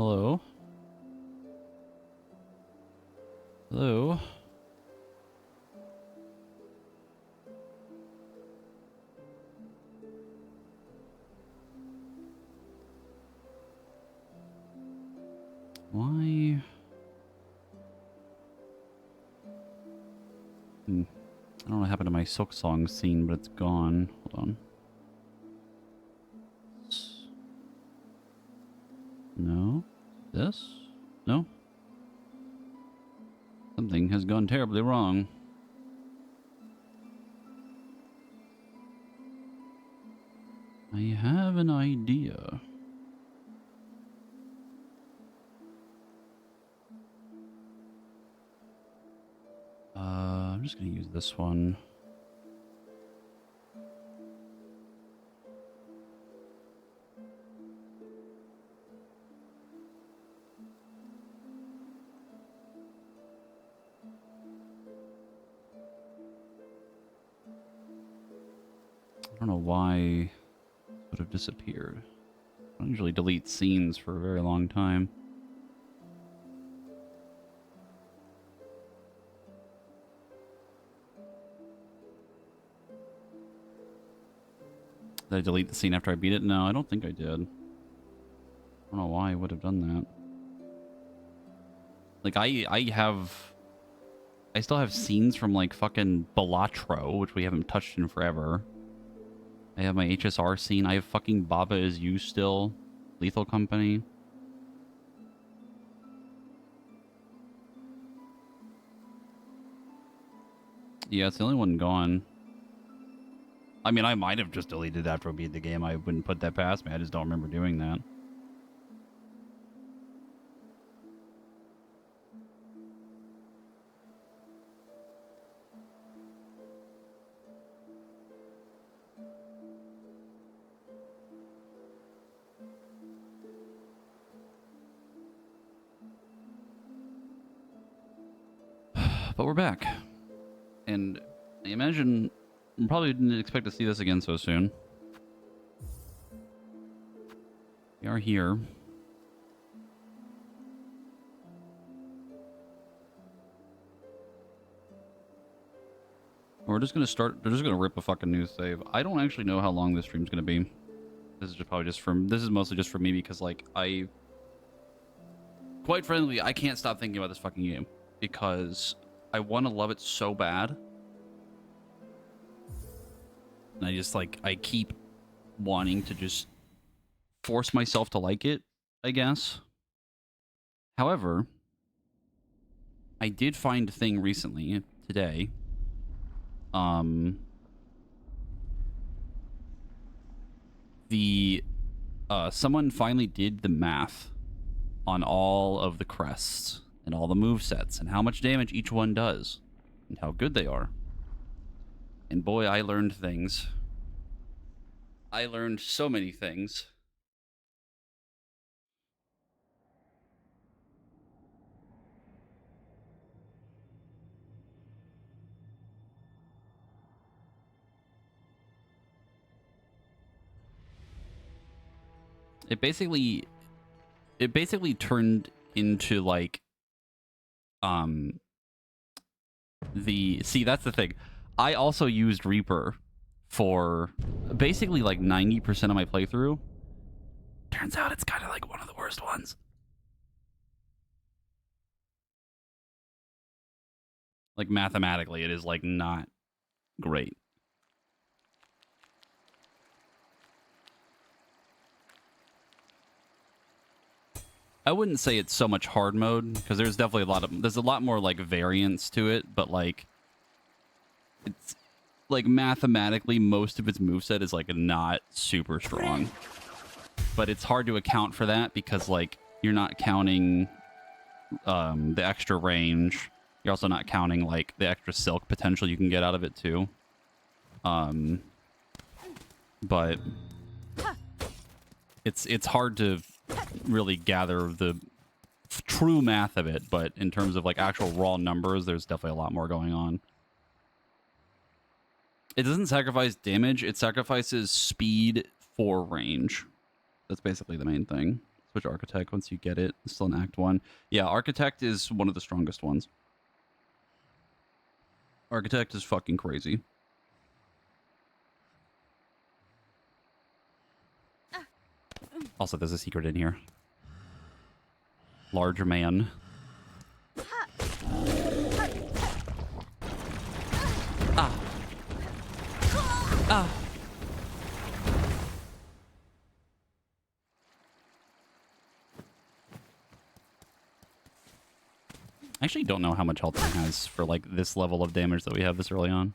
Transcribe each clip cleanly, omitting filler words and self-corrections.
Hello? Hello? Why? I don't know what happened to my Silksong scene, but it's gone. Hold on. No? This? No? Something has gone terribly wrong. I have an idea. I'm just gonna use this one. I don't know why it would have disappeared. I don't usually delete scenes for a very long time. Did I delete the scene after I beat it? No, I don't think I did. I don't know why I would have done that. Like, I still have scenes from, like, fucking Balatro, which we haven't touched in forever. I have my HSR scene. I have fucking Baba Is You still. Lethal Company. Yeah, it's the only one gone. I mean, I might have just deleted it after I beat the game. I wouldn't put that past me. I just don't remember doing that. But we're back. And I imagine we probably didn't expect to see this again so soon. We are here. We're just gonna start. They're just gonna rip a fucking new save. I don't actually know how long this stream's gonna be. This is just probably just from. This is mostly just for me because, like, quite frankly, I can't stop thinking about this fucking game because I want to love it so bad. And I just, like, I keep wanting to just force myself to like it, I guess. However, I did find a thing recently, today. Someone finally did the math on all of the crests and all the movesets and how much damage each one does and how good they are. And boy, I learned things. I learned so many things. It basically turned into, like, see, that's the thing. I also used Reaper for basically like 90% of my playthrough. Turns out it's kind of like one of the worst ones. Like, mathematically, it is, like, not great. I wouldn't say it's so much hard mode because there's definitely there's a lot more, like, variance to it, but, like, it's like mathematically most of its moveset is, like, not super strong. But it's hard to account for that because, like, you're not counting the extra range. You're also not counting, like, the extra silk potential you can get out of it too. But it's hard to really gather the true math of it, but in terms of, like, actual raw numbers, there's definitely a lot more going on. It doesn't sacrifice damage, it sacrifices speed for range. That's basically the main thing. switch Architect once you get it. It's still in Act 1. Yeah, Architect is one of the strongest ones. Architect is fucking crazy. Also, there's a secret in here. Larger man. Ah. Ah. I actually don't know how much health he has for, like, this level of damage that we have this early on.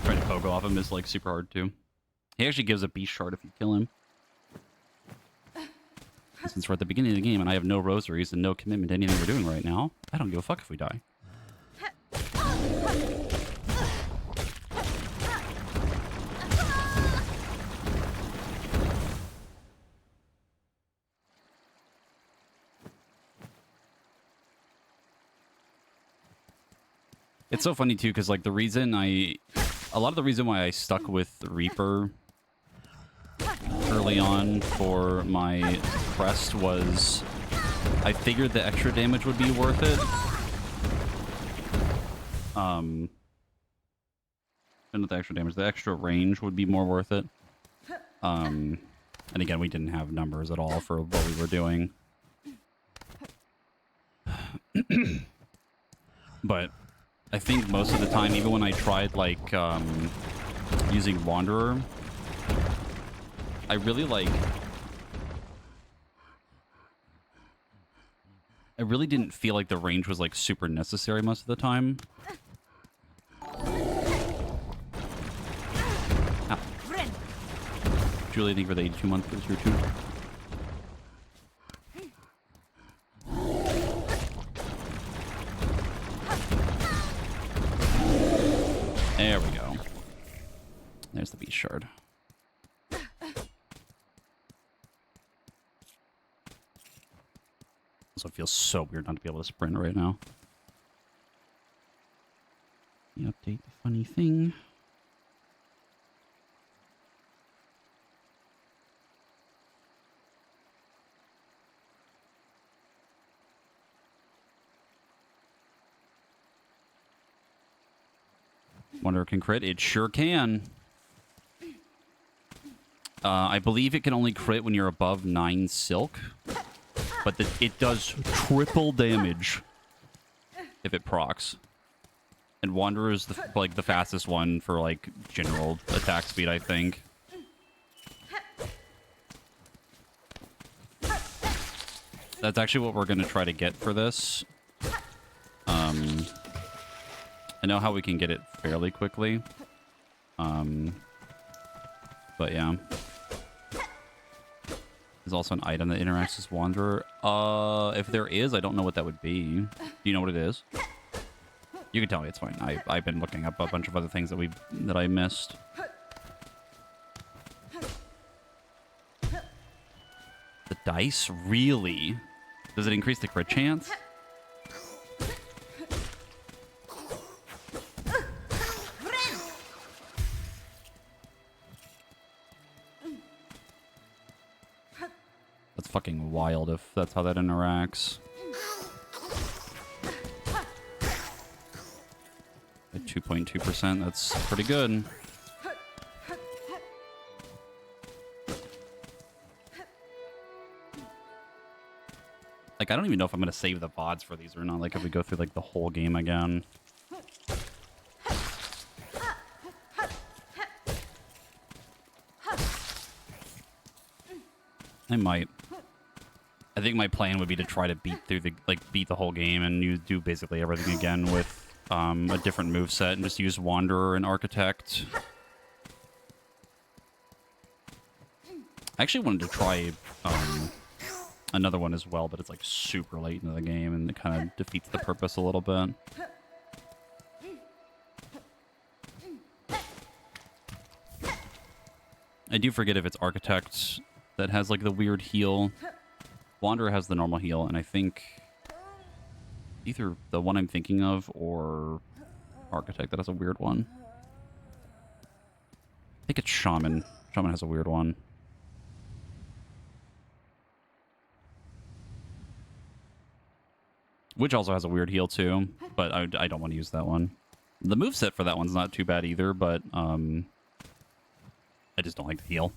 Trying to pogo off him is, like, super hard, too. He actually gives a beast shard if you kill him. Since we're at the beginning of the game and I have no rosaries and no commitment to anything we're doing right now, I don't give a fuck if we die. It's so funny, too, because, like, a lot of the reason why I stuck with the Reaper early on for my crest was I figured the extra damage would be worth it. Not the extra damage, the extra range would be more worth it. And again, we didn't have numbers at all for what we were doing. But I think most of the time, even when I tried, like, using Wanderer, I really didn't feel like the range was, like, super necessary most of the time. Ow. Julie, thank you for the 82-month for tier 2. There we go. There's the beast shard. Also, it feels so weird not to be able to sprint right now. You update the funny thing. Wonder if it can crit? It sure can. I believe it can only crit when you're above 9 silk. But it does triple damage if it procs. And Wanderer is the fastest one for, like, general attack speed, I think. That's actually what we're going to try to get for this. I know how we can get it fairly quickly. But yeah. There's also an item that interacts with Wanderer. If there is, I don't know what that would be. Do you know what it is? You can tell me, it's fine. I've been looking up a bunch of other things that I missed. The dice? Really? Does it increase the crit chance? That's fucking wild if that's how that interacts. At 2.2%, that's pretty good. Like, I don't even know if I'm going to save the VODs for these or not. Like, if we go through, like, the whole game again. I might. I think my plan would be to try to beat the whole game and you do basically everything again with a different moveset and just use Wanderer and Architect. I actually wanted to try another one as well, but it's like super late into the game and it kind of defeats the purpose a little bit. I do forget if it's Architect that has like the weird heal. Wanderer has the normal heal, and I think Either the one I'm thinking of or Architect. That has a weird one. I think it's Shaman. Shaman has a weird one. Which also has a weird heal too, but I don't want to use that one. The moveset for that one's not too bad either, but I just don't like the heal.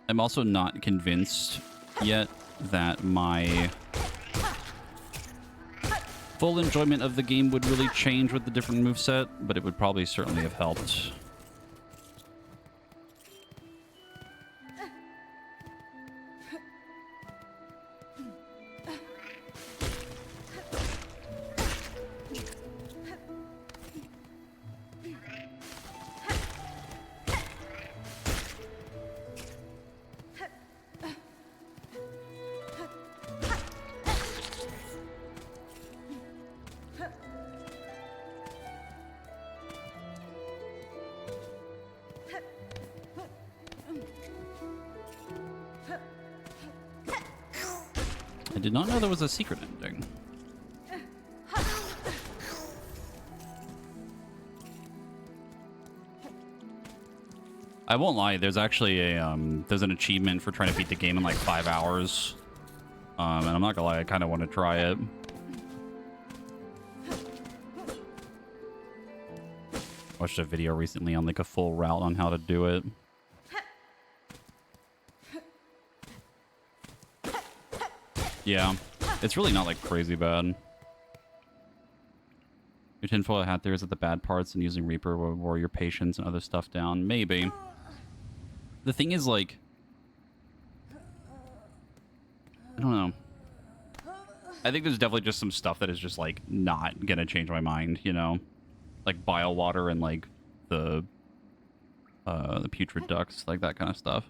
I'm also not convinced yet that my full enjoyment of the game would really change with the different moveset, but it would probably certainly have helped. I did not know there was a secret ending. I won't lie, there's actually a there's an achievement for trying to beat the game in like 5 hours. And I'm not gonna lie, I kind of want to try it. Watched a video recently on like a full route on how to do it. Yeah, it's really not like crazy bad. Your tinfoil hat there is at the bad parts, and using Reaper will wore your patience and other stuff down. Maybe. The thing is, like, I don't know. I think there's definitely just some stuff that is just like not gonna change my mind, you know, like bile water and like the putrid ducks, like that kind of stuff.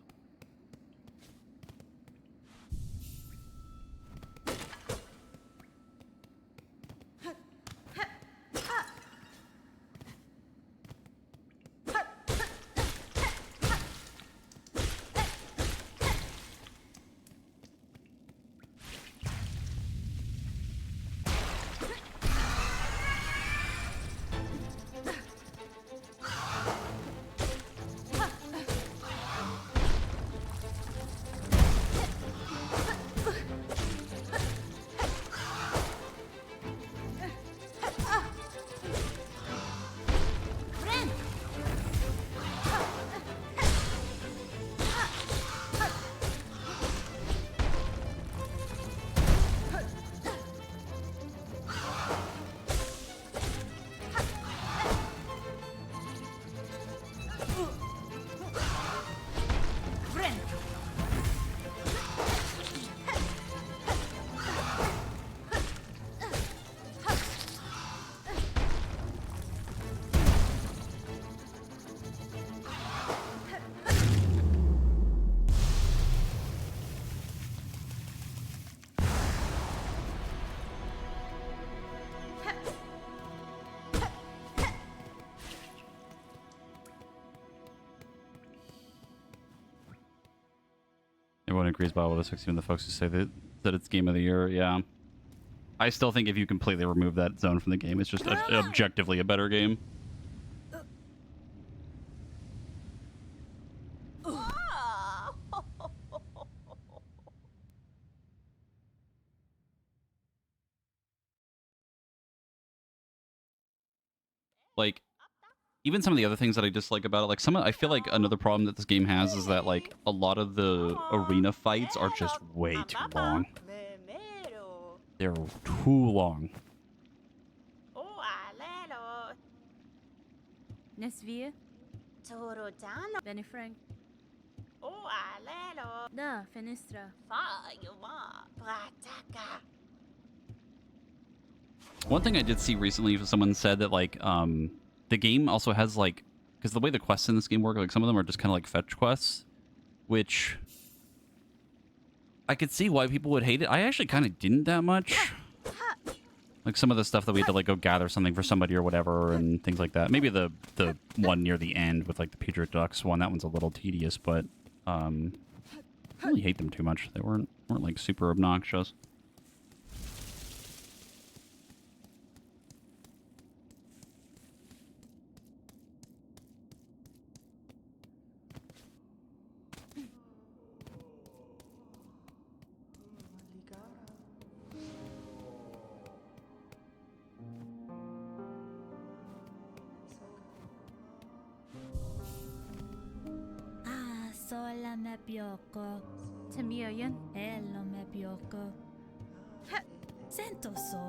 Everyone agrees about what it's even the folks who say that it's game of the year. Yeah. I still think if you completely remove that zone from the game, it's just objectively a better game. Like, even some of the other things that I dislike about it, like I feel like another problem that this game has is that like a lot of the arena fights are just way too long. They're too long. Nesvia? Benifrank? Da, Fenistra. One thing I did see recently, someone said that like the game also has like, because the way the quests in this game work, like some of them are just kind of like fetch quests, which I could see why people would hate it. I actually kind of didn't that much. Like some of the stuff that we had to like go gather something for somebody or whatever and things like that. Maybe the one near the end with like the Pedro Ducks one, that one's a little tedious, but I don't really hate them too much. They weren't like super obnoxious. Ah, sola me pioco. Tamia yun. Hello me pioco. Sento so.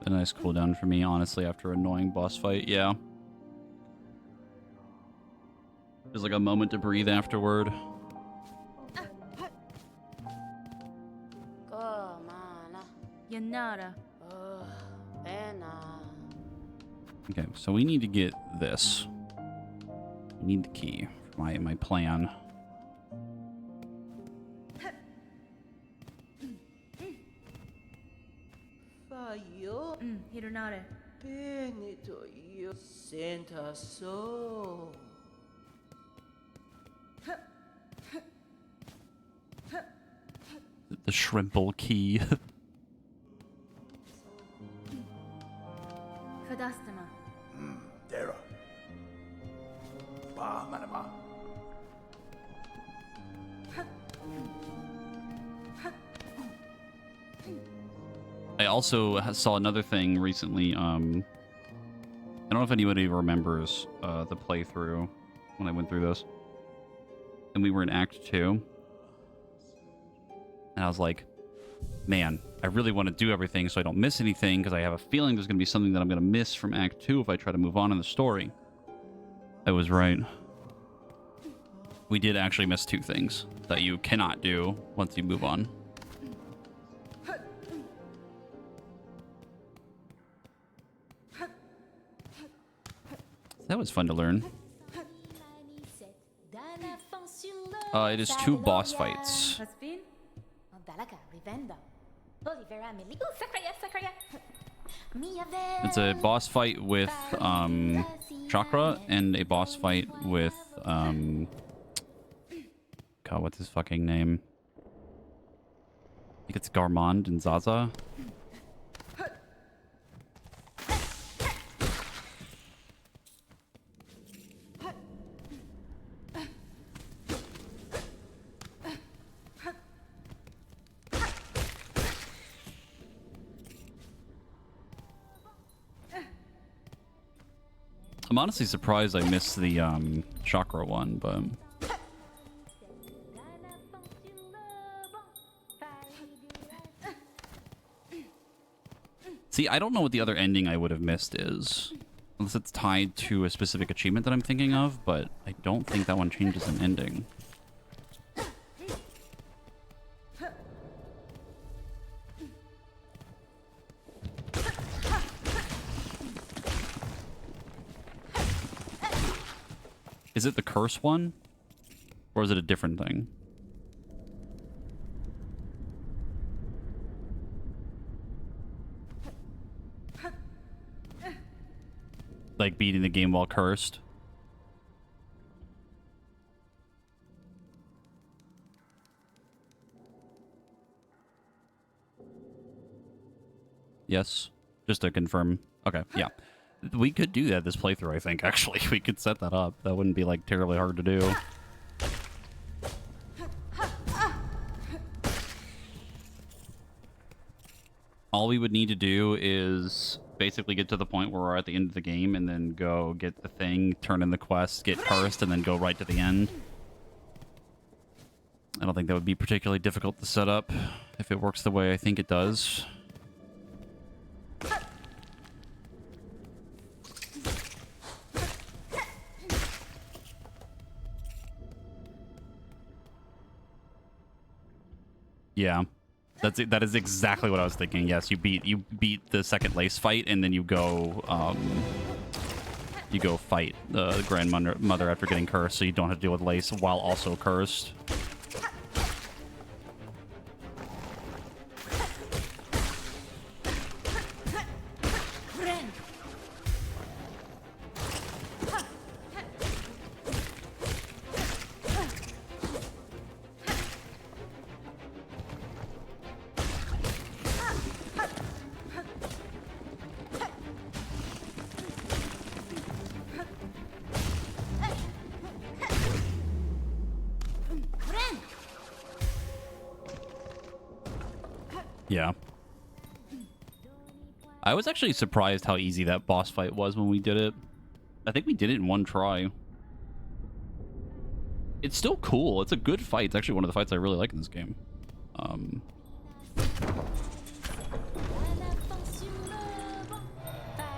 A nice cooldown for me, honestly, after an annoying boss fight. Yeah. There's like a moment to breathe afterward. Yanara. Okay, so we need to get this. We need the key for my plan. Hirunare. Senta so. The shrimple key. Fadastama. Dera. Ba manama. I also saw another thing recently. I don't know if anybody remembers the playthrough when I went through this. And we were in Act 2. And I was like, man, I really want to do everything so I don't miss anything, because I have a feeling there's going to be something that I'm going to miss from Act 2 if I try to move on in the story. I was right. We did actually miss 2 things that you cannot do once you move on. That was fun to learn. It is 2 boss fights. Hasbin? It's a boss fight with Chakra and a boss fight with God, what's his fucking name? I think it's Garmond and Zaza. I'm honestly surprised I missed the Chakra one, but see, I don't know what the other ending I would have missed is. Unless it's tied to a specific achievement that I'm thinking of, but I don't think that one changes an ending. Is it the curse one? Or is it a different thing? Like beating the game while cursed? Yes. Just to confirm. Okay, yeah. We could do that this playthrough, I think, actually. We could set that up. That wouldn't be, like, terribly hard to do. All we would need to do is basically get to the point where we're at the end of the game and then go get the thing, turn in the quest, get cursed, and then go right to the end. I don't think that would be particularly difficult to set up if it works the way I think it does. Yeah, that is exactly what I was thinking. Yes, you beat the second lace fight, and then you go fight the grandmother after getting cursed, so you don't have to deal with lace while also cursed. Yeah. I was actually surprised how easy that boss fight was when we did it. I think we did it in one try. It's still cool. It's a good fight. It's actually one of the fights I really like in this game.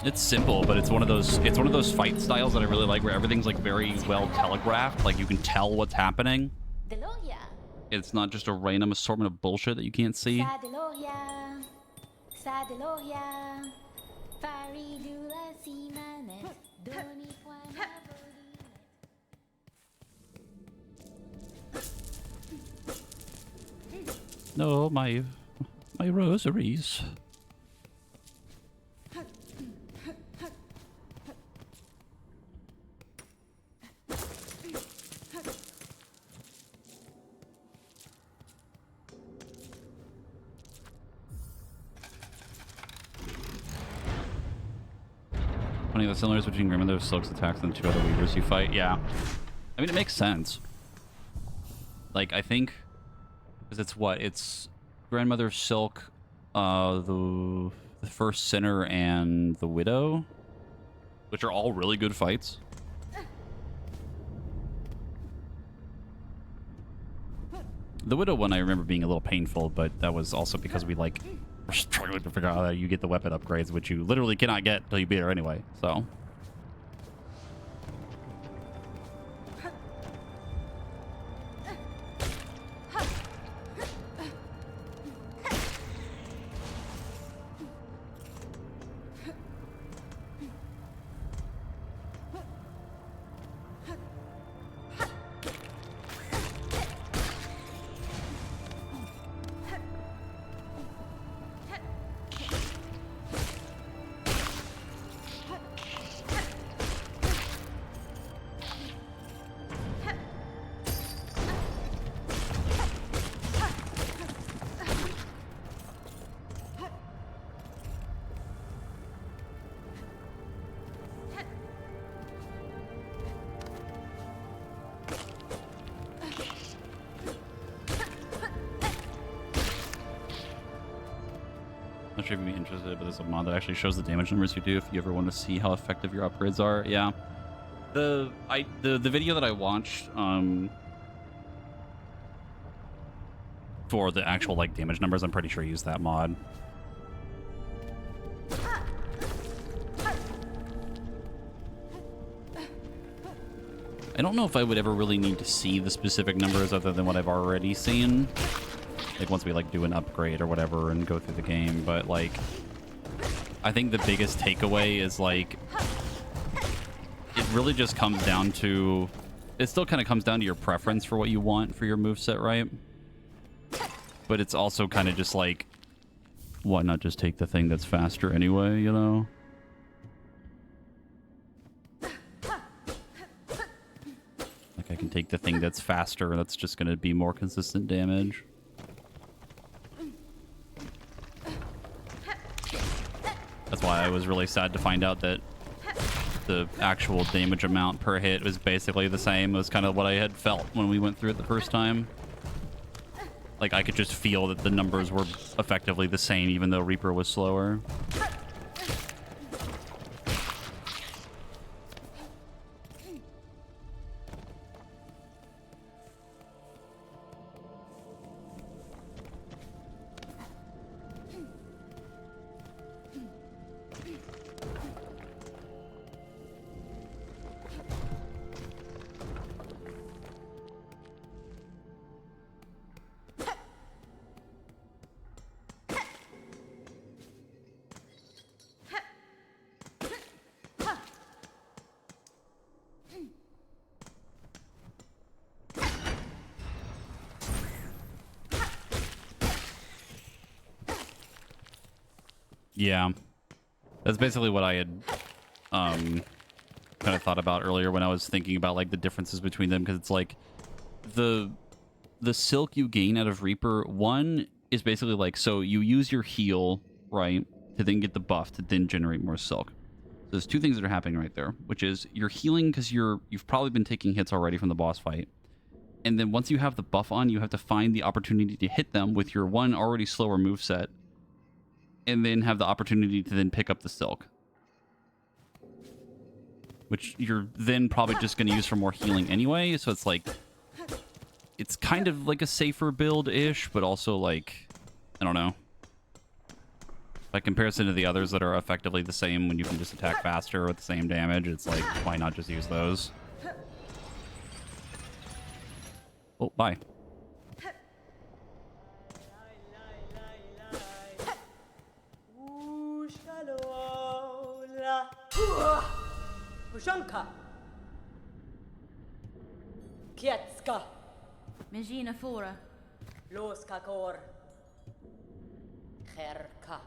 It's simple, but it's one of those fight styles that I really like, where everything's like very well telegraphed. Like you can tell what's happening. It's not just a random assortment of bullshit that you can't see. No, my rosaries. Funny, the similarities between Grandmother Silk's attacks and two other weavers you fight. Yeah. I mean, it makes sense. Like, I think... Because it's what? It's Grandmother Silk, the First Sinner, and the Widow, which are all really good fights. The Widow one I remember being a little painful, but that was also because we, like, were struggling to figure out how you get the weapon upgrades, which you literally cannot get until you beat her anyway, so... Not sure if you'd be interested, but there's a mod that actually shows the damage numbers you do if you ever want to see how effective your upgrades are. Yeah. The video that I watched for the actual like damage numbers, I'm pretty sure I used that mod. I don't know if I would ever really need to see the specific numbers other than what I've already seen. Like once we like do an upgrade or whatever and go through the game, but like I think the biggest takeaway is like it really just comes down to, it still kind of comes down to your preference for what you want for your moveset, right? But it's also kind of just like, why not just take the thing that's faster anyway, you know? Like I can take the thing that's faster, that's just going to be more consistent damage. That's why I was really sad to find out that the actual damage amount per hit was basically the same as kind of what I had felt when we went through it the first time. Like, I could just feel that the numbers were effectively the same, even though Reaper was slower. Yeah, that's basically what I had kind of thought about earlier when I was thinking about like the differences between them, because it's like the silk you gain out of Reaper, one is basically like, so you use your heal, right, to then get the buff to then generate more silk. So there's two things that are happening right there, which is you're healing because you've probably been taking hits already from the boss fight, And then once you have the buff on, you have to find the opportunity to hit them with your one already slower moveset. And then have the opportunity to then pick up the silk. Which you're then probably just going to use for more healing anyway. So it's like... It's kind of like a safer build-ish, but also like... I don't know. By comparison to the others that are effectively the same when you can just attack faster with the same damage, it's like, why not just use those? Oh, bye. Ushanka. Kietska. Mejina Fora. Los kakor. Kherka.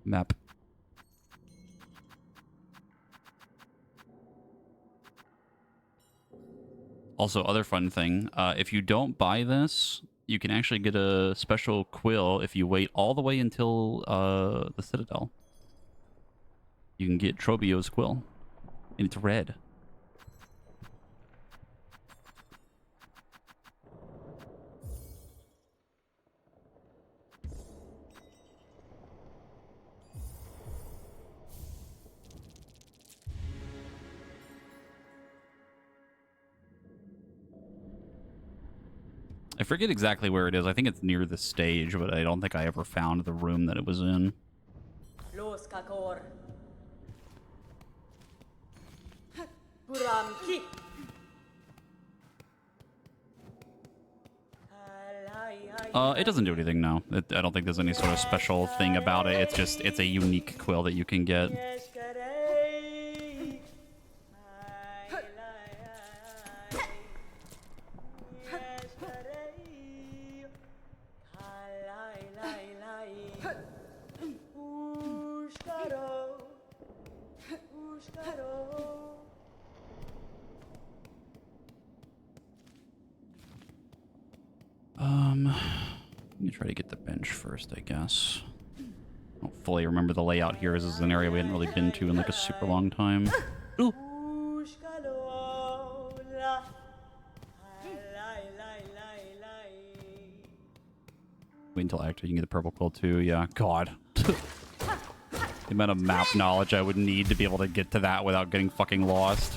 Map. Also, other fun thing, if you don't buy this, you can actually get a special quill if you wait all the way until the Citadel. You can get Trobio's quill, and it's red. I forget exactly where it is. I think it's near the stage, but I don't think I ever found the room that it was in. Los kakor. Puramki. It doesn't do anything now. I don't think there's any sort of special thing about it. It's a unique quill that you can get. Let me try to get the bench first, I guess. I don't fully remember the layout here. This is an area we hadn't really been to in like a super long time. Ooh. Wait until actor, you can get the purple quill too. Yeah, God. The amount of map knowledge I would need to be able to get to that without getting fucking lost.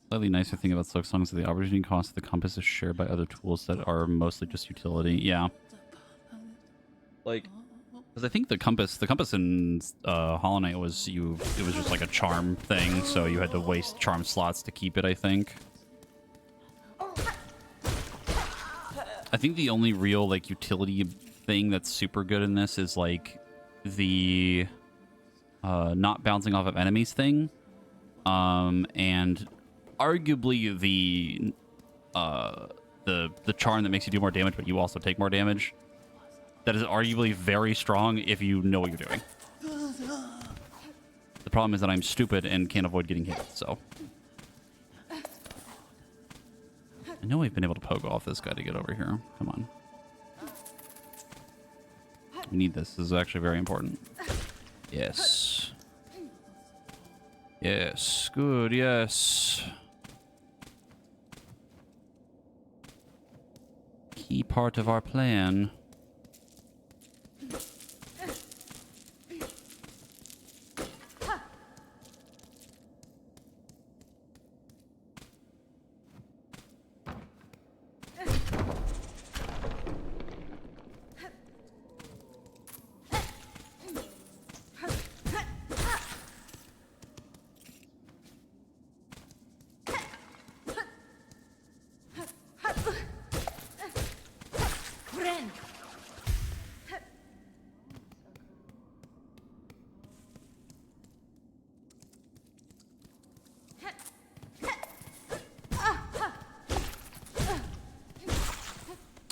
Slightly nicer thing about Silksong is that the opportunity cost of the compass is shared by other tools that are mostly just utility. Yeah. Like, because I think the compass in Hollow Knight it was just like a charm thing, so you had to waste charm slots to keep it, I think. I think the only real like utility thing that's super good in this is like the not bouncing off of enemies thing. And arguably the charm that makes you do more damage, but you also take more damage. That is arguably very strong if you know what you're doing. The problem is that I'm stupid and can't avoid getting hit, so. I know we've been able to poke off this guy to get over here. Come on. We need this. This is actually very important. Yes. Yes. Good, yes. key part of our plan.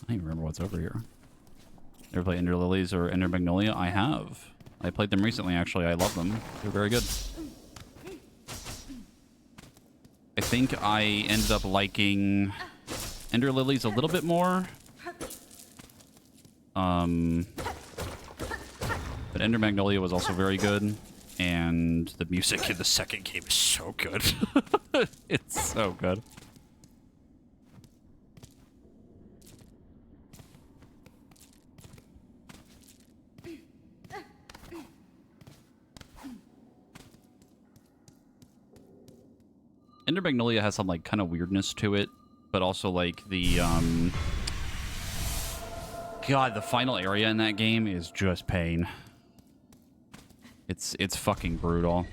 I don't even remember what's over here. Ever play Ender Lilies or Ender Magnolia? I have. I played them recently, actually. I love them. They're very good. I think I ended up liking Ender Lilies a little bit more. But Ender Magnolia was also very good. And the music in the second game is so good. It's so good. Ender Magnolia has some like kind of weirdness to it, but also like the God, the final area in that game is just pain. It's fucking brutal.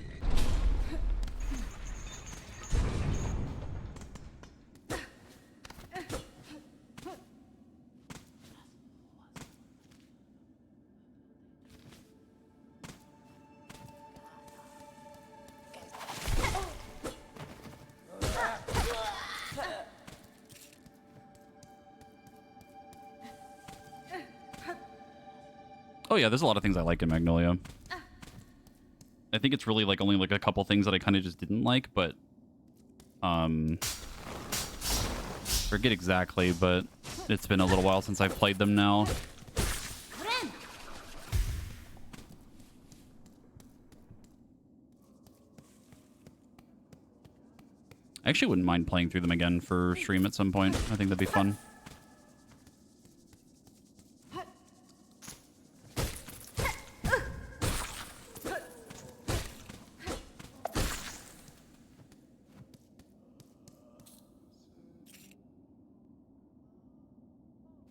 Oh yeah, there's a lot of things I like in Magnolia. I think it's really like only like a couple things that I kind of just didn't like, but forget exactly, but it's been a little while since I've played them now. I actually wouldn't mind playing through them again for stream at some point. I think that'd be fun.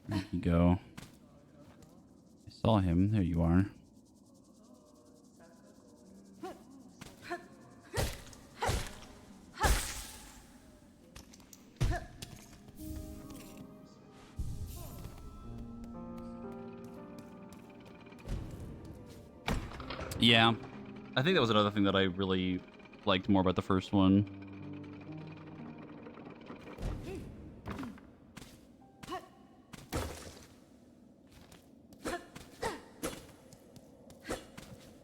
There you go. I saw him. There you are. Yeah. I think that was another thing that I really liked more about the first one.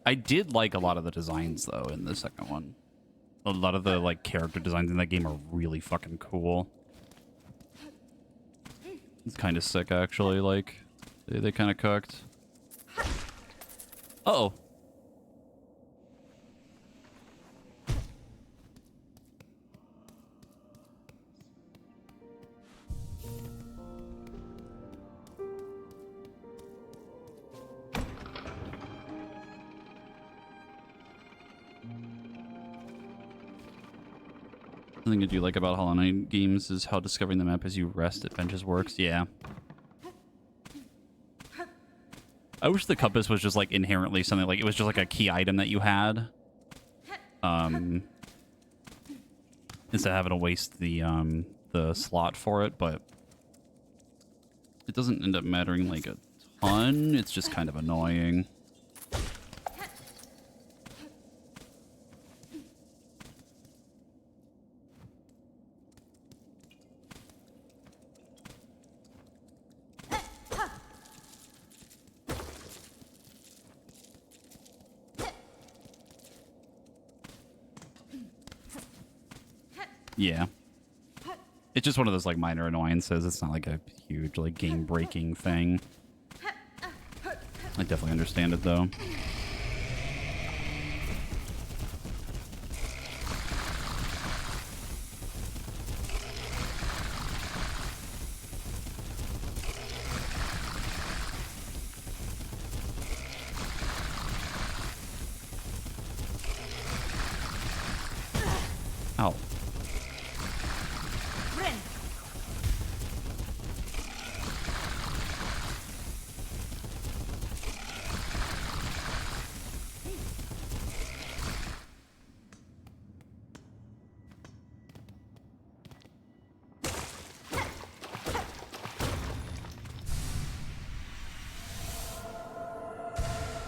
I did like a lot of the designs, though, in the second one. A lot of the, like, character designs in that game are really fucking cool. It's kind of sick, actually, like, they kind of cooked. Uh-oh. Something I do like about Hollow Knight games is how discovering the map as you rest at benches works. Yeah. I wish the compass was just like inherently something like it was just like a key item that you had. Instead of having to waste the slot for it, but it doesn't end up mattering like a ton. It's just kind of annoying. Yeah. It's just one of those, like, minor annoyances. It's not, like, a huge, like, game-breaking thing. I definitely understand it, though. Ow. Ren.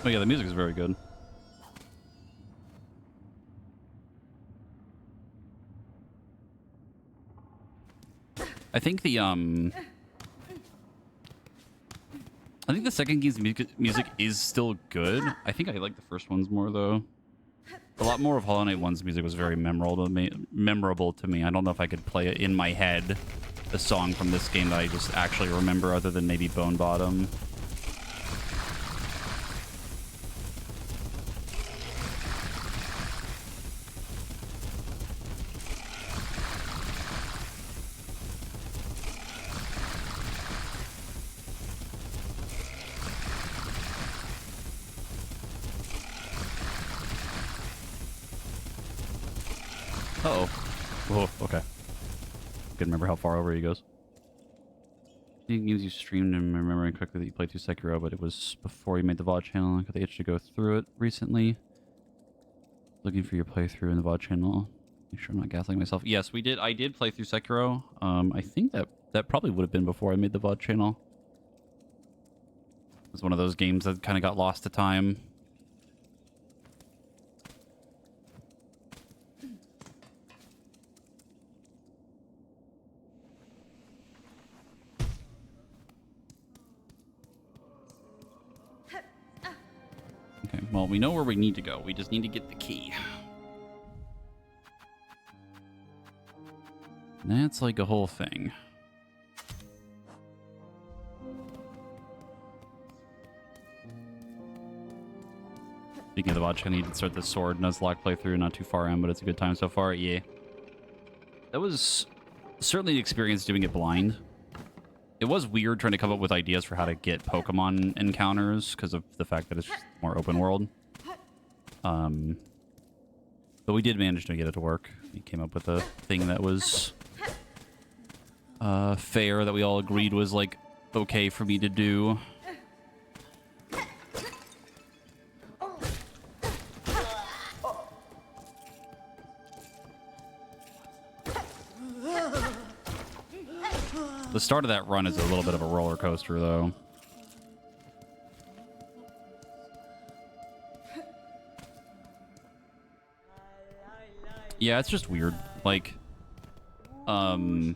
Oh yeah, the music is very good. I think the second game's music is still good. I think I like the first ones more though. A lot more of Hollow Knight 1's music was very memorable to me. I don't know if I could play it in my head, a song from this game that I just actually remember other than maybe Bone Bottom. Uh-oh. Whoa, okay. Couldn't remember how far over he goes. It gives you streamed and remembering quickly that you played through Sekiro, but it was before you made the VOD channel. I got the itch to go through it recently. Looking for your playthrough in the VOD channel. Make sure I'm not gaslighting myself. Yes, we did. I did play through Sekiro. I think that probably would have been before I made the VOD channel. It was one of those games that kind of got lost to time. Okay, well, we know where we need to go. We just need to get the key. That's like a whole thing. Speaking of the VOD, I need to start the Sword Nuzlocke playthrough. Not too far in, but it's a good time so far. Yeah. That was certainly an experience doing it blind. It was weird trying to come up with ideas for how to get Pokemon encounters because of the fact that it's just more open world. But we did manage to get it to work. We came up with a thing that was fair, that we all agreed was like okay for me to do. The start of that run is a little bit of a roller coaster, though. Yeah, it's just weird. Like, the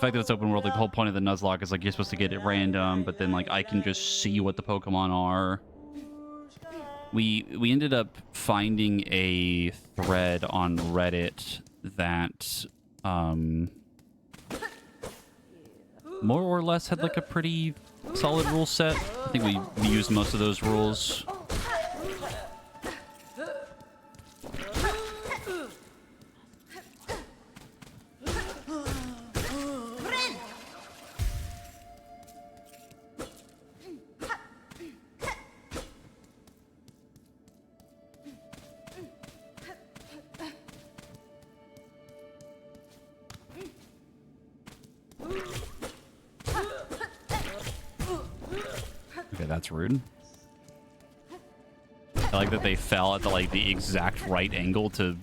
fact that it's open world, like the whole point of the Nuzlocke is like you're supposed to get it random, but then like I can just see what the Pokemon are. We ended up finding a thread on Reddit that more or less had like a pretty solid rule set. I think we used most of those rules. Okay, that's rude. I like that they fell at the exact right angle to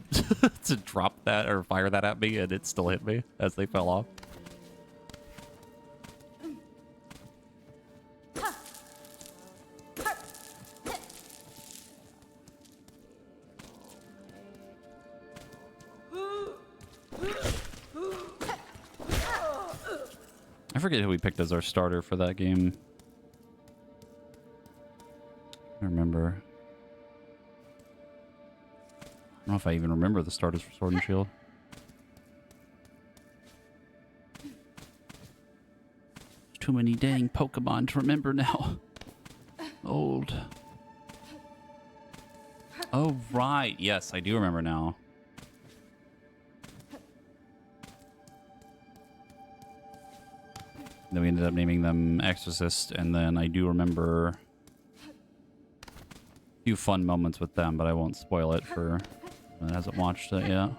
to drop that or fire that at me, and it still hit me as they fell off. I forget who we picked as our starter for that game. I remember. I don't know if I even remember the starters for Sword and Shield. Too many dang Pokemon to remember now. Old. Oh, right. Yes, I do remember now. Then we ended up naming them Exorcist, and then I do remember a few fun moments with them, but I won't spoil it for anyone that hasn't watched it yet.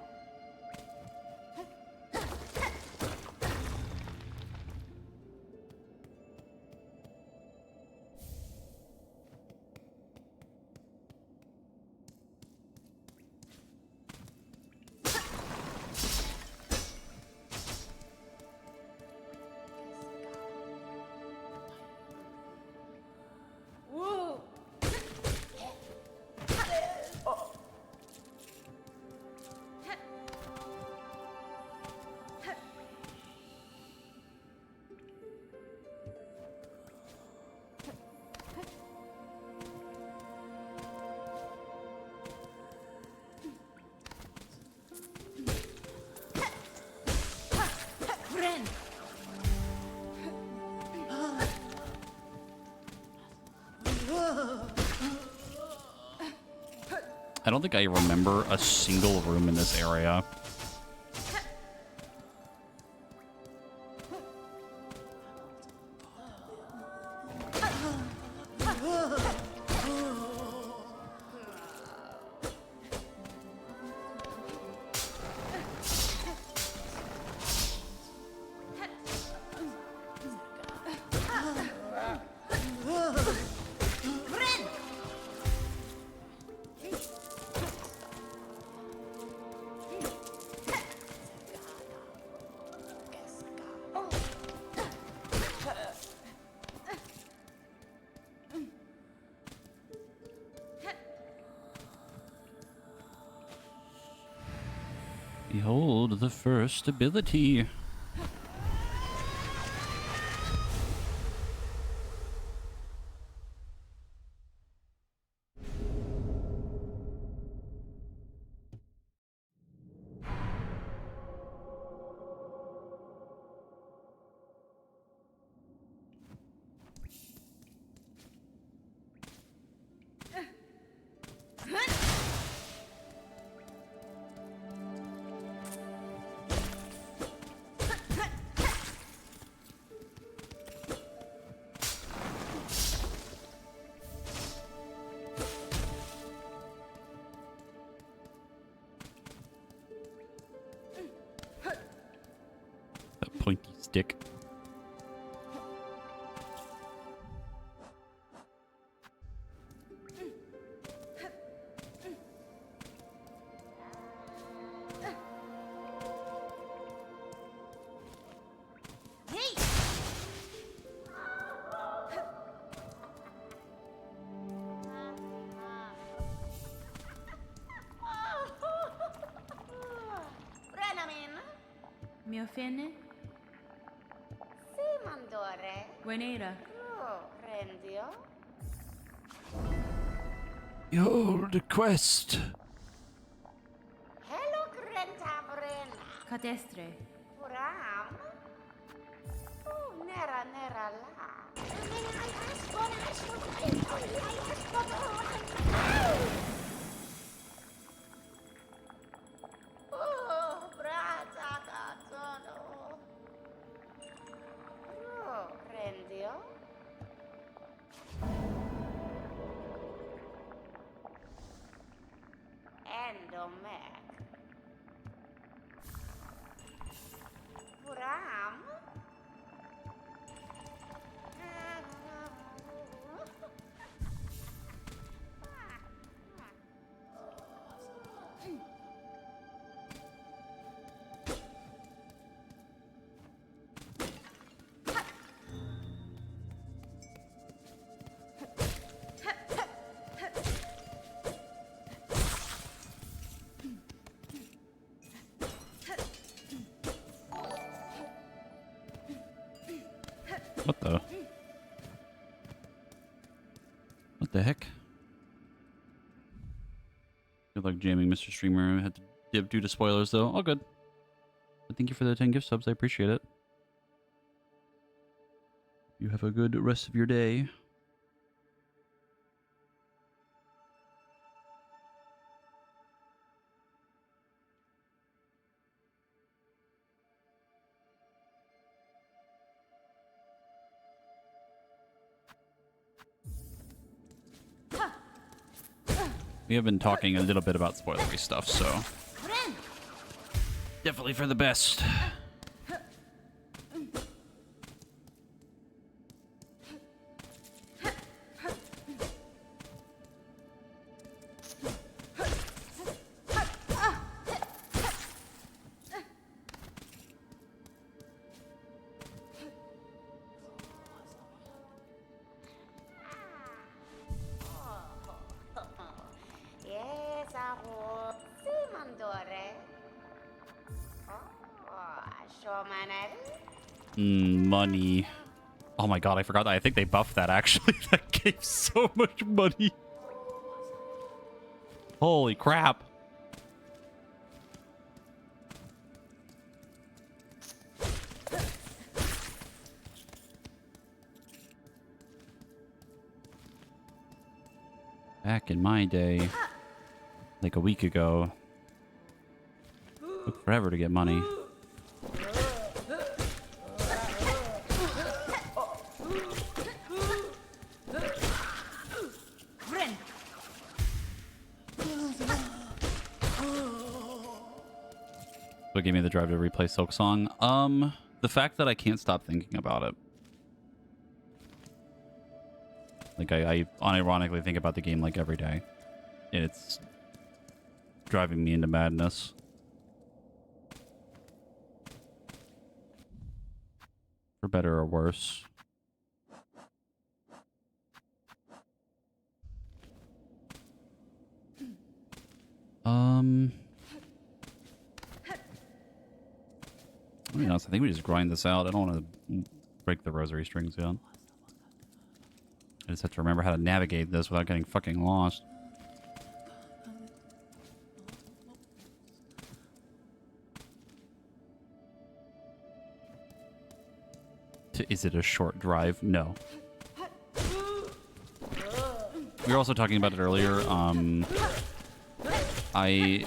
I don't think I remember a single room in this area. Behold the first ability. That pointy stick. Brenamin. Mi offende? Sì, Mandore. Buenera. Oh, Rendio. Behold the quest. Hello, Crentavren. Catestre. Puram. Oh, nera la. Oh, brata cazzo. Oh, Rendio. Endomec. Puram. What the? What the heck? Good luck jamming, Mr. Streamer. I had to dip due to spoilers, though. All good. But thank you for the 10 gift subs. I appreciate it. You have a good rest of your day. We have been talking a little bit about spoilery stuff, so definitely for the best. Yes, aho. Sì, Mandore. Oh, Shomanel. Money. Oh my god, I forgot that. I think they buffed that, actually. That gave so much money. Holy crap. Back in my day. like a week ago. Took forever to get money. What gave me the drive to replay Silksong? The fact that I can't stop thinking about it. Like, I unironically think about the game, like, every day. And it's driving me into madness. For better or worse. I mean, honestly, I think we just grind this out. I don't want to break the rosary strings yet. I just have to remember how to navigate this without getting fucking lost. Is it a short drive? No. We were also talking about it earlier. I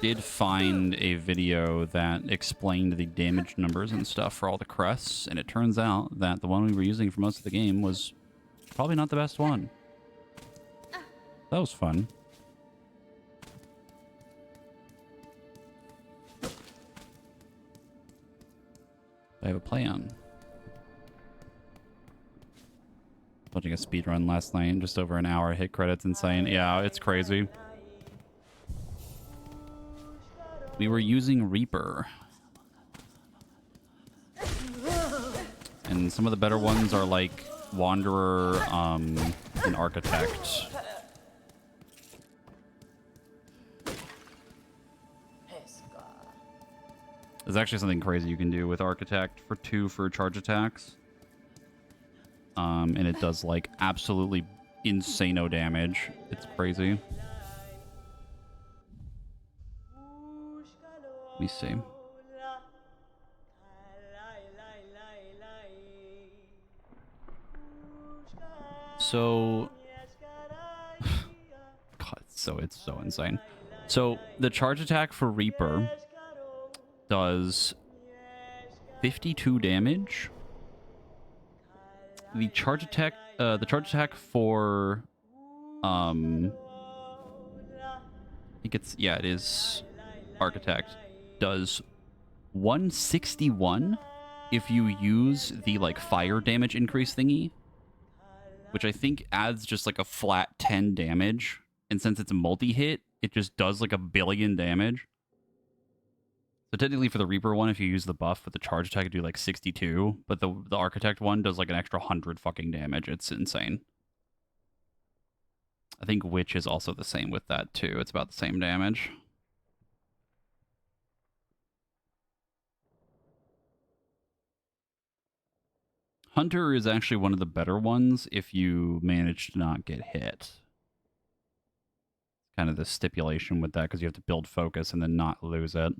did find a video that explained the damage numbers and stuff for all the crests, and it turns out that the one we were using for most of the game was probably not the best one. That was fun. I have a plan. Watching a speedrun last night in just over an hour. Hit credits insane. Yeah, it's crazy. We were using Reaper. And some of the better ones are like Wanderer and Architect. There's actually something crazy you can do with Architect for 2 for charge attacks. And it does like absolutely insano damage. It's crazy. Let me see. So, God, it's so insane. So the charge attack for Reaper does 52 damage. The charge attack for I think it is Architect, does 161 if you use the like fire damage increase thingy, which I think adds just like a flat 10 damage, and since it's a multi-hit, it just does like 1 billion damage. So technically for the Reaper one, if you use the buff with the charge attack, it do like 62, but the Architect one does like an extra 100 fucking damage. It's insane. I think Witch is also the same with that too. It's about the same damage. Hunter is actually one of the better ones if you manage to not get hit. Kind of the stipulation with that, because you have to build focus and then not lose it.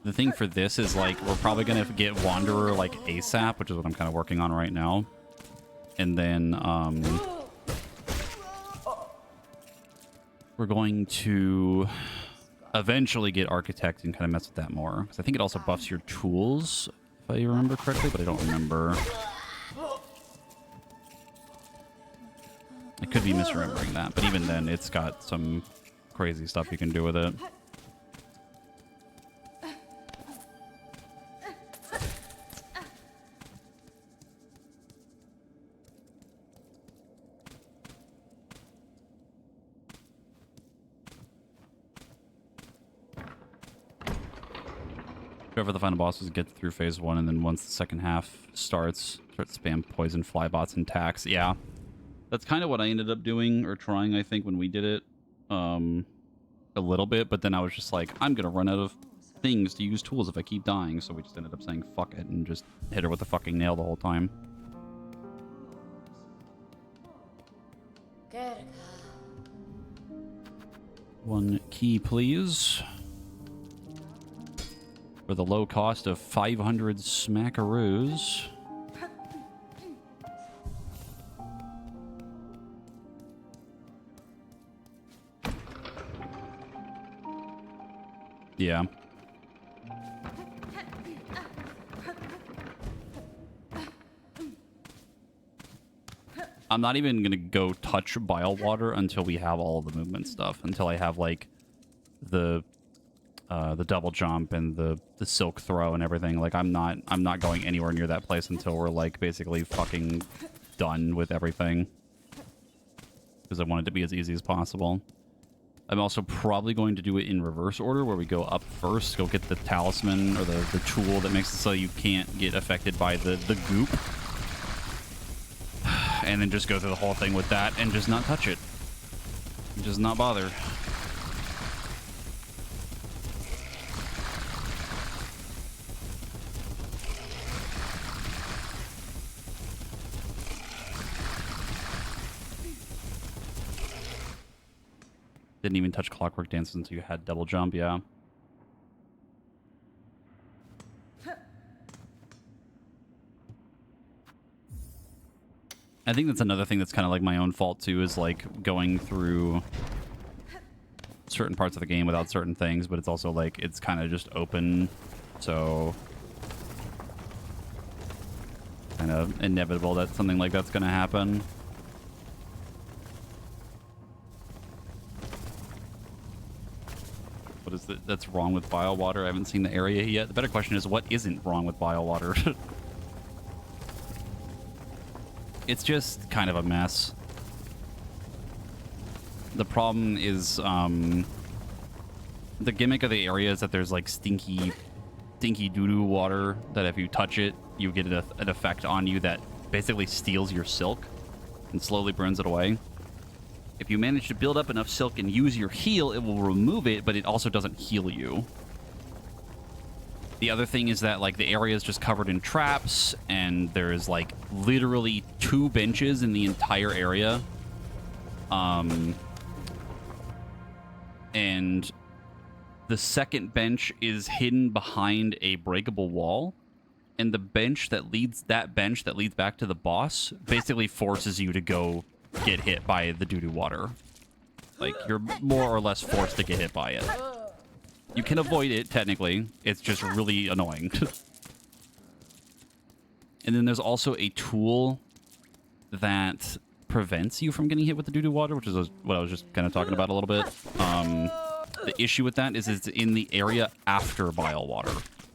The thing for this is, like, we're probably going to get Wanderer, like, ASAP, which is what I'm kind of working on right now. And then, we're going to eventually get Architect and kind of mess with that more. Because I think it also buffs your tools, if I remember correctly, but I don't remember. I could be misremembering that, but even then, it's got some crazy stuff you can do with it. Whoever the final bosses get through phase 1, and then once the second half starts, start spam poison flybots and tax. Yeah. That's kind of what I ended up doing, or trying, I think, when we did it. A little bit, but then I was just like, I'm gonna run out of things to use tools if I keep dying, so we just ended up saying fuck it and just hit her with a fucking nail the whole time. One key, please. For the low cost of 500 smackaroos. Yeah. I'm not even gonna go touch bile water until we have all of the movement stuff. Until I have like the double jump and the silk throw and everything. Like I'm not going anywhere near that place until we're like basically fucking done with everything. Because I want it to be as easy as possible. I'm also probably going to do it in reverse order, where we go up first, go get the talisman or the tool that makes it so you can't get affected by the goop. And then just go through the whole thing with that and just not touch it. Just not bother. Didn't even touch Clockwork Dance until you had double jump, yeah. I think that's another thing that's kind of like my own fault too, is like going through certain parts of the game without certain things, but it's also like it's kind of just open, so kind of inevitable that something like that's going to happen. What is that's wrong with bile water? I haven't seen the area yet. The better question is, what isn't wrong with bile water? It's just kind of a mess. The problem is, the gimmick of the area is that there's like stinky doo-doo water that if you touch it, you get an effect on you that basically steals your silk and slowly burns it away. If you manage to build up enough silk and use your heal, it will remove it, but it also doesn't heal you. The other thing is that, like, the area is just covered in traps, and there's, like, literally 2 benches in the entire area. And the second bench is hidden behind a breakable wall, and the bench that leads back to the boss basically forces you to go get hit by the doo-doo water. Like, you're more or less forced to get hit by it. You can avoid it, technically. It's just really annoying. And then there's also a tool that prevents you from getting hit with the doo-doo water, which is what I was just kind of talking about a little bit. The issue with that is it's in the area after bile water,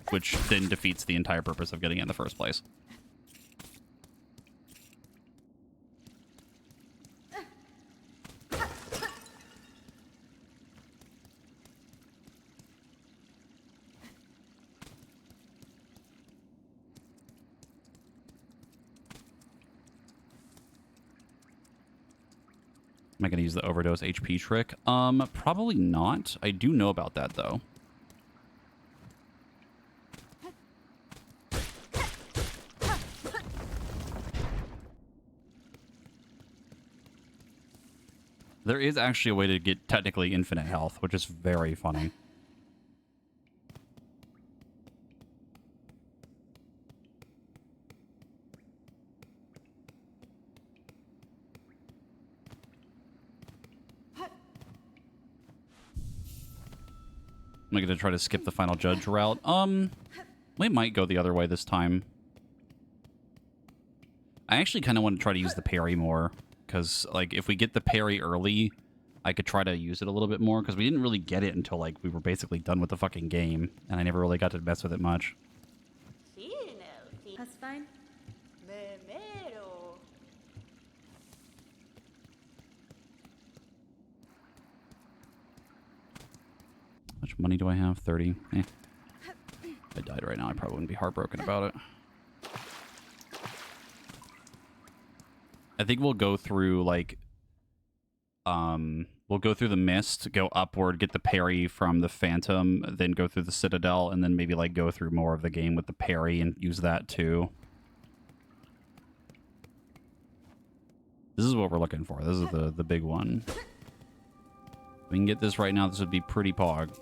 which then defeats the entire purpose of getting it in the first place. Am I going to use the overdose HP trick? Probably not. I do know about that, though. There is actually a way to get technically infinite health, which is very funny. Am I going to try to skip the final judge route? We might go the other way this time. I actually kind of want to try to use the parry more, because, like, if we get the parry early, I could try to use it a little bit more, because we didn't really get it until, like, we were basically done with the fucking game, and I never really got to mess with it much. That's fine. How much money do I have? 30. Eh. If I died right now, I probably wouldn't be heartbroken about it. I think we'll go through, like, we'll go through the mist, go upward, get the parry from the phantom, then go through the citadel, and then maybe, like, go through more of the game with the parry and use that, too. This is what we're looking for. This is the big one. If we can get this right now, this would be pretty pog.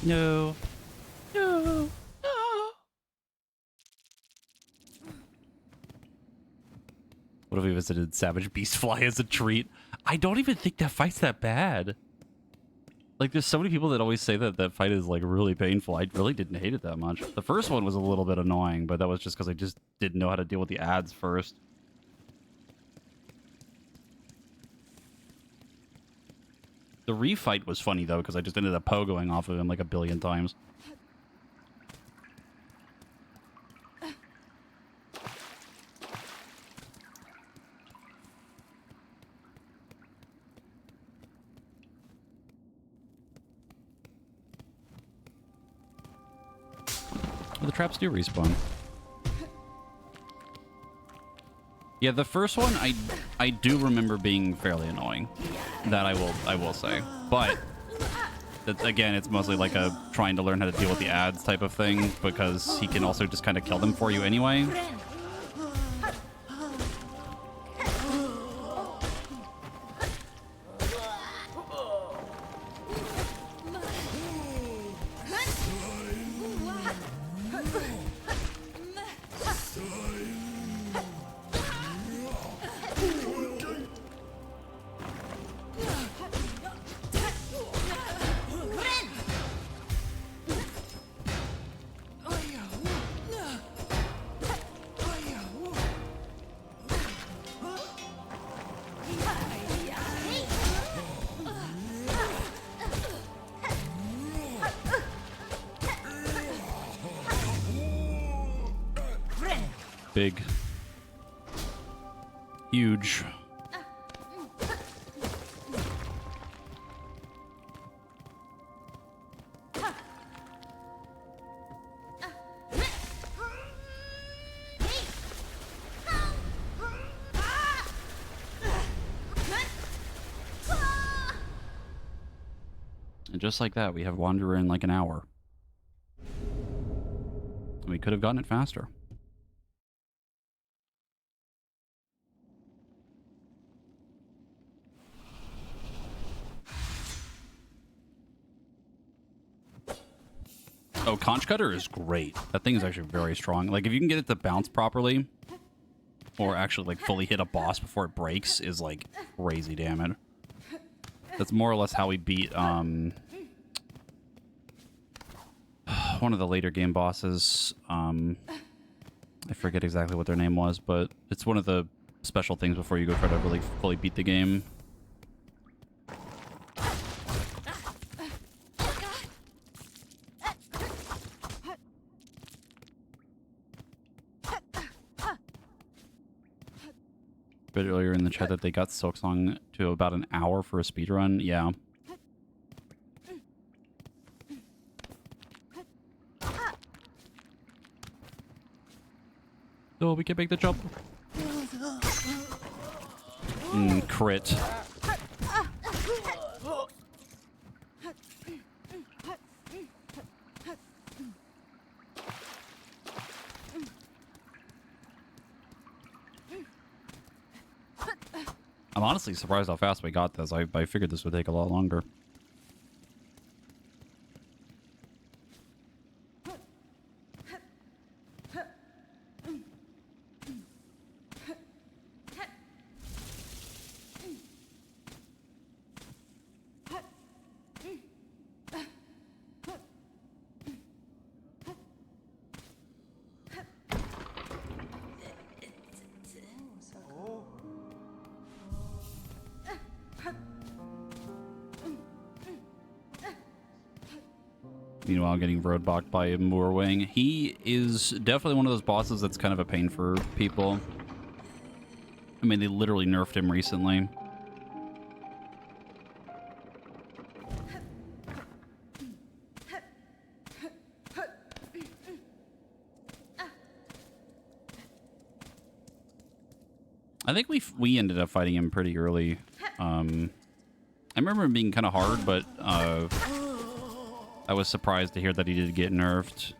No. No. No. What if we visited Savage Beastfly as a treat? I don't even think that fight's that bad. Like, there's so many people that always say that that fight is, like, really painful. I really didn't hate it that much. The first one was a little bit annoying, but that was just because I just didn't know how to deal with the ads first. The refight was funny, though, because I just ended up pogoing off of him like a billion times. Well, the traps do respawn. Yeah, the first one I do remember being fairly annoying. That I will say. But again, it's mostly like a trying to learn how to deal with the ads type of thing, because he can also just kind of kill them for you anyway. Big. Huge. And just like that, we have Wanderer in like an hour. We could have gotten it faster. Oh, Conch Cutter is great. That thing is actually very strong. Like, if you can get it to bounce properly, or actually, like, fully hit a boss before it breaks, is, like, crazy damage. That's more or less how we beat, one of the later game bosses. I forget exactly what their name was, but it's one of the special things before you go try to really fully beat the game. Earlier in the chat that they got Silksong to about an hour for a speedrun. Yeah. Oh, we can make the jump. Crit. I'm honestly surprised how fast we got this. I figured this would take a lot longer. Meanwhile, getting roadblocked by Moorwing. He is definitely one of those bosses that's kind of a pain for people. I mean, they literally nerfed him recently. I think we ended up fighting him pretty early. I remember him being kind of hard, but I was surprised to hear that he did get nerfed.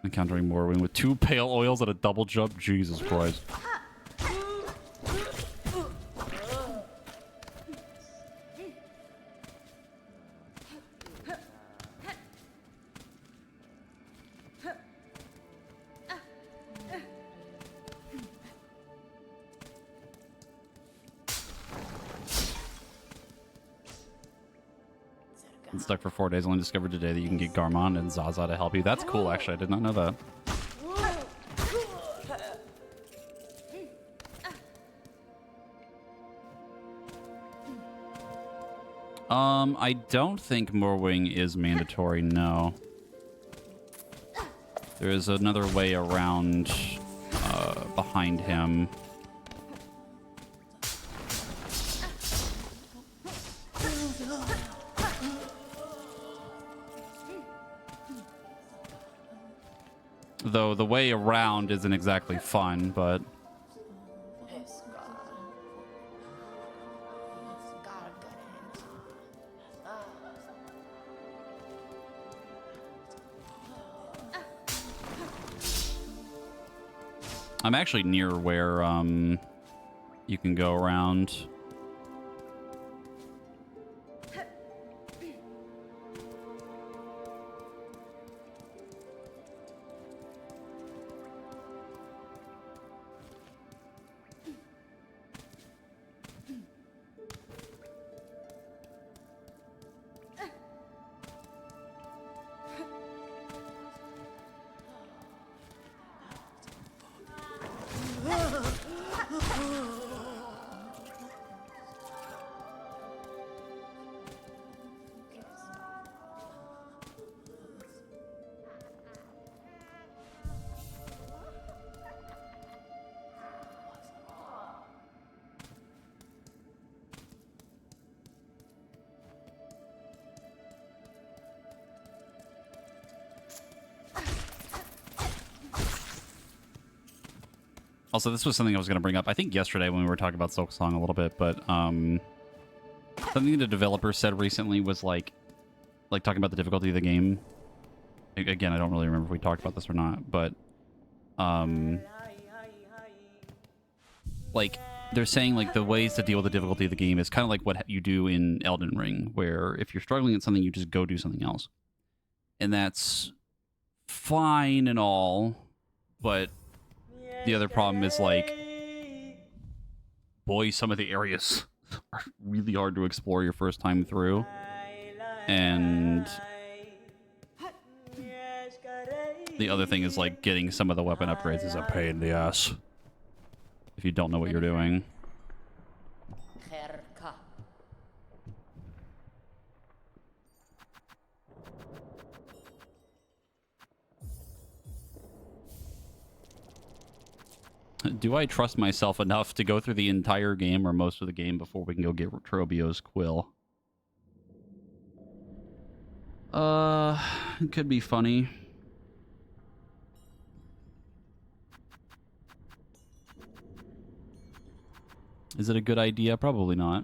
Encountering Morrowind with 2 pale oils at a double jump. Jesus Christ. Been stuck for 4 days. Only discovered today that you can get Garmon and Zaza to help you. That's cool, actually. I did not know that. I don't think Morwing is mandatory, no. There is another way around behind him. Though the way around isn't exactly fun, but... I'm actually near where you can go around. Also, this was something I was going to bring up, I think yesterday when we were talking about Silksong a little bit, but something the developer said recently was like talking about the difficulty of the game. Again, I don't really remember if we talked about this or not, but like they're saying like the ways to deal with the difficulty of the game is kind of like what you do in Elden Ring, where if you're struggling at something, you just go do something else. And that's fine and all, but the other problem is, like, boy, some of the areas are really hard to explore your first time through. And the other thing is, like, getting some of the weapon upgrades is a pain in the ass if you don't know what you're doing. Do I trust myself enough to go through the entire game or most of the game before we can go get Trobio's quill? It could be funny. Is it a good idea? Probably not.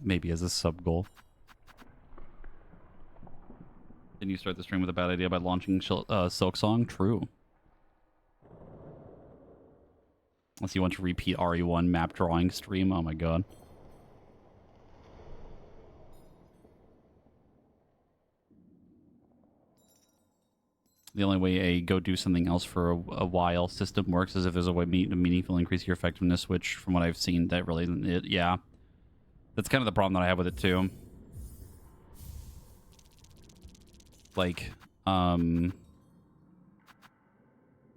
Maybe as a sub goal. Didn't you start the stream with a bad idea by launching Silksong? True. Unless you want to repeat RE1 map drawing stream. Oh my god. The only way a go do something else for a while system works is if there's a way to meaningfully increase your effectiveness, which from what I've seen, that really isn't it. Yeah. That's kind of the problem that I have with it too. Like, I'm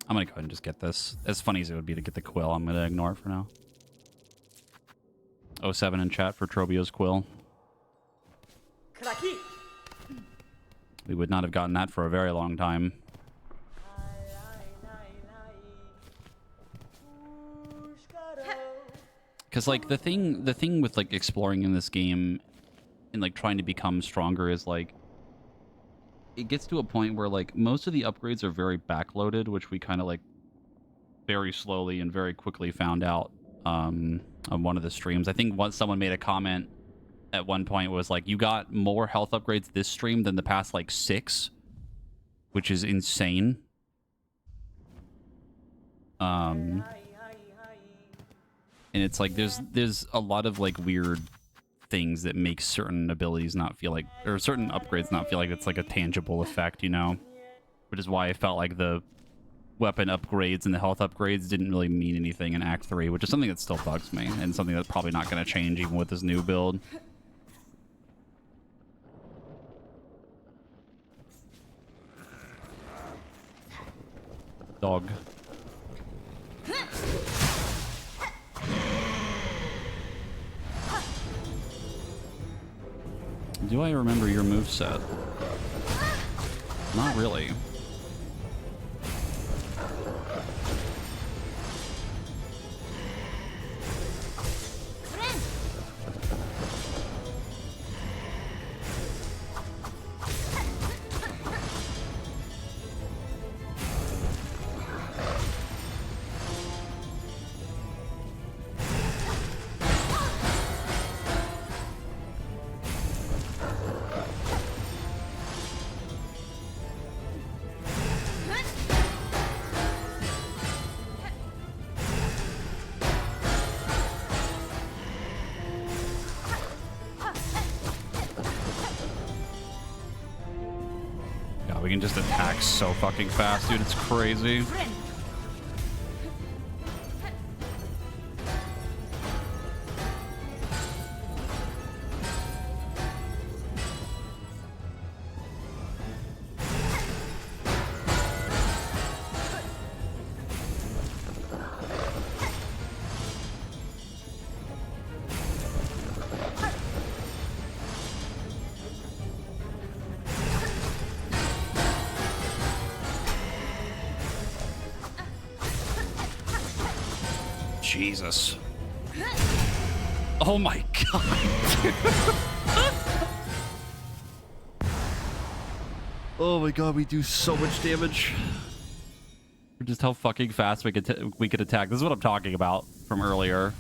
gonna go ahead and just get this. As funny as it would be to get the quill, I'm gonna ignore it for now. 07 in chat for Trobio's quill. We would not have gotten that for a very long time. Because, like, the thing with, like, exploring in this game and, like, trying to become stronger is, like, it gets to a point where like most of the upgrades are very backloaded, which we kind of like very slowly and very quickly found out on one of the streams. I think once someone made a comment at one point was like, you got more health upgrades this stream than the past like 6, which is insane. And it's like there's a lot of like weird things that make certain abilities not feel like, or certain upgrades not feel like it's like a tangible effect, you know? Which is why I felt like the weapon upgrades and the health upgrades didn't really mean anything in Act 3, which is something that still bugs me and something that's probably not going to change even with this new build. Dog. Do I remember your moveset? Not really. We can just attack so fucking fast, dude. It's crazy. Jesus. Oh my god. Oh my god, we do so much damage. Just how fucking fast we could attack. This is what I'm talking about from earlier.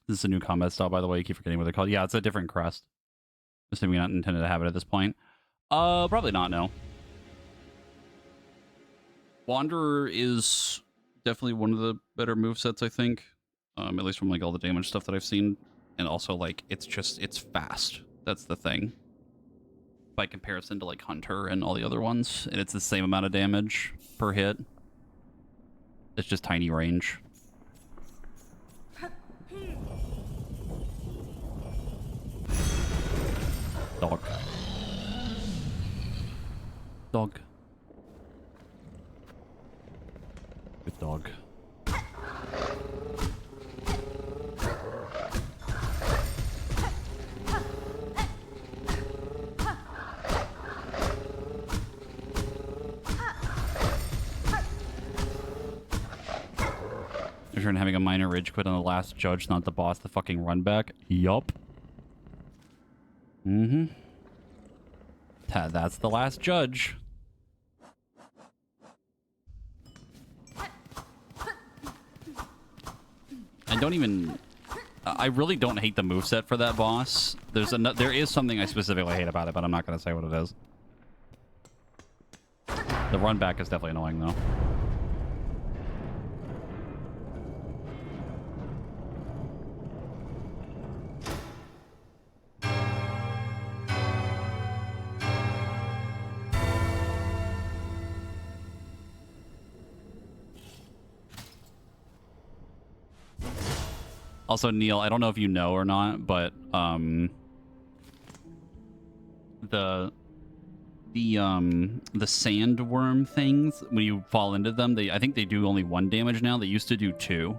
This is a new combat style, by the way. You keep forgetting what they're called. Yeah, it's a different crest. Assuming you're not intended to have it at this point. Probably not, no. Wanderer is definitely one of the better movesets, I think. At least from like all the damage stuff that I've seen. And also, like, it's fast. That's the thing. By comparison to like Hunter and all the other ones. And it's the same amount of damage per hit. It's just tiny range. Dog. Dog. Good dog. If you're having a minor rage quit on the last judge, not the boss, the fucking run back. Yup. Mm-hmm. That's the last judge. I don't even... I really don't hate the moveset for that boss. There is something I specifically hate about it, but I'm not going to say what it is. The run back is definitely annoying, though. Also, Neil, I don't know if you know or not, but the sandworm things, when you fall into them, I think they do only 1 damage now. They used to do 2.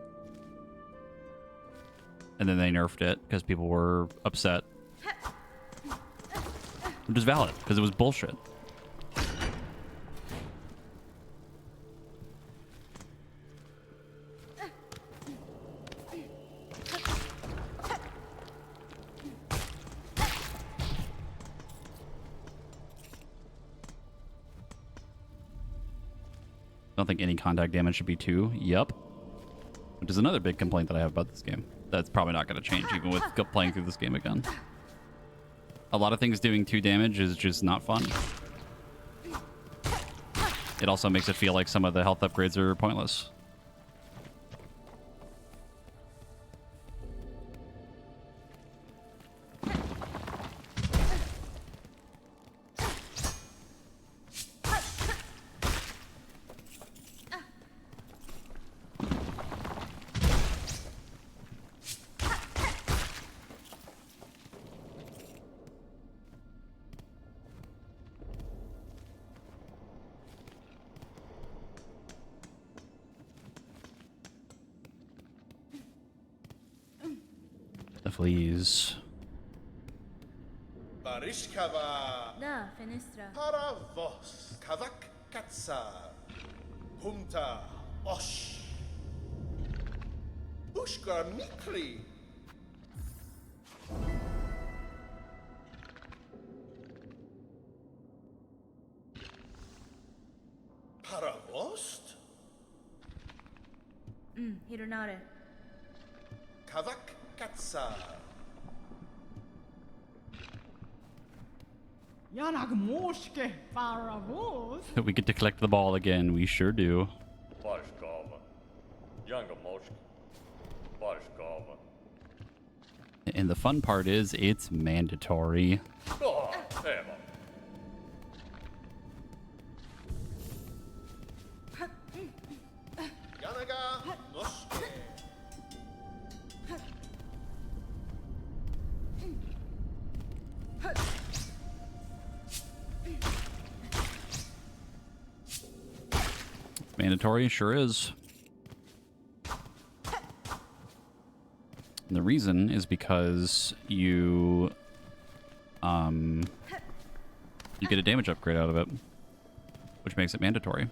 And then they nerfed it because people were upset. Which is valid, because it was bullshit. I don't think any contact damage should be 2. Yup. Which is another big complaint that I have about this game. That's probably not going to change even with playing through this game again. A lot of things doing 2 damage is just not fun. It also makes it feel like some of the health upgrades are pointless. Please. Barishkava Da, fenestra. para vos kavak katsa humta osh ushkar mikri para vost Hironare. kavak katsa Janagmoshke paravos. We get to collect the ball again. We sure do. Barishkova. Younger Moshki. Barishkova. And the fun part is it's mandatory. Oh, Emma. Yanaga noshke Mandatory, sure is. And the reason is because you get a damage upgrade out of it, which makes it mandatory.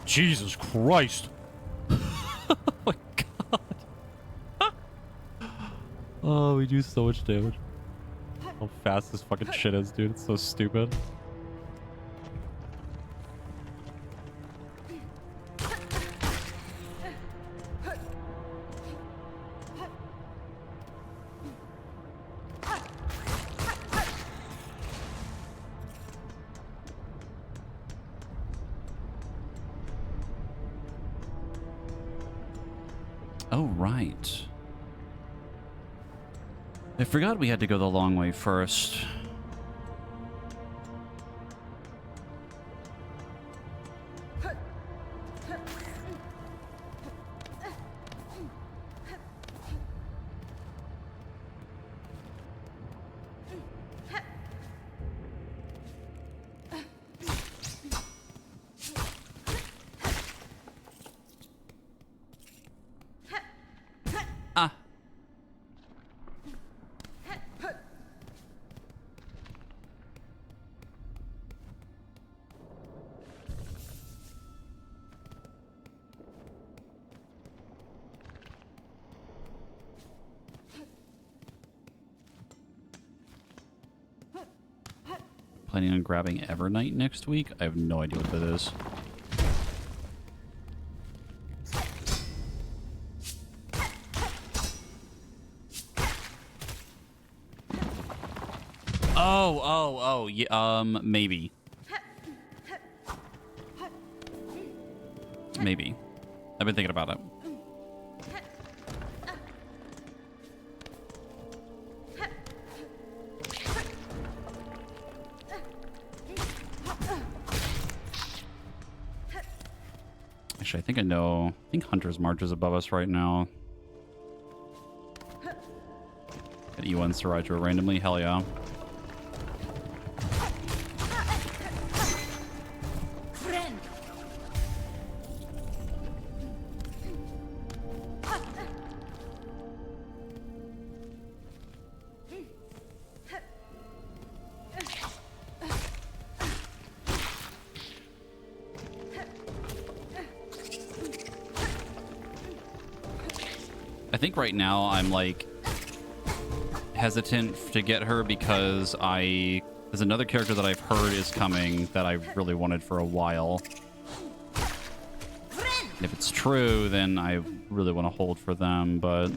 Jesus Christ. Oh my god. Oh, we do so much damage. How fast this fucking shit is, dude. It's so stupid. Oh, right. I forgot we had to go the long way first. Ah. Planning on grabbing Evernight next week? I have no idea what that is. Oh, yeah, maybe. Maybe. I've been thinking about it. Actually, I think I know. I think Hunter's March is above us right now. At E1 Sriracha randomly? Hell yeah. I think right now I'm like hesitant to get her because there's another character that I've heard is coming that I really wanted for a while. And if it's true, then I really want to hold for them, but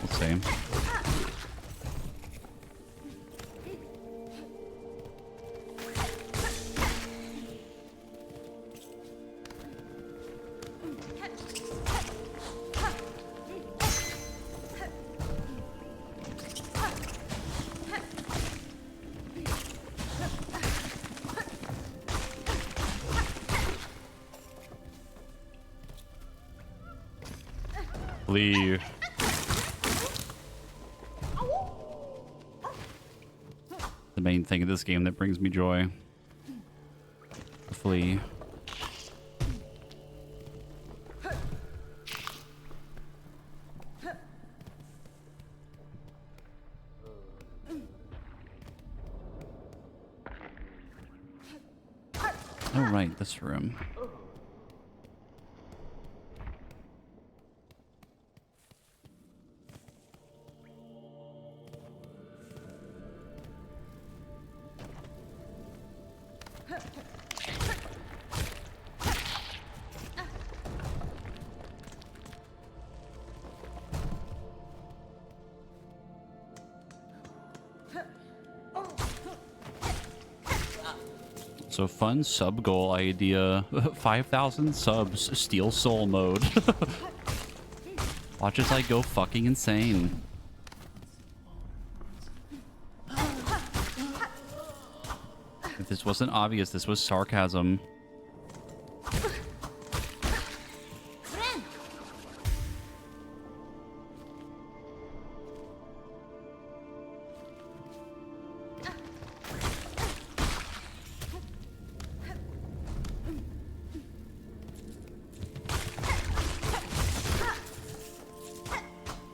we'll see. Leave. The main thing of this game that brings me joy. Flee. Oh right, this room. So fun sub goal idea. 5,000 subs, Steel Soul mode. Watch as I go fucking insane. If this wasn't obvious, this was sarcasm.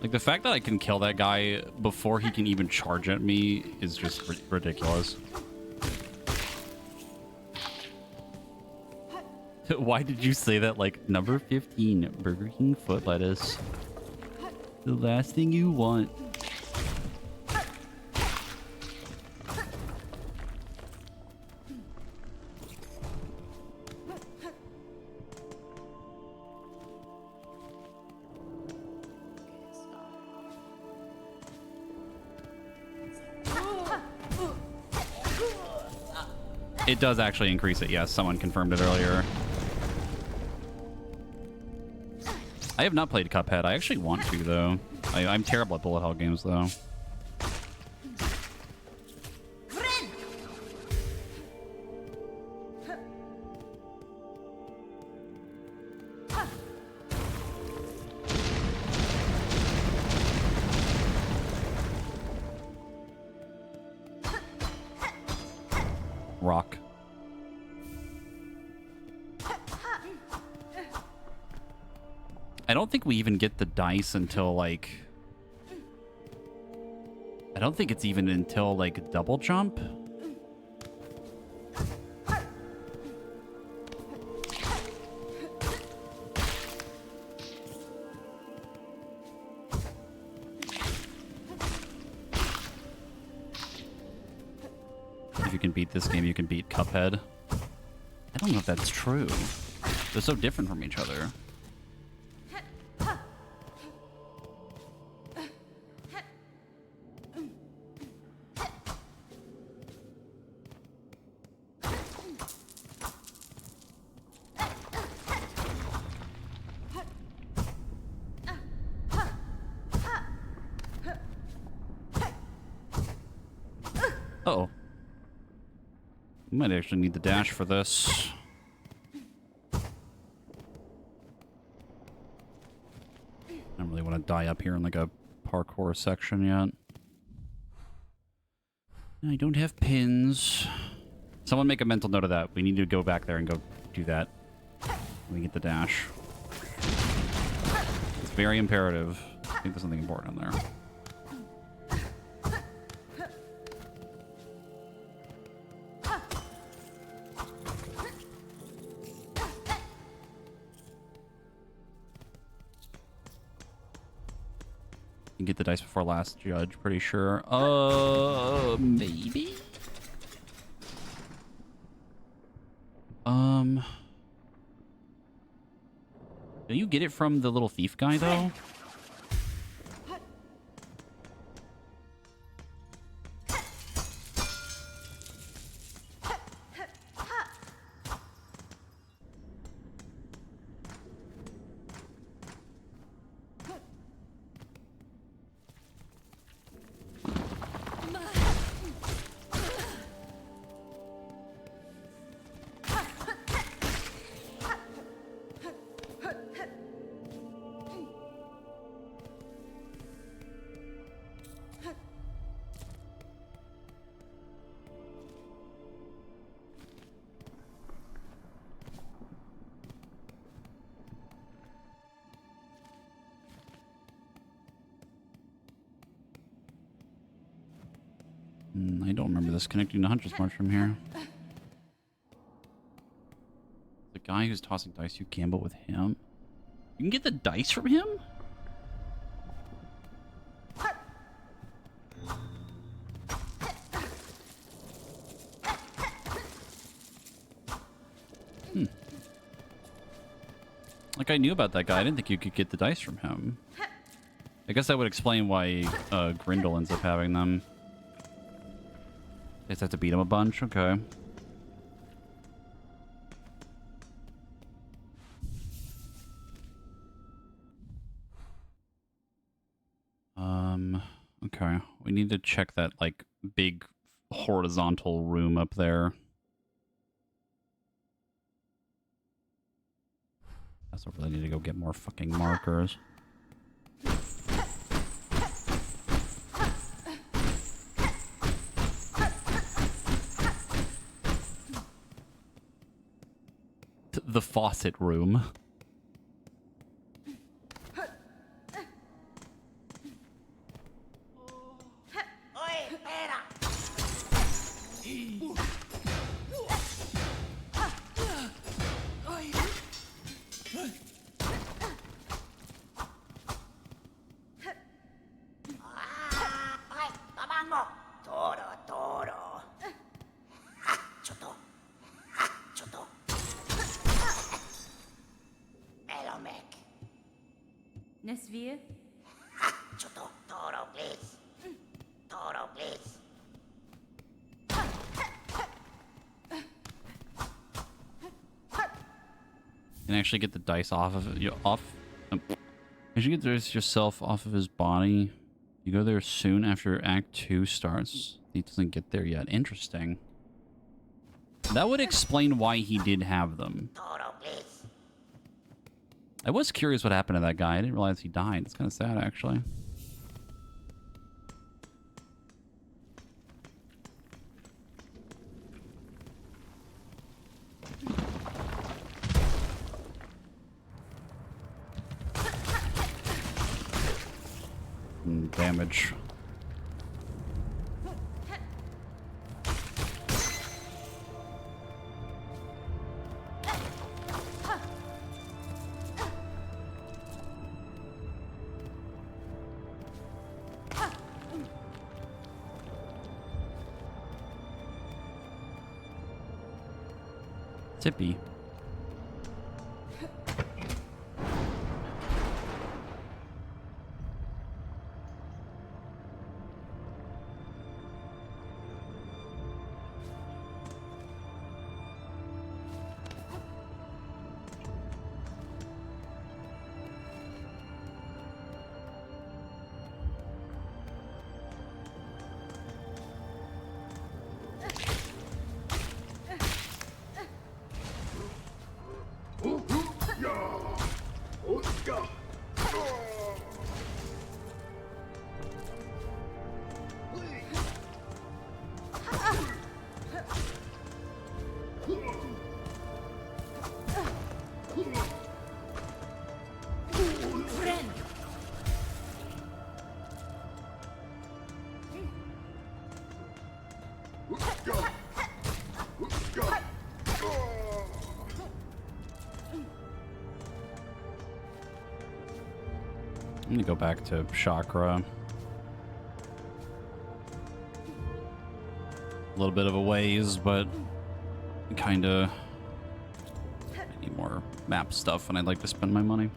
Like, the fact that I can kill that guy before he can even charge at me is just ridiculous. Why did you say that like number 15, Burger King foot lettuce? The last thing you want. It does actually increase it, yes. Someone confirmed it earlier. I have not played Cuphead. I actually want to, though. I'm terrible at bullet hell games, though. Rock. I don't think we even get the dice until, like... I don't think it's even until, like, double jump. If you can beat this game, you can beat Cuphead. I don't know if that's true. They're so different from each other. Uh-oh. We might actually need the dash for this. I don't really want to die up here in like a parkour section yet. I don't have pins. Someone make a mental note of that. We need to go back there and go do that. We get the dash. It's very imperative. I think there's something important in there. You can get the dice before last judge, pretty sure. Maybe? Do you get it from the little thief guy, though? I don't remember this connecting to Hunter's March from here. The guy who's tossing dice, you gamble with him? You can get the dice from him? Like, I knew about that guy. I didn't think you could get the dice from him. I guess that would explain why Grindel ends up having them. Just have to beat him a bunch? Okay. Okay. We need to check that, like, big horizontal room up there. I also really need to go get more fucking markers. The faucet room. Nesvir? Toro, please. Toro, please. You can actually get the dice off of it. You should get the dice yourself off of his body. You go there soon after Act 2 starts. He doesn't get there yet. Interesting. That would explain why he did have them. Toro, please. I was curious what happened to that guy. I didn't realize he died. It's kind of sad, actually. Damage. Tippy. I'm gonna go back to chakra. A little bit of a ways, but kind of need more map stuff, and I'd like to spend my money.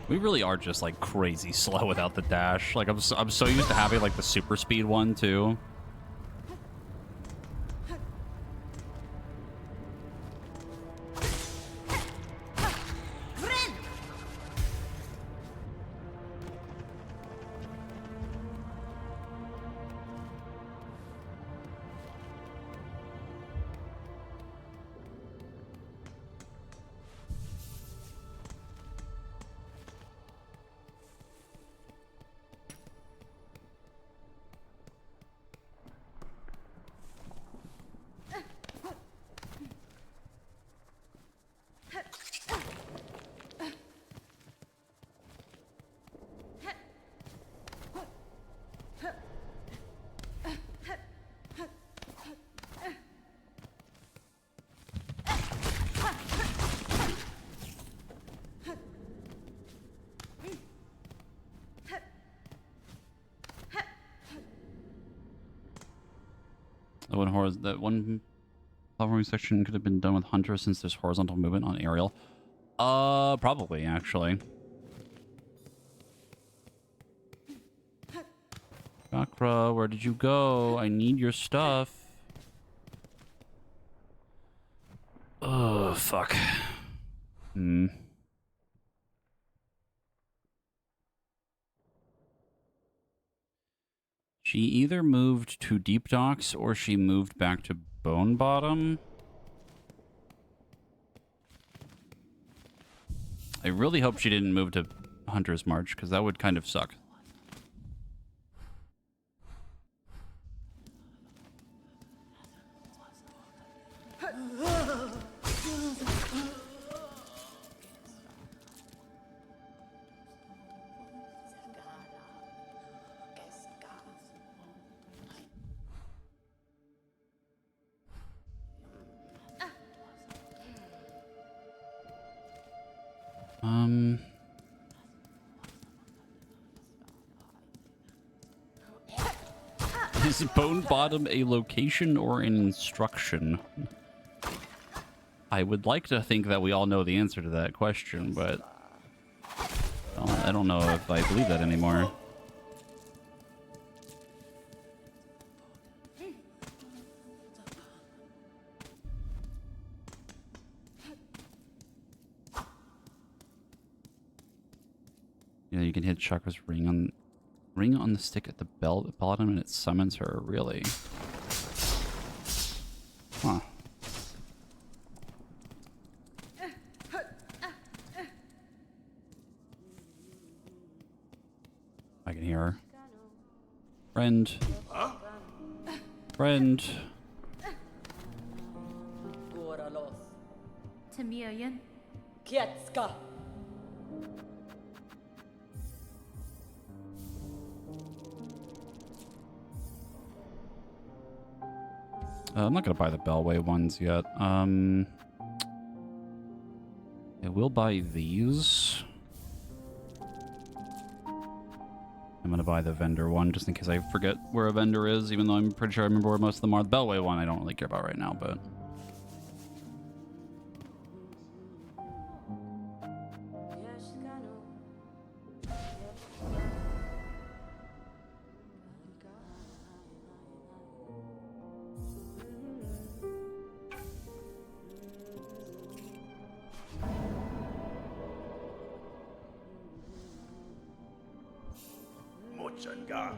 We really are just like crazy slow without the dash. Like I'm so used to having like the super speed one too. That one platforming section could have been done with Hunter since there's horizontal movement on aerial. Probably actually. Chakra, where did you go? I need your stuff. Oh, fuck. She either moved to Deep Docks or she moved back to Bone Bottom. I really hope she didn't move to Hunter's March, because that would kind of suck. Is Bone Bottom a location or an instruction? I would like to think that we all know the answer to that question, but I don't know if I believe that anymore. Yeah, you can hit Chakra's ring on the stick at the bottom and it summons her, really? Huh. I can hear her. Friend. Friend. Goralos. Tamilian. Kietska. I'm not going to buy the Bellway ones yet. I will buy these. I'm going to buy the vendor one just in case I forget where a vendor is, even though I'm pretty sure I remember where most of them are. The Bellway one I don't really care about right now, but... Mochanga.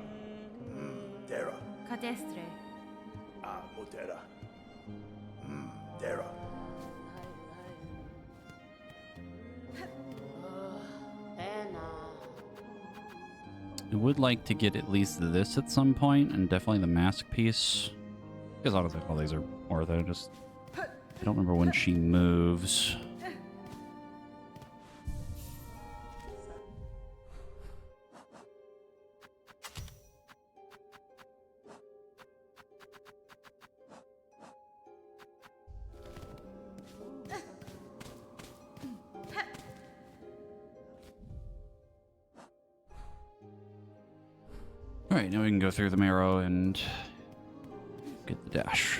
Dera. Cadestre. Motera. Dera. I would like to get at least this at some point, and definitely the mask piece. Because honestly, all these are worth it. Just I don't remember when she moves. Alright, now we can go through the marrow and get the dash.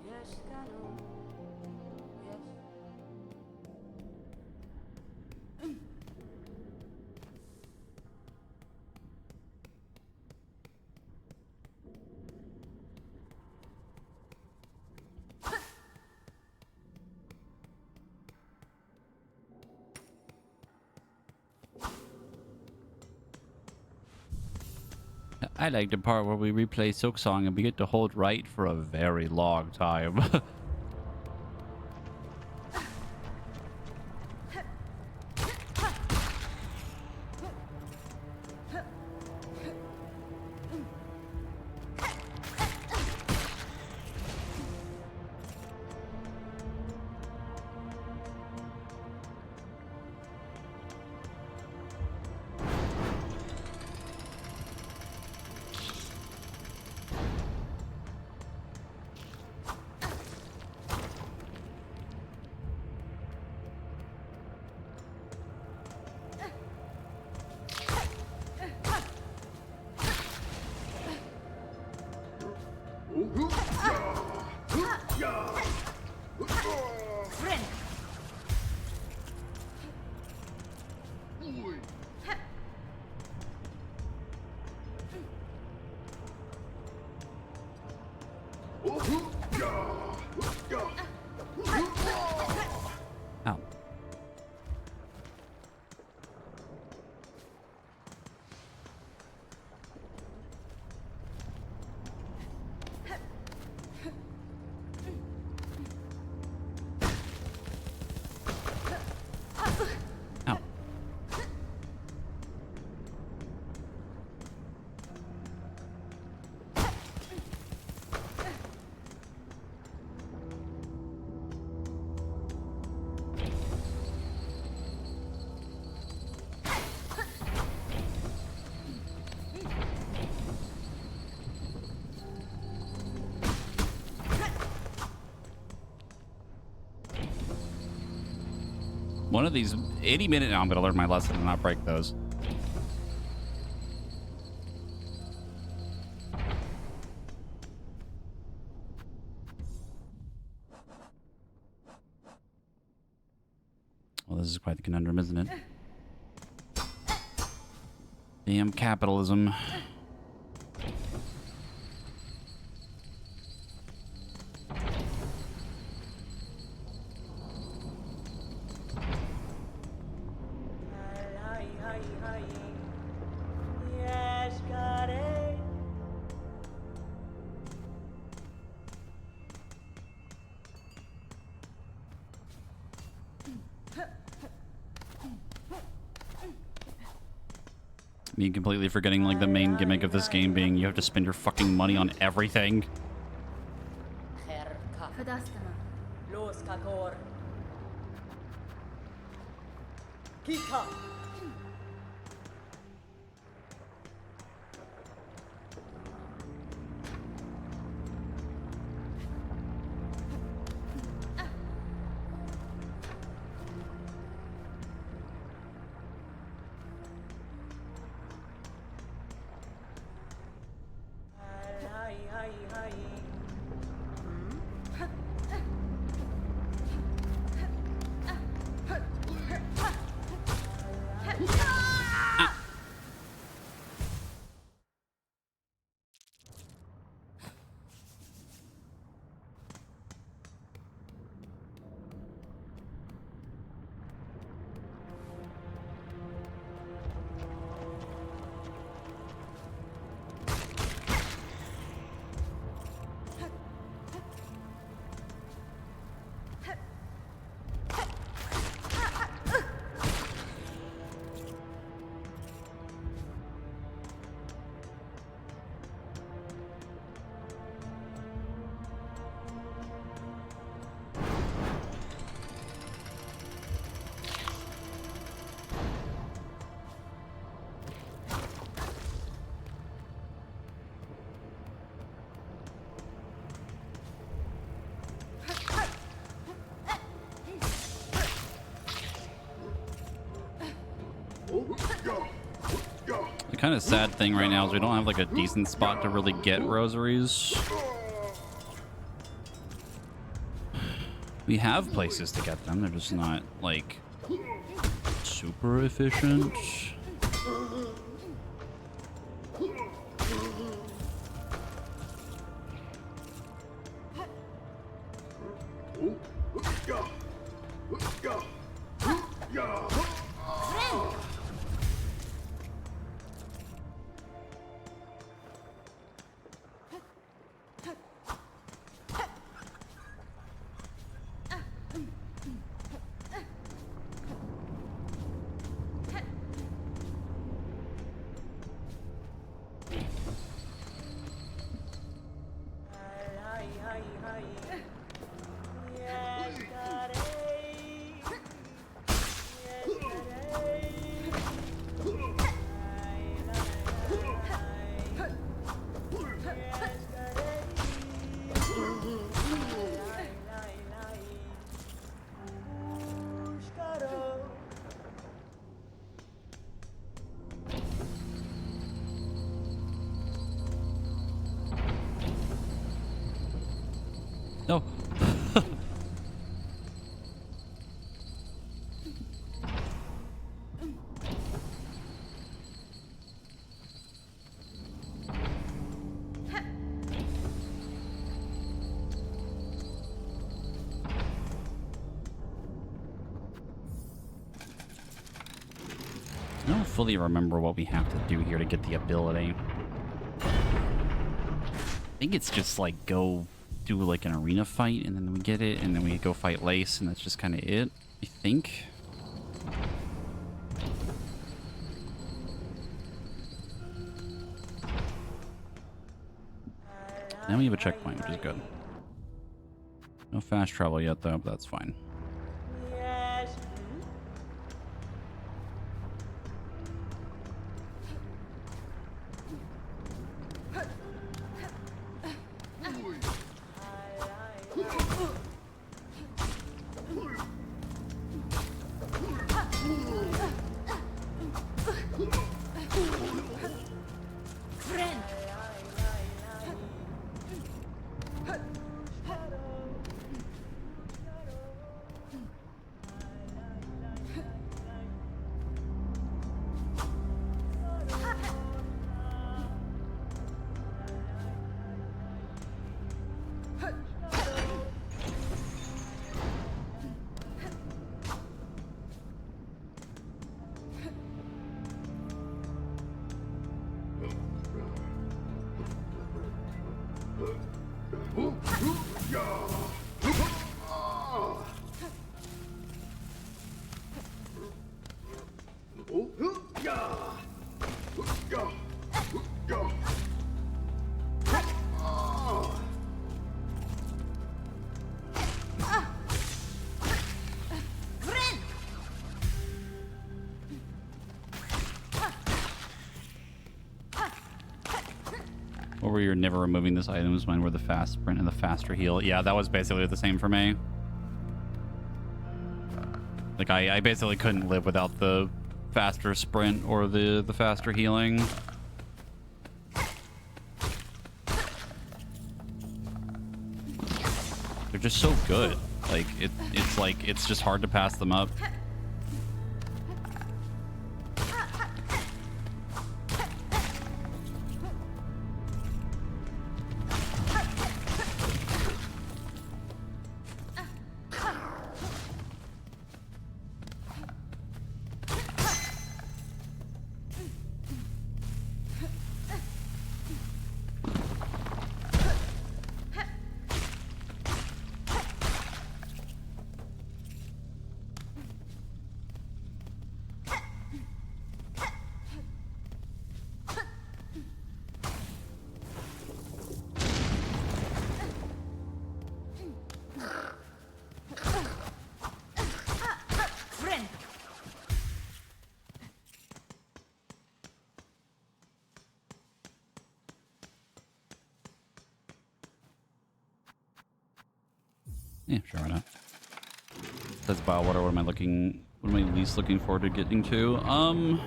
Yes, Cano. Yes. I like the part where we replay Silksong and we get to hold right for a very long time. Ow. Ow. One of these, any minute now, I'm going to learn my lesson and not break those. Well, this is quite the conundrum, isn't it? Damn capitalism. Hi, hi, hi. Yes, got it. Me completely forgetting like the main gimmick of this game being you have to spend your fucking money on everything. Herka. Fadastana. Los kakor. Kika. Hi, hi, hi. The kind of sad thing right now is we don't have like a decent spot to really get rosaries. We have places to get them, they're just not like super efficient. No. I don't fully remember what we have to do here to get the ability. I think it's just like go do like an arena fight and then we get it and then we go fight Lace and that's just kind of it, I think. Now we have a checkpoint, which is good. No fast travel yet though, but that's fine. Yes. Or where you're never removing this items when we're the fast sprint and the faster heal. Yeah, that was basically the same for me. Like I basically couldn't live without the faster sprint or the faster healing. They're just so good. Like it's just hard to pass them up. Yeah, sure, why not? That's Biowater. What am I looking? What am I least looking forward to getting to?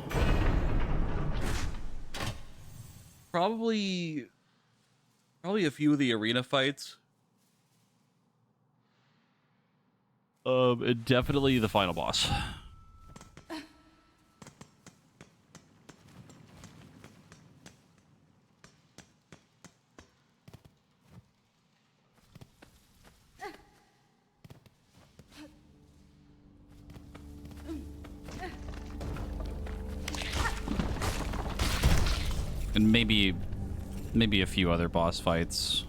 Probably a few of the arena fights. Definitely the final boss. And maybe a few other boss fights.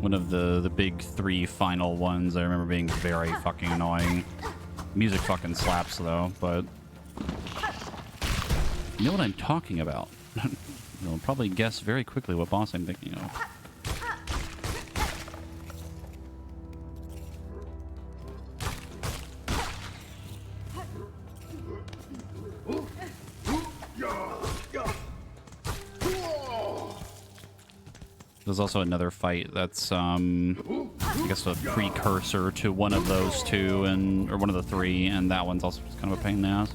One of the big 3 final ones I remember being very fucking annoying. Music fucking slaps though, but you know what I'm talking about. You'll probably guess very quickly what boss I'm thinking of. There's also another fight that's, I guess, a precursor to one of those 2, or one of the 3, and that one's also just kind of a pain in the ass.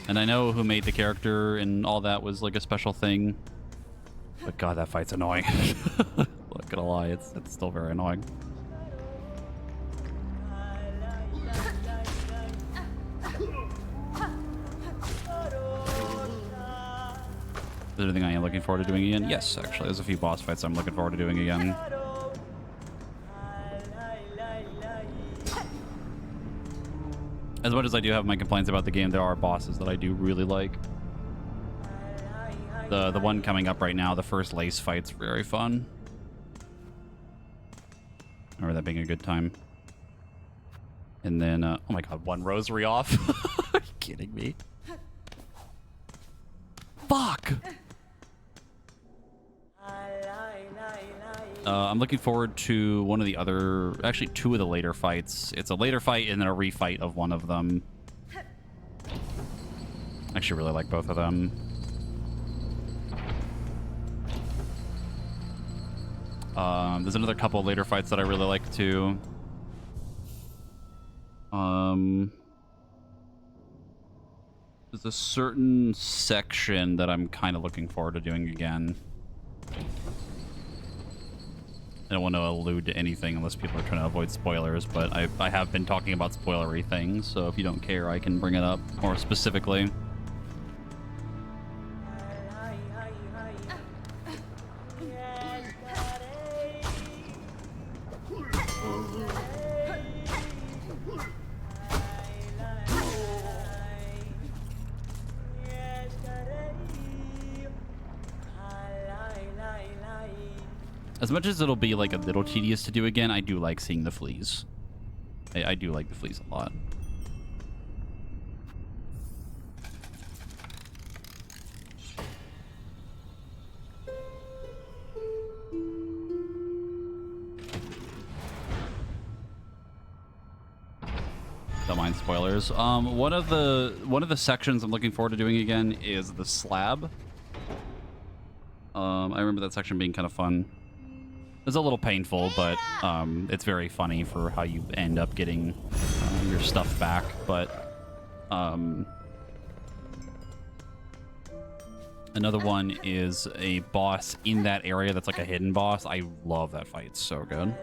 And I know who made the character and all that was like a special thing, but God, that fight's annoying. Not gonna lie, it's still very annoying. Is there anything I am looking forward to doing again? Yes, actually. There's a few boss fights I'm looking forward to doing again. As much as I do have my complaints about the game, there are bosses that I do really like. The one coming up right now, the first lace fight's very fun. I remember that being a good time. And then, oh my god, 1 rosary off? Are you kidding me? Fuck! I'm looking forward to one of the other, actually 2 of the later fights. It's a later fight and then a refight of one of them. I actually really like both of them. There's another couple later fights that I really like too. There's a certain section that I'm kind of looking forward to doing again. I don't want to allude to anything unless people are trying to avoid spoilers, but I have been talking about spoilery things, so if you don't care, I can bring it up more specifically. As much as it'll be like a little tedious to do again, I do like seeing the fleas. I do like the fleas a lot. Don't mind spoilers. One of the sections I'm looking forward to doing again is the slab. I remember that section being kind of fun. It's a little painful, but it's very funny for how you end up getting your stuff back. But another one is a boss in that area that's like a hidden boss. I love that fight. It's so good.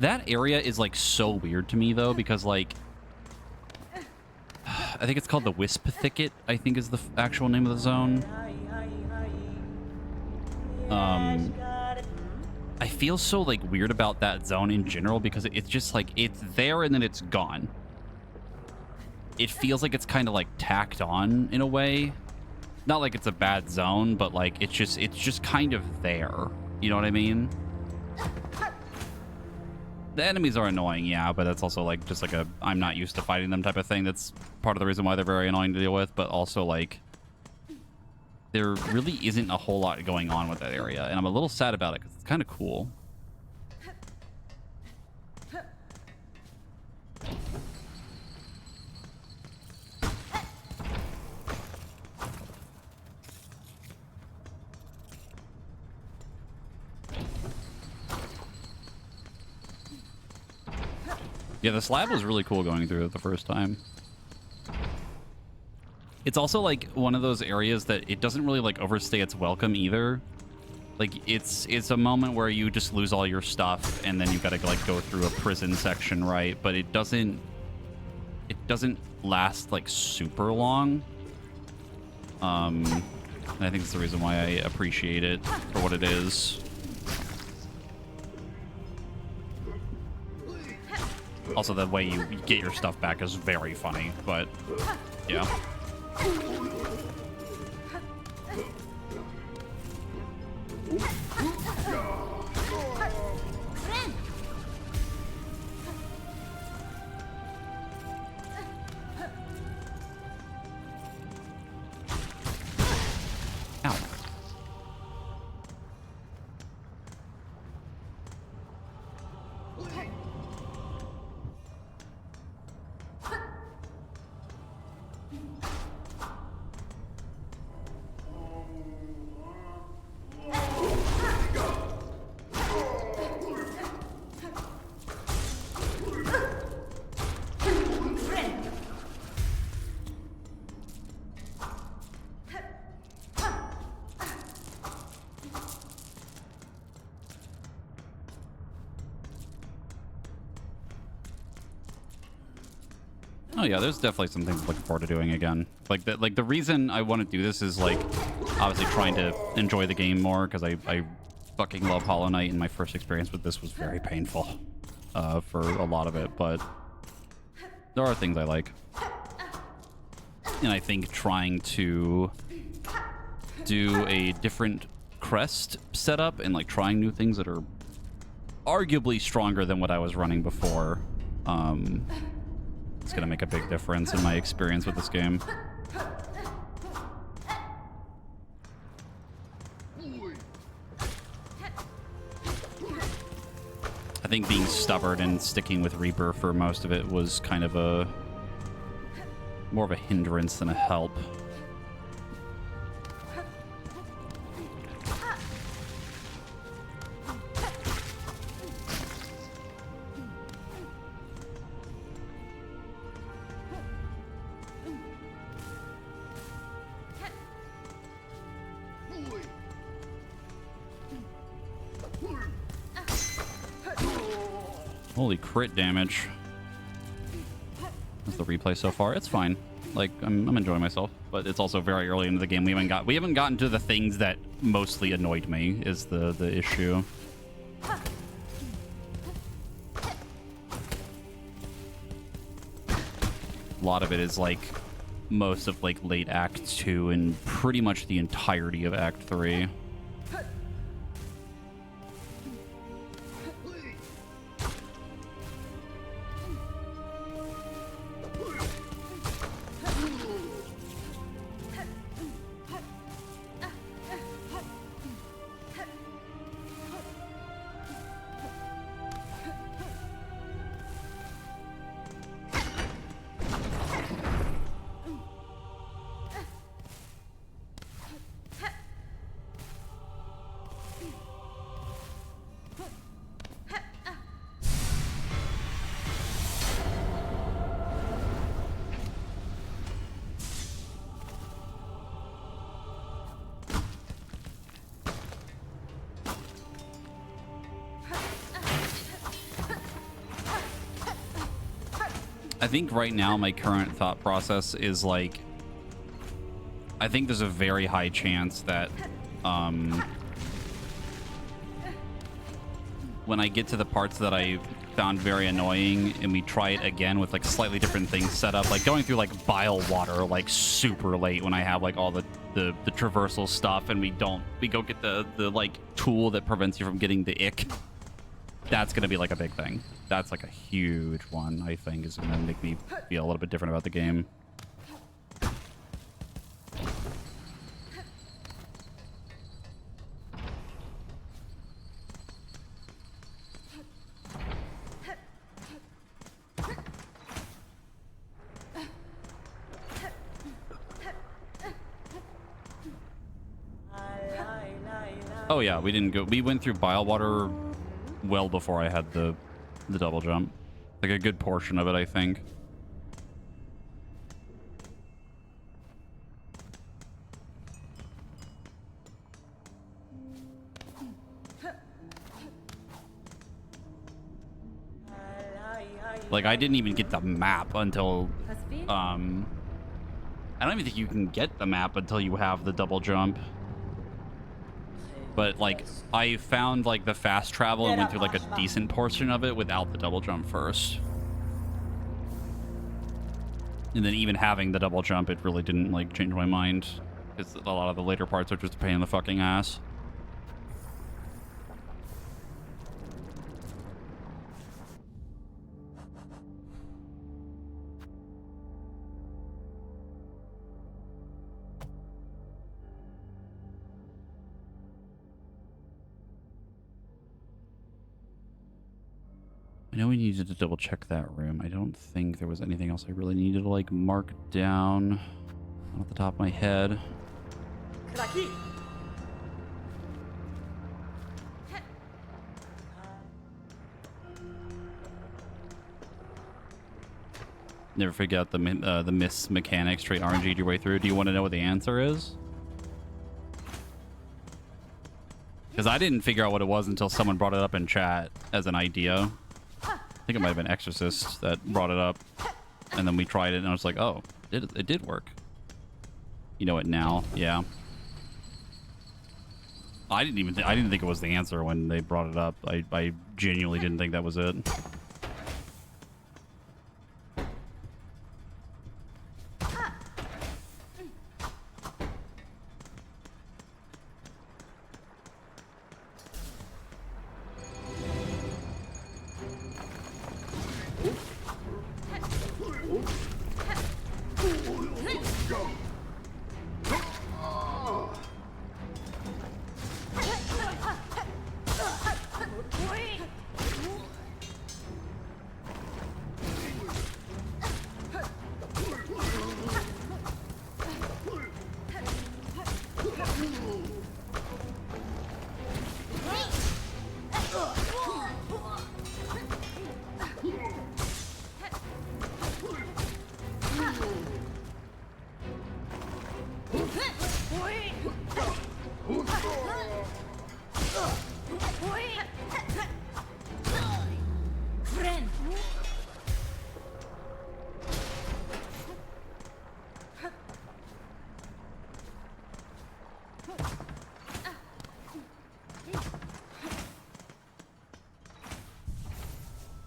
That area is like so weird to me though, because like I think it's called the Wisp Thicket, I think is the actual name of the zone. I feel so like weird about that zone in general because it's just like it's there and then it's gone. It feels like it's kind of like tacked on in a way. Not like it's a bad zone, but like it's just kind of there. You know what I mean? The enemies are annoying, yeah, but that's also like just like a I'm not used to fighting them type of thing. That's part of the reason why they're very annoying to deal with, but also like there really isn't a whole lot going on with that area, and I'm a little sad about it because it's kind of cool. Yeah, the slab was really cool going through it the first time. It's also like one of those areas that it doesn't really like overstay its welcome either. Like it's a moment where you just lose all your stuff and then you gotta like go through a prison section, right? But it doesn't last like super long. And I think it's the reason why I appreciate it for what it is. Also, the way you get your stuff back is very funny, but yeah. Ow. Oh yeah, there's definitely some things I'm looking forward to doing again. Like the reason I want to do this is like obviously trying to enjoy the game more because I fucking love Hollow Knight and my first experience with this was very painful for a lot of it, but there are things I like. And I think trying to do a different crest setup and like trying new things that are arguably stronger than what I was running before, it's gonna make a big difference in my experience with this game. I think being stubborn and sticking with Reaper for most of it was kind of a more of a hindrance than a help. Holy crit damage. That's the replay so far. It's fine. Like I'm enjoying myself, but it's also very early into the game. We haven't gotten to the things that mostly annoyed me is the issue. A lot of it is like most of like late Act 2 and pretty much the entirety of Act 3. I think right now my current thought process is like, I think there's a very high chance that when I get to the parts that I found very annoying and we try it again with like slightly different things set up, like going through like bile water like super late when I have like all the traversal stuff and we go get the like tool that prevents you from getting the ick. That's gonna be like a big thing. That's like a huge one, I think, is gonna make me feel a little bit different about the game. Oh yeah, we didn't go. We went through bile water well before I had the double jump. Like a good portion of it, I think. Like, I didn't even get the map until, I don't even think you can get the map until you have the double jump. But, like, I found, like, the fast travel and went through, like, a decent portion of it without the double jump first. And then even having the double jump, it really didn't, like, change my mind. Because a lot of the later parts are just a pain in the fucking ass. I know we needed to double check that room. I don't think there was anything else I really needed to like mark down off the top of my head. Never figure out the miss mechanic straight RNG'd your way through. Do you want to know what the answer is? Because I didn't figure out what it was until someone brought it up in chat as an idea. I think it might have been Exorcist that brought it up, and then we tried it, and I was like, "Oh, it did work." You know it now, yeah. I didn't think it was the answer when they brought it up. I genuinely didn't think that was it.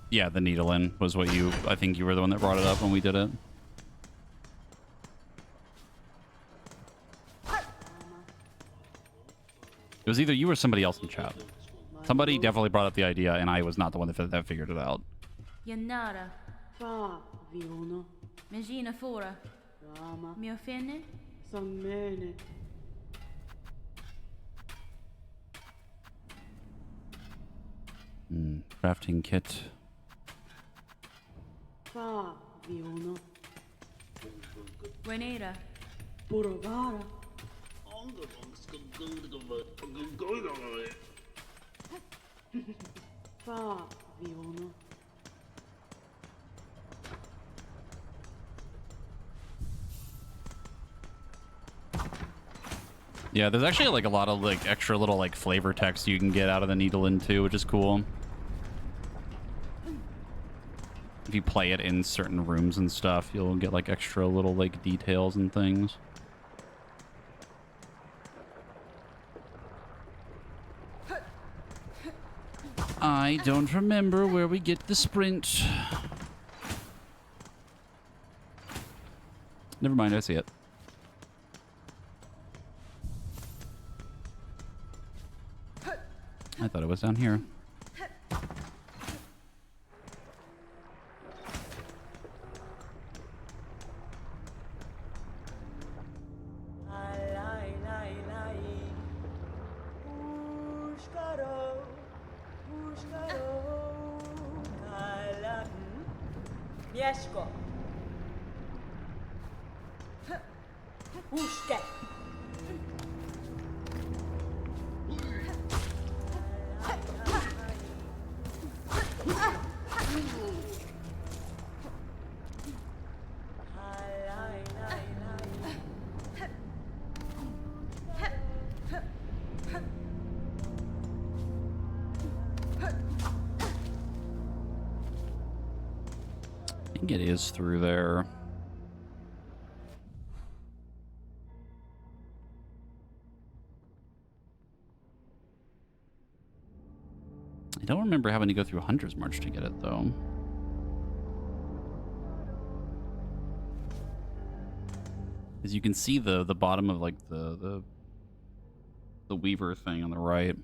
Yeah, the needle in was what you... I think you were the one that brought it up when we did it. It was either you or somebody else in chat. Somebody definitely brought up the idea, and I was not the one that figured it out. Janara. Megina fora. Mio fene. Crafting kit. Buenera. Yeah, there's actually like a lot of like extra little like flavor text you can get out of the needle in too, which is cool. If you play it in certain rooms and stuff, you'll get like extra little like details and things. I don't remember where we get the sprint. Never mind, I see it. I thought it was down here. think it is through there. I don't remember having to go through Hunter's March to get it, though. As you can see the bottom of like the Weaver thing on the right.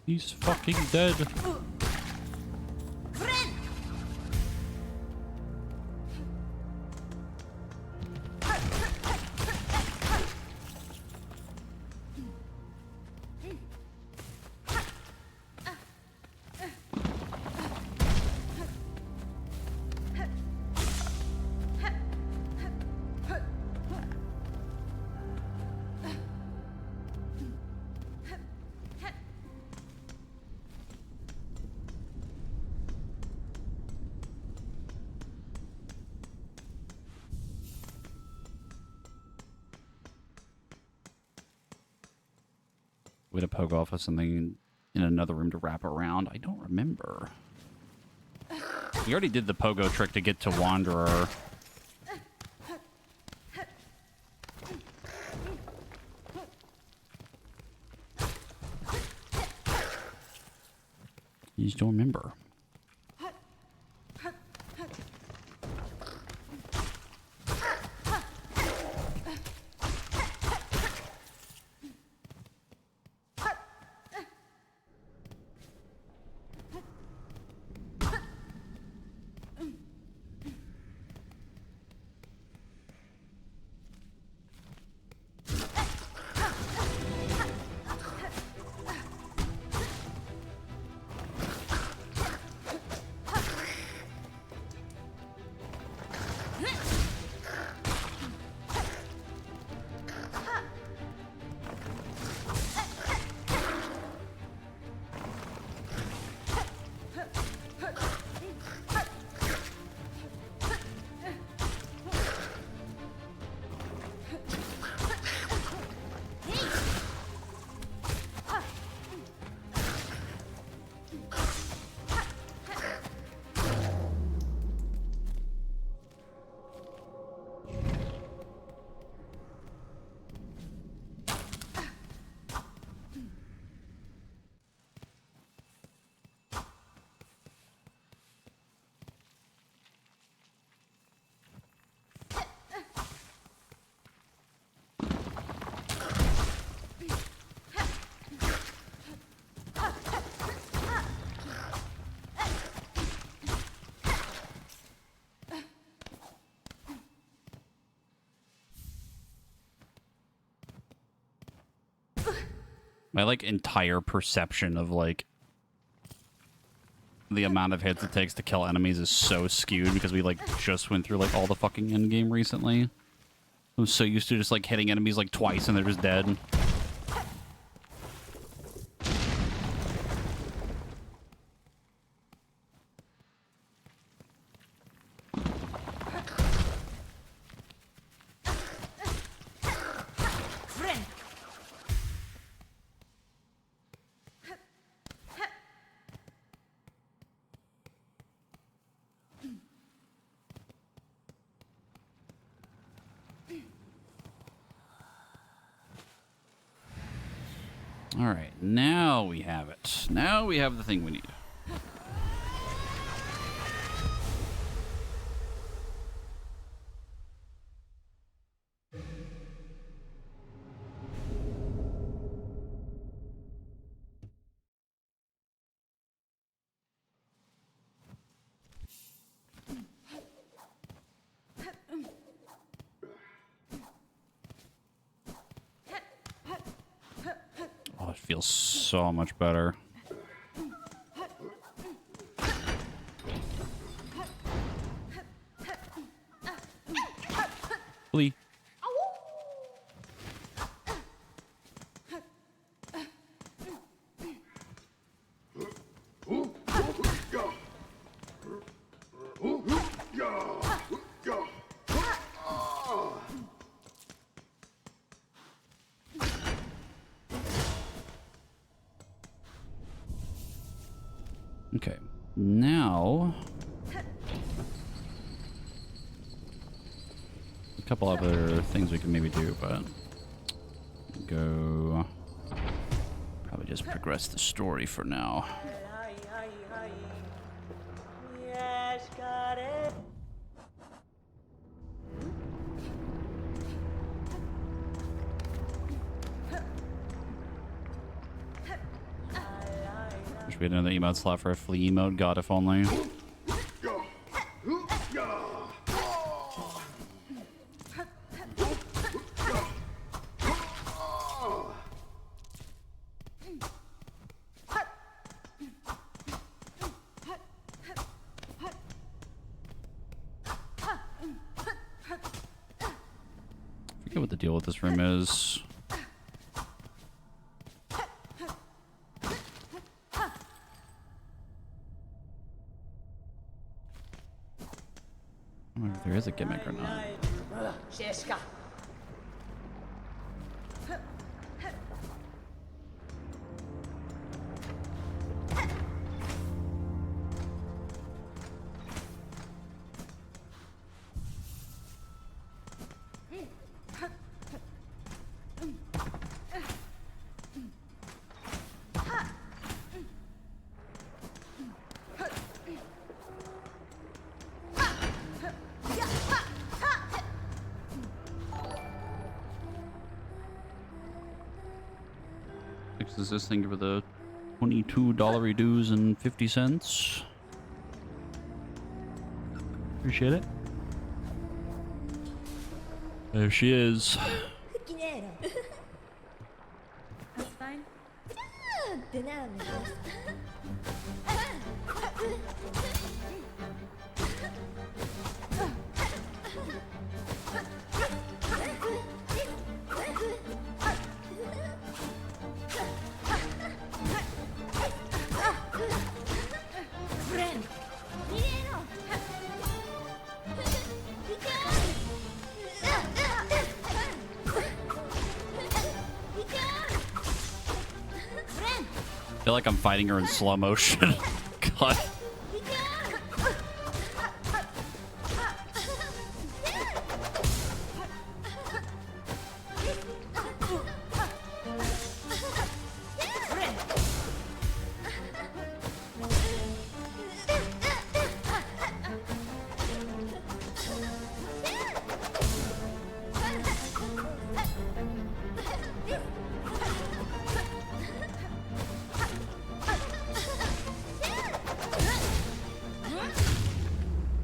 He's fucking dead. Way to poke off of something in another room to wrap around. I don't remember. We already did the pogo trick to get to Wanderer. You just don't remember. My like entire perception of like the amount of hits it takes to kill enemies is so skewed because we like just went through like all the fucking end game recently. I'm so used to just like hitting enemies like twice and they're just dead. All right, now we have it. Now we have the thing we need. Oh it feels so much better. Flee. Okay, now a couple other things we can maybe do, but go probably just progress the story for now. Hi, hi, hi. Yes, got it. Wish we had another emote slot for a flee emote. God, if only. Forget what the deal with this room is. I wonder if there is a gimmick or not. Sheska. Fixes this thing for the $22 dues and 50 cents. Appreciate it. There she is. That's fine. I feel like I'm fighting her in slow motion. God.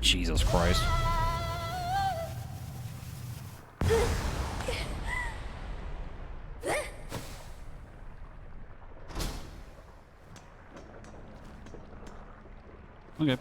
Jesus Christ. Okay.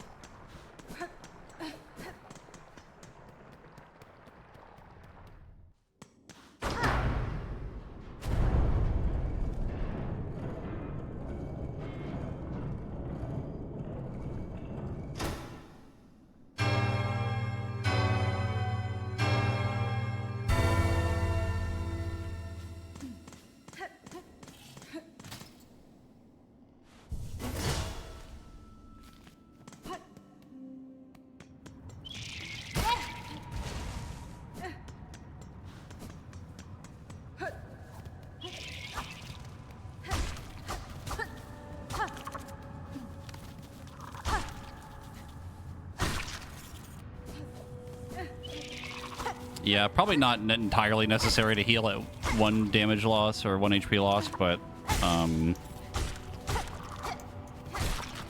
Yeah, probably not entirely necessary to heal at 1 damage loss or 1 HP loss, but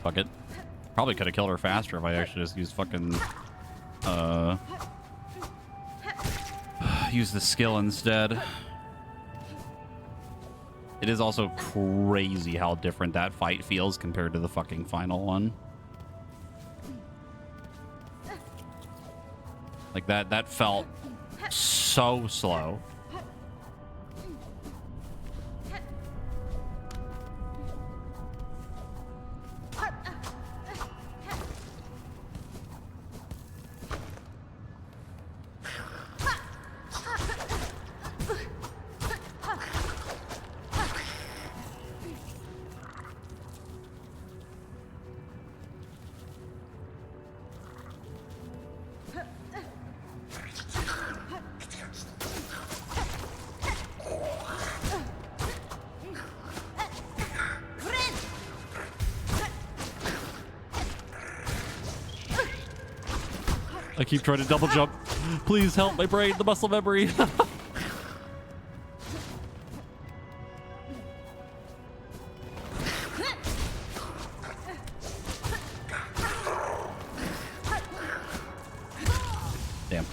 fuck it. Probably could have killed her faster if I actually just used fucking use the skill instead. It is also crazy how different that fight feels compared to the fucking final one. Like that felt so slow. I keep trying to double jump. Please help my brain, the muscle memory. Damn.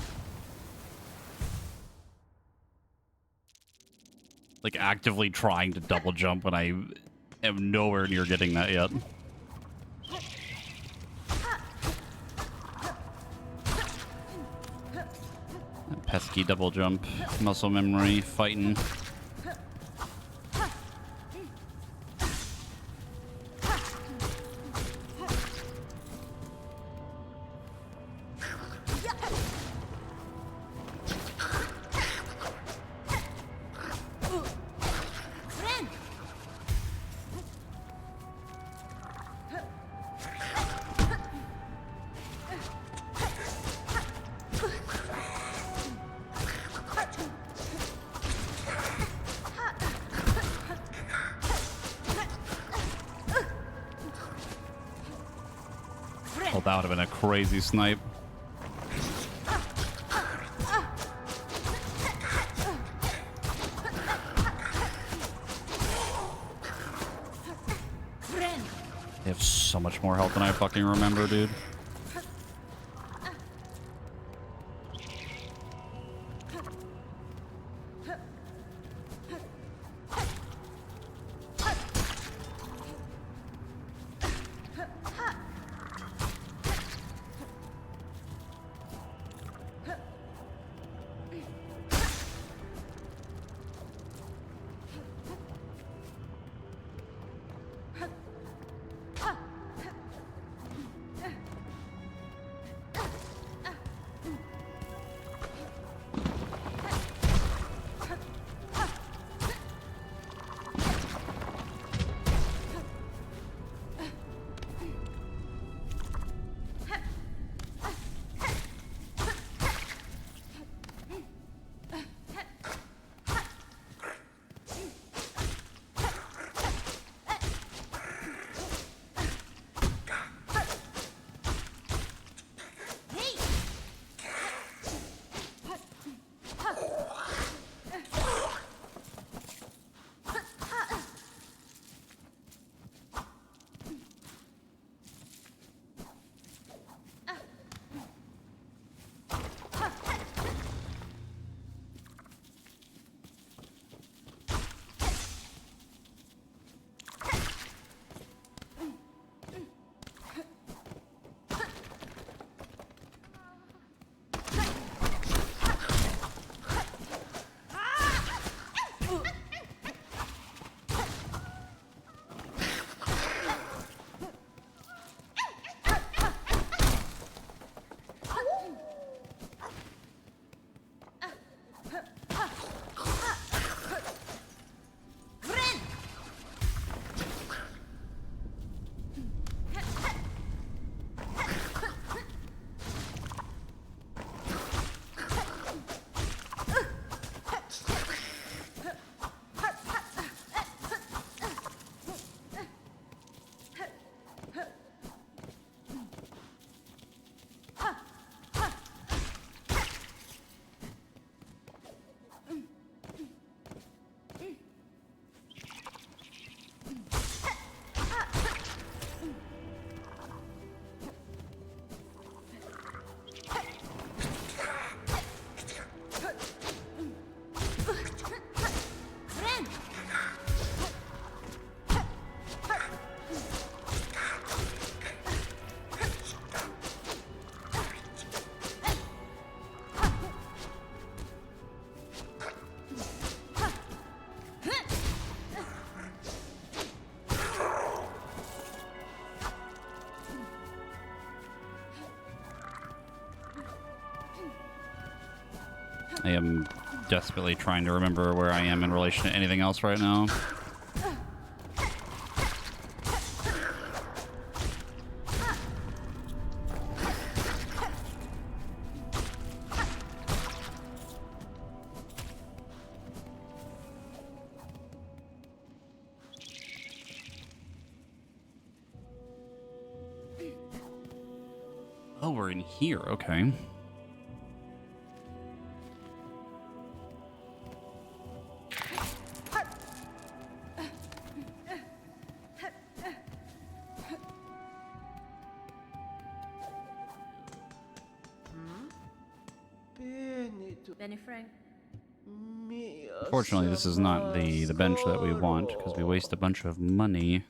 Like actively trying to double jump when I am nowhere near getting that yet. Pesky double jump, muscle memory, fighting. Oh, that would have been a crazy snipe. They have so much more health than I fucking remember, dude. I am desperately trying to remember where I am in relation to anything else right now. Oh, we're in here. Okay. Benny Frank. Unfortunately, this is not the bench that we want because we waste a bunch of money.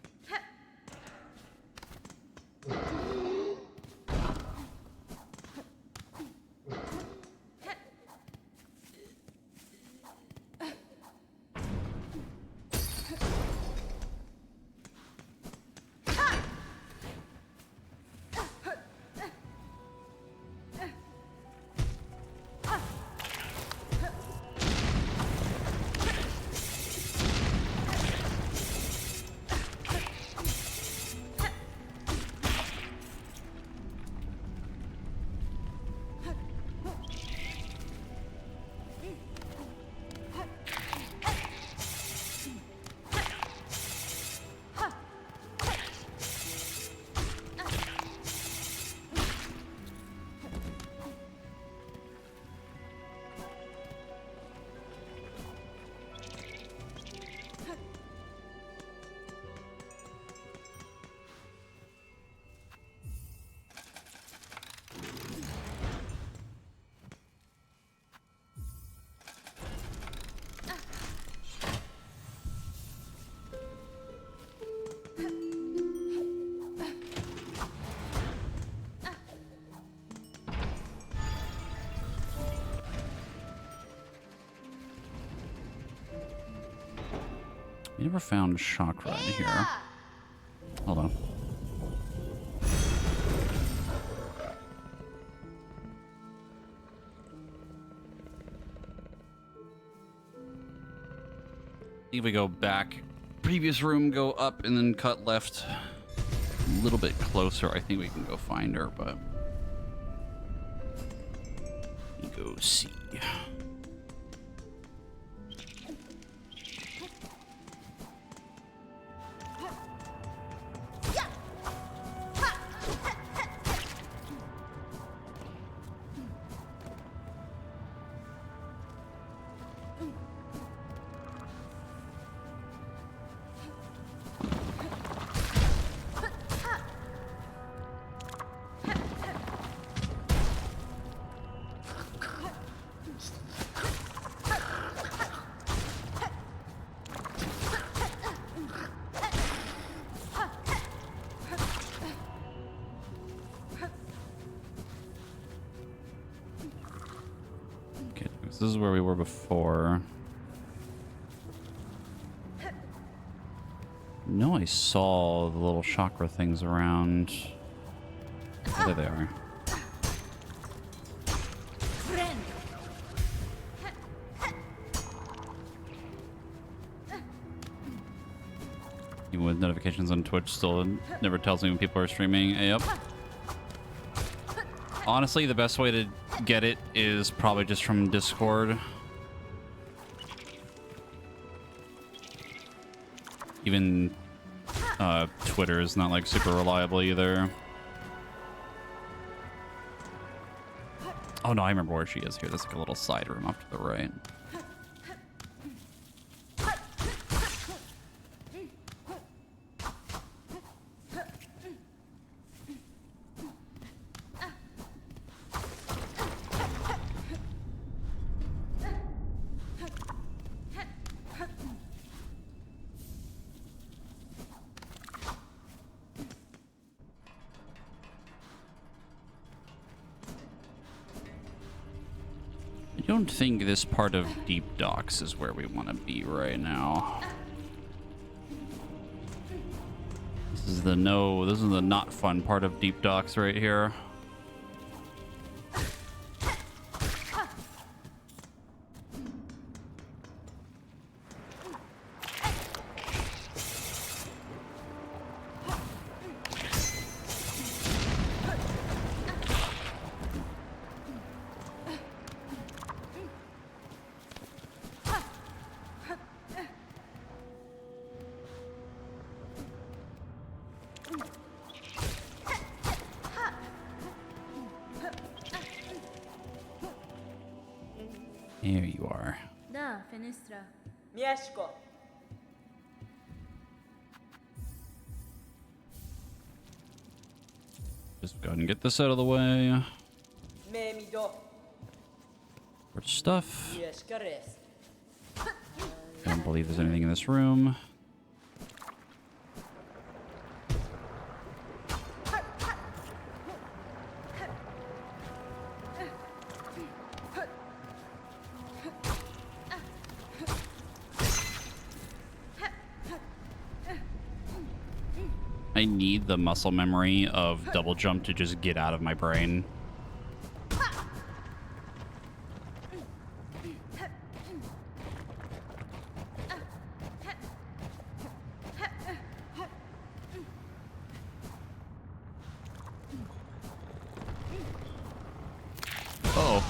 We never found chakra in here. Hold on. If we go back, previous room, go up, and then cut left a little bit closer, I think we can go find her, but... Let me go see. This is where we were before. No, I saw the little chakra things around. Oh, there they are. Even with notifications on Twitch, still never tells me when people are streaming. Yep. Honestly, the best way to get it is probably just from Discord. Even Twitter is not like super reliable either. Oh no, I remember where she is here. There's like a little side room off to the right. I don't think this part of Deep Docks is where we want to be right now. This is the not fun part of Deep Docks right here. There you are. Da, fenestra. Mieszko. Just go ahead and get this out of the way. Memido. For stuff. Mieszkares. I don't believe there's anything in this room. I need the muscle memory of double jump to just get out of my brain. Oh.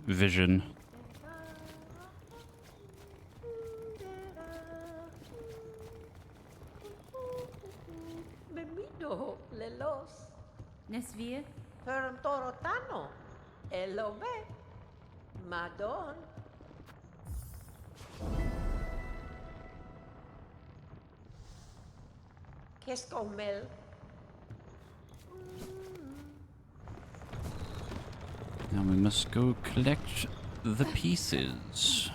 Vision. Bemido. Lelos. Nesvir. Torotano. Elobe. Madon. Keskomel. Now we must go collect the pieces.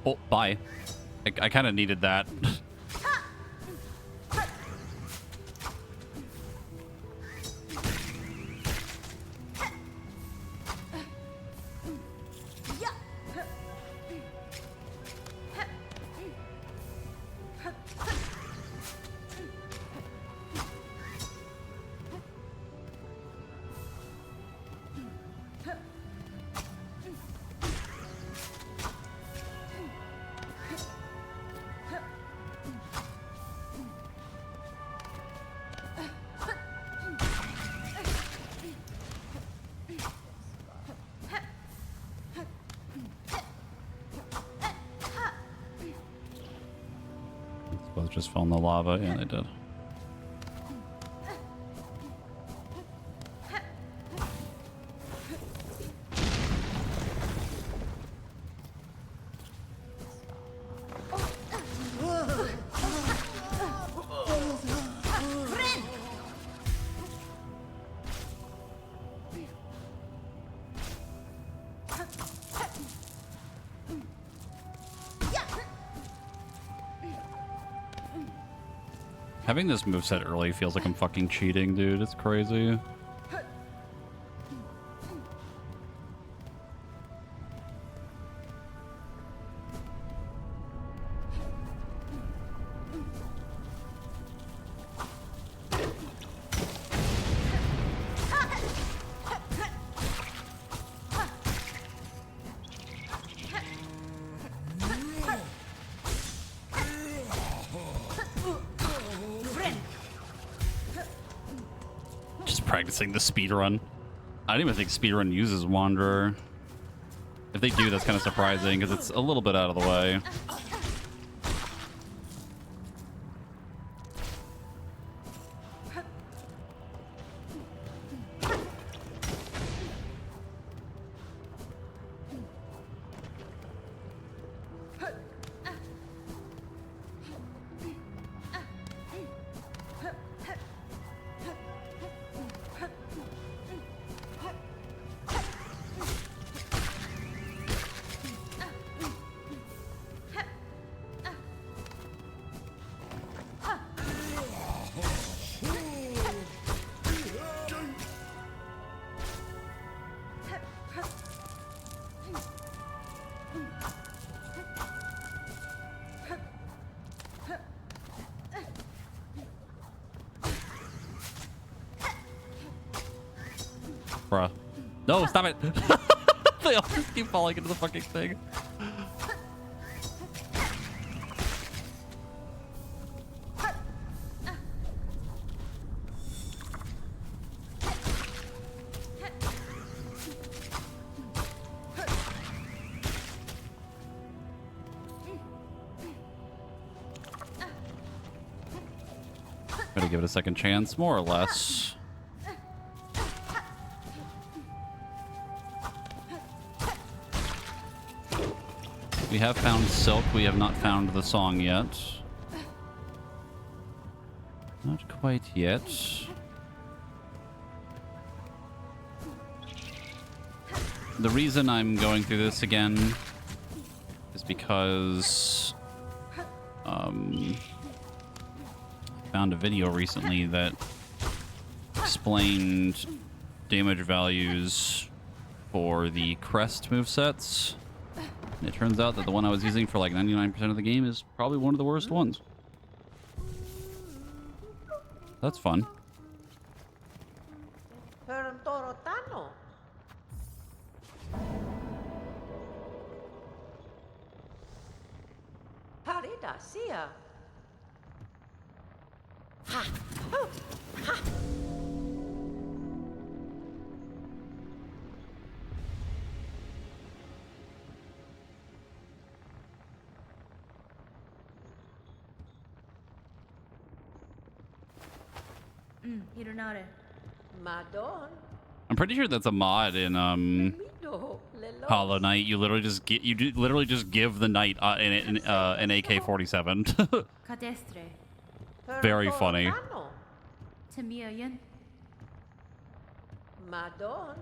Oh, bye. I kind of needed that. Both just fell in the lava. Yeah, they did. Having this moveset early feels like I'm fucking cheating, dude. It's crazy. practicing the speedrun. I don't even think speedrun uses Wanderer. If they do, that's kind of surprising because it's a little bit out of the way. Bruh. No, stop it! They all just keep falling into the fucking thing. Gotta give it a second chance, more or less. We have found Silk. We have not found the song yet. Not quite yet. The reason I'm going through this again is because I found a video recently that explained damage values for the crest movesets. And it turns out that the one I was using for like 99% of the game is probably one of the worst ones. That's fun. Torotano. Parida, Sia. Ha! Oh! Ha! Hironare. Madon. I'm pretty sure that's a mod in Mido, Lelos. Hollow Knight. You literally just get literally just give the knight an AK-47. Cadestre. Very funny. Torotano. Tamiayan. Madon.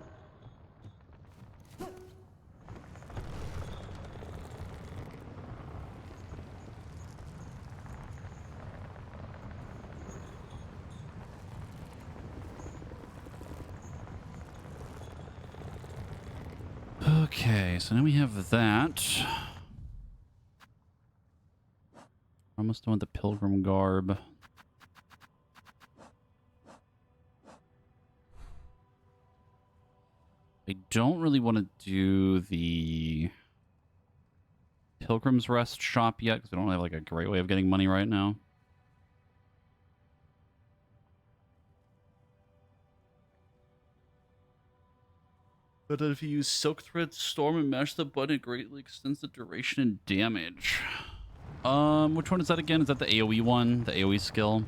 Okay, so now we have that. Almost done with the pilgrim garb. I don't really want to do the Pilgrim's Rest shop yet because I don't have like a great way of getting money right now. But if you use Silk Thread Storm and mash the button, it greatly extends the duration and damage. Which one is that again? Is that the AoE one? The AoE skill?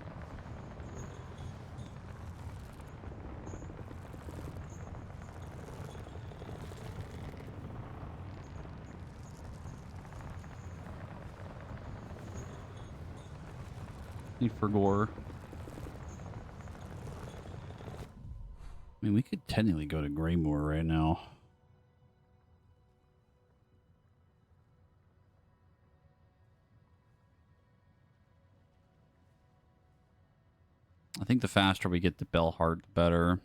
Need for gore. I mean, we could technically go to Greymoor right now. I think the faster we get to Bellheart, the better.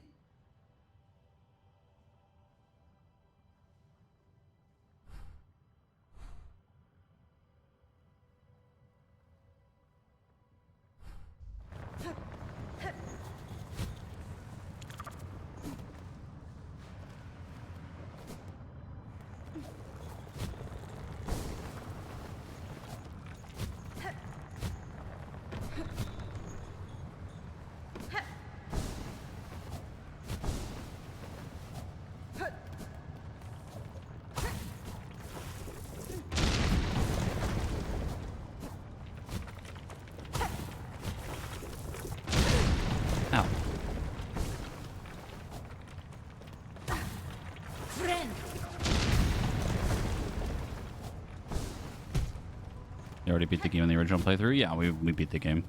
You already beat the game in the original playthrough? Yeah, we beat the game.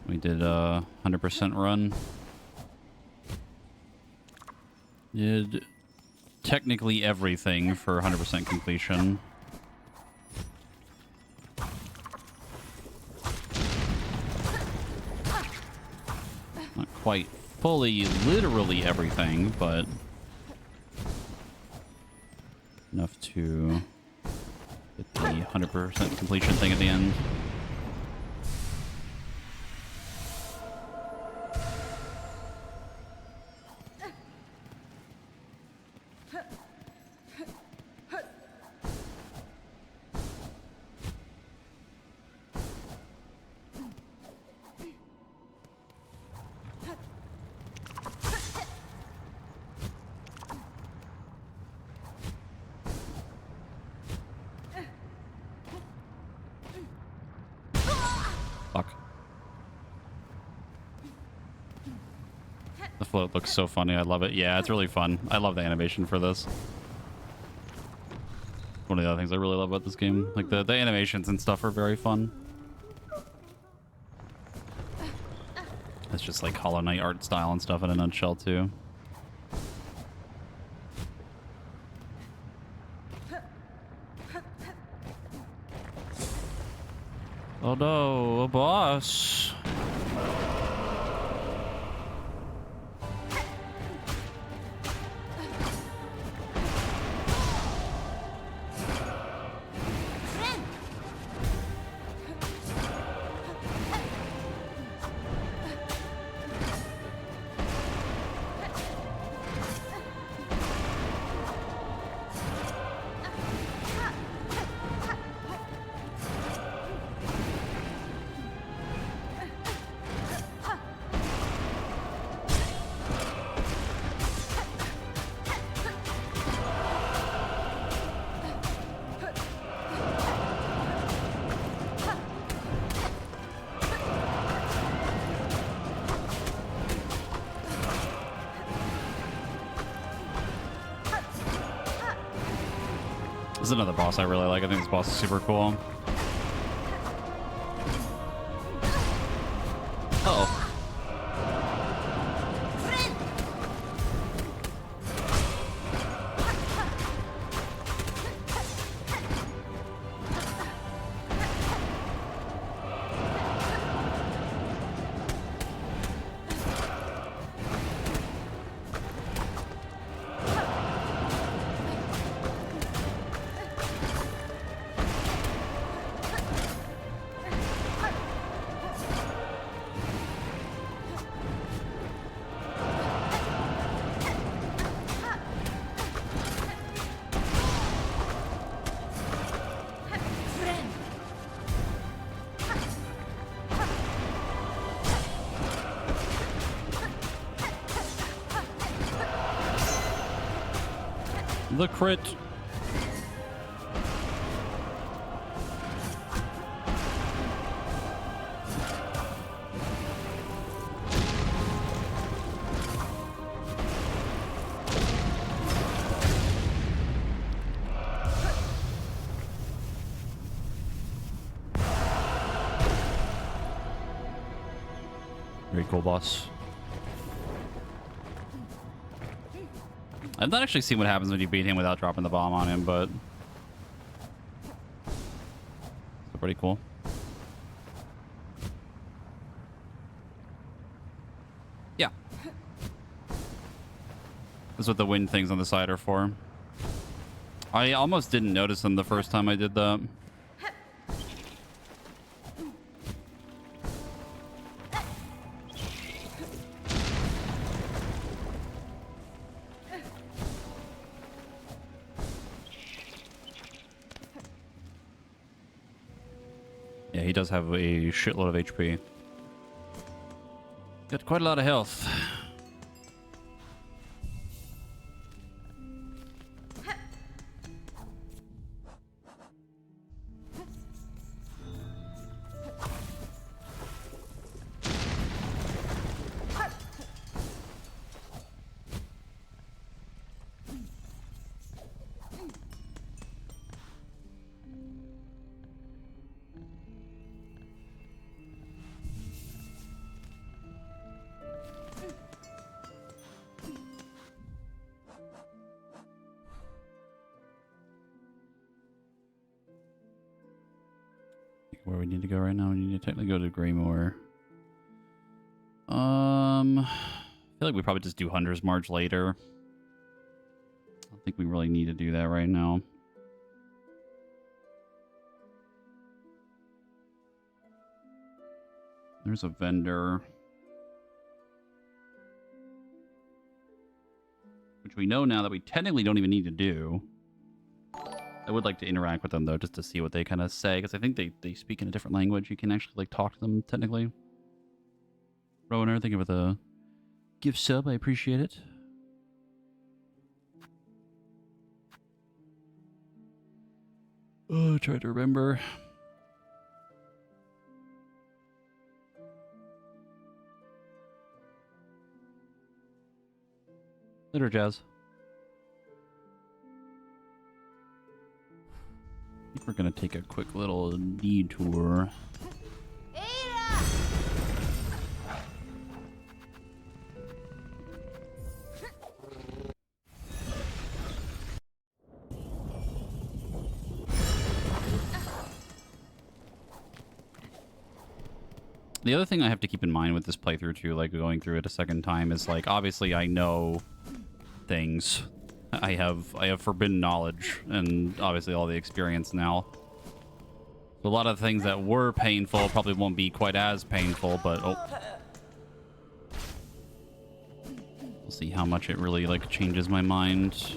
We did a 100% run. Did technically everything for 100% completion. Not quite fully, literally everything, but enough to get the 100% completion thing at the end. Fuck. The float looks so funny. I love it. Yeah, it's really fun. I love the animation for this. One of the other things I really love about this game. Like the animations and stuff are very fun. It's just like Hollow Knight art style and stuff in a nutshell too. Oh no, a boss. This is another boss I really like. I think this boss is super cool. Uh-oh. The crit. Very cool boss. I've not actually seen what happens when you beat him without dropping the bomb on him, but it's pretty cool. Yeah. That's what the wind things on the side are for. I almost didn't notice them the first time I did that. Yeah, he does have a shitload of HP. Got quite a lot of health. where we need to go right now. We need to technically go to Greymore. I feel like we probably just do Hunter's March later. I don't think we really need to do that right now. There's a vendor. Which we know now that we technically don't even need to do. I would like to interact with them, though, just to see what they kind of say. Because I think they speak in a different language. You can actually, like, talk to them, technically. Rowan, thank you for the gift sub. I appreciate it. Oh, try to remember. Later, Jazz. I think we're going to take a quick little detour. The other thing I have to keep in mind with this playthrough too, like going through it a second time, is like obviously I know things. I have forbidden knowledge and obviously all the experience now. So a lot of things that were painful probably won't be quite as painful, but we'll see how much it really like changes my mind.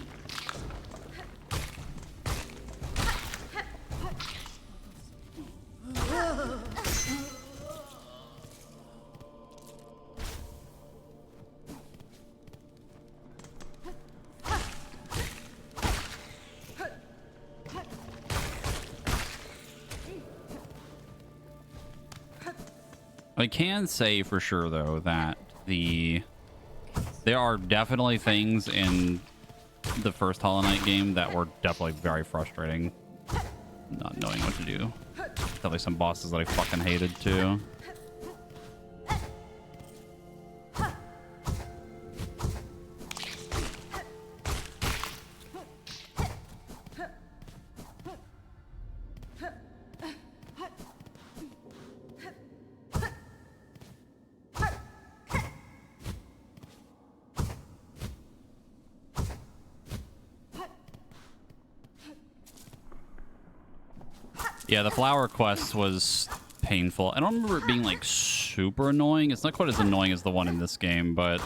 I can say for sure, though, that there are definitely things in the first Hollow Knight game that were definitely very frustrating. Not knowing what to do. Definitely some bosses that I fucking hated, too. Yeah, the flower quest was painful. I don't remember it being like super annoying. It's not quite as annoying as the one in this game, but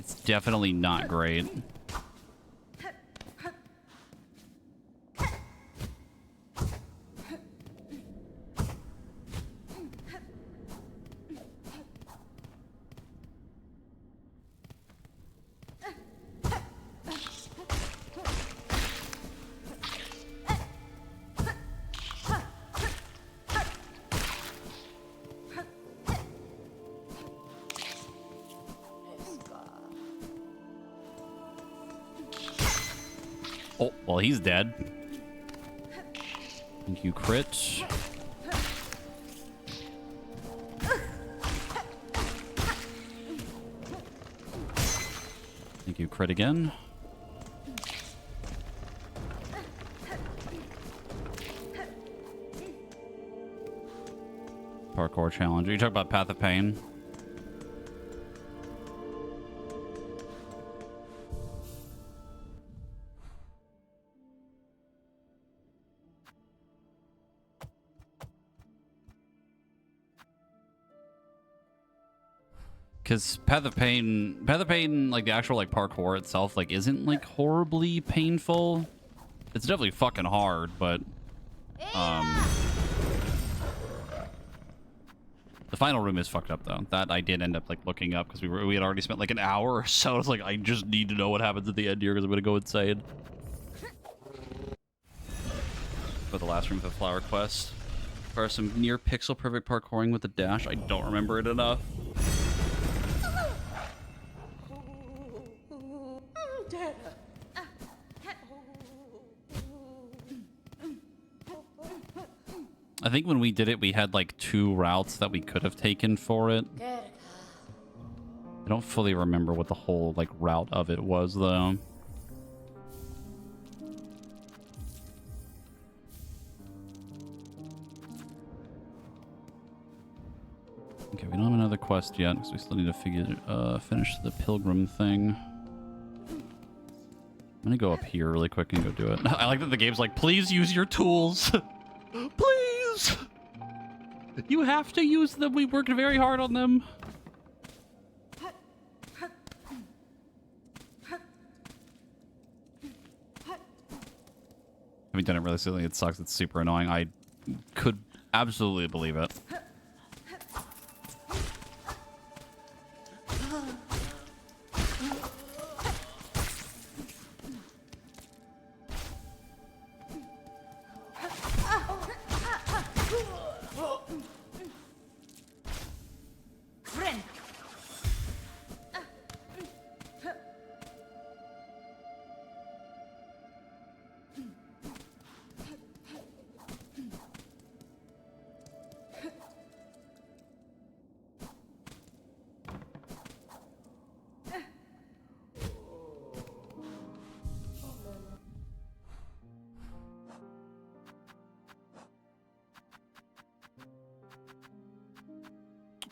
it's definitely not great. Oh, well, he's dead. Thank you, crit. Thank you, crit again. Parkour challenge. Are you talking about Path of Pain? Because Path of Pain, like the actual like parkour itself, like isn't like horribly painful. It's definitely fucking hard, but the final room is fucked up though. That I did end up like looking up because we had already spent like an hour or so. It's like I just need to know what happens at the end here because I'm gonna go insane. For the last room of the flower quest, for some near pixel perfect parkouring with the dash. I don't remember it enough. I think when we did it, we had like 2 routes that we could have taken for it. I don't fully remember what the whole like route of it was though. Okay, we don't have another quest yet because we still need to finish the pilgrim thing. I'm gonna go up here really quick and go do it. I like that the game's like, please use your tools. Please. You have to use them. We worked very hard on them. Having done it really silly, it sucks. It's super annoying. I could absolutely believe it.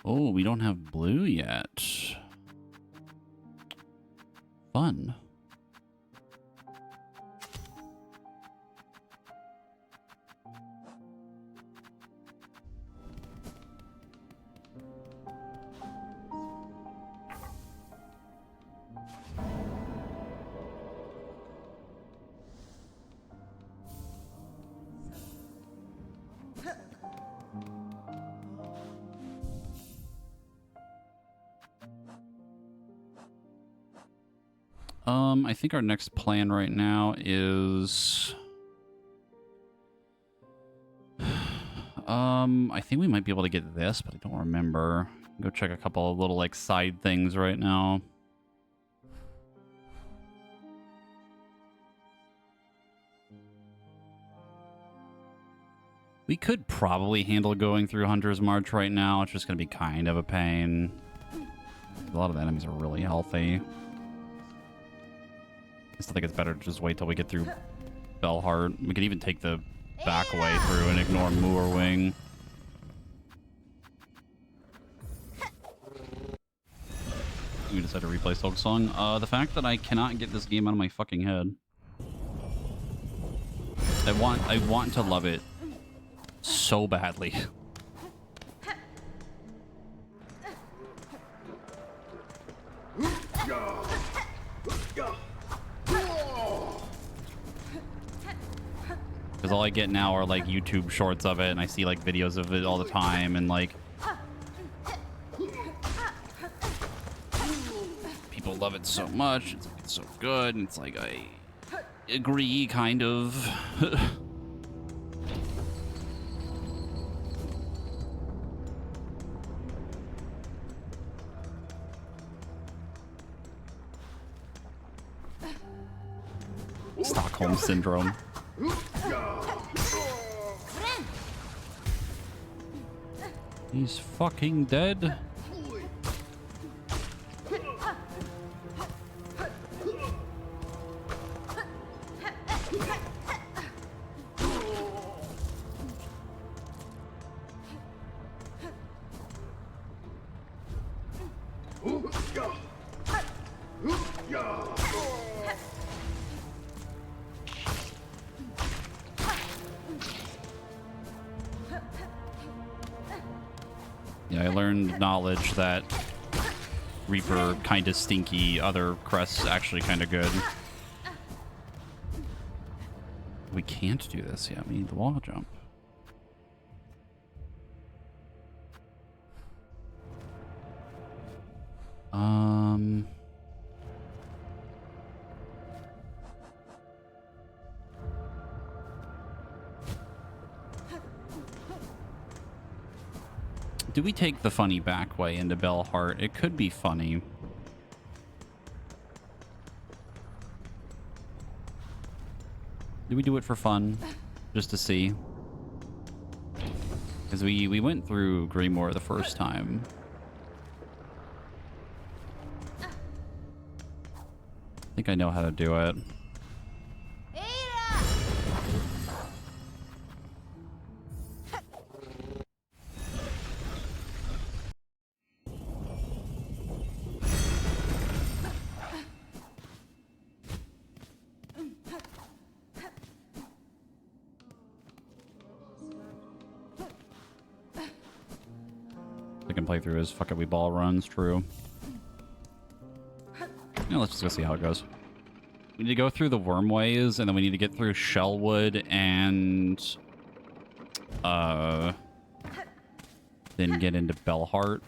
Oh, we don't have blue yet. Fun. I think our next plan right now is... I think we might be able to get this, but I don't remember. Go check a couple of little, like, side things right now. We could probably handle going through Hunter's March right now. It's just going to be kind of a pain. A lot of the enemies are really healthy. I still think it's better to just wait till we get through Belheart. We could even take the back way through and ignore Moorwing. We decided to replay Silksong. The fact that I cannot get this game out of my fucking head. I want to love it so badly. Because all I get now are like YouTube shorts of it, and I see like videos of it all the time, and like people love it so much. It's so good, and it's like I agree, kind of. Stockholm Syndrome. He's fucking dead. Yeah, I learned knowledge that Reaper kind of stinky, other crests actually kind of good. We can't do this yet. We need the wall jump. Do we take the funny back way into Belheart? It could be funny. Do we do it for fun? Just to see? Because we went through Greymoor the first time. I think I know how to do it. I can play through his fuck it we ball runs, true. Yeah, let's just go see how it goes. We need to go through the wormways, and then we need to get through Shellwood and then get into Bellheart.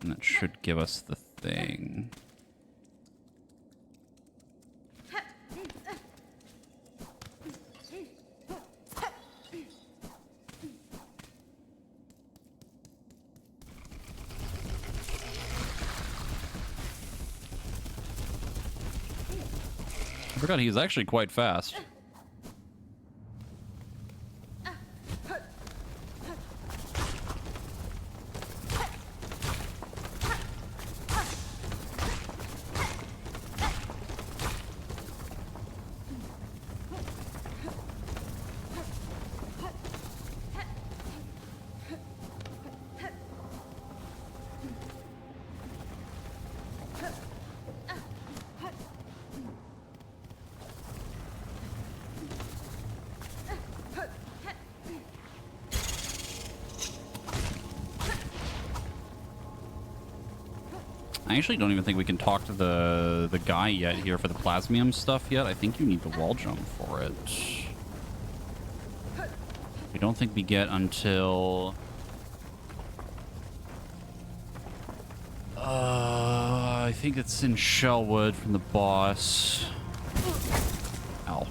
And that should give us the thing. I forgot he's actually quite fast. I actually don't even think we can talk to the guy yet here for the plasmium stuff yet. I think you need the wall jump for it. I don't think we get until... I think it's in Shellwood from the boss. Ow.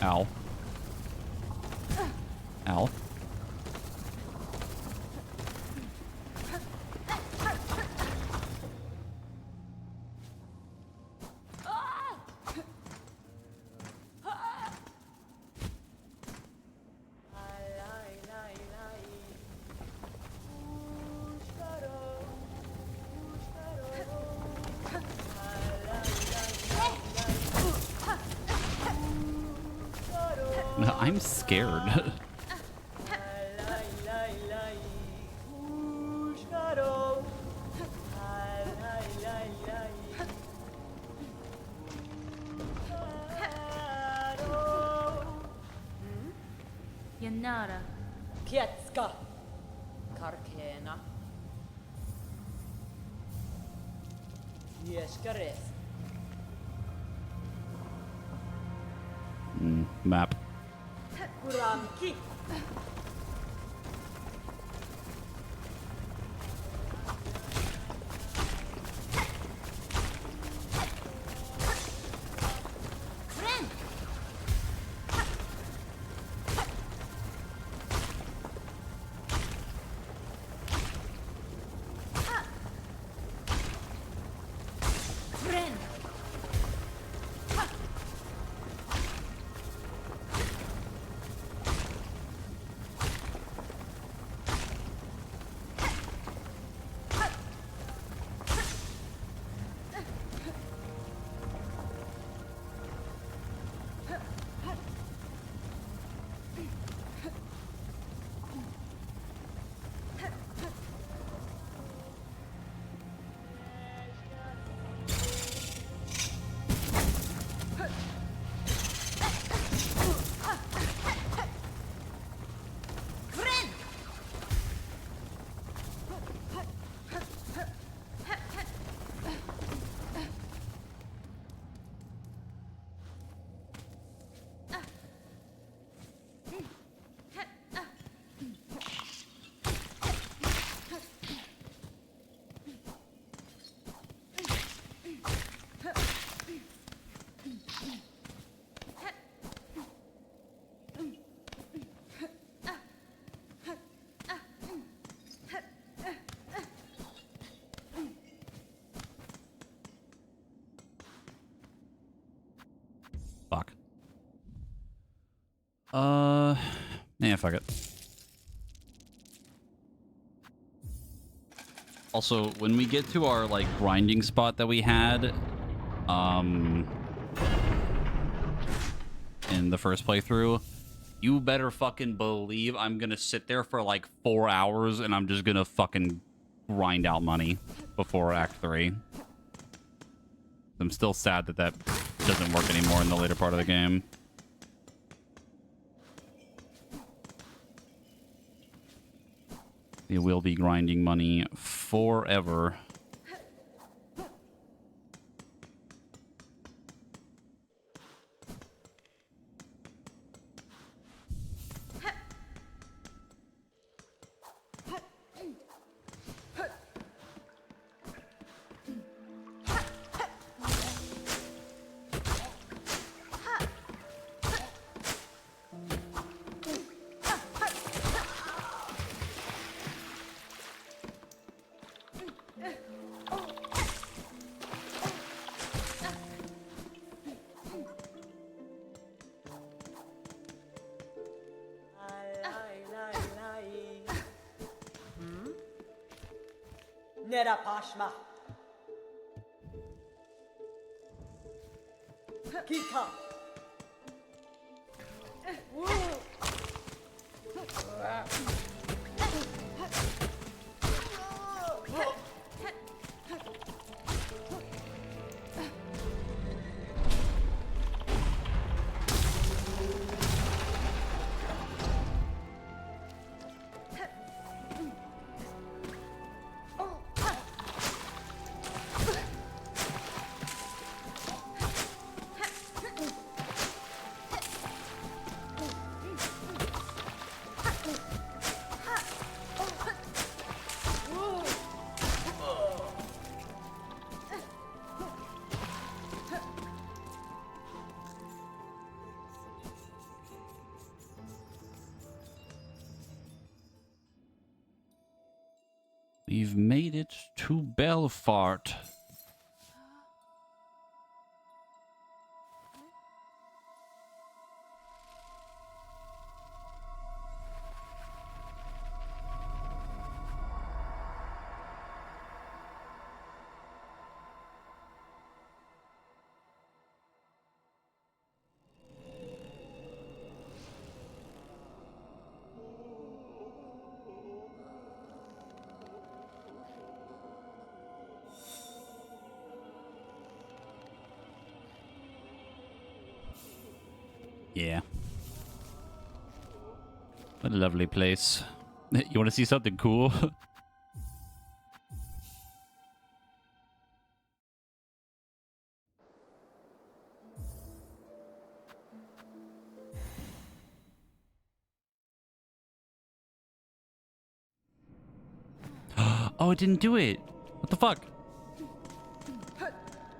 Ow. Ow. I'm scared. Yanara. Kietska. Karkena. Yeskares. Map. Kuramki. Fuck. Yeah, fuck it. Also, when we get to our, like, grinding spot that we had, in the first playthrough, you better fucking believe I'm gonna sit there for, like, 4 hours and I'm just gonna fucking grind out money before Act 3. I'm still sad that that doesn't work anymore in the later part of the game. We will be grinding money forever. Nera Pashma. Kika. We've made it to Belfort. Yeah. What a lovely place. You want to see something cool? Oh, it didn't do it. What the fuck?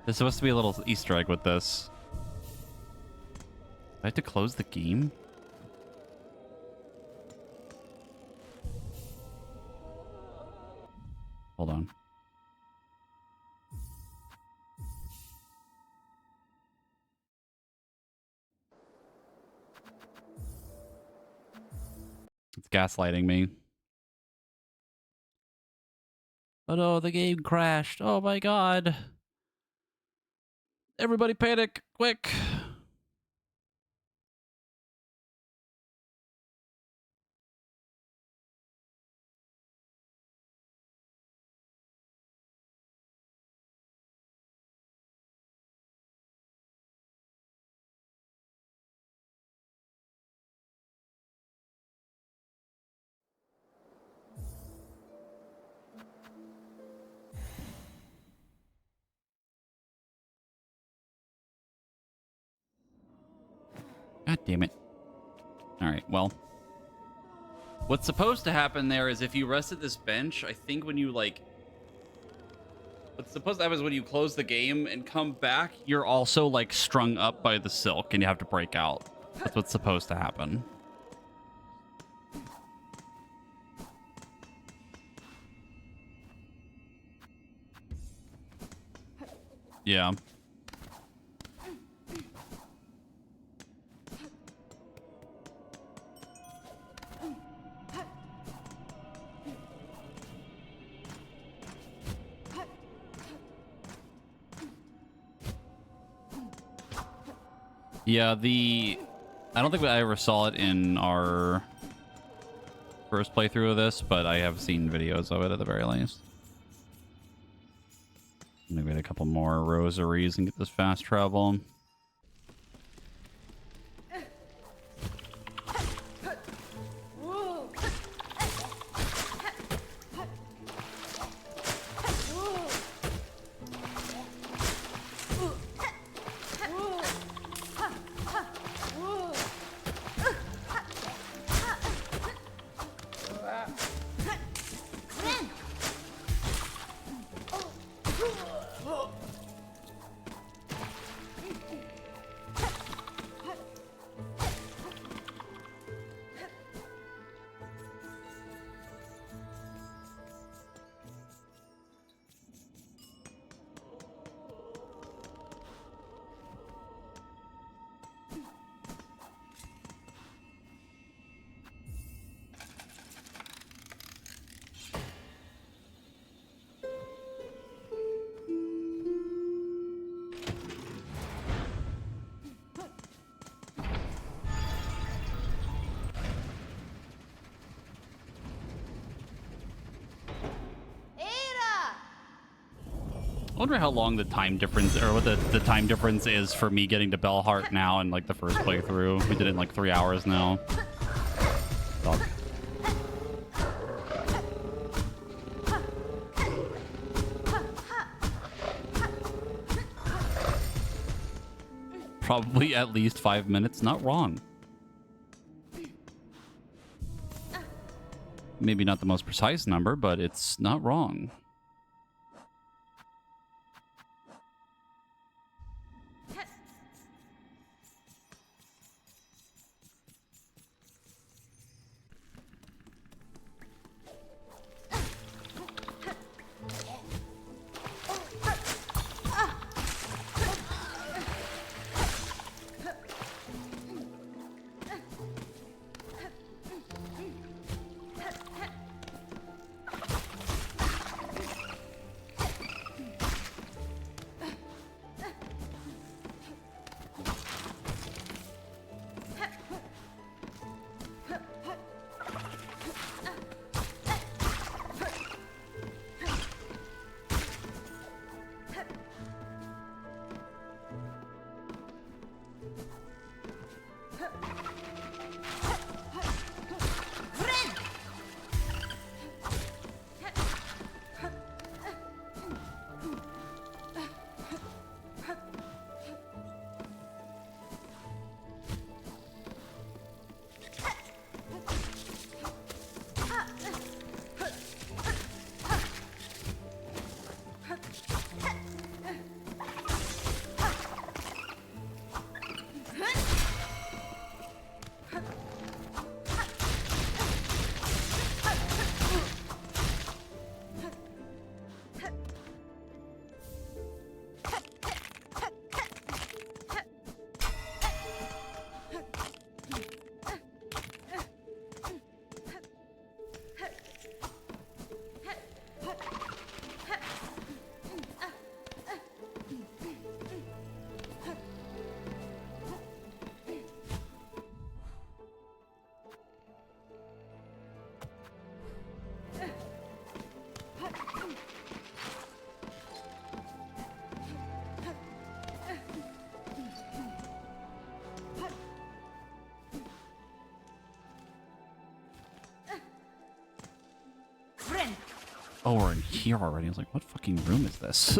There's supposed to be a little Easter egg with this. Do I have to close the game? Hold on. It's gaslighting me. Oh no, the game crashed. Oh my god. Everybody panic, quick. God damn it. Alright, well. What's supposed to happen there is if you rest at this bench, I think when you, like... What's supposed to happen is when you close the game and come back, you're also, like, strung up by the silk and you have to break out. That's what's supposed to happen. Yeah. Yeah, I don't think I ever saw it in our first playthrough of this, but I have seen videos of it at the very least. Maybe a couple more rosaries and get this fast travel. I wonder how long the time difference, or what the time difference is for me getting to Bellheart now and like the first playthrough. We did it in like 3 hours now. Oh. Probably at least 5 minutes, not wrong. Maybe not the most precise number, but it's not wrong. Oh, we're in here already. I was like, what fucking room is this?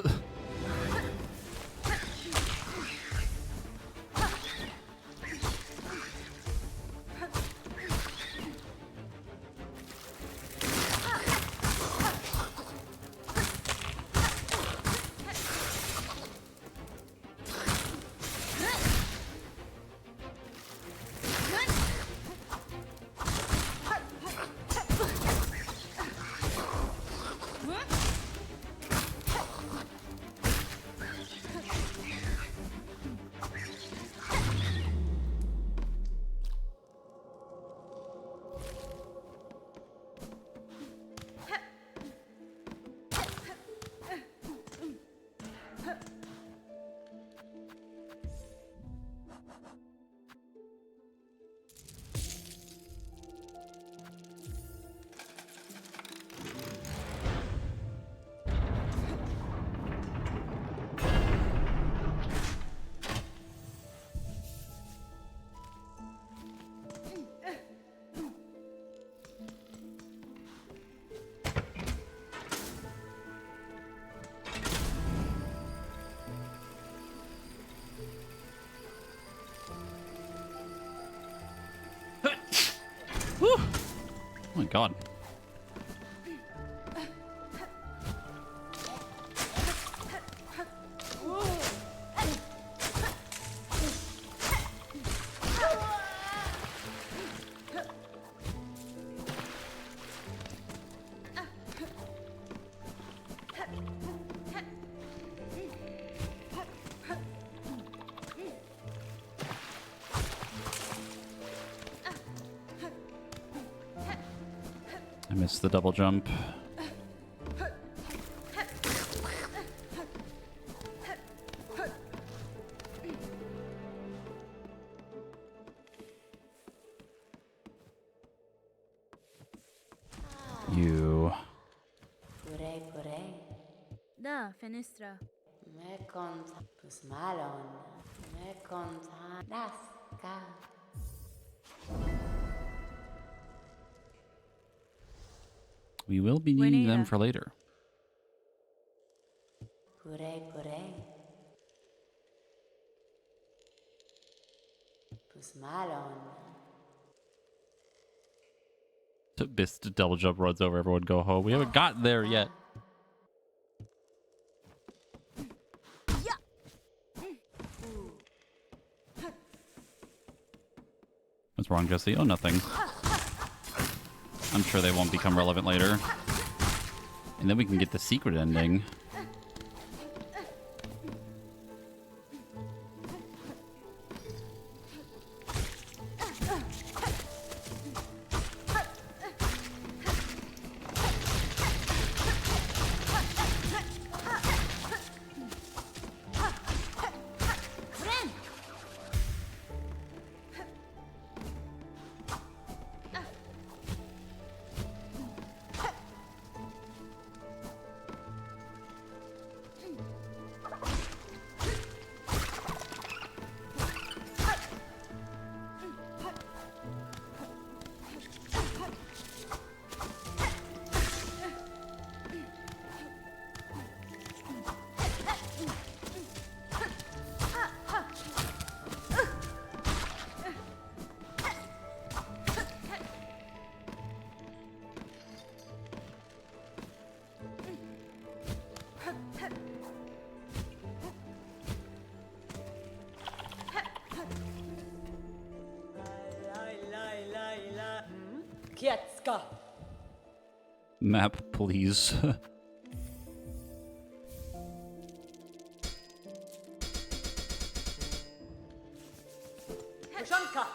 Whew. Oh my god. I missed the double jump. You. Puree, puree. Da, fenestra. Me conta. Pusmalon. Me conta. Daska. We will be needing them for later. Puree, puree. Pusmalon. Bist double jump runs over everyone. Go home. We haven't gotten there yet. What's wrong, Jesse? Oh, nothing. I'm sure they won't become relevant later. And then we can get the secret ending. Kietska. Map, please. Kushanka.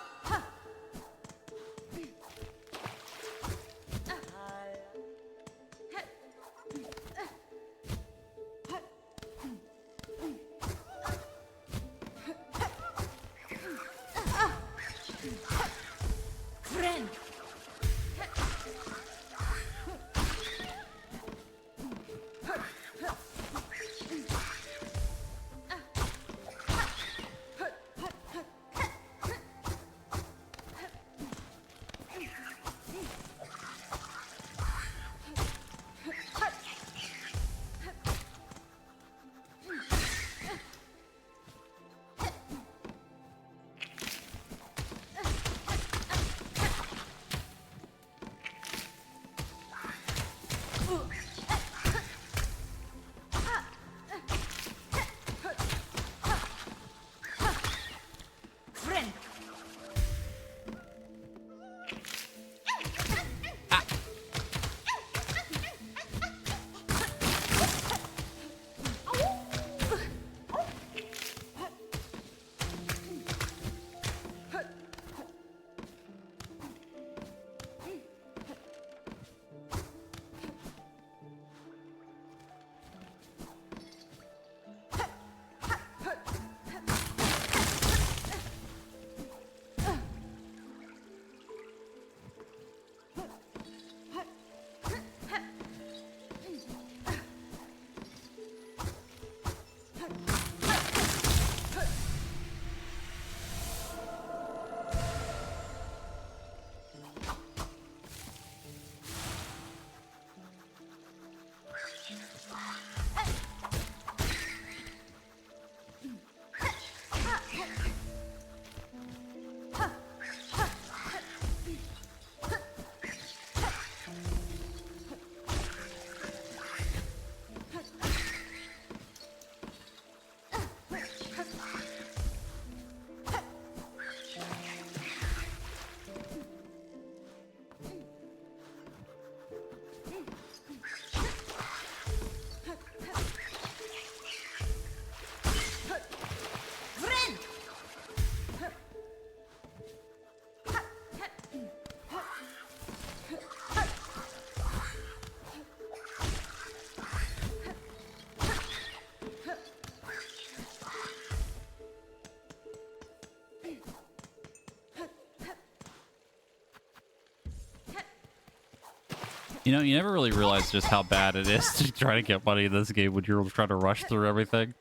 You know, you never really realize just how bad it is to try to get money in this game when you're trying to rush through everything.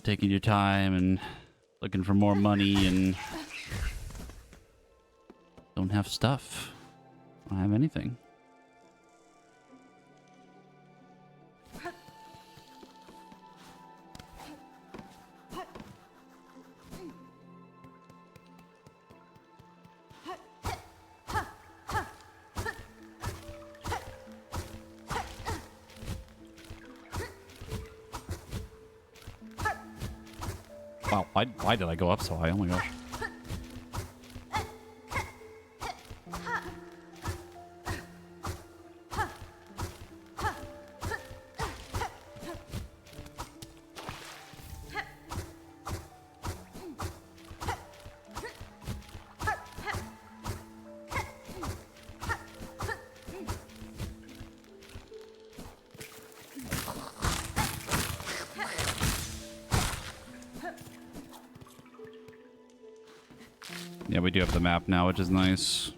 Taking your time and looking for more money and don't have stuff. Don't have anything. Wow, why did I go up so high? Oh my gosh. Yeah, we do have the map now, which is nice.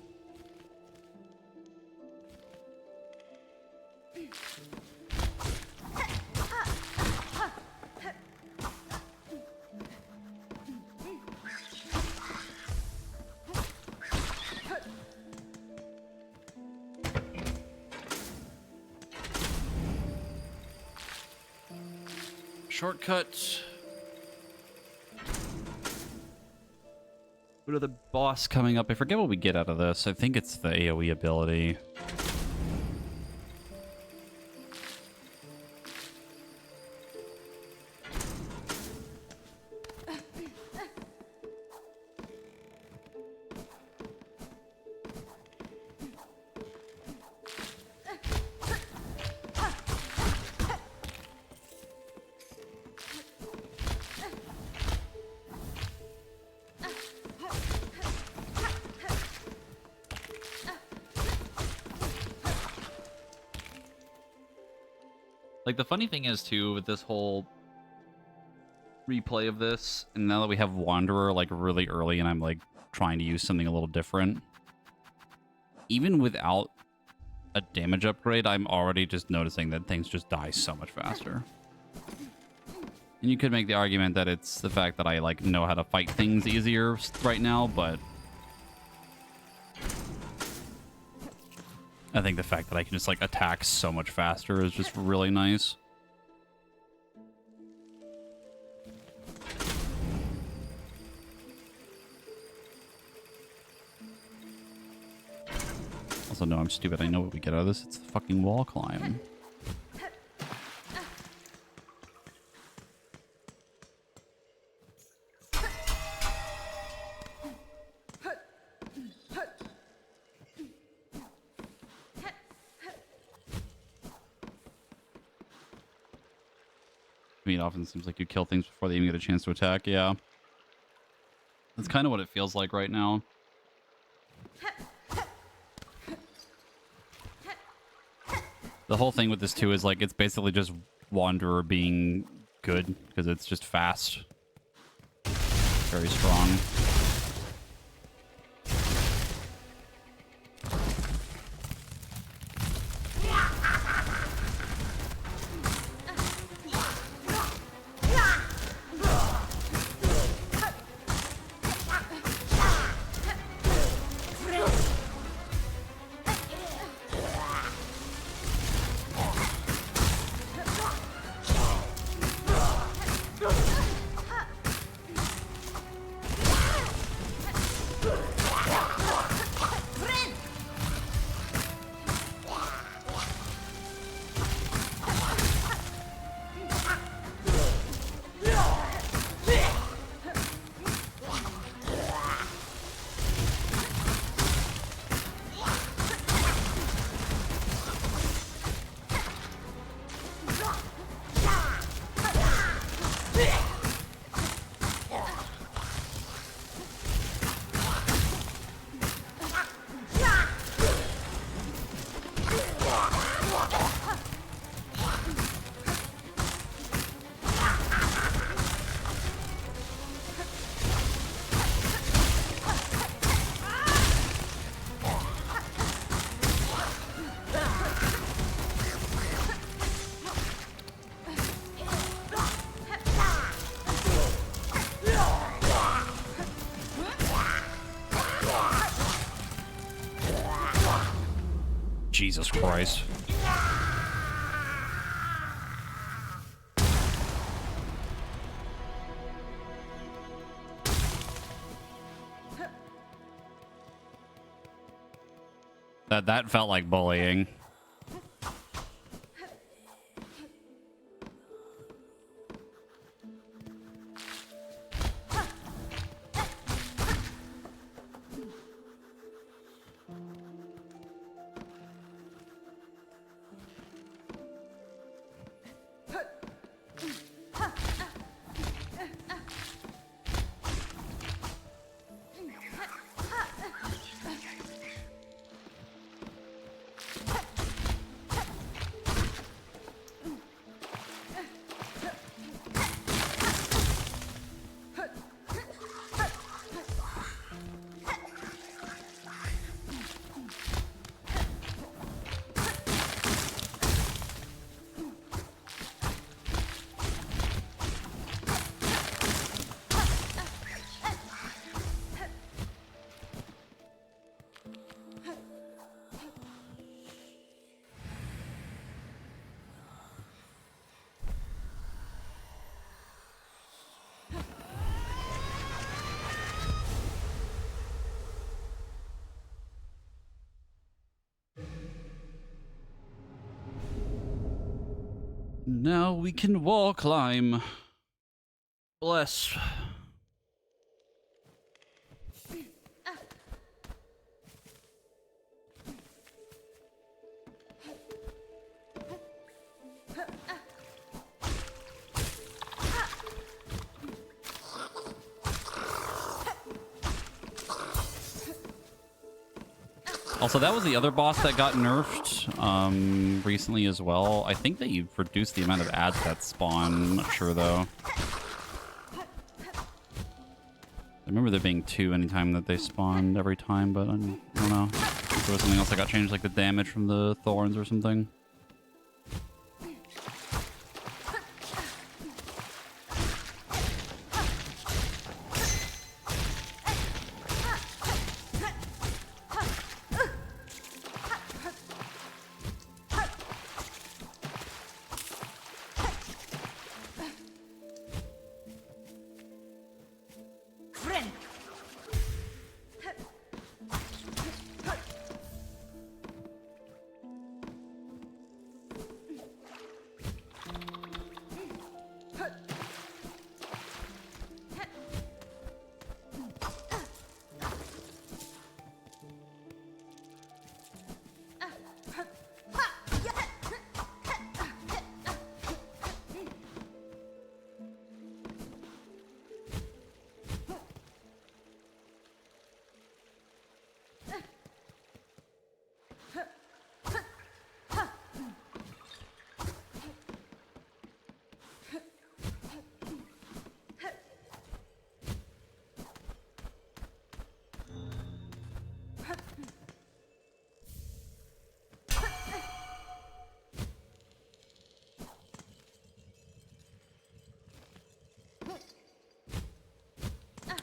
Shortcut. Go to the boss coming up. I forget what we get out of this. I think it's the AoE ability. Like, the funny thing is, too, with this whole replay of this, and now that we have Wanderer, like, really early, and I'm, like, trying to use something a little different, even without a damage upgrade, I'm already just noticing that things just die so much faster. And you could make the argument that it's the fact that I, like, know how to fight things easier right now, but I think the fact that I can just, like, attack so much faster is just really nice. Also, no, I'm stupid. I know what we get out of this. It's the fucking wall climb. I mean, it often seems like you kill things before they even get a chance to attack. Yeah. That's kind of what it feels like right now. The whole thing with this, too, is, like, it's basically just Wanderer being good, because it's just fast. Very strong. Jesus Christ. That felt like bullying. Now we can wall climb. Bless. Also, that was the other boss that got nerfed recently as well. I think they reduced the amount of ads that spawn. I'm not sure, though. I remember there being 2 anytime that they spawned every time, but I don't know. If there was something else that got changed, like the damage from the thorns or something.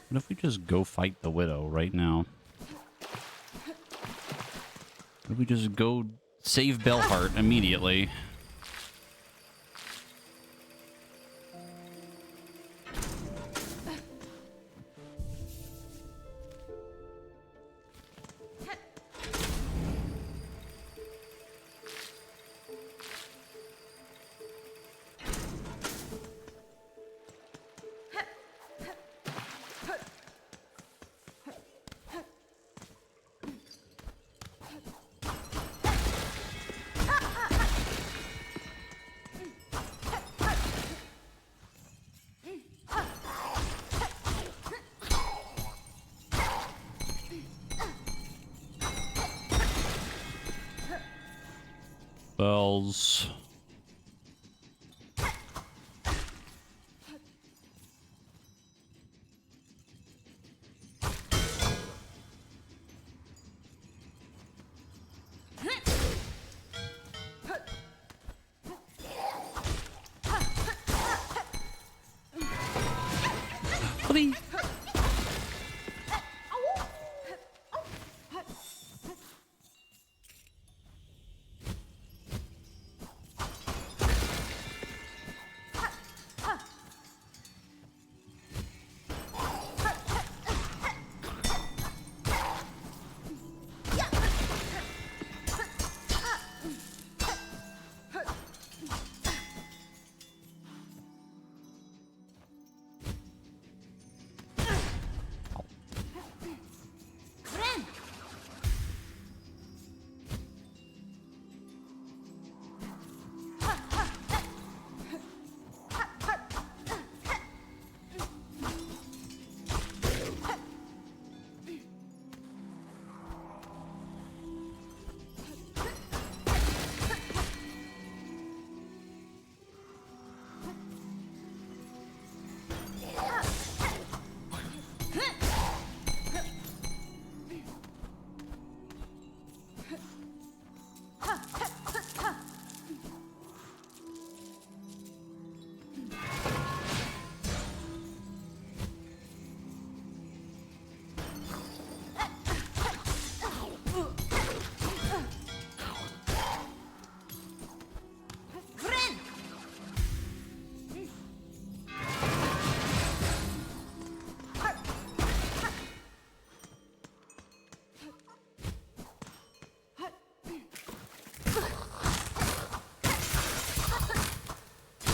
What if we just go fight the Widow right now? What if we just go save Belheart immediately? Bells. Please.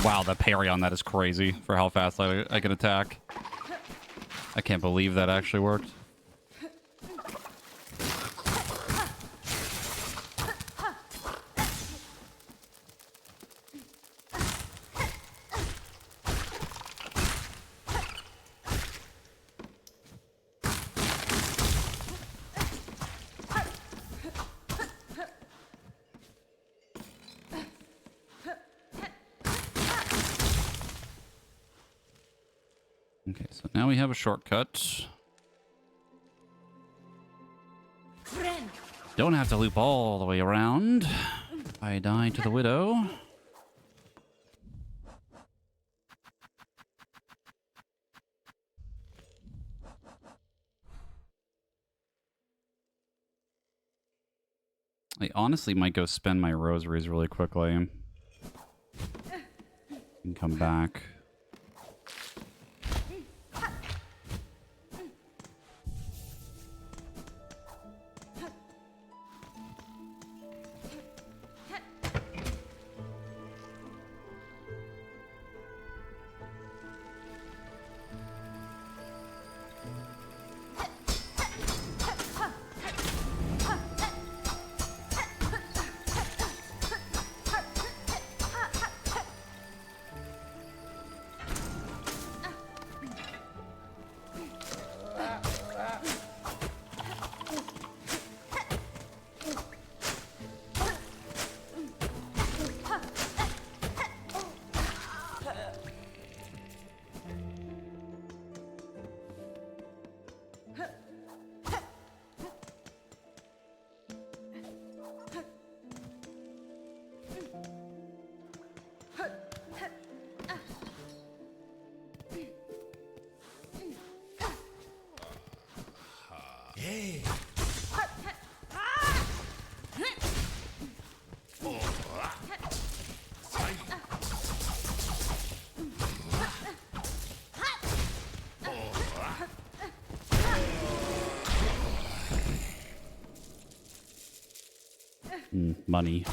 Wow, the parry on that is crazy for how fast I can attack. I can't believe that actually worked. Okay, so now we have a shortcut. Don't have to loop all the way around. I die to the widow. I honestly might go spend my rosaries really quickly. And come back. Money.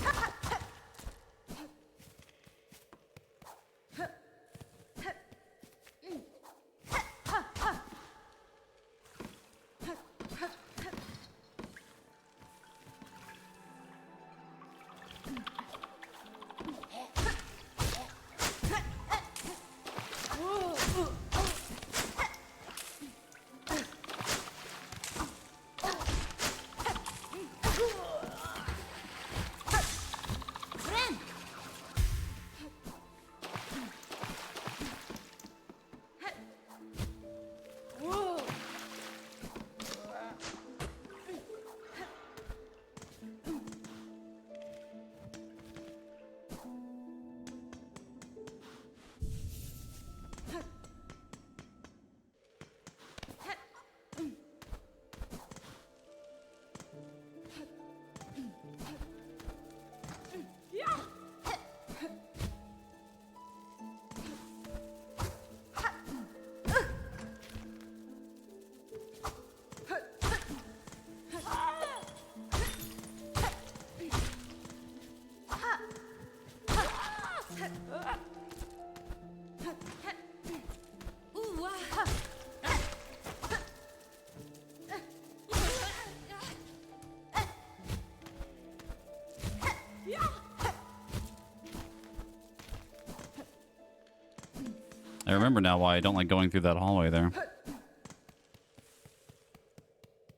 I remember now why I don't like going through that hallway there.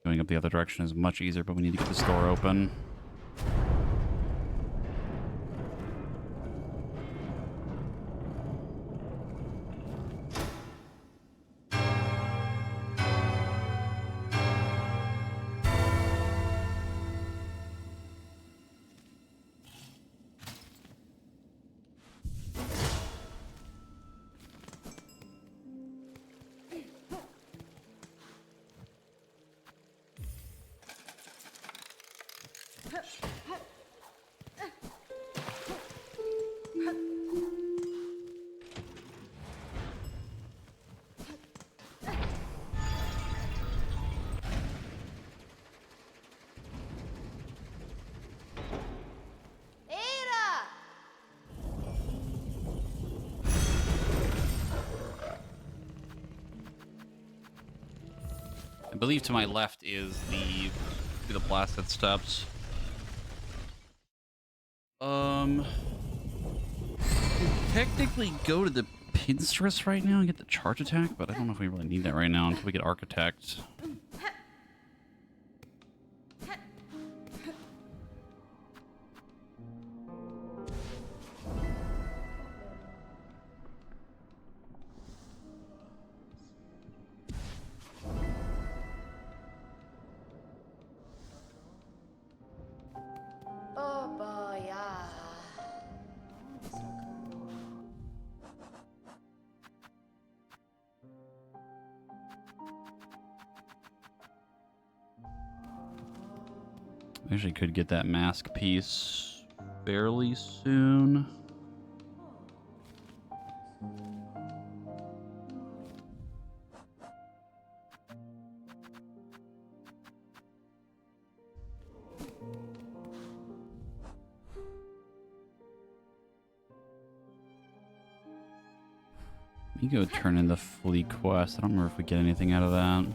Going up the other direction is much easier, but we need to get this door open. believe to my left is the blasted steps. Technically go to the Pinstress right now and get the charge attack, but I don't know if we really need that right now until we get Architect. Oh boy, yeah. Actually could get that mask piece fairly soon. Let me go turn in the Flea quest. I don't remember if we get anything out of that.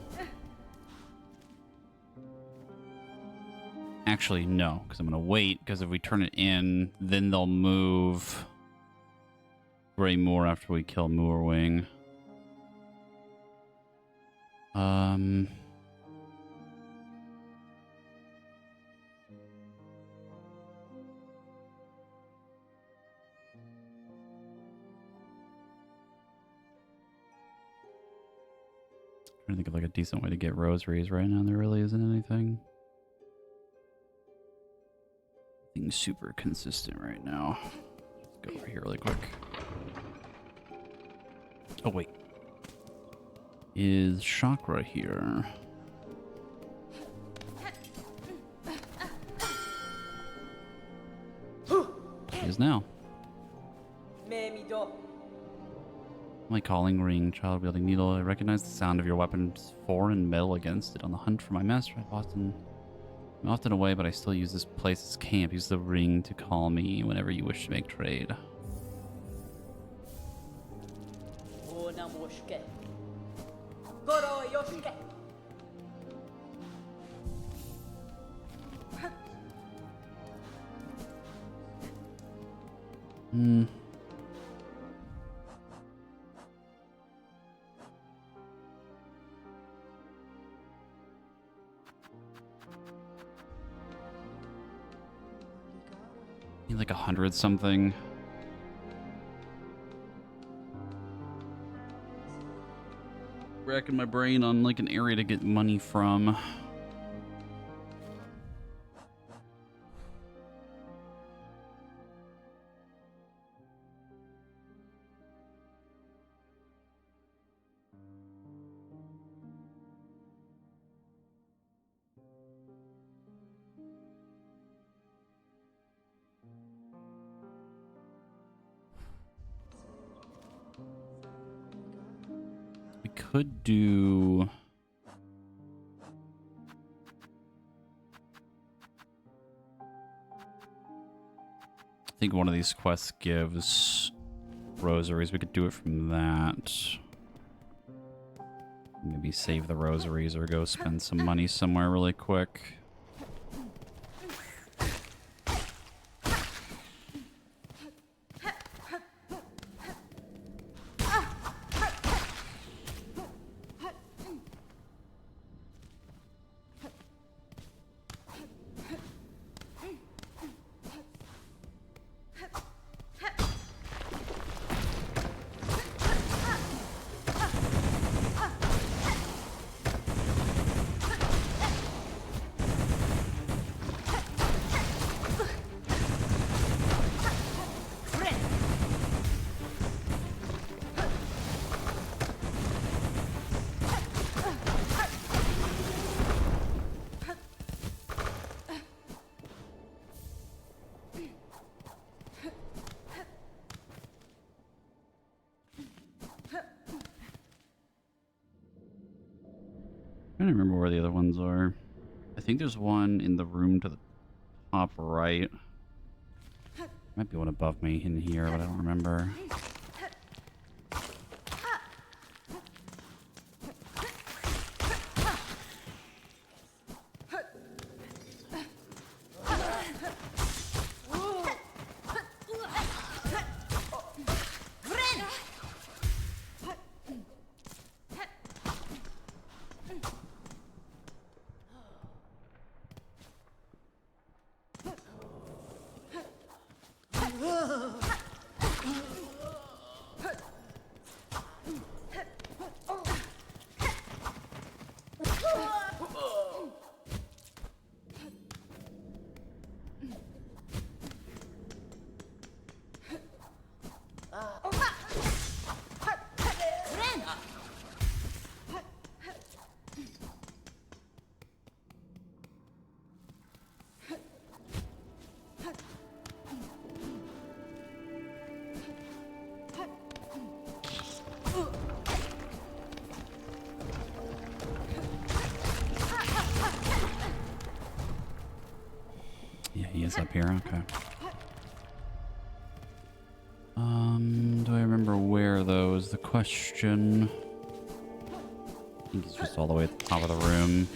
Actually, no, because I'm going to wait, because if we turn it in, then they'll move Grey Moor after we kill Moorwing. Trying to think of like a decent way to get rosaries right now. There really isn't anything. Nothing super consistent right now. Let's go over here really quick. Oh wait, is Chakra here? She is now. My calling ring, child wielding needle. I recognize the sound of your weapon's foreign metal against it. On the hunt for my master, I'm often away, but I still use this place as camp. Use the ring to call me whenever you wish to make trade. Need like 100 something. Racking my brain on like an area to get money from. Could do... I think one of these quests gives rosaries. We could do it from that. Maybe save the rosaries or go spend some money somewhere really quick. I don't remember where the other ones are. I think there's one in the room to the top right. Might be one above me in here, but I don't remember. he is up here. Okay. Do I remember where, though, is the question? I think he's just all the way at the top of the room.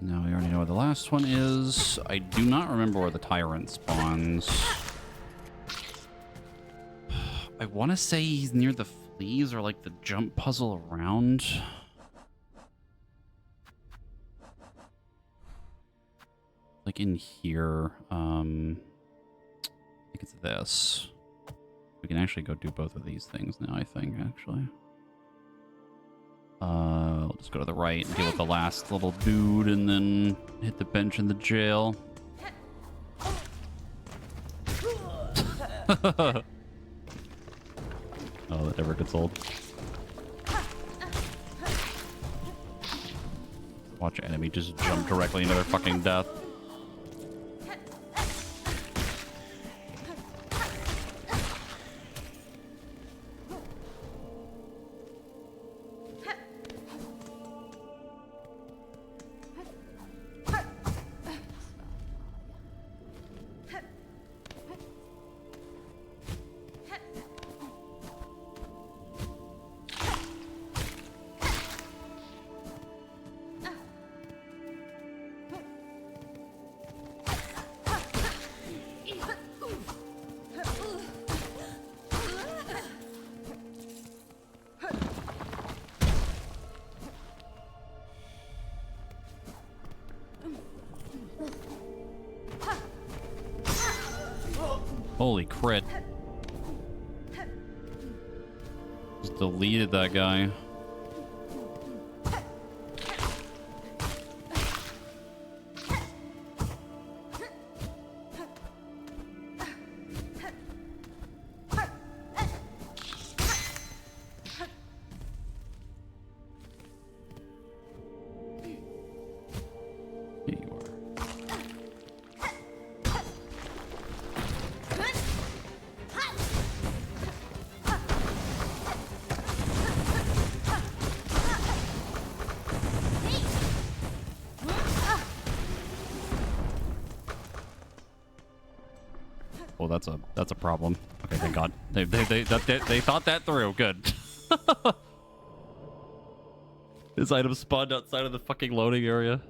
Now we already know where the last one is. I do not remember where the tyrant spawns. I want to say he's near the fleas or like the jump puzzle around. Like in here. I think it's this. We can actually go do both of these things now, I think, actually. We'll just go to the right and deal with the last little dude and then hit the bench in the jail. Oh, that never gets old. Watch an enemy just jump directly into their fucking death. Holy crit. Just deleted that guy. Here you are. Oh, that's a problem. Okay, thank God. They thought that through. Good. This item spawned outside of the fucking loading area.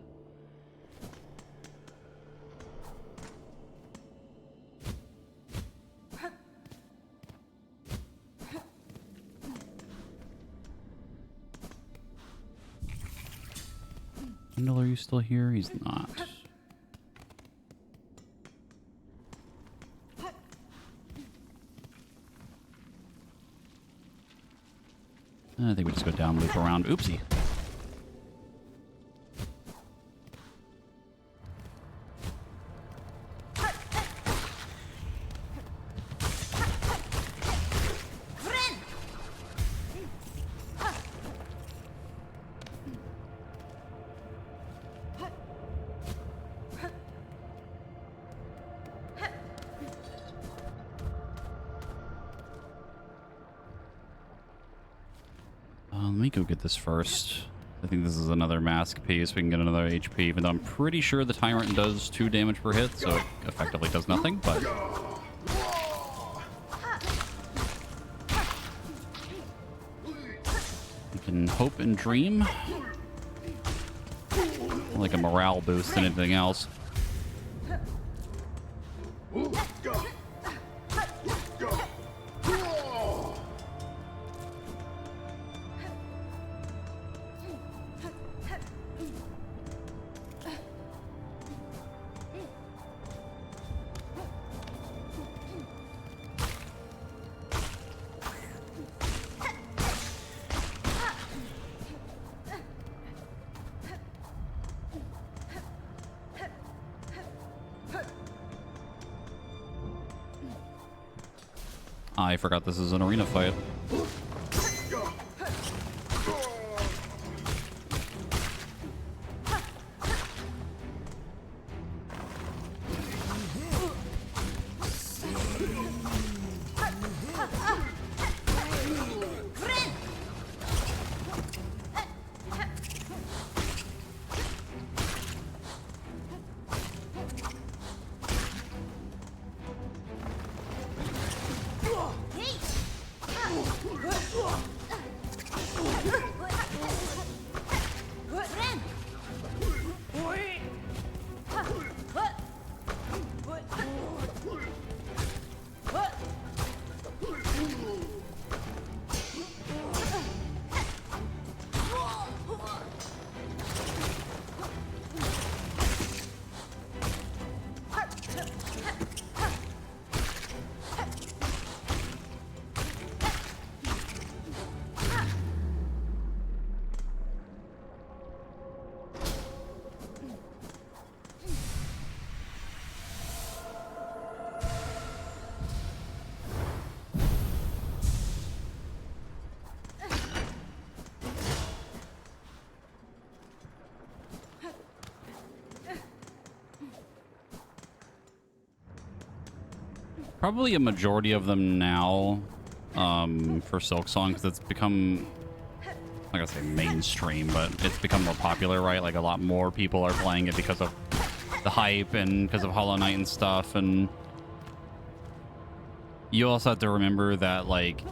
Kendall, are you still here? He's not. I think we just go down, loop around. Oopsie. me go get this first. I think this is another mask piece. We can get another HP, even though I'm pretty sure the Tyrant does 2 damage per hit, so it effectively does nothing, but... we can hope and dream. Like a morale boost than anything else. I forgot this is an arena fight. Probably a majority of them now for Silksong, because it's become, I'm not gonna say mainstream, but it's become more popular, right? Like a lot more people are playing it because of the hype and because of Hollow Knight and stuff. And you also have to remember that like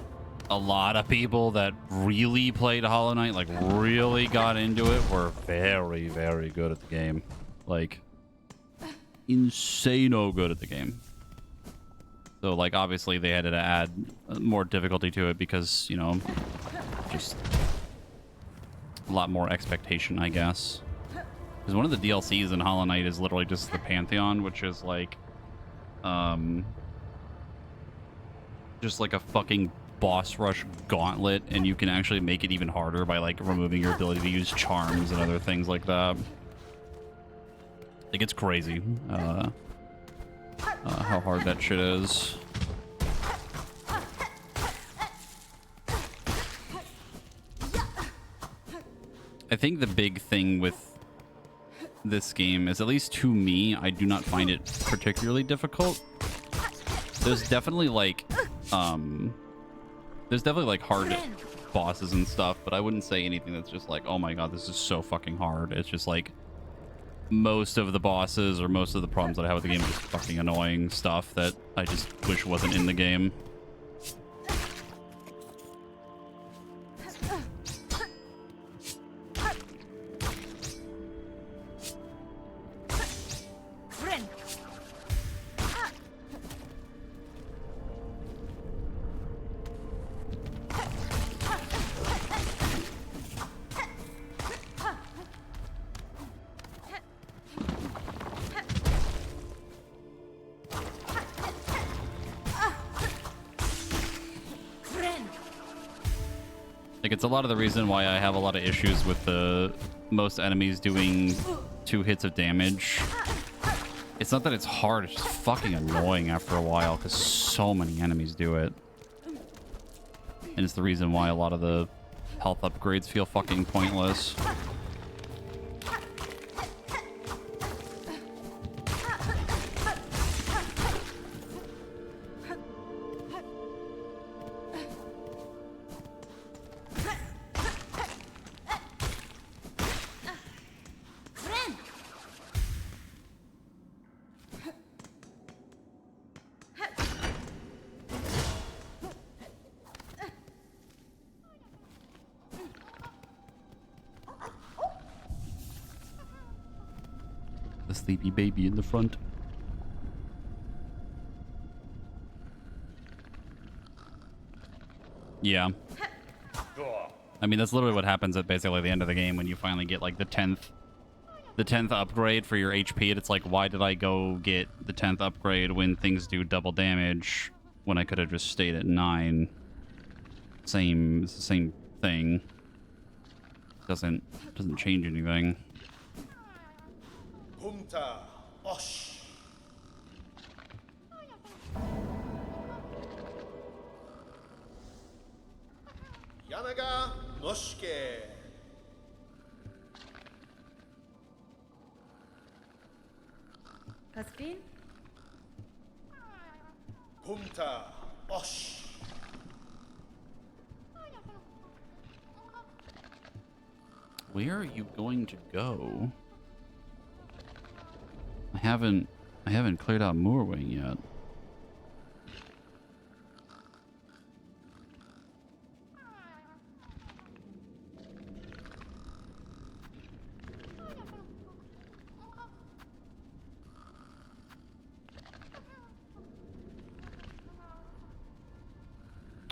a lot of people that really played Hollow Knight, like really got into it, were very, very good at the game. Like insano good at the game. So, like, obviously they had to add more difficulty to it because, you know, just a lot more expectation, I guess. Because one of the DLCs in Hollow Knight is literally just the Pantheon, which is like, just like a fucking boss rush gauntlet, and you can actually make it even harder by, like, removing your ability to use charms and other things like that. It gets crazy. How hard that shit is. I think the big thing with this game is, at least to me, I do not find it particularly difficult. There's definitely like hard bosses and stuff, but I wouldn't say anything that's just like, oh my god, this is so fucking hard. It's just like most of the bosses or most of the problems that I have with the game are just fucking annoying stuff that I just wish wasn't in the game. It's a lot of the reason why I have a lot of issues with most enemies doing 2 hits of damage. It's not that it's hard, it's just fucking annoying after a while because so many enemies do it. And it's the reason why a lot of the health upgrades feel fucking pointless. The sleepy baby in the front. Yeah. I mean, that's literally what happens at basically the end of the game when you finally get like the 10th upgrade for your HP. And it's like, why did I go get the 10th upgrade when things do double damage when I could have just stayed at 9? It's the same thing. Doesn't change anything. Humta Osh. Yanaga Noshke. Kaspin? Humta Osh. Where are you going to go? I haven't cleared out Moorwing yet.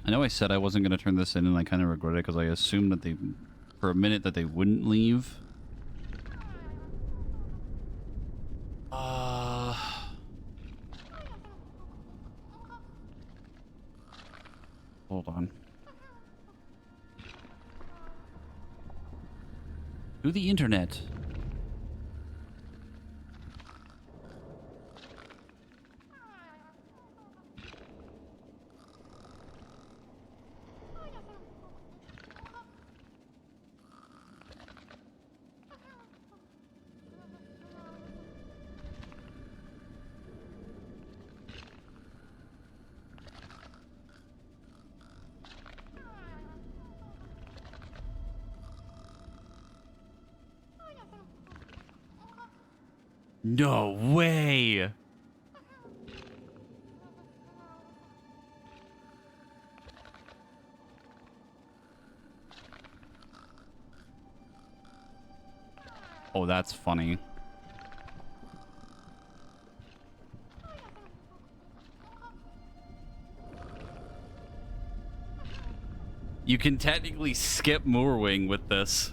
I know I said I wasn't going to turn this in, and I kind of regret it because I assumed that for a minute, that they wouldn't leave. Hold on. To the internet. No way! Oh, that's funny. You can technically skip Moorwing with this.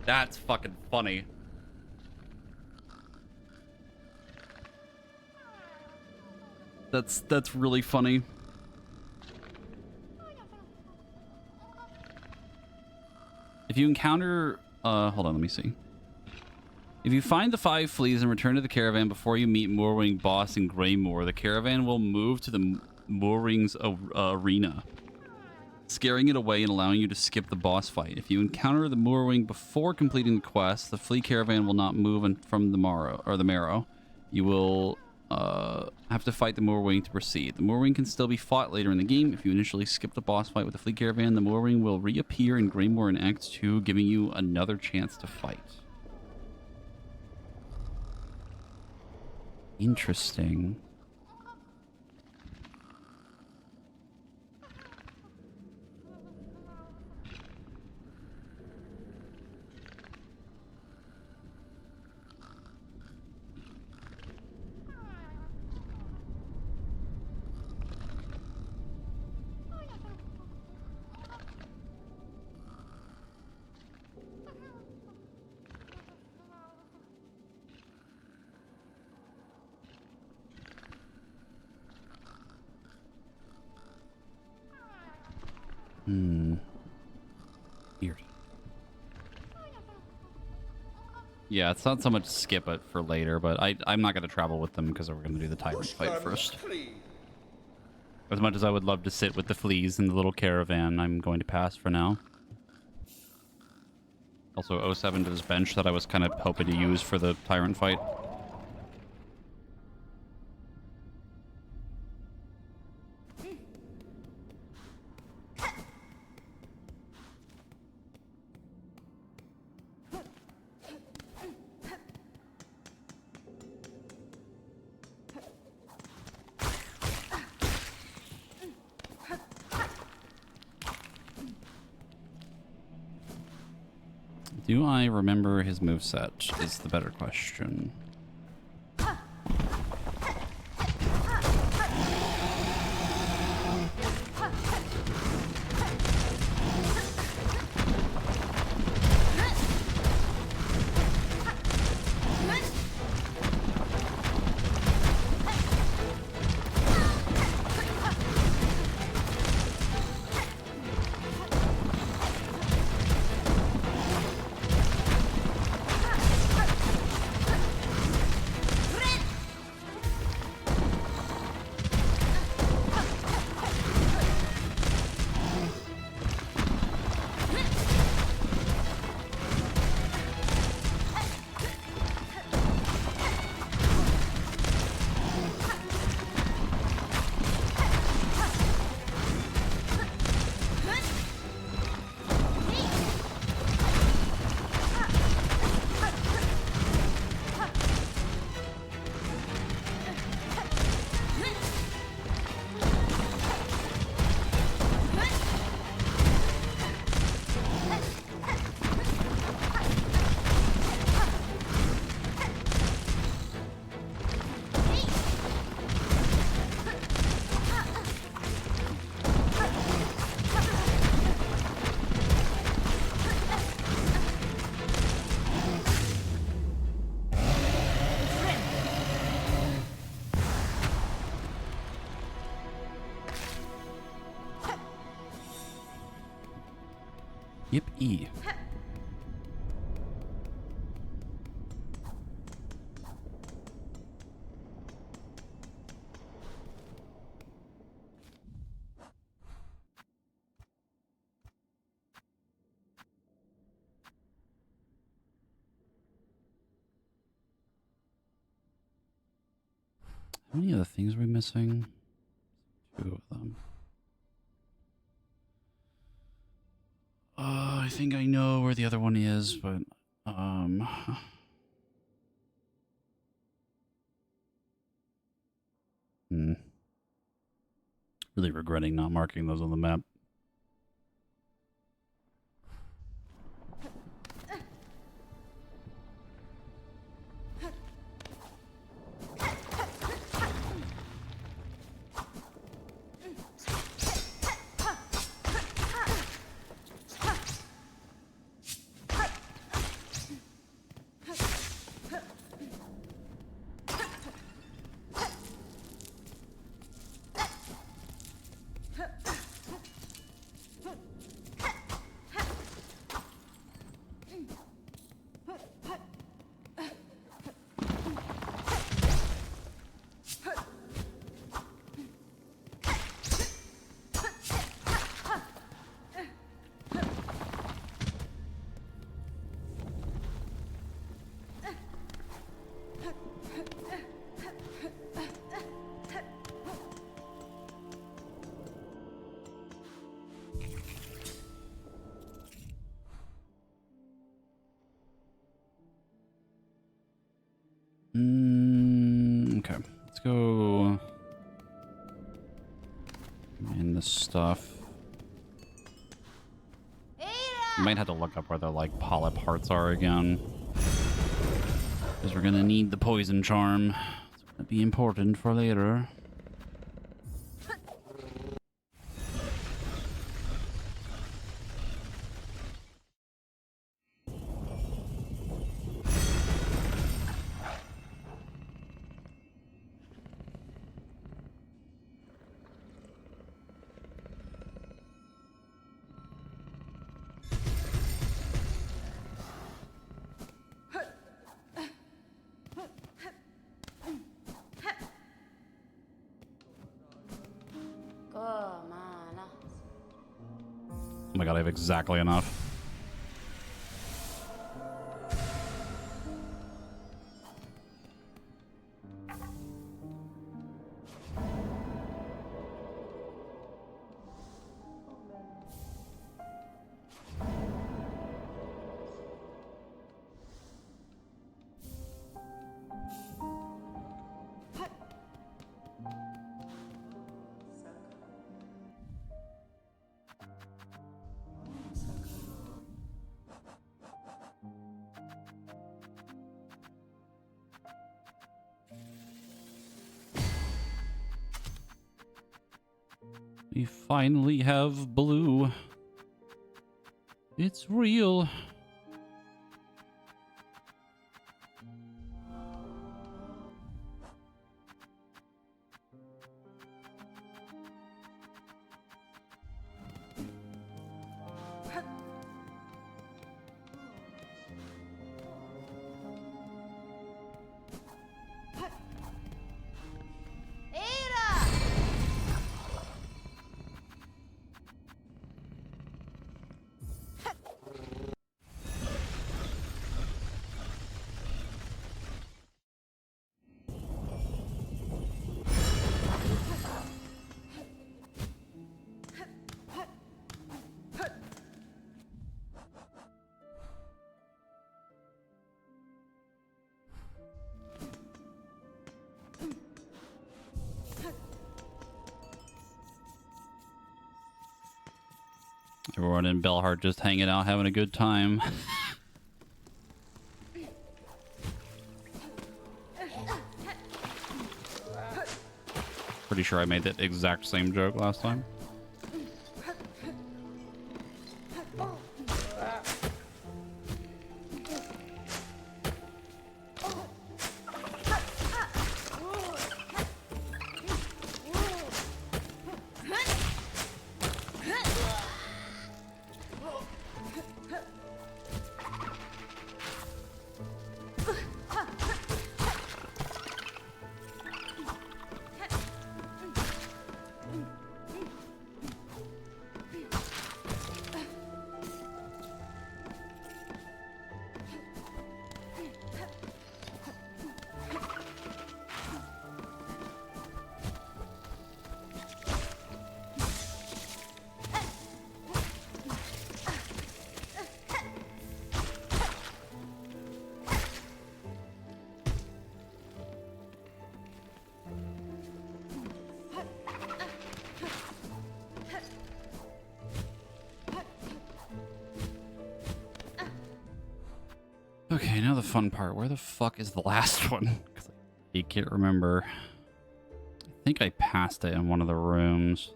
That's fucking funny. That's really funny. If you encounter... hold on, let me see. If you find the 5 fleas and return to the caravan before you meet Moorwing boss in Greymoor, the caravan will move to the Moorwing's arena, scaring it away and allowing you to skip the boss fight. If you encounter the Moorwing before completing the quest, the flea caravan will not move from the Marrow. You will have to fight the Moorwing to proceed. The Moorwing can still be fought later in the game. If you initially skip the boss fight with the flea caravan, the Moorwing will reappear in Greymoor in Act 2, giving you another chance to fight. Interesting. Weird. Yeah, it's not so much skip it for later, but I'm not going to travel with them because we're going to do the tyrant fight first. As much as I would love to sit with the fleas in the little caravan, I'm going to pass for now. Also, 07 to this bench that I was kind of hoping to use for the tyrant fight. Do I remember his moveset is the better question. Yep, E. How many other things are we missing? 2 of them. I think I know where the other one is, but really regretting not marking those on the map. Okay, let's go in this stuff. Might have to look up where the like polyp hearts are again, because we're gonna need the poison charm. It's gonna be important for later. Oh my god, I have exactly enough. We finally have blue. It's real. Everyone in Belhart just hanging out, having a good time. Pretty sure I made that exact same joke last time. Okay, now the fun part. Where the fuck is the last one? 'Cause I can't remember. I think I passed it in one of the rooms.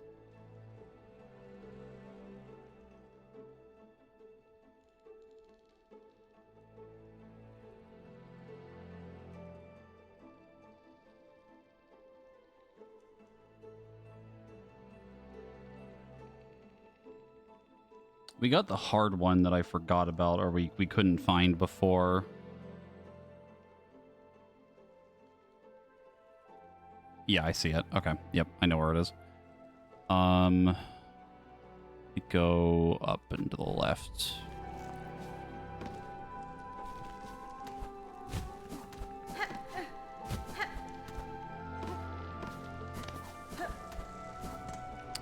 We got the hard one that I forgot about, or we couldn't find before. Yeah, I see it. Okay. Yep, I know where it is. We go up and to the left.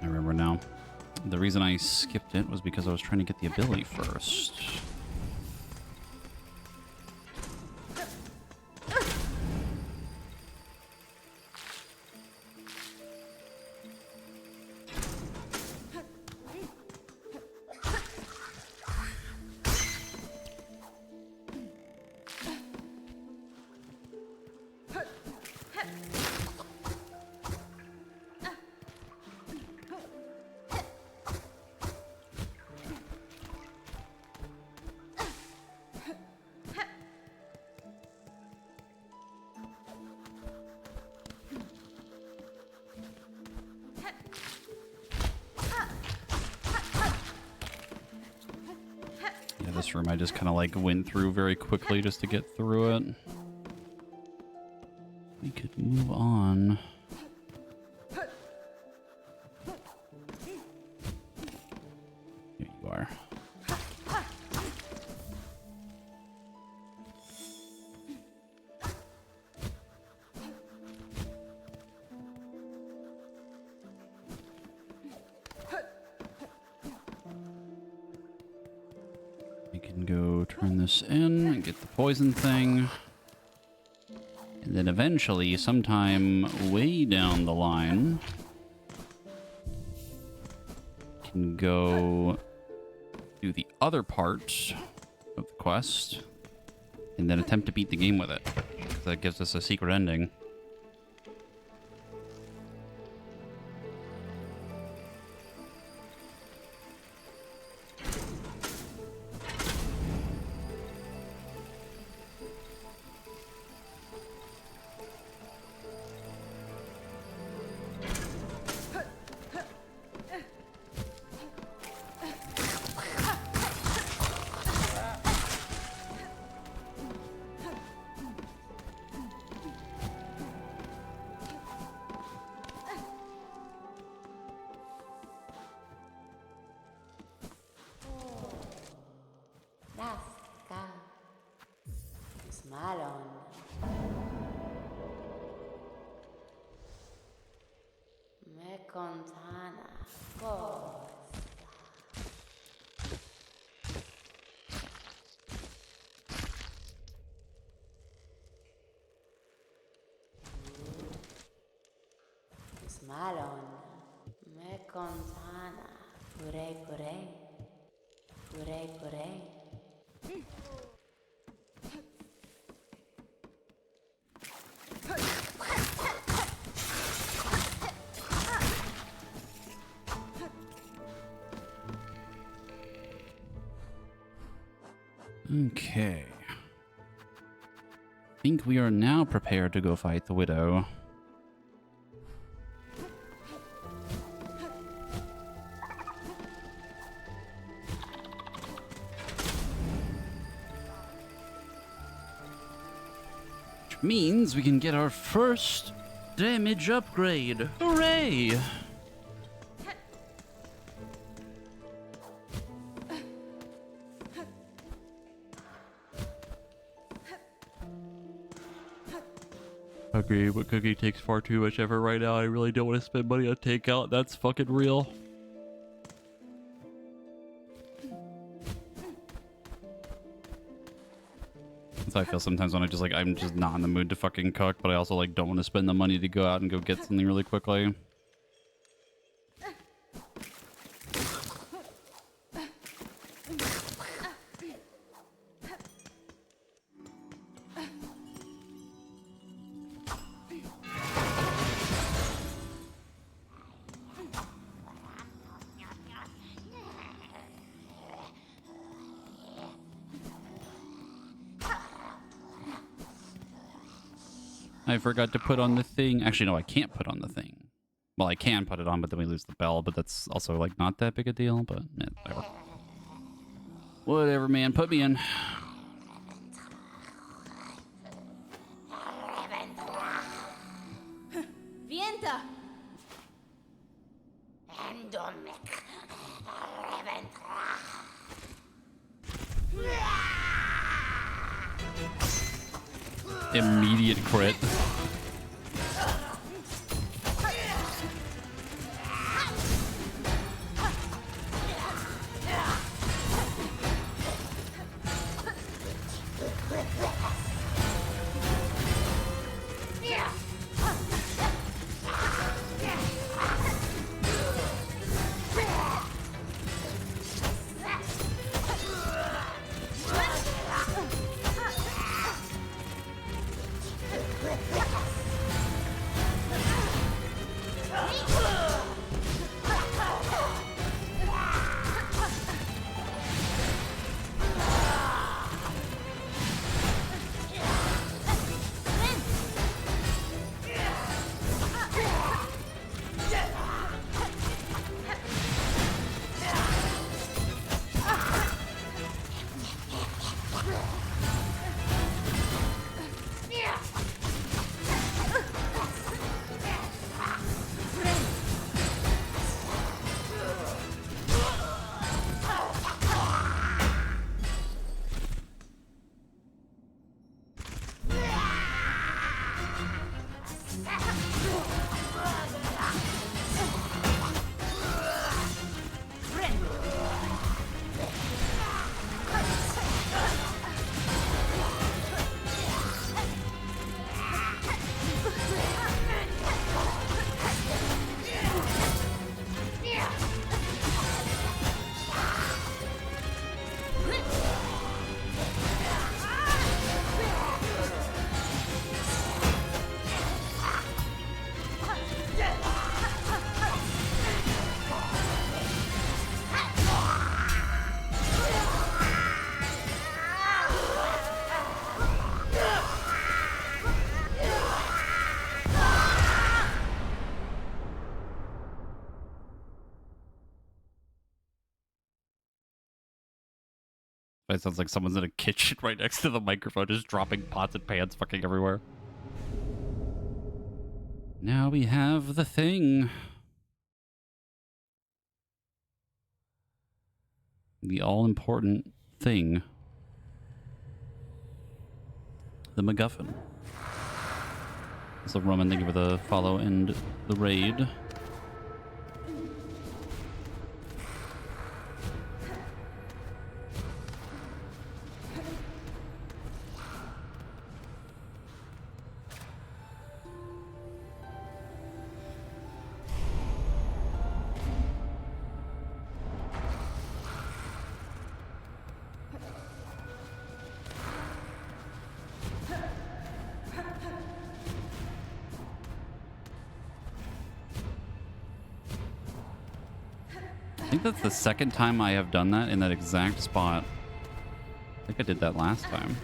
I remember now. The reason I skipped it was because I was trying to get the ability first. This room I just kind of like went through very quickly just to get through it. We could move on. Here you are. We can go turn this in and get the poison thing. And then eventually, sometime way down the line, can go do the other part of the quest and then attempt to beat the game with it. That gives us a secret ending. Naska. Smalon. Me contana. Cosa. Smalon. Me contana. Purei, purei. Purei, purei. Okay. I think we are now prepared to go fight the Widow. Which means we can get our first damage upgrade. Hooray! Agree, but Cookie takes far too much effort right now. I really don't want to spend money on takeout. That's fucking real. That's how I feel sometimes when I'm just not in the mood to fucking cook, but I also like don't want to spend the money to go out and go get something really quickly. I forgot to put on the thing. Actually, no, I can't put on the thing. Well, I can put it on, but then we lose the bell. But that's also like not that big a deal. But whatever. Whatever, man. Put me in. Vienta! Immediate crit. It sounds like someone's in a kitchen right next to the microphone, just dropping pots and pans fucking everywhere. Now we have the thing. The all-important thing. The MacGuffin. So Roman, thank you for the follow and the raid. I think that's the second time I have done that in that exact spot. I think I did that last time.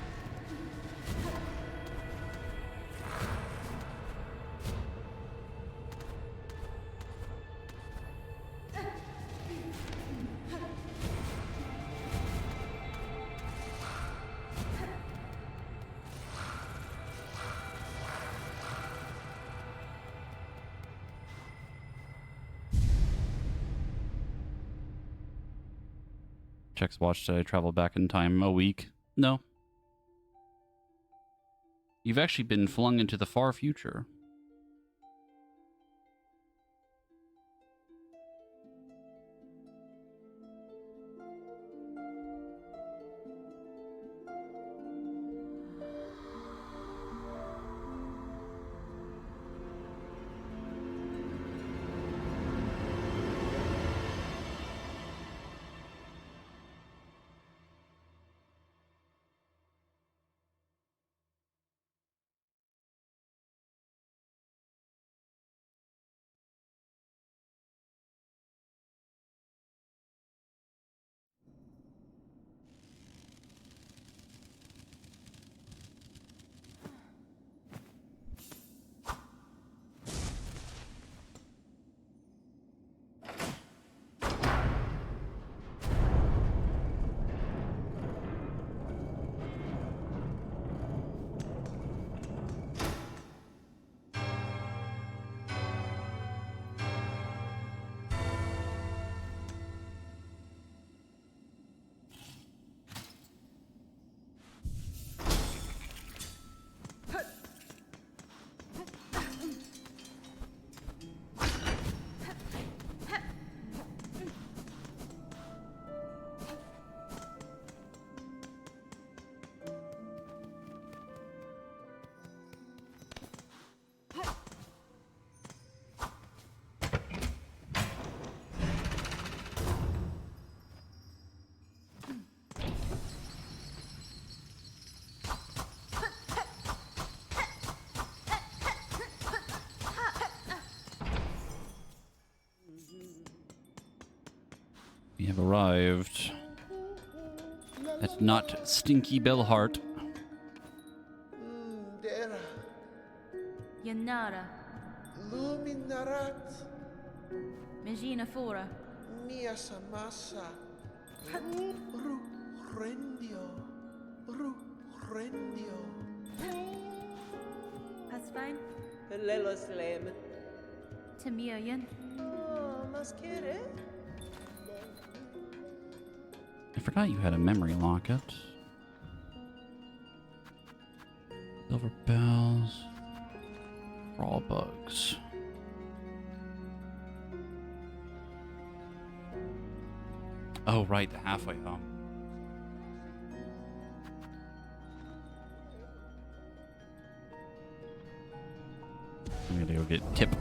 Checks watch, did I travel back in time a week? No. You've actually been flung into the far future. We have arrived at not Stinky Bellheart. Dera. Yanara. Luminarat. Megina Fora. Mia samasa. Ru rendio. Ru rendio. Pasfine. Lelo Slam. Tamiayan. Oh, Maskere. I forgot you had a memory locket. Silver bells. Raw bugs. Oh, right, the halfway home. I'm gonna go get Tip.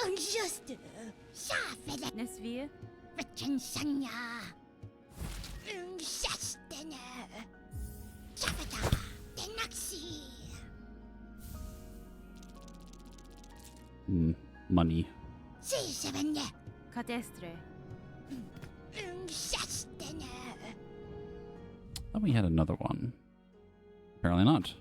Unjust. Shafele. Nesvia. Rechinsanya. Unjustene. Chapata. Denaxi. Money. C7. Catestre. Unjustene. Oh, we had another one. Apparently not.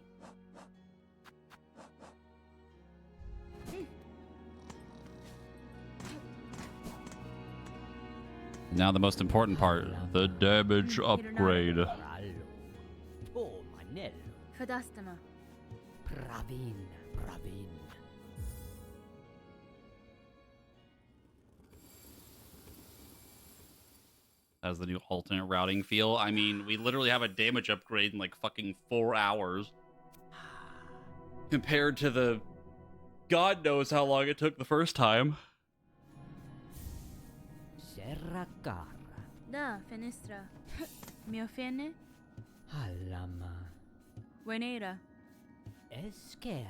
Now the most important part, the damage upgrade. Fadastama. As the new alternate routing feel. I mean, we literally have a damage upgrade in like fucking 4 hours. Compared to the God knows how long it took the first time. Da, Fenistra. Miofene. Alama. Wenera. Esquera.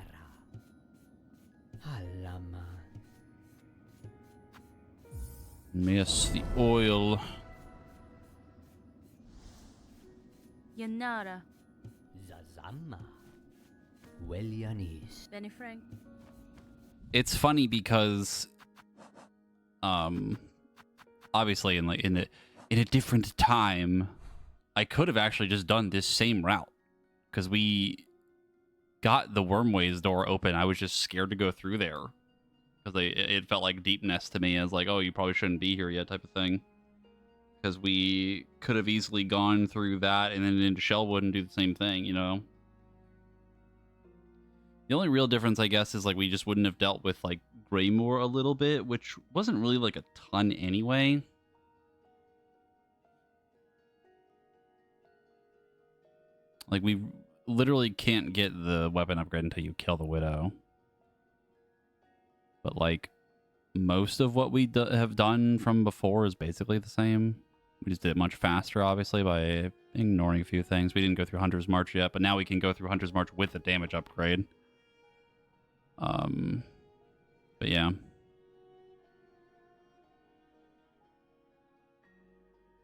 Alama. Miss the oil. Yanara. Zazama. Welianis. Benny Frank. It's funny because obviously in a different time I could have actually just done this same route because we got the Wormways door open. I was just scared to go through there because it felt like deep nest to me as like, oh, you probably shouldn't be here yet type of thing, because we could have easily gone through that and then into Shellwood and do the same thing, you know. The only real difference, I guess, is like we just wouldn't have dealt with like Greymoor a little bit, which wasn't really like a ton anyway. Like we literally can't get the weapon upgrade until you kill the Widow. But like most of what we have done from before is basically the same. We just did it much faster, obviously, by ignoring a few things. We didn't go through Hunter's March yet, but now we can go through Hunter's March with the damage upgrade. But yeah.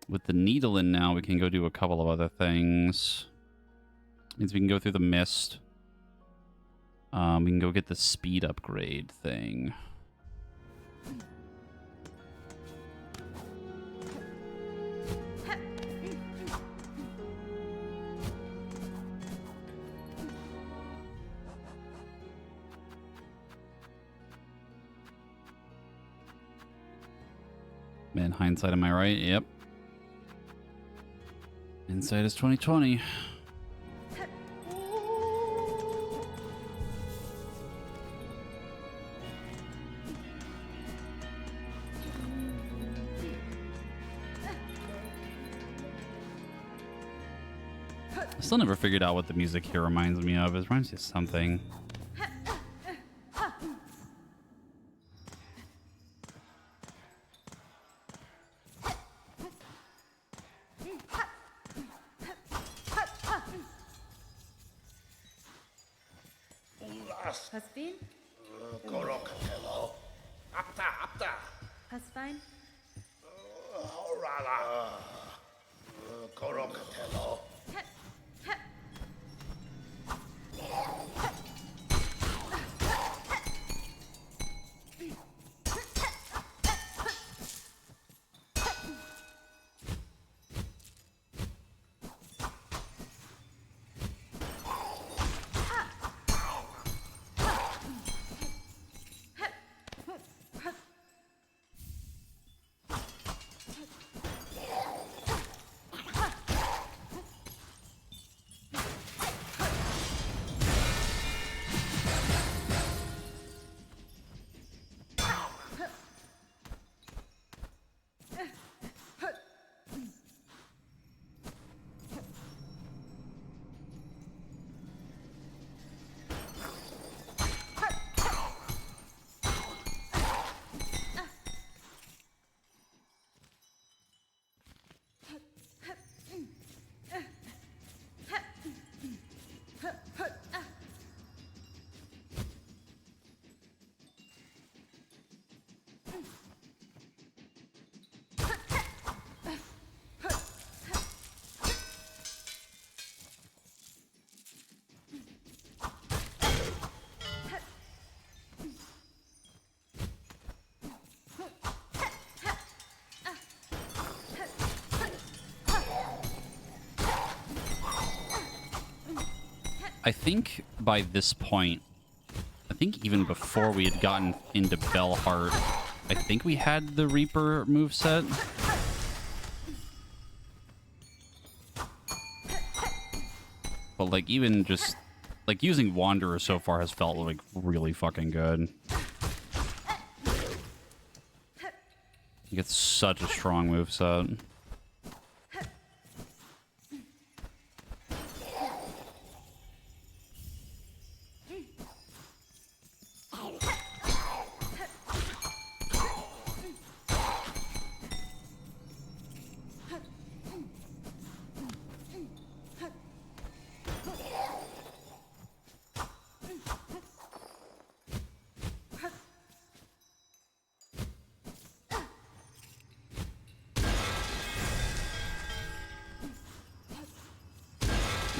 With the needle in now, we can go do a couple of other things. Means we can go through the mist. We can go get the speed upgrade thing. Man, hindsight, am I right? Yep. Insight is 2020. I still never figured out what the music here reminds me of. It reminds me of something. Pasfin? Korokatelo. Apta. Pasfine? Orala. Korokatelo. I think by this point, I think even before we had gotten into Bellheart, I think we had the Reaper moveset. But like even just like using Wanderer so far has felt like really fucking good. It's such a strong moveset.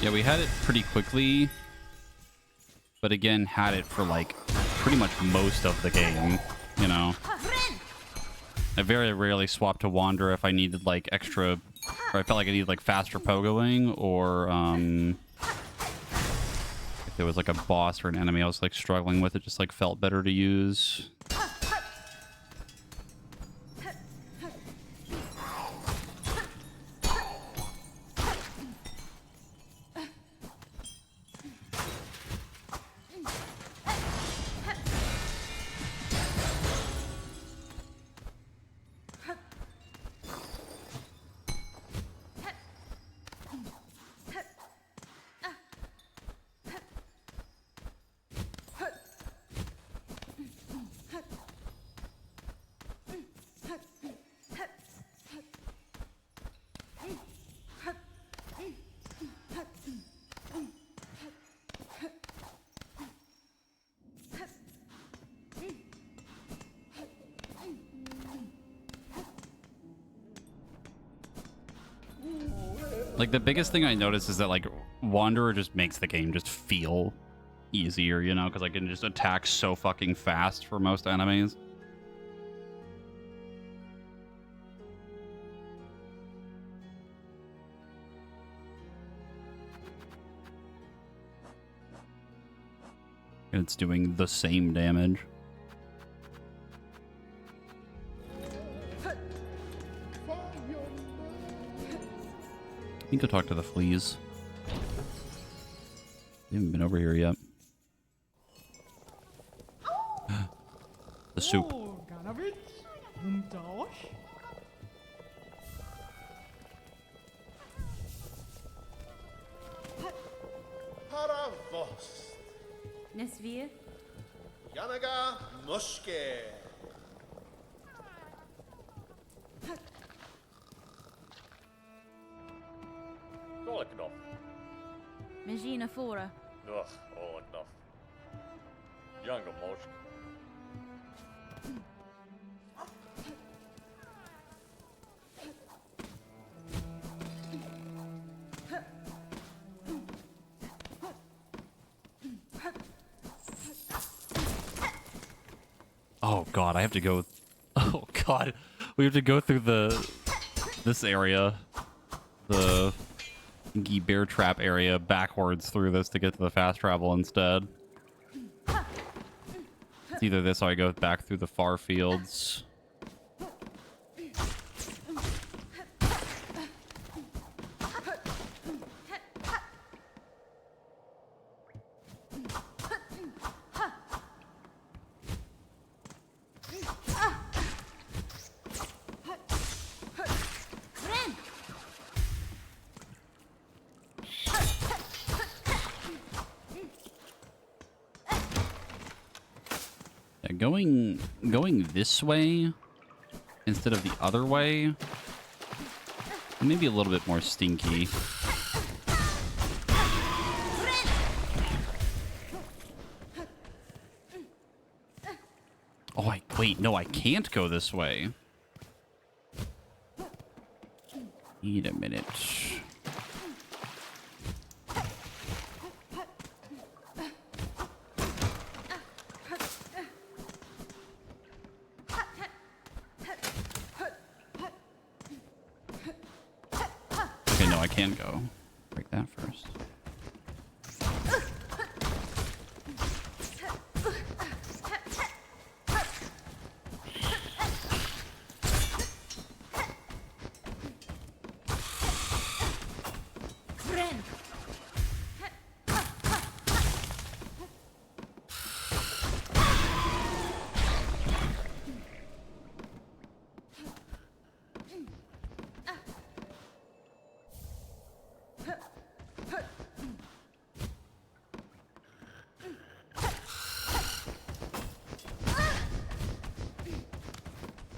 Yeah, we had it pretty quickly, but again, had it for like pretty much most of the game, you know. I very rarely swapped to Wander if I needed like extra, or I felt like I needed like faster pogoing, or if there was like a boss or an enemy I was like struggling with, it just like felt better to use. Like, the biggest thing I noticed is that, like, Wanderer just makes the game just feel easier, you know? Because I can just attack so fucking fast for most enemies. And it's doing the same damage. You can go talk to the fleas. They haven't been over here yet. The soup. Paravos. Nesvir? Yanaga Muske. Oleknoff. Magina Fora? Ugh, Oleknoff. Younger motion. Oh god, I have to go. Oh god, we have to go through this area, the Stinky Bear Trap area, backwards through this to get to the fast travel instead. It's either this or I go back through the far fields. Going this way instead of the other way, maybe a little bit more stinky. Oh, wait, no, I can't go this way. Wait a minute. I can go. Break that first.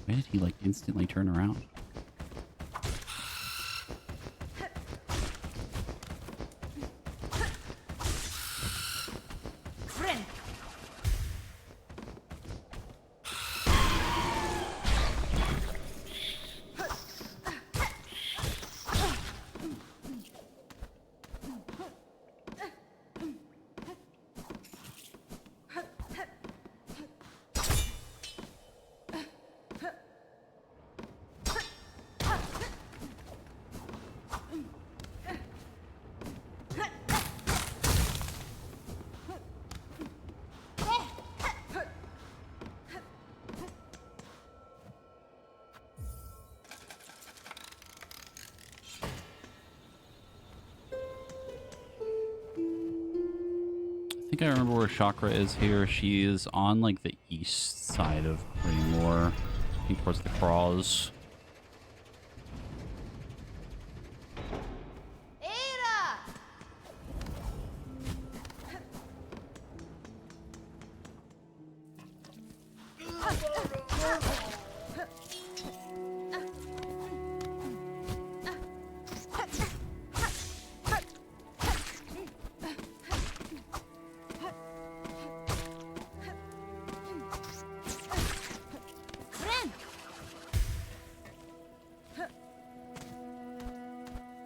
Why did he like instantly turn around? I think I remember where Chakra is here. She is on like the east side of Raymore, I think towards the Craws.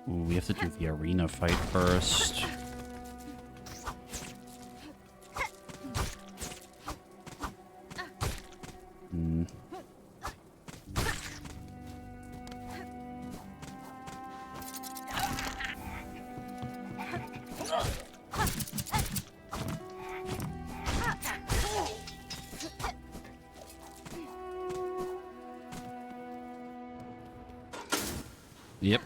Ooh, we have to do the arena fight first. Yep.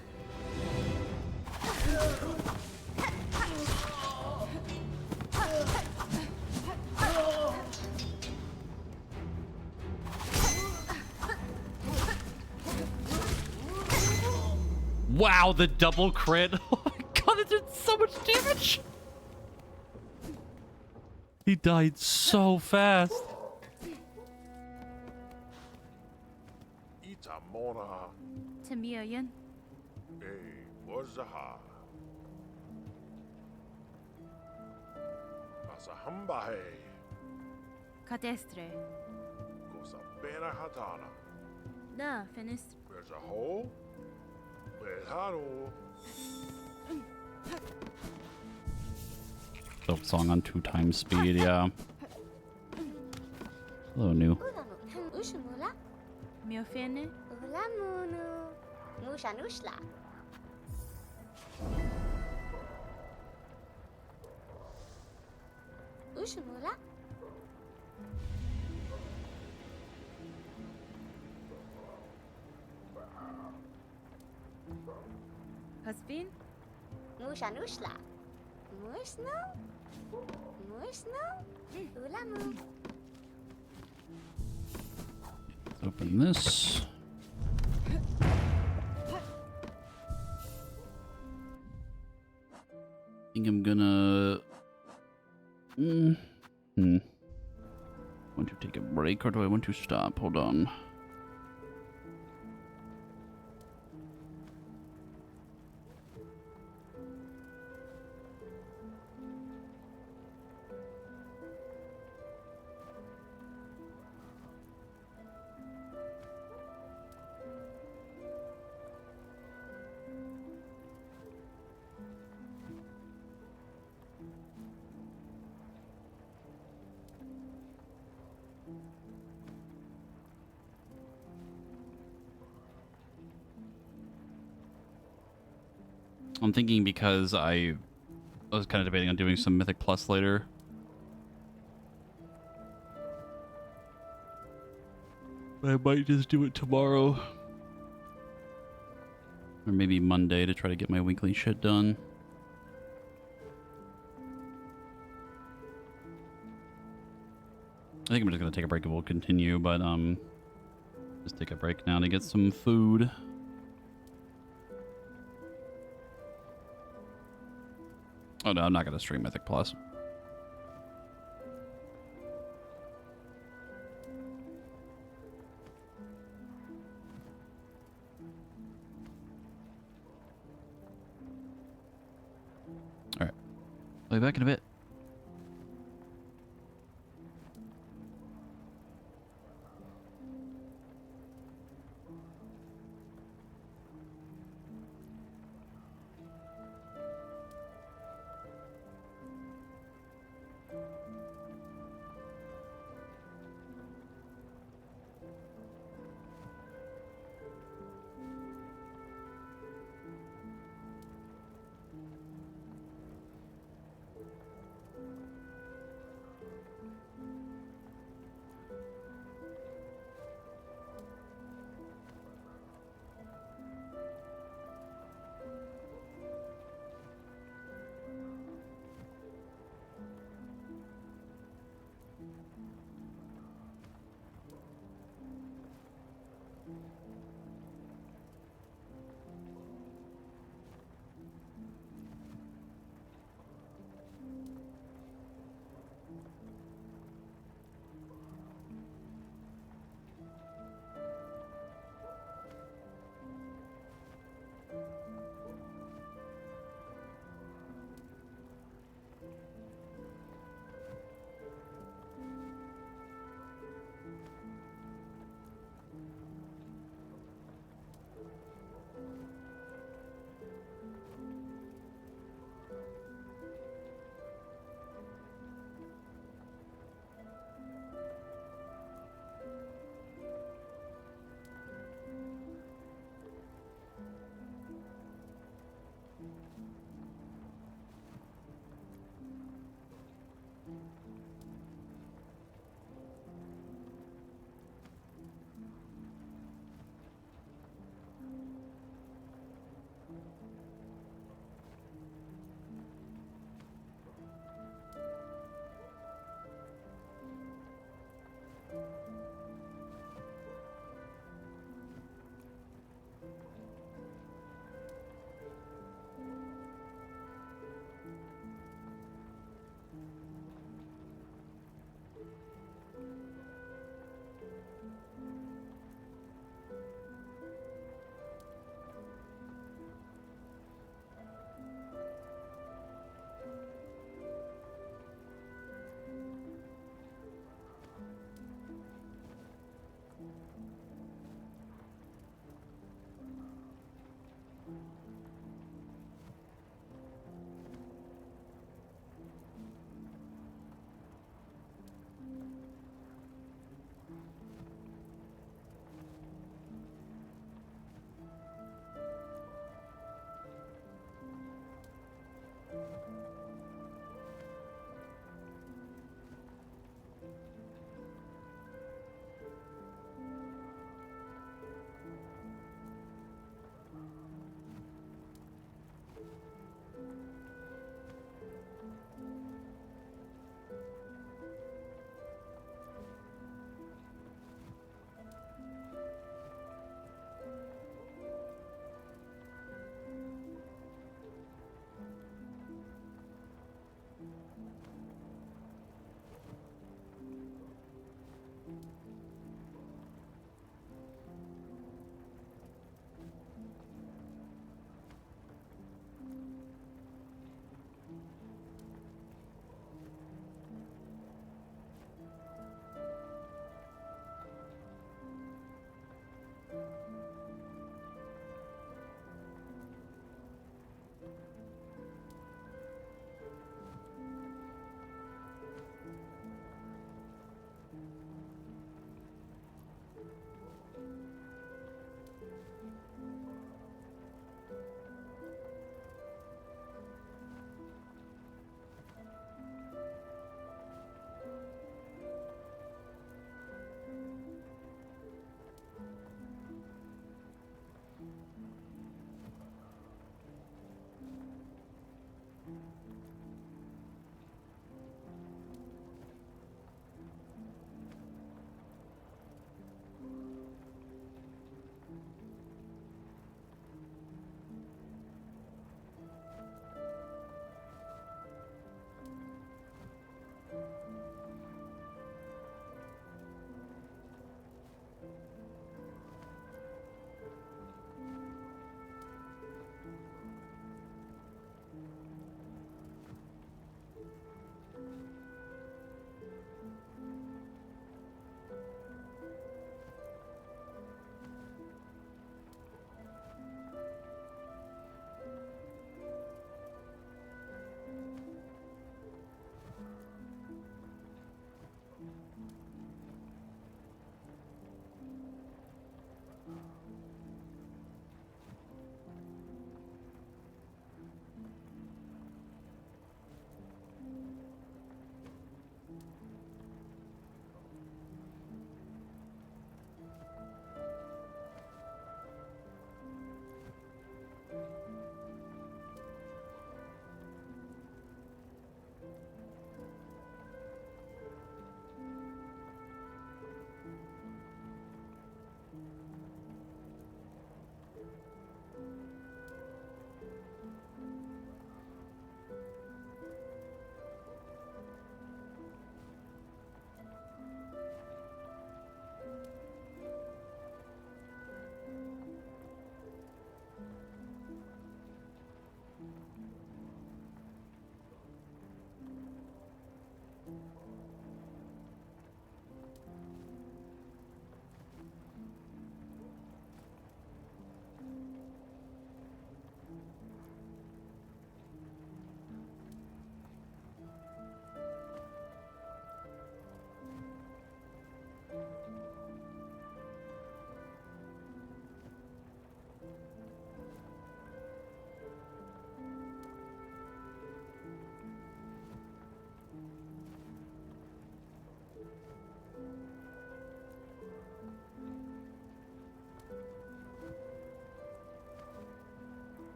Wow, the double crit. Oh my god, it did so much damage. He died so fast. Itamora Tamiyan. e Wazaha. Asahambahe. Katestre. Kosabena hatana. Da, fenestre. Where's a hole? Where's haro? Silksong on 2x speed, yeah. Hello, new. Ushmula. Miofene. Ulamunu. Mushanushla. Ushmula. Pasvin. Mushanushla. Mushno. Mushno. Ulamu. Let's open this. I think I'm gonna... Want to take a break or do I want to stop? Hold on. I'm thinking because I was kind of debating on doing some Mythic Plus later. I might just do it tomorrow. Or maybe Monday to try to get my weekly shit done. I think I'm just gonna take a break and we'll continue, but just take a break now to get some food. Oh no, I'm not gonna stream Mythic Plus. Alright. I'll be back in a bit.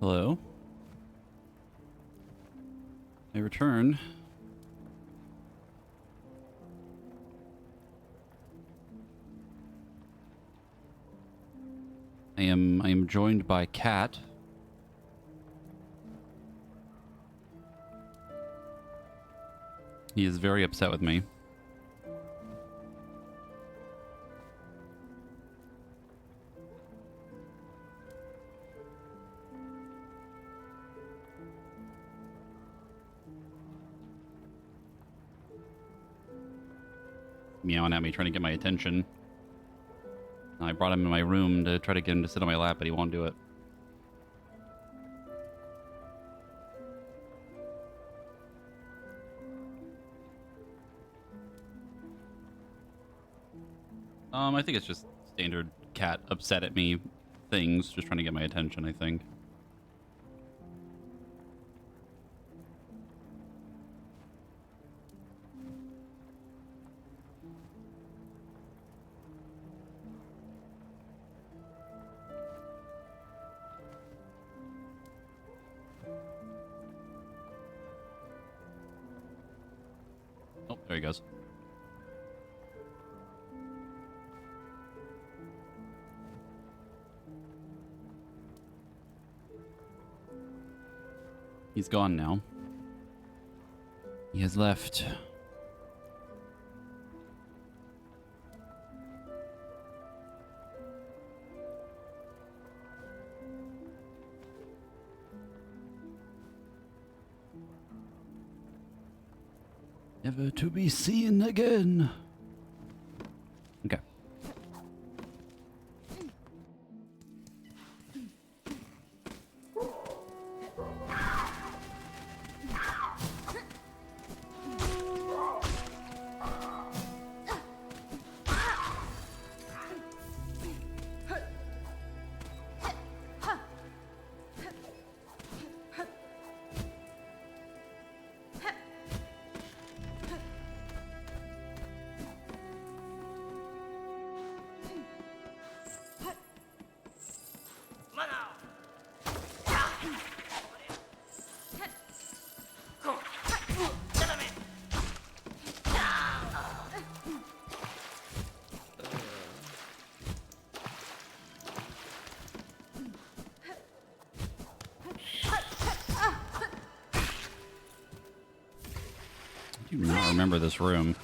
Hello. I return. I am joined by Cat. He is very upset with me. Meowing at me, trying to get my attention. I brought him in my room to try to get him to sit on my lap, but he won't do it. I think it's just standard cat upset at me things, just trying to get my attention, I think. Oh, there he goes. He's gone now. He has left. Never to be seen again. Okay. I do not remember this room.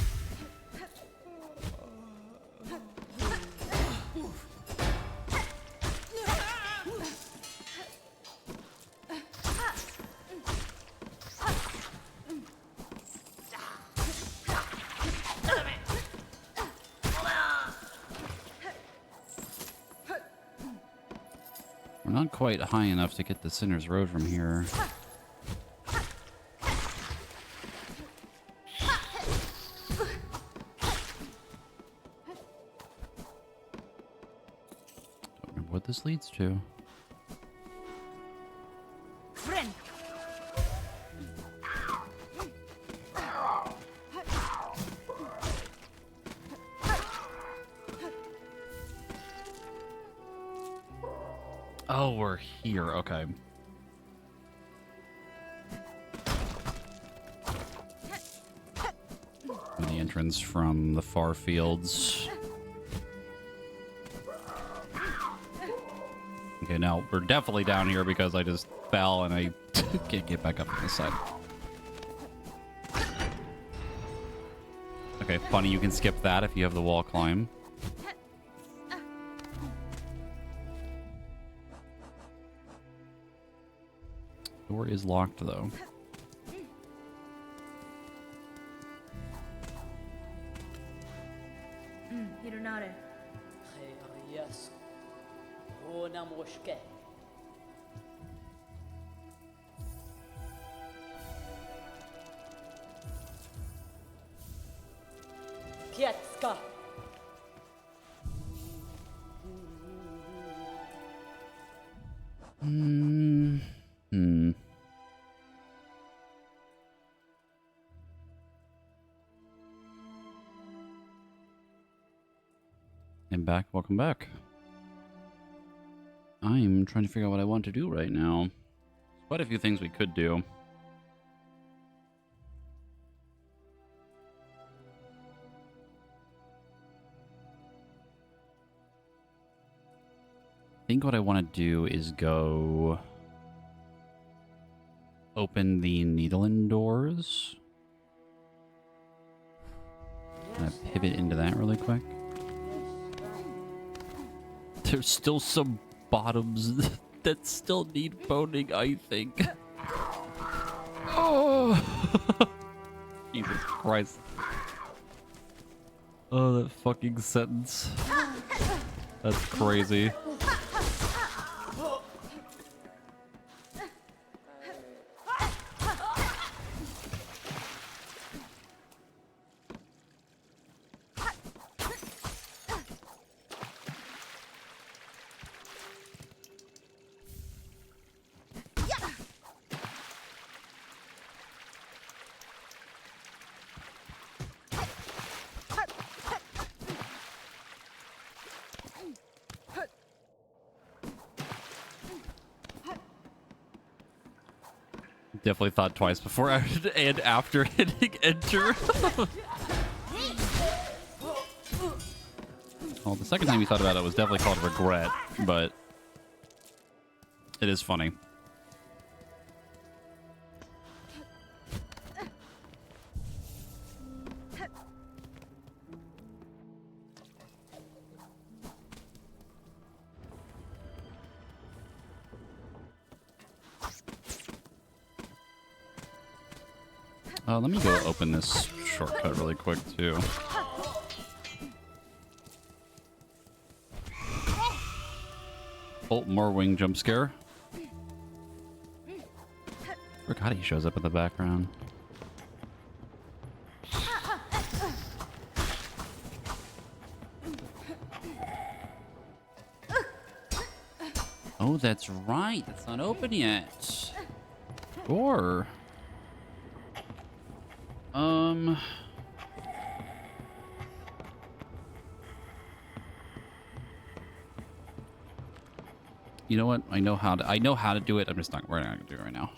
We're not quite high enough to get the Sinner's Road from here. Don't remember what this leads to. Friend. Oh, we're here. Okay. The entrance from the far fields. Okay, now we're definitely down here because I just fell and I can't get back up on this side. Okay, funny, you can skip that if you have the wall climb. Door is locked, though. Hironare. Yes. Ona moshke. Kietska. I'm back. Welcome back. I'm trying to figure out what I want to do right now. Quite a few things we could do. I think what I want to do is go open the Needleland doors. I'm gonna pivot into that really quick. There's still some bottoms that still need boning, I think. Oh, Jesus Christ. Oh, that fucking sentence. That's crazy. Definitely thought twice before and after hitting enter. Well, the second time you thought about it was definitely called regret, but it is funny. Let me go open this shortcut really quick, too. Oh, more wing jump scare. Forgot he shows up in the background. Oh, that's right. It's not open yet. Or... You know what? I know how to do it. We're not gonna do it right now.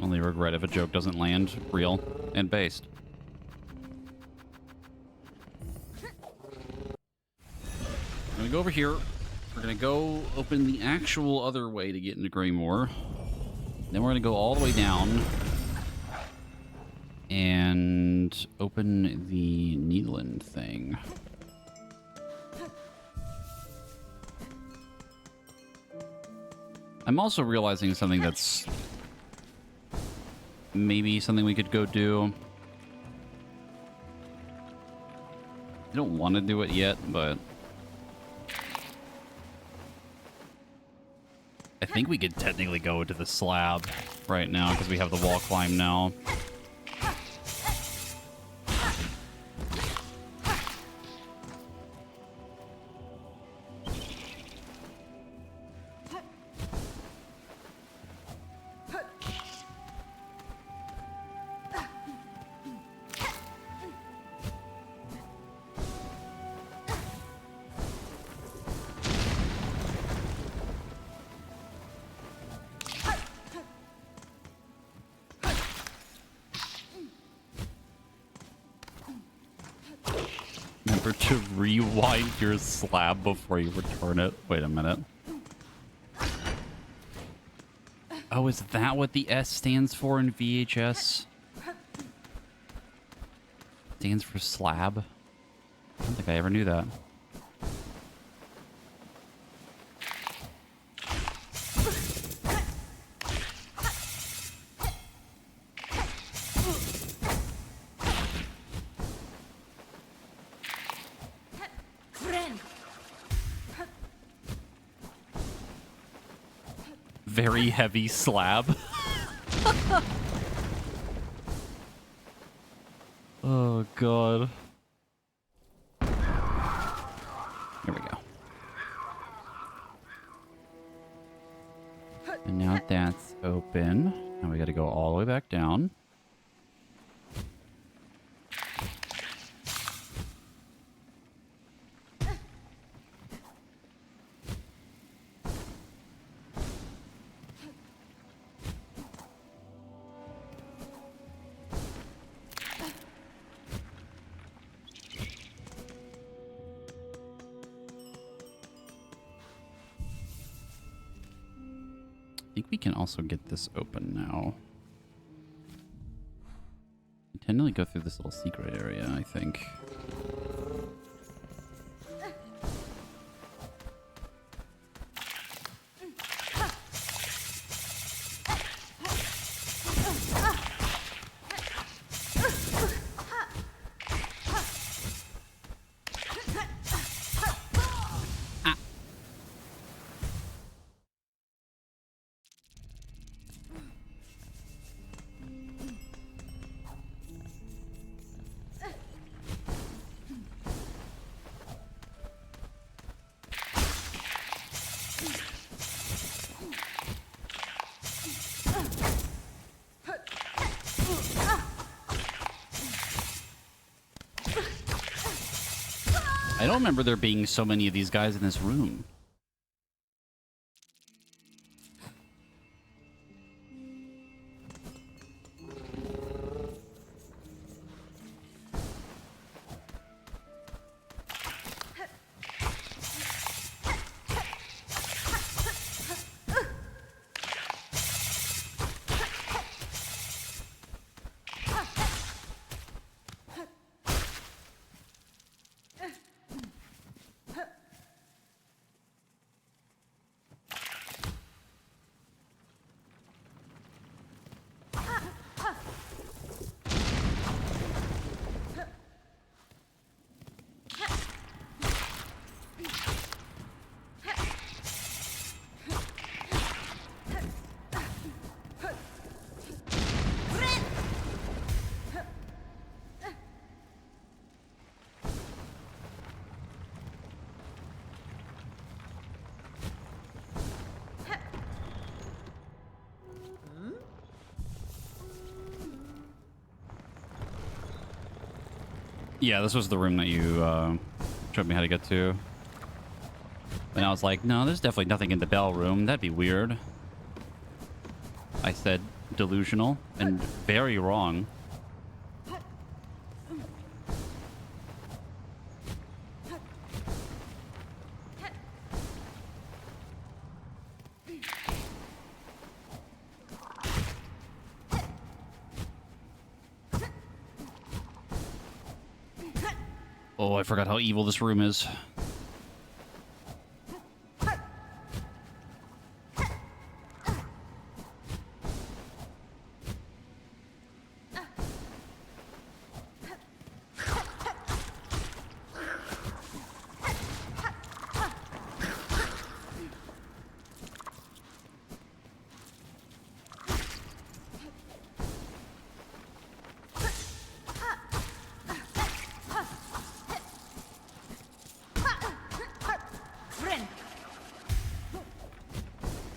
Only regret if a joke doesn't land real and based. I'm gonna go over here. We're gonna go open the actual other way to get into Greymoor. Then we're gonna go all the way down and open the Needleland thing. I'm also realizing something that's maybe something we could go do. I don't want to do it yet, but I think we could technically go to the slab right now because we have the wall climb now. Remember to rewind your slab before you return it. Wait a minute. Oh, is that what the S stands for in VHS? Stands for slab? I don't think I ever knew that. Very heavy slab. Oh god. go all the way back down. I think we can also get this open now. We tend to go through this little secret area, I think. I don't remember there being so many of these guys in this room. Yeah, this was the room that you showed me how to get to. And I was like, no, there's definitely nothing in the bell room. That'd be weird. I said delusional and very wrong. Oh, I forgot how evil this room is.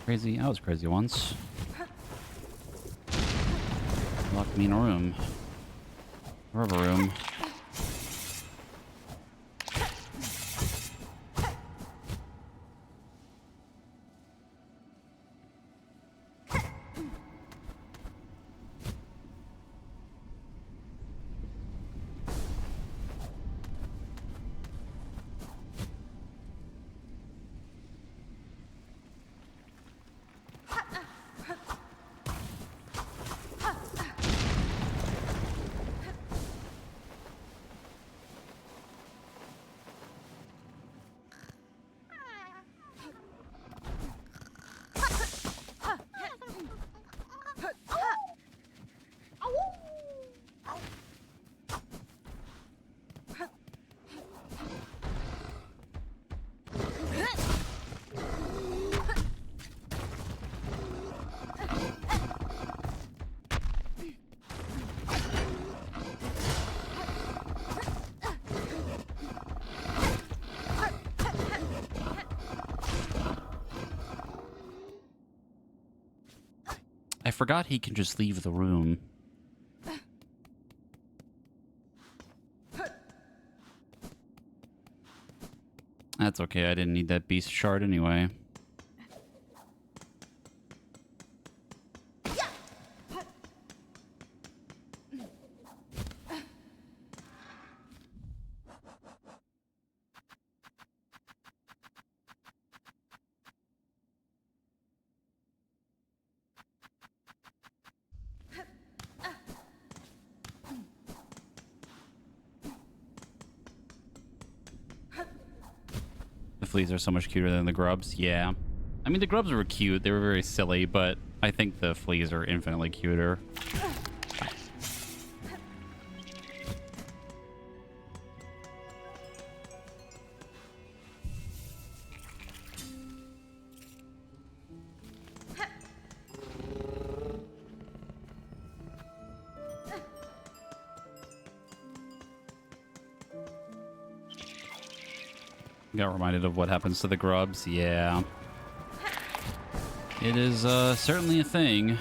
Crazy. I was crazy once. Locked me in a room. Rubber room. forgot he can just leave the room. That's okay, I didn't need that beast shard anyway. The fleas are so much cuter than the grubs. Yeah. I mean, the grubs were cute. They were very silly, but I think the fleas are infinitely cuter. Got reminded of what happens to the grubs. Yeah. It is certainly a thing.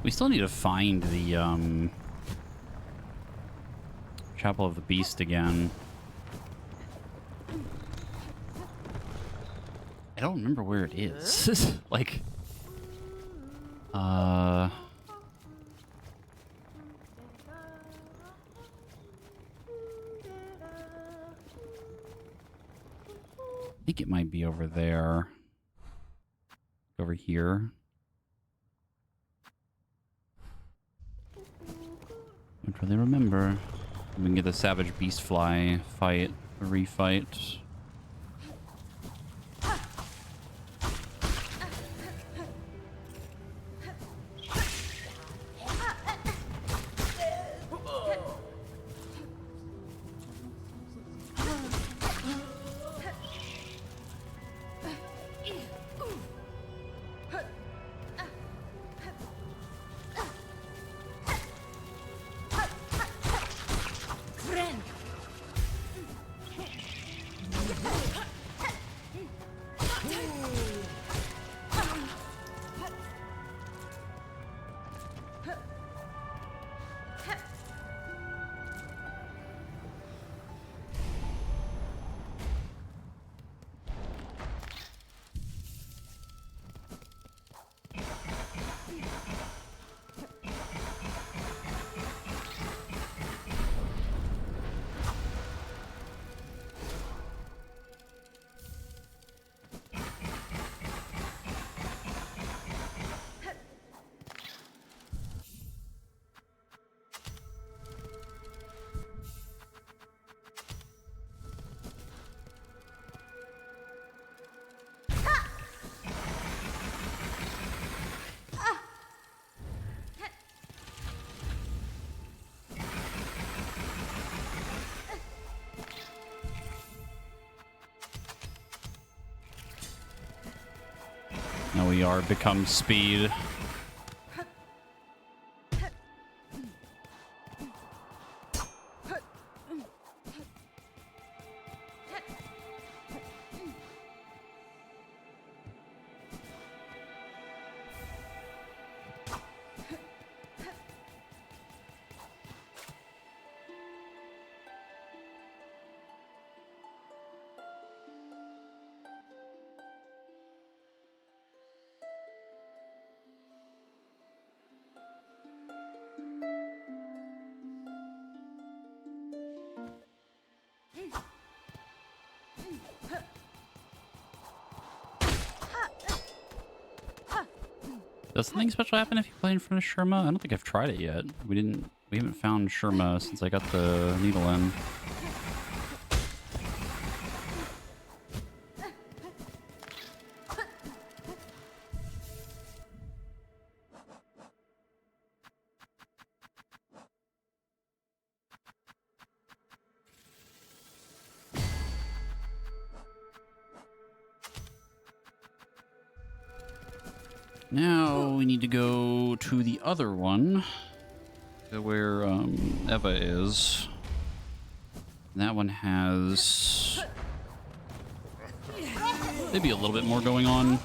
We still need to find the Chapel of the Beast again. I don't remember where it is. Like, I think it might be over there. Over here. Don't really remember. We can get the Savage Beast Fly fight, refight. Now we are become speed. Does something special happen if you play in front of Sherma? I don't think I've tried it yet. We haven't found Sherma since I got the needle in. Now we need to go to the other one, to where Eva is. That one has maybe a little bit more going on.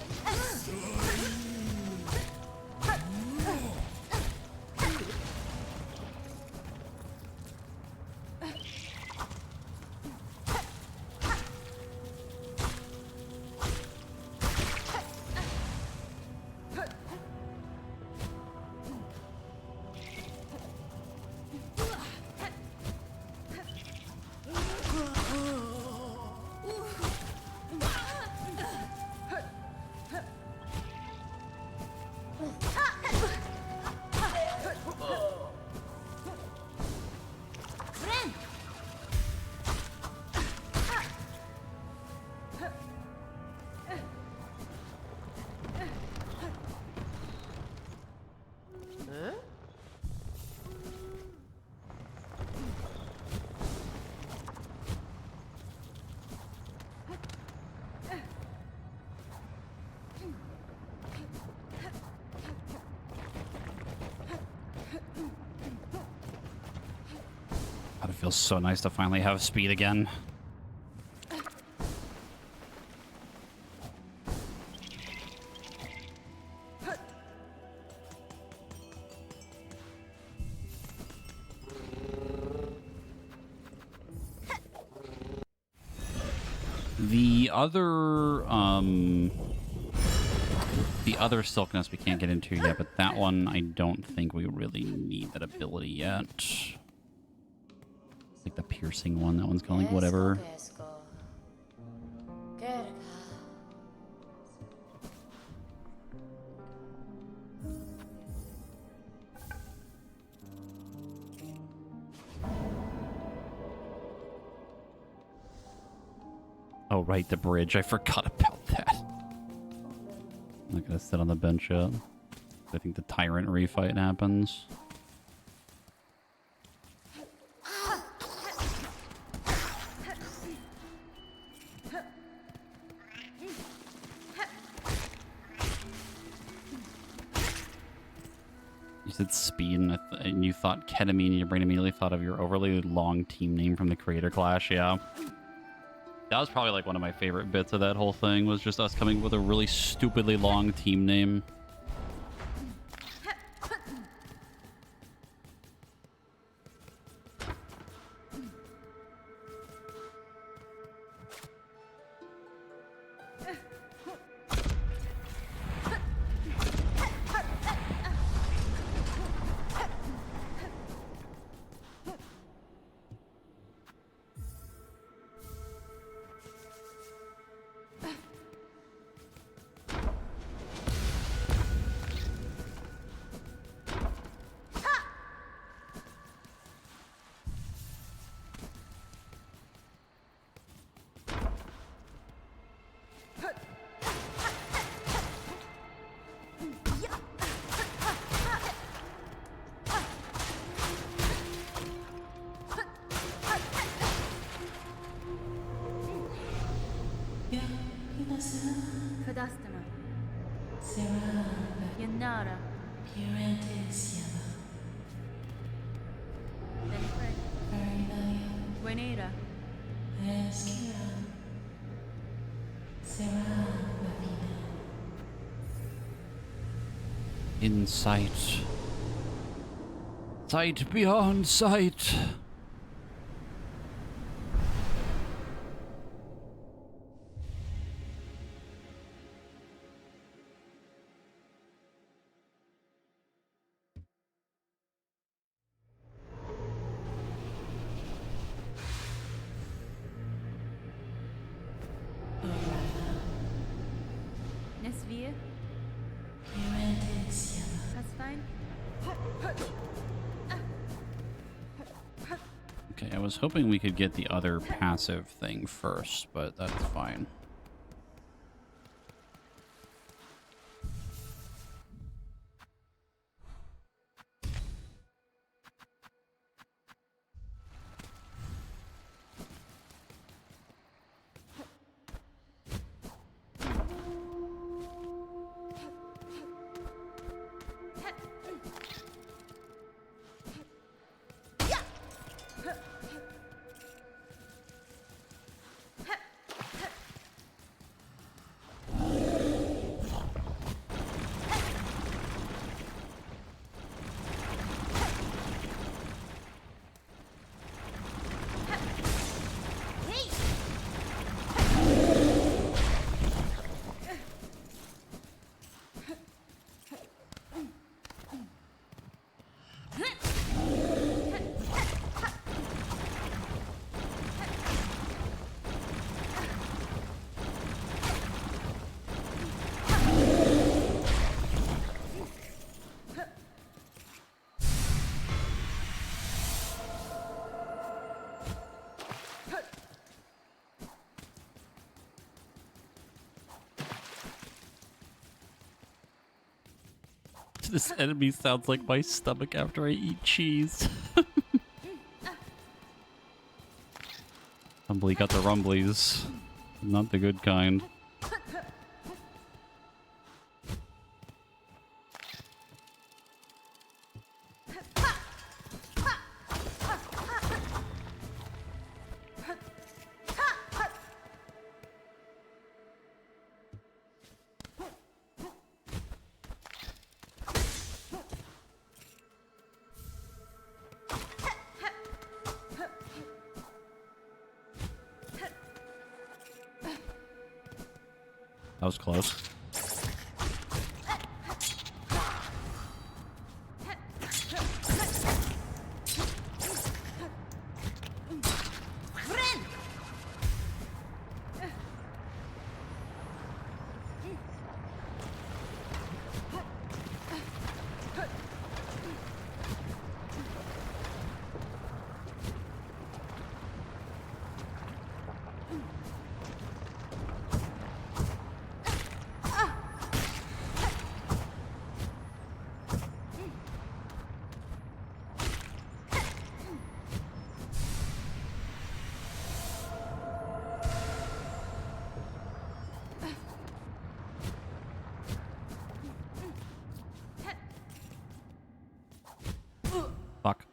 God, it feels so nice to finally have speed again. The other Silk Nest we can't get into yet, but that one I don't think we really need that ability yet. Like the piercing one, that one's kind of like whatever. Oh, right, the bridge. I forgot about that. I'm not gonna sit on the bench yet. I think the Tyrant refight happens. You said speed, and you thought ketamine, and your brain immediately thought of your overly long team name from the Creator Clash, yeah. That was probably like one of my favorite bits of that whole thing, was just us coming up with a really stupidly long team name. Kadastana. Yanara. Buenera. In sight. Sight beyond sight. Nesvia. Okay, I was hoping we could get the other passive thing first, but that's fine. This enemy sounds like my stomach after I eat cheese. Rumbly got the rumblies. Not the good kind. That was close. Fuck.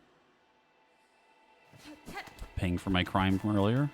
Paying for my crime from earlier.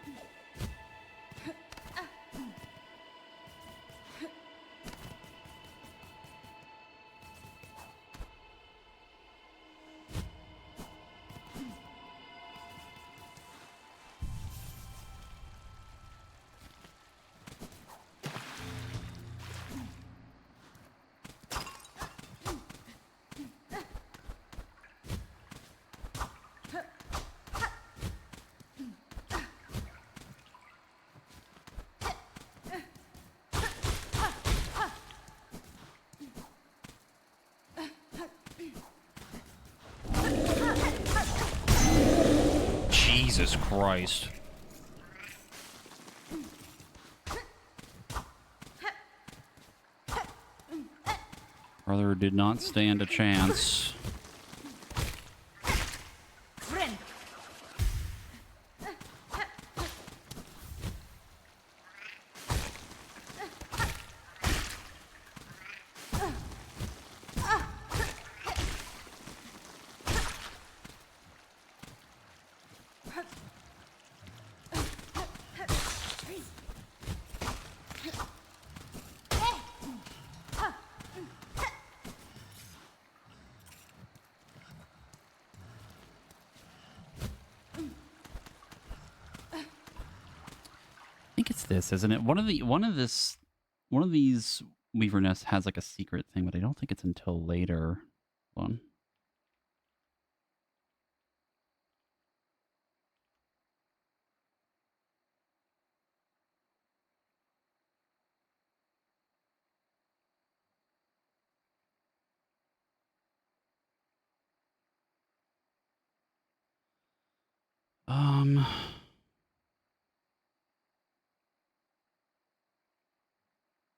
Jesus Christ. Brother did not stand a chance. Friend. I think it's this, isn't it? One of these Weaver nests has like a secret thing, but I don't think it's until later. Hold on. Um.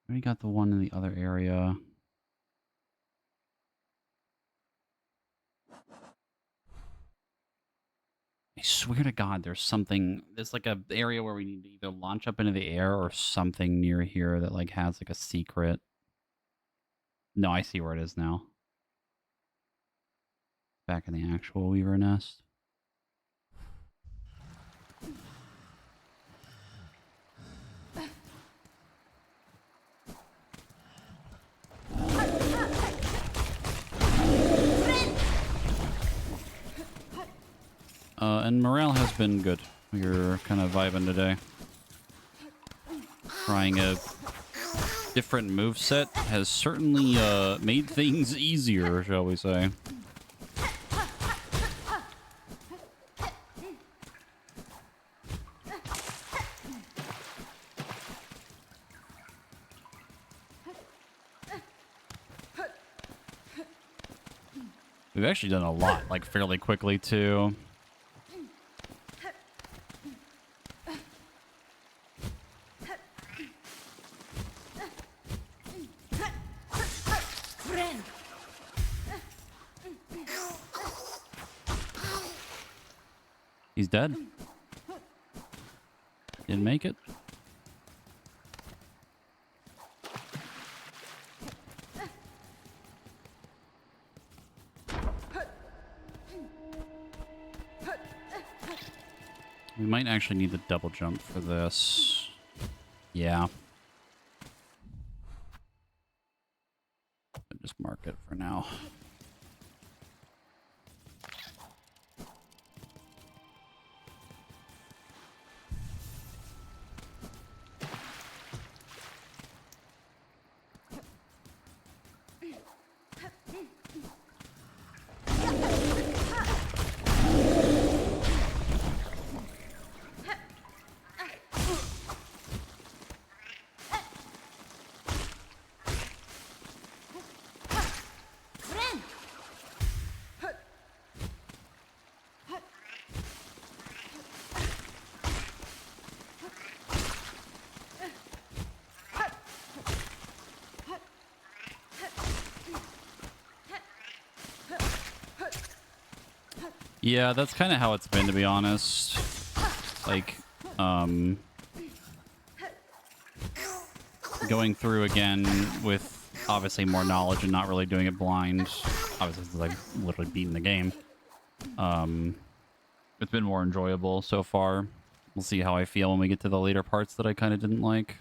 We got the one in the other area. I swear to God, there's like a area where we need to either launch up into the air or something near here that like has like a secret. No, I see where it is now. Back in the actual Weaver nest. And morale has been good. We're kind of vibing today. Trying a different moveset has certainly made things easier, shall we say. We've actually done a lot, like, fairly quickly, too. He's dead. Didn't make it. We might actually need the double jump for this. Yeah. I'll just mark it for now. Yeah, that's kind of how it's been, to be honest. Like, going through again with obviously more knowledge and not really doing it blind. Obviously, since I've literally beaten the game. It's been more enjoyable so far. We'll see how I feel when we get to the later parts that I kind of didn't like.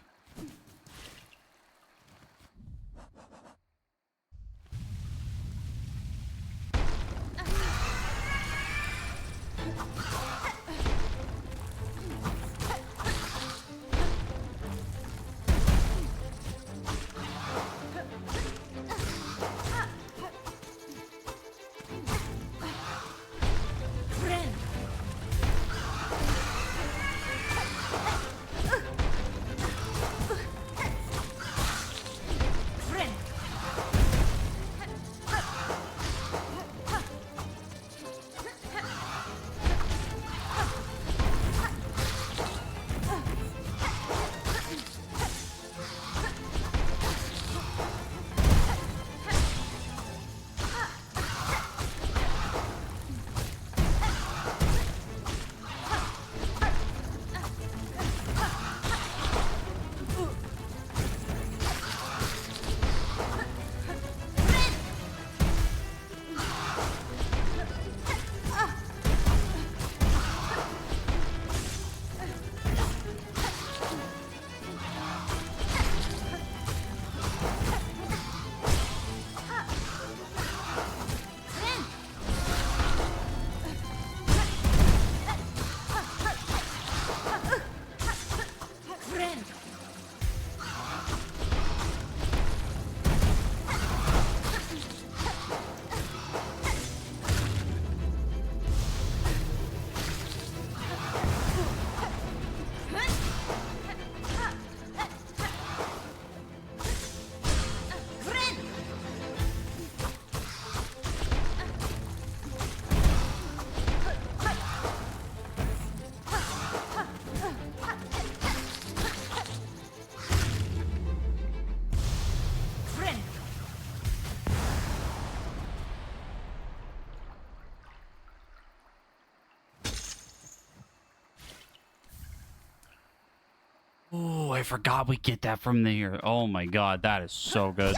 I forgot we get that from there. Oh my god, that is so good.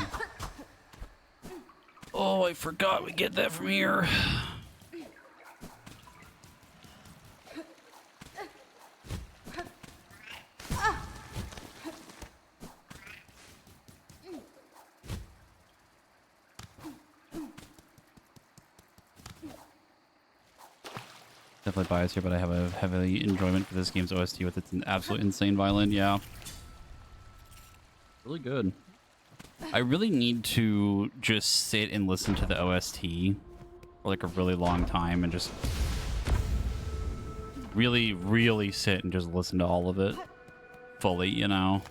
Oh, I forgot we get that from here. Definitely biased here, but I have a heavy enjoyment for this game's OST with its absolute insane violin. Yeah. Really good. I really need to just sit and listen to the OST for like a really long time and just really, really sit and just listen to all of it fully, you know?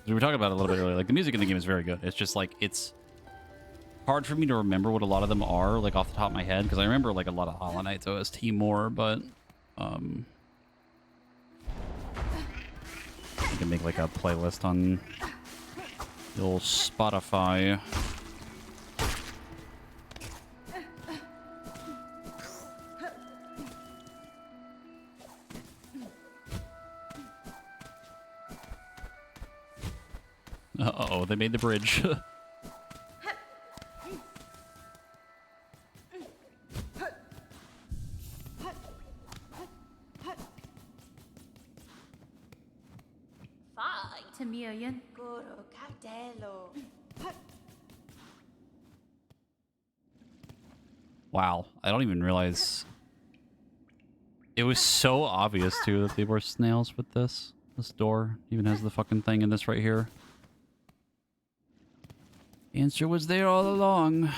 We were talking about it a little bit earlier. Like, the music in the game is very good. It's just like, it's hard for me to remember what a lot of them are, like, off the top of my head, because I remember, like, a lot of Hollow Knight's OST more, but, I can make, like, a playlist on the old Spotify. Uh-oh, they made the bridge. Million. Wow, I don't even realize it was so obvious too that they were snails with this. This door even has the fucking thing in this right here. Answer was there all along.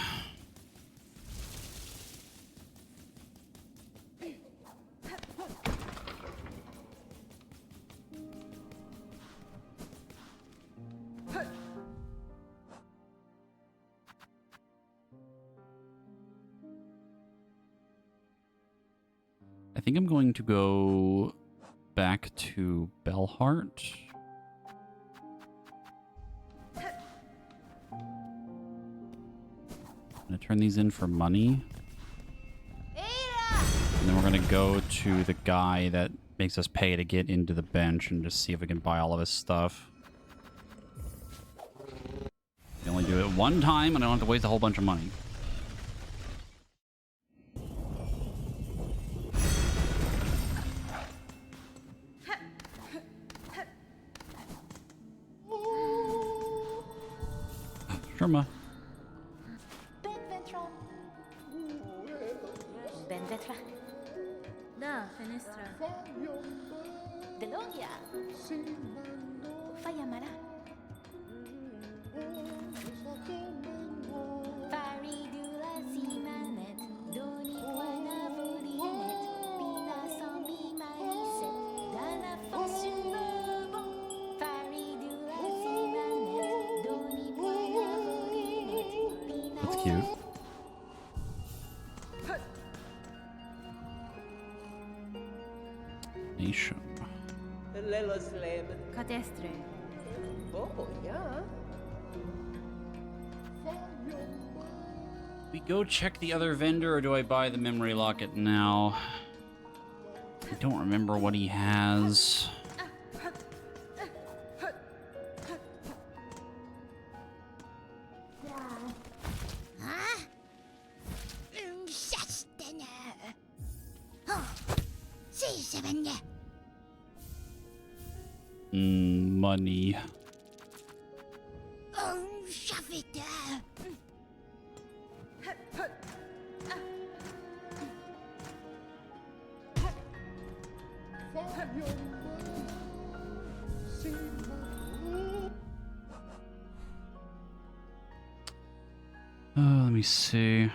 I think I'm going to go back to Bellheart. I'm going to turn these in for money. And then we're going to go to the guy that makes us pay to get into the bench and just see if we can buy all of his stuff. We only do it one time and I don't have to waste a whole bunch of money. Sherma. Ben vetra. Da, fenestra. Deloria. Fayamara. Faridula simanet. Doni poina volinet. Pina sambi maniset. Dana fonsubo. Faridula simanet. Doni poina volinet. Pina. That's cute. Nation. Cadestre. Oh, yeah. We go check the other vendor, or do I buy the memory locket now? I don't remember what he has. Huh? Shastana. Oh, C7. Money. Oh, Shavita. Let me see.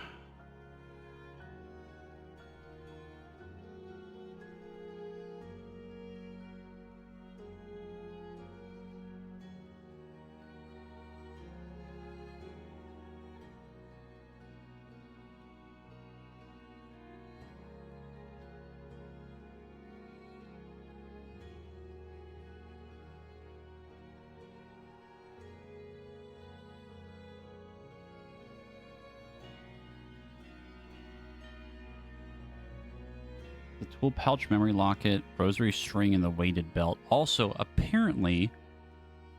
The tool pouch, memory locket, rosary string, and the weighted belt. Also, apparently apparently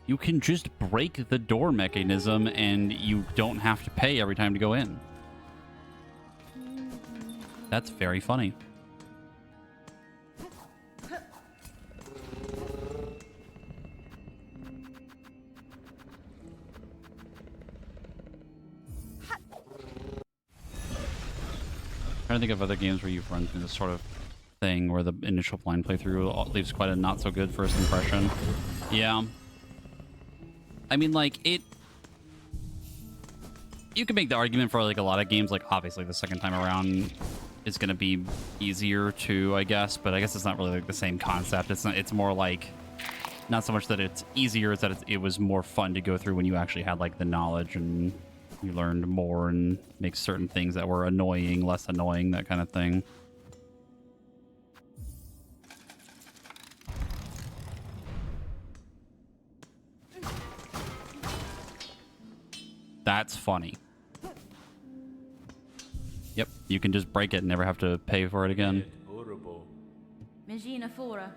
you can just break the door mechanism and you don't have to pay every time to go in. That's very funny. Trying to think of other games where you've run through this sort of thing where the initial blind playthrough leaves quite a not so good first impression. Yeah. I mean, like, you can make the argument for, like, a lot of games, like, obviously the second time around is going to be easier too, I guess, but I guess it's not really, like, the same concept. It's more like, not so much that it's easier, it's that it was more fun to go through when you actually had, like, the knowledge and you learned more and make certain things that were annoying, less annoying, that kind of thing. That's funny. Yep, you can just break it and never have to pay for it again. Magina Fora.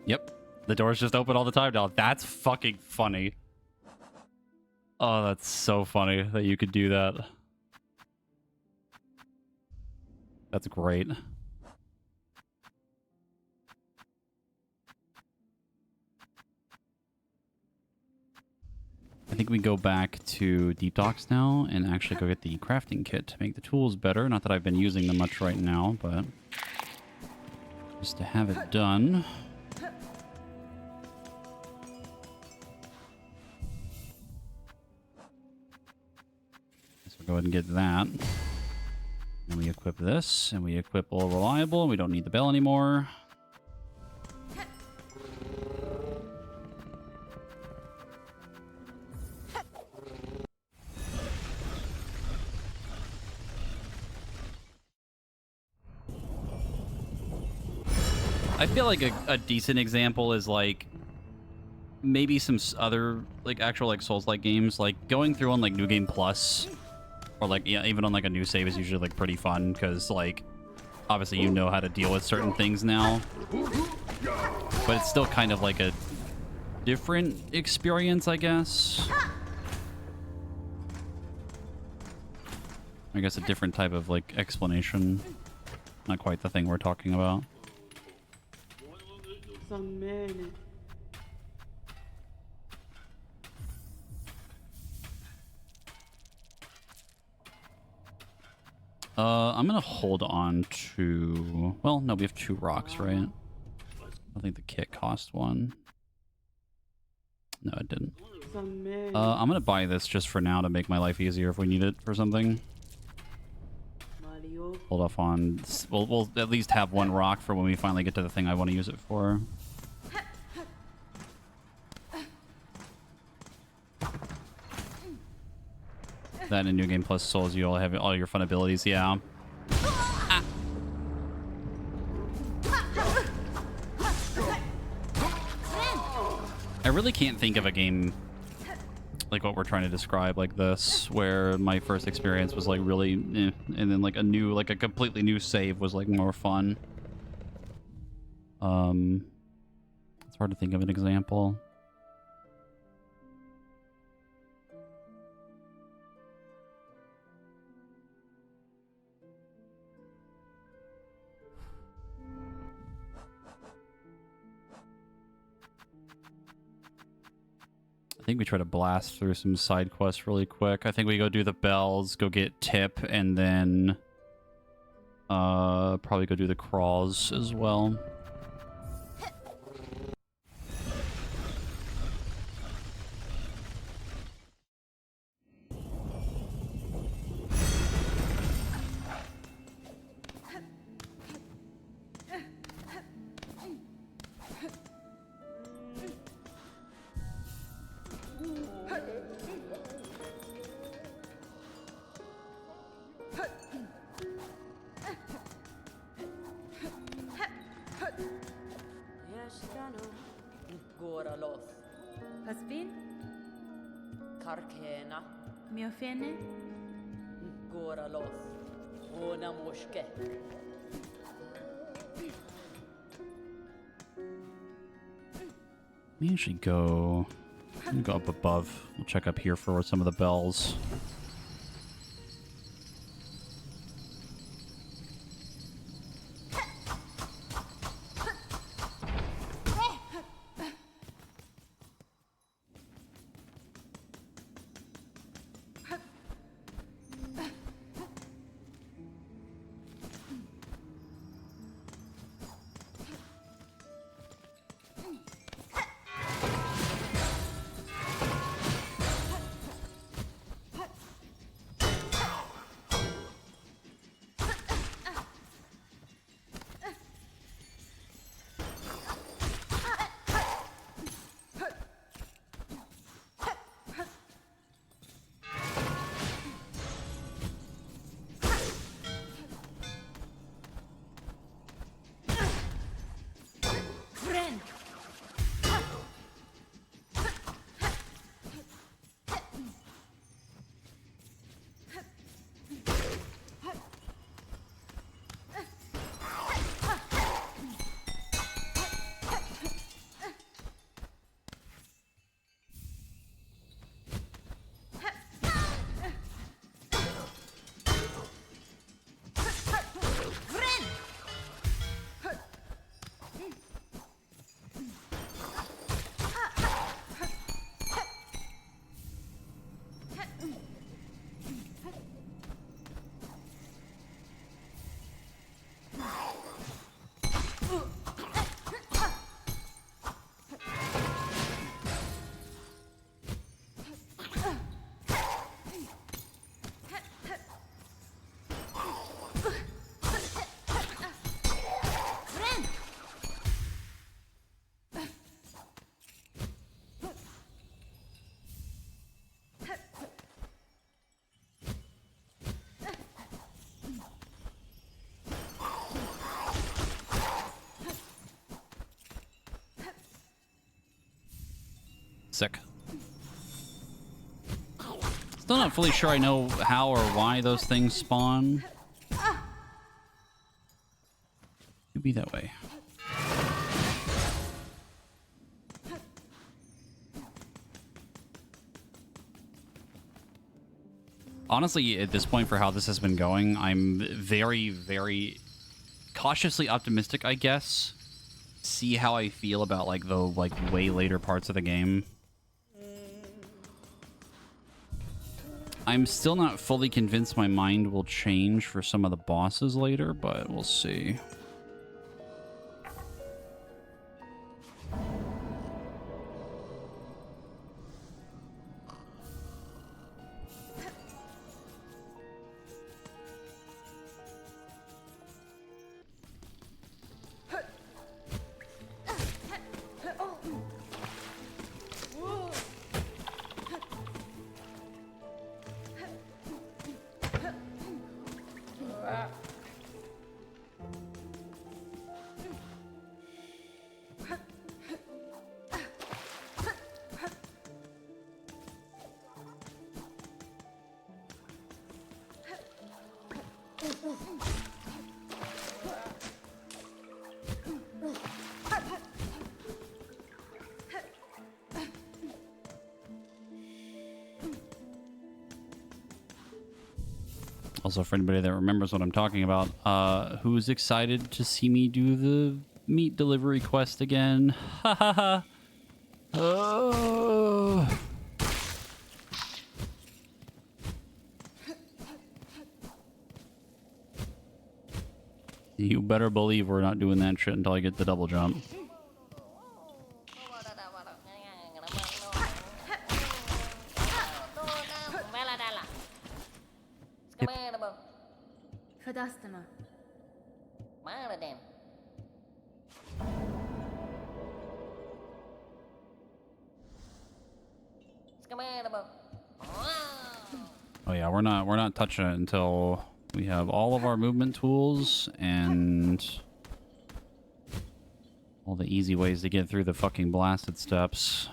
Yep. The doors just open all the time now. That's fucking funny. Oh, that's so funny that you could do that. That's great. I think we go back to Deep Docks now and actually go get the crafting kit to make the tools better. Not that I've been using them much right now, but just to have it done. So we'll go ahead and get that. And we equip this, and we equip all reliable, and we don't need the bell anymore. I feel like a decent example is like maybe some other like actual like Souls-like games, like going through on like New Game Plus, or like yeah, even on like a new save is usually like pretty fun because like obviously you know how to deal with certain things now, but it's still kind of like a different experience, I guess. I guess a different type of like explanation, not quite the thing we're talking about. I'm gonna hold on to... Well, no, we have 2 rocks, right? I think the kit cost 1. No, it didn't. I'm gonna buy this just for now to make my life easier if we need it for something. Hold off on... We'll at least have 1 rock for when we finally get to the thing I want to use it for. That in New Game Plus Souls, you all have all your fun abilities, yeah. Ah. I really can't think of a game like what we're trying to describe like this, where my first experience was like really and then like a completely new save was like more fun. It's hard to think of an example. I think we try to blast through some side quests really quick. I think we go do the bells, go get Tip, and then probably go do the crawls as well. Yashkano. Goraloth. Paspin? Karkena. Miofene? Goraloth. Ona moshke. We usually go up above. We'll check up here for some of the bells. Sick. Still not fully sure I know how or why those things spawn. Could be that way. Honestly, at this point for how this has been going, I'm very, very cautiously optimistic, I guess. See how I feel about like the way later parts of the game. I'm still not fully convinced my mind will change for some of the bosses later, but we'll see. Also, for anybody that remembers what I'm talking about, who's excited to see me do the meat delivery quest again? Ha ha ha! Oh. You better believe we're not doing that shit until I get the double jump. Fadastama. Oh yeah, we're not touching it until we have all of our movement tools and All the easy ways to get through the fucking blasted steps.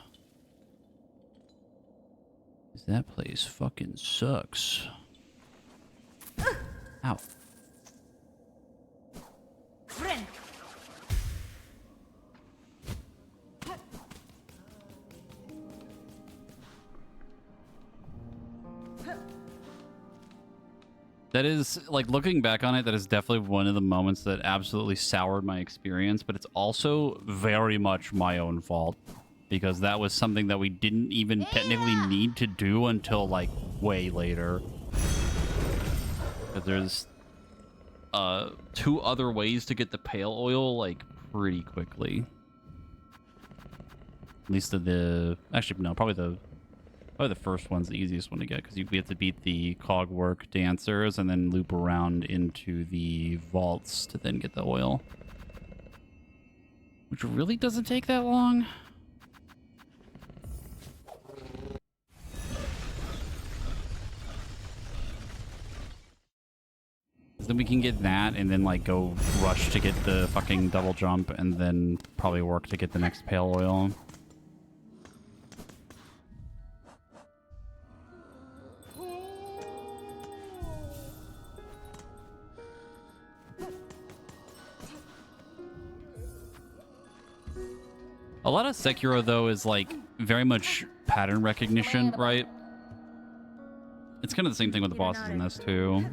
That place fucking sucks. Ow. Friend. That is, like, looking back on it, that is definitely one of the moments that absolutely soured my experience, but it's also very much my own fault, because that was something that we didn't even technically need to do until, like, way later. Because there's 2 other ways to get the pale oil, like, pretty quickly. At least actually, no, probably the first one's the easiest one to get, because we have to beat the cogwork dancers and then loop around into the vaults to then get the oil. Which really doesn't take that long. Then we can get that and then, like, go rush to get the fucking double jump and then probably work to get the next pale oil. A lot of Sekiro, though, is, like, very much pattern recognition, right? It's kind of the same thing with the bosses in this, too.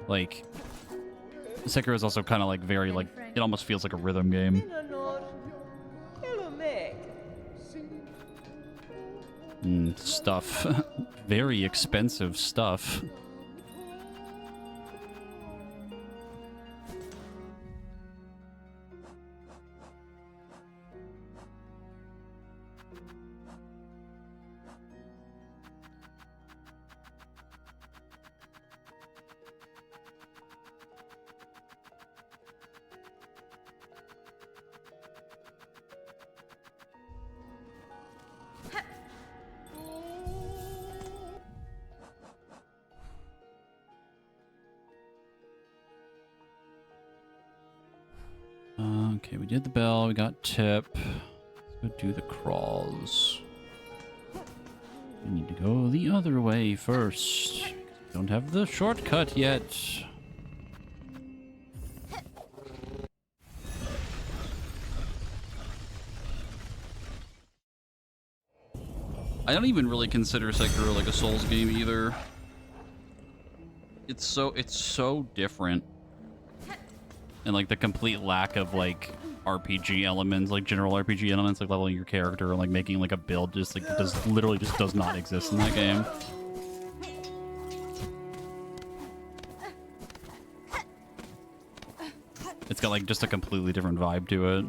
Like, Sekiro is also kind of, like, very, like, it almost feels like a rhythm game. Stuff. Very expensive stuff. Okay, we did the bell, we got tip. Let's go do the crawls. We need to go the other way first. We don't have the shortcut yet. I don't even really consider Sekiro like a Souls game either. It's so different. And, like, the complete lack of, like, RPG elements, like general RPG elements, like leveling your character or, like, making, like, a build, just, like, literally just does not exist in that game. It's got, like, just a completely different vibe to it.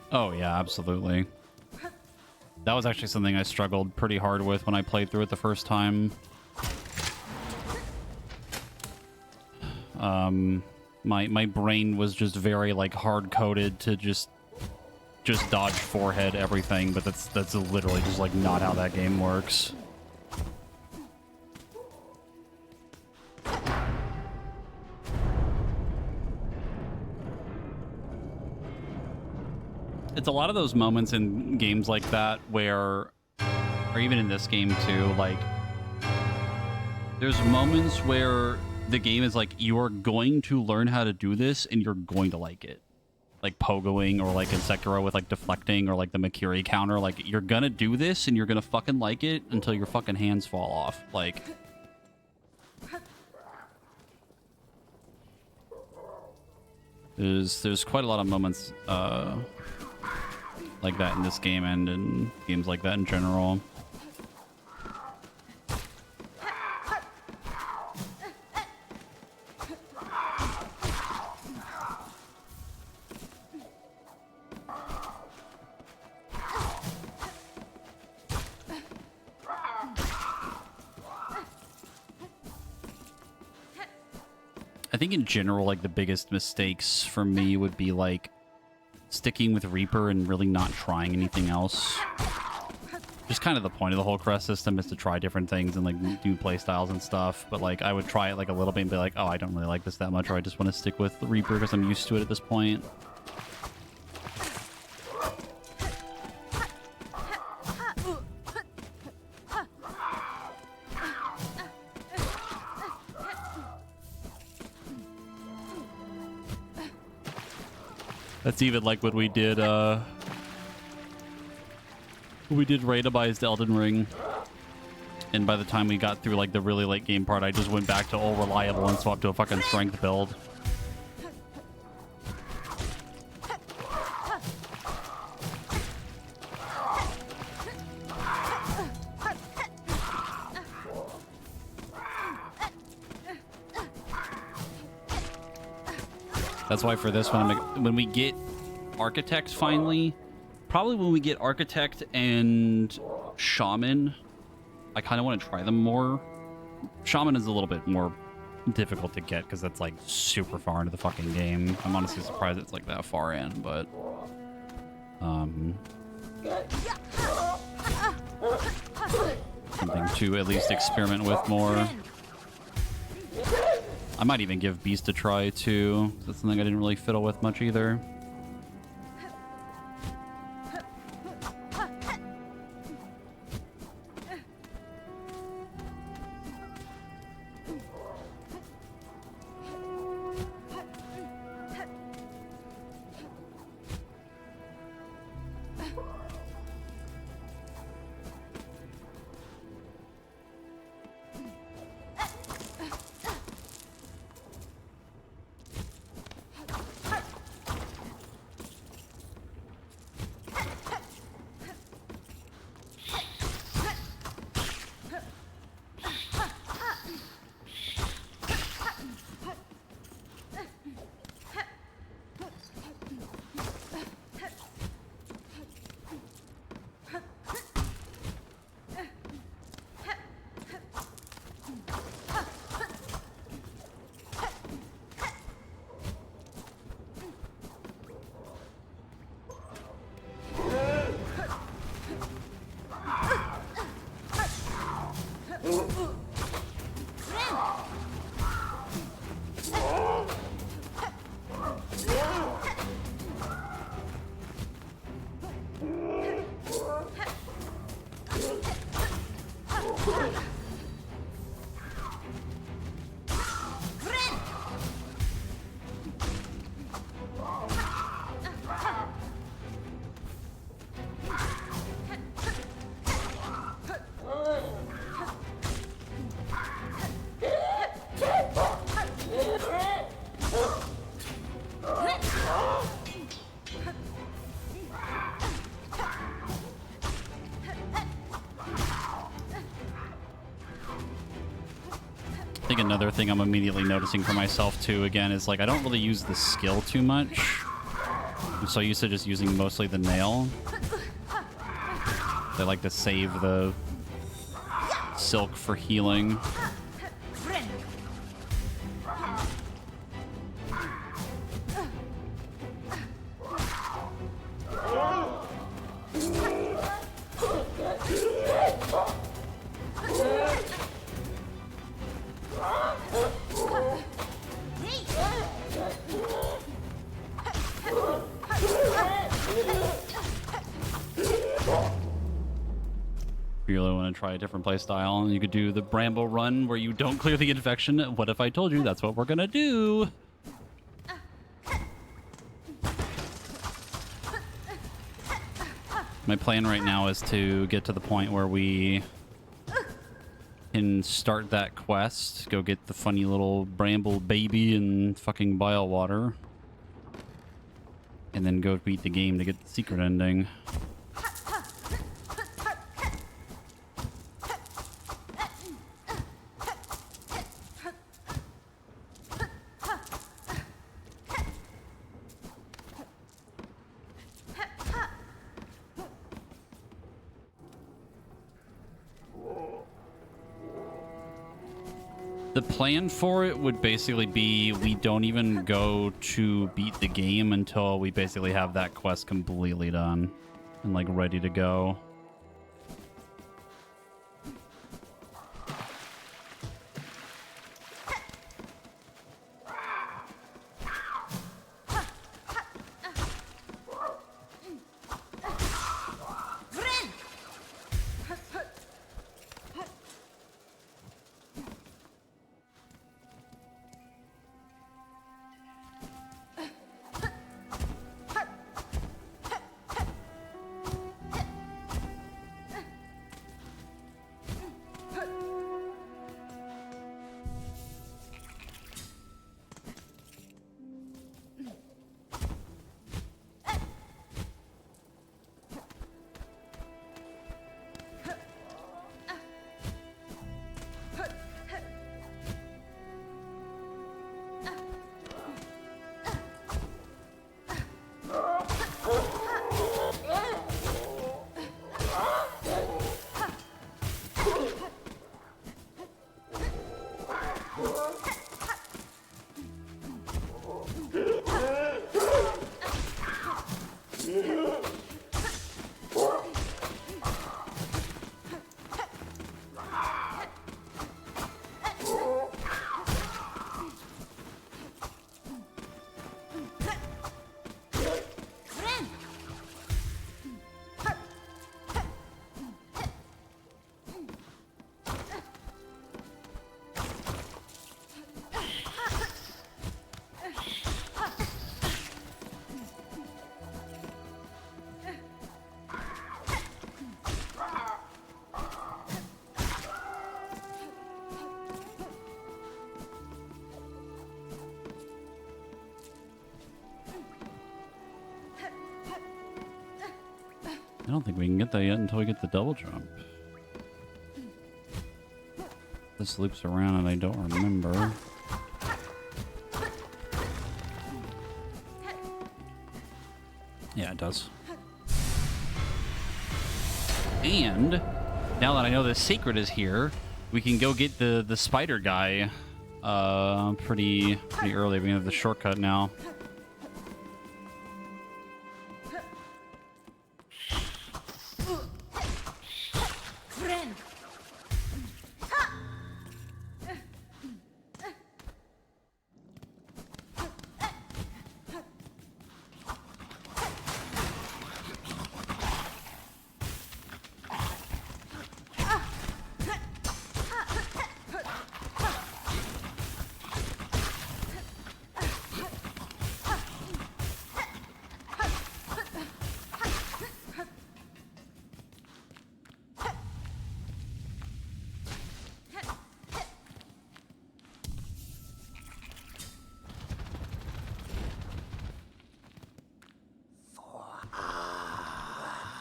Oh, yeah, absolutely. That was actually something I struggled pretty hard with when I played through it the first time. My brain was just very, like, hard-coded to just just dodge forehead everything, but that's literally just like not how that game works. It's a lot of those moments in games like that where, or even in this game too, like there's moments where the game is like, you are going to learn how to do this and you're going to like it. Like pogoing, or like in Sekiro with like deflecting, or like the Makiri counter. Like, you're gonna do this and you're gonna fucking like it until your fucking hands fall off. Like, there's quite a lot of moments like that in this game, and in games like that in general. I think in general, like, the biggest mistakes for me would be like sticking with Reaper and really not trying anything else. Just kind of the point of the whole crest system is to try different things and like do playstyles and stuff. But like, I would try it like a little bit and be like, oh, I don't really like this that much, or I just want to stick with the Reaper because I'm used to it at this point. That's even like when we did randomized Elden Ring, and by the time we got through like the really late game part, I just went back to all reliable and swapped to a fucking strength build. That's why for this one, when we get Architect finally, probably when we get Architect and Shaman, I kind of want to try them more. Shaman is a little bit more difficult to get because that's like super far into the fucking game. I'm honestly surprised it's like that far in, but something to at least experiment with more. I might even give Beast a try too. That's something I didn't really fiddle with much either. I think another thing I'm immediately noticing for myself too, again, is like I don't really use the skill too much. I'm so used to just using mostly the nail. I like to save the silk for healing. If you really want to try a different play style, and you could do the Bramble run where you don't clear the infection. What if I told you that's what we're gonna do? My plan right now is to get to the point where we can start that quest, go get the funny little Bramble baby and fucking bile water, and then go beat the game to get the secret ending. The plan for it would basically be we don't even go to beat the game until we basically have that quest completely done and like ready to go. I don't think we can get that yet until we get the double jump. This loops around and I don't remember. Yeah, it does. And now that I know the secret is here, we can go get the spider guy pretty early. We have the shortcut now.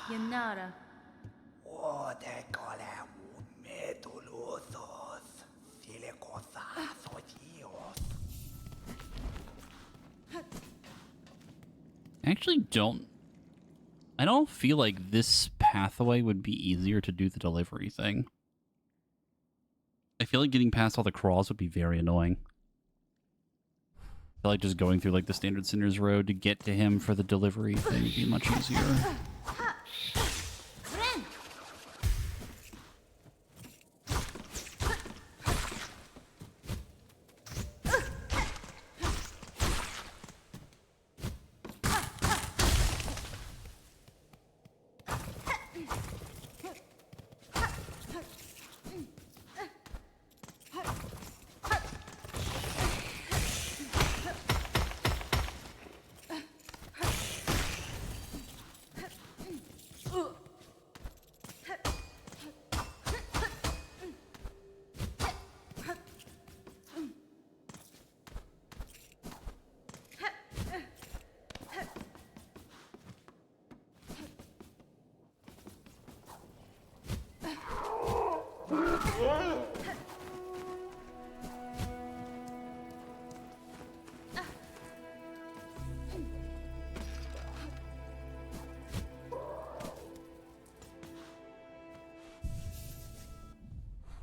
Yanara. I don't feel like this pathway would be easier to do the delivery thing. I feel like getting past all the crawls would be very annoying. I feel like just going through like the standard Sinner's Road to get to him for the delivery thing would be much easier.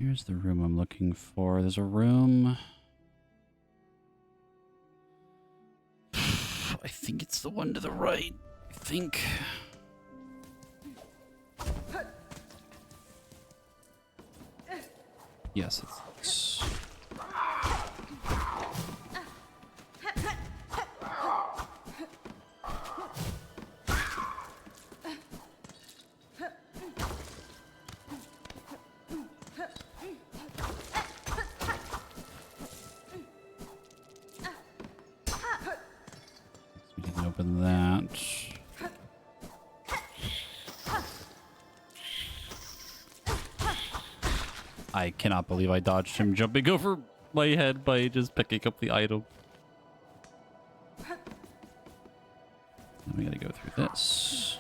Here's the room I'm looking for. There's a room. I think it's the one to the right. I think. Yes, it's. We didn't open that. I cannot believe I dodged him jumping over my head by just picking up the item. Now we gotta go through this.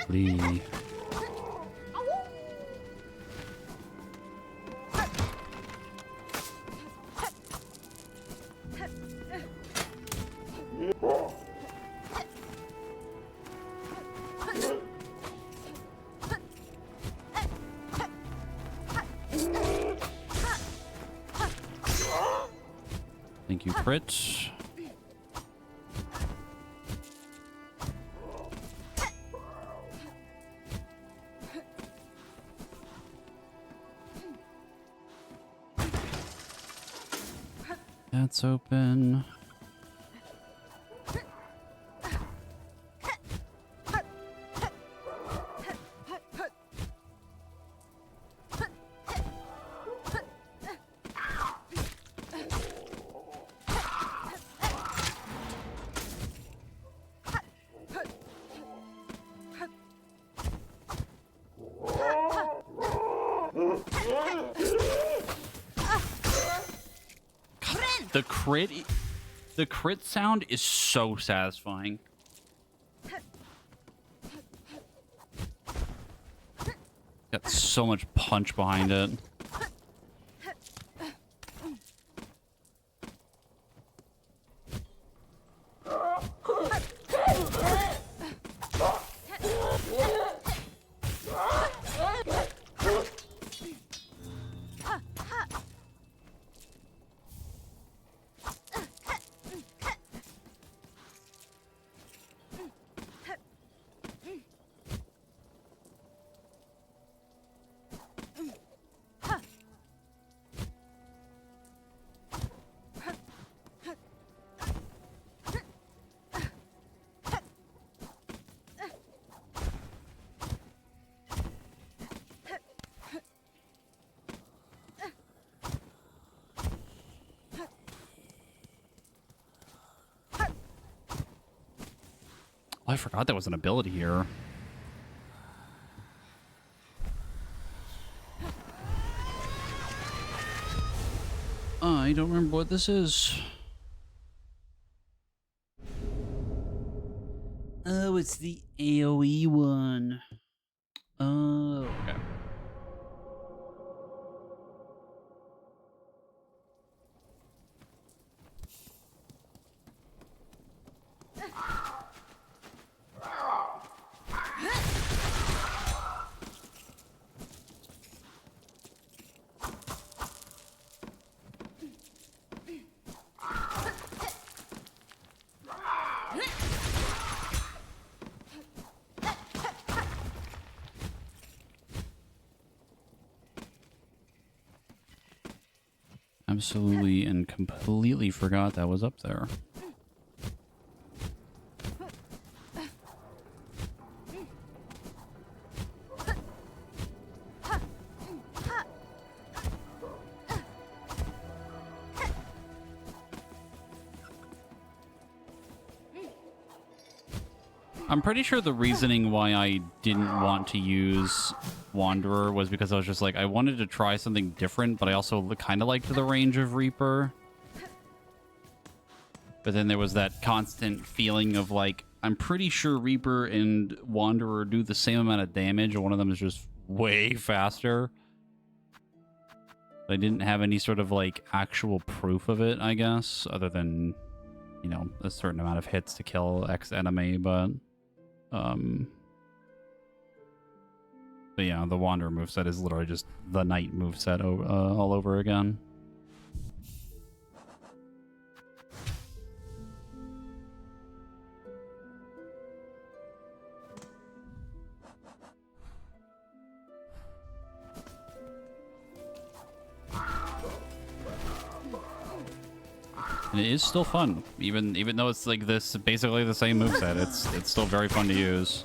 The thank you, crit. That's open. The crit sound is so satisfying. Got so much punch behind it. I forgot there was an ability here. I don't remember what this is. Oh, it's the AoE one. Oh, okay. Absolutely and completely forgot that was up there. I'm pretty sure the reasoning why I didn't want to use Wanderer was because I was just like, I wanted to try something different, but I also kind of liked the range of Reaper. But then there was that constant feeling of like, I'm pretty sure Reaper and Wanderer do the same amount of damage, and one of them is just way faster. I didn't have any sort of like actual proof of it, I guess, other than, you know, a certain amount of hits to kill X enemy, but yeah, the Wanderer moveset is literally just the Knight moveset all over again. And it is still fun, even though it's like this basically the same moveset. It's still very fun to use.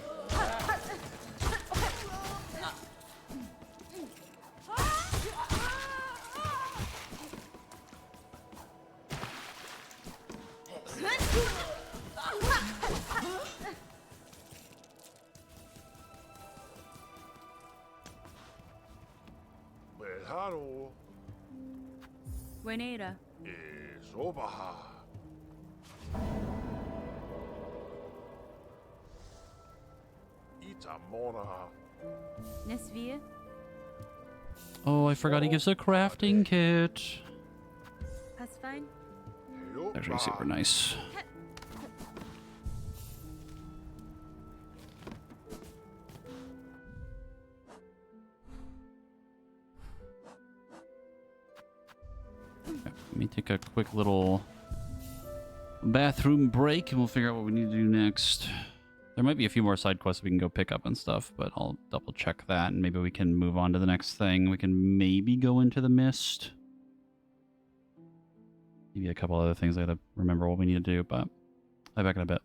Belharo Buenera. is Obaha. Itamona. Nesvir. Oh, I forgot he gives a crafting kit. Passfine. Actually super nice. Let me take a quick little bathroom break and we'll figure out what we need to do next. There might be a few more side quests we can go pick up and stuff, but I'll double check that and maybe we can move on to the next thing. We can maybe go into the mist. Maybe a couple other things I gotta remember what we need to do, but I'll be back in a bit.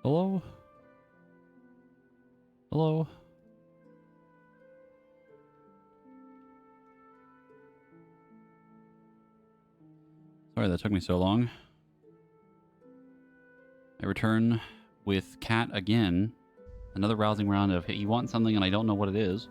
Hello? Hello? Sorry that took me so long. I return with Cat again. Another rousing round of, hey, you want something and I don't know what it is.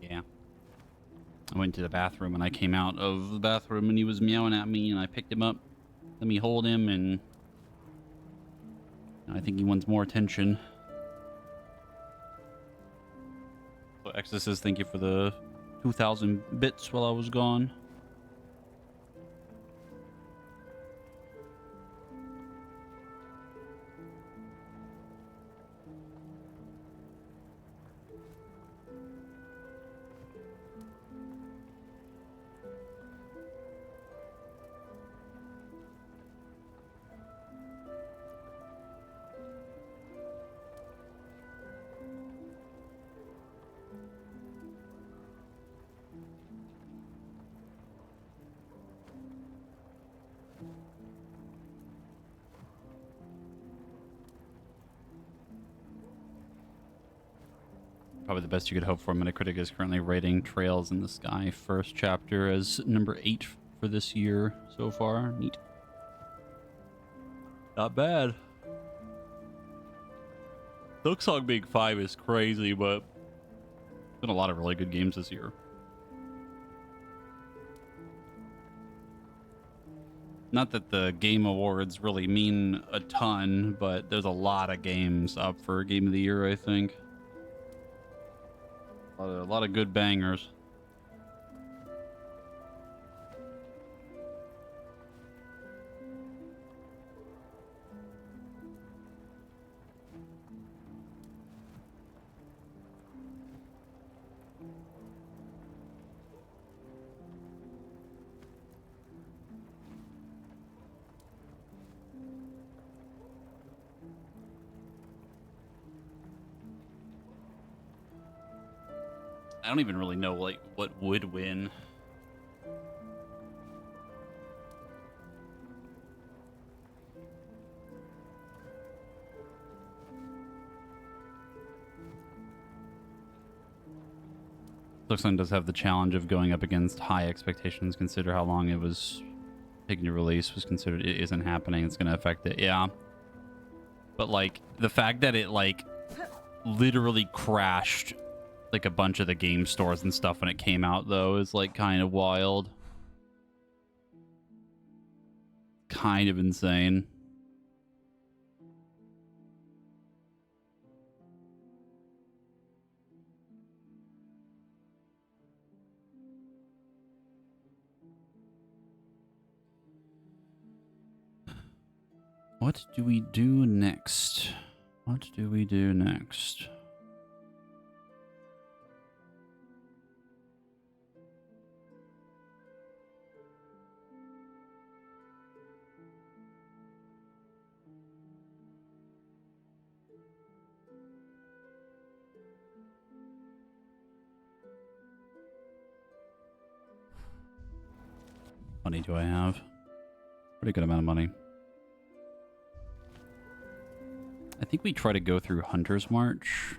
Yeah. I went to the bathroom and I came out of the bathroom and he was meowing at me and I picked him up. Let me hold him and I think he wants more attention. So Exorcist, thank you for the 2,000 bits while I was gone. Probably the best you could hope for. Metacritic is currently rating Trails in the Sky first chapter as number 8 for this year so far. Neat. Not bad. Silksong being 5 is crazy, but there's been a lot of really good games this year. Not that the Game Awards really mean a ton, but there's a lot of games up for Game of the Year, I think. A lot of good bangers. I don't even really know like what would win. Silksong does have the challenge of going up against high expectations. Consider how long it was taking to release was considered. It isn't happening. It's going to affect it. Yeah. But like the fact that it like literally crashed like a bunch of the game stores and stuff when it came out though is like kind of wild. Kind of insane. What do we do next? What do we do next? Money do I have? Pretty good amount of money. I think we try to go through Hunter's March.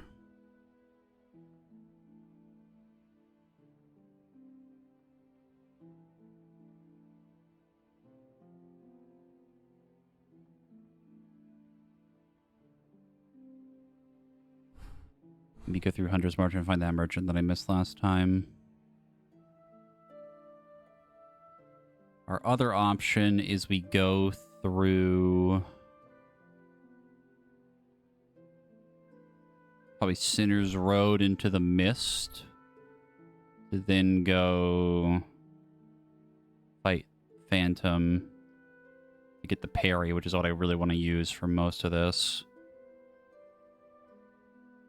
Let me go through Hunter's March and find that merchant that I missed last time. Our other option is we go through probably Sinner's Road into the Mist to then go fight Phantom to get the parry, which is what I really want to use for most of this.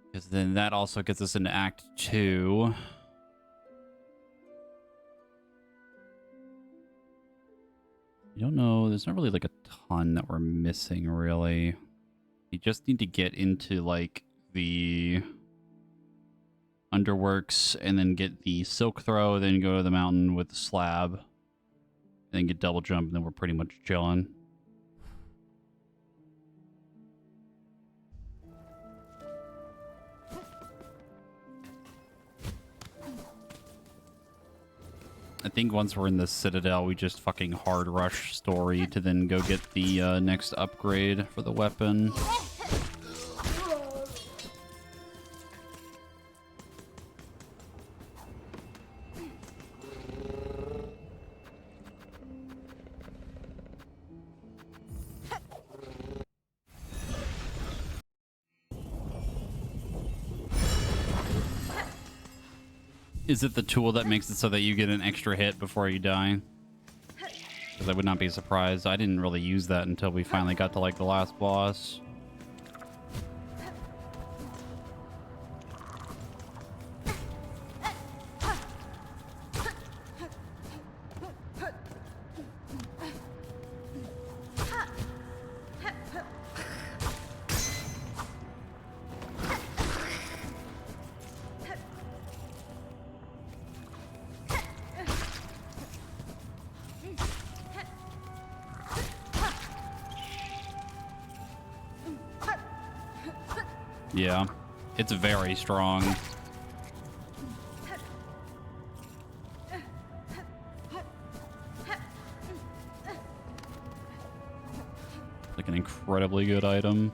Because then that also gets us into Act 2. I don't know. There's not really like a ton that we're missing, really. You just need to get into like the underworks and then get the silk throw, then go to the mountain with the slab, and then get double jump, and then we're pretty much chilling. I think once we're in the Citadel, we just fucking hard rush story to then go get the next upgrade for the weapon. Is it the tool that makes it so that you get an extra hit before you die? Because I would not be surprised. I didn't really use that until we finally got to like the last boss. Yeah, it's very strong. Like an incredibly good item.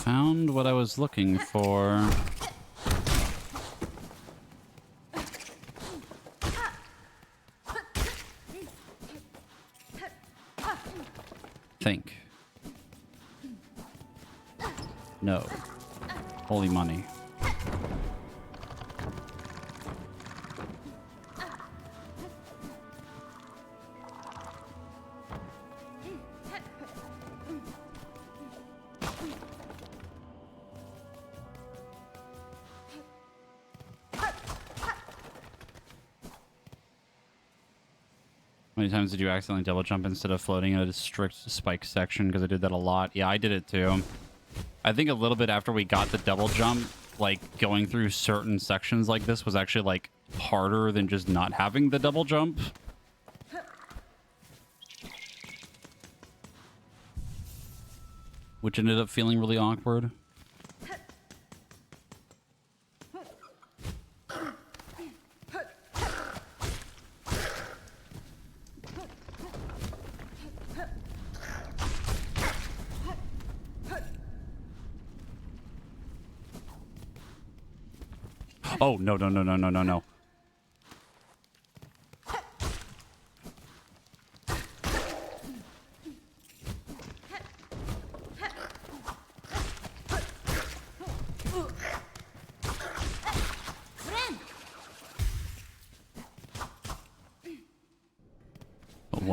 Found what I was looking for. Think. No. Holy money. How many times did you accidentally double jump instead of floating at a strict spike section? Because I did that a lot. Yeah, I did it too. I think a little bit after we got the double jump, like going through certain sections like this was actually like harder than just not having the double jump. Which ended up feeling really awkward. Oh, no, no, no, no, no, no, no.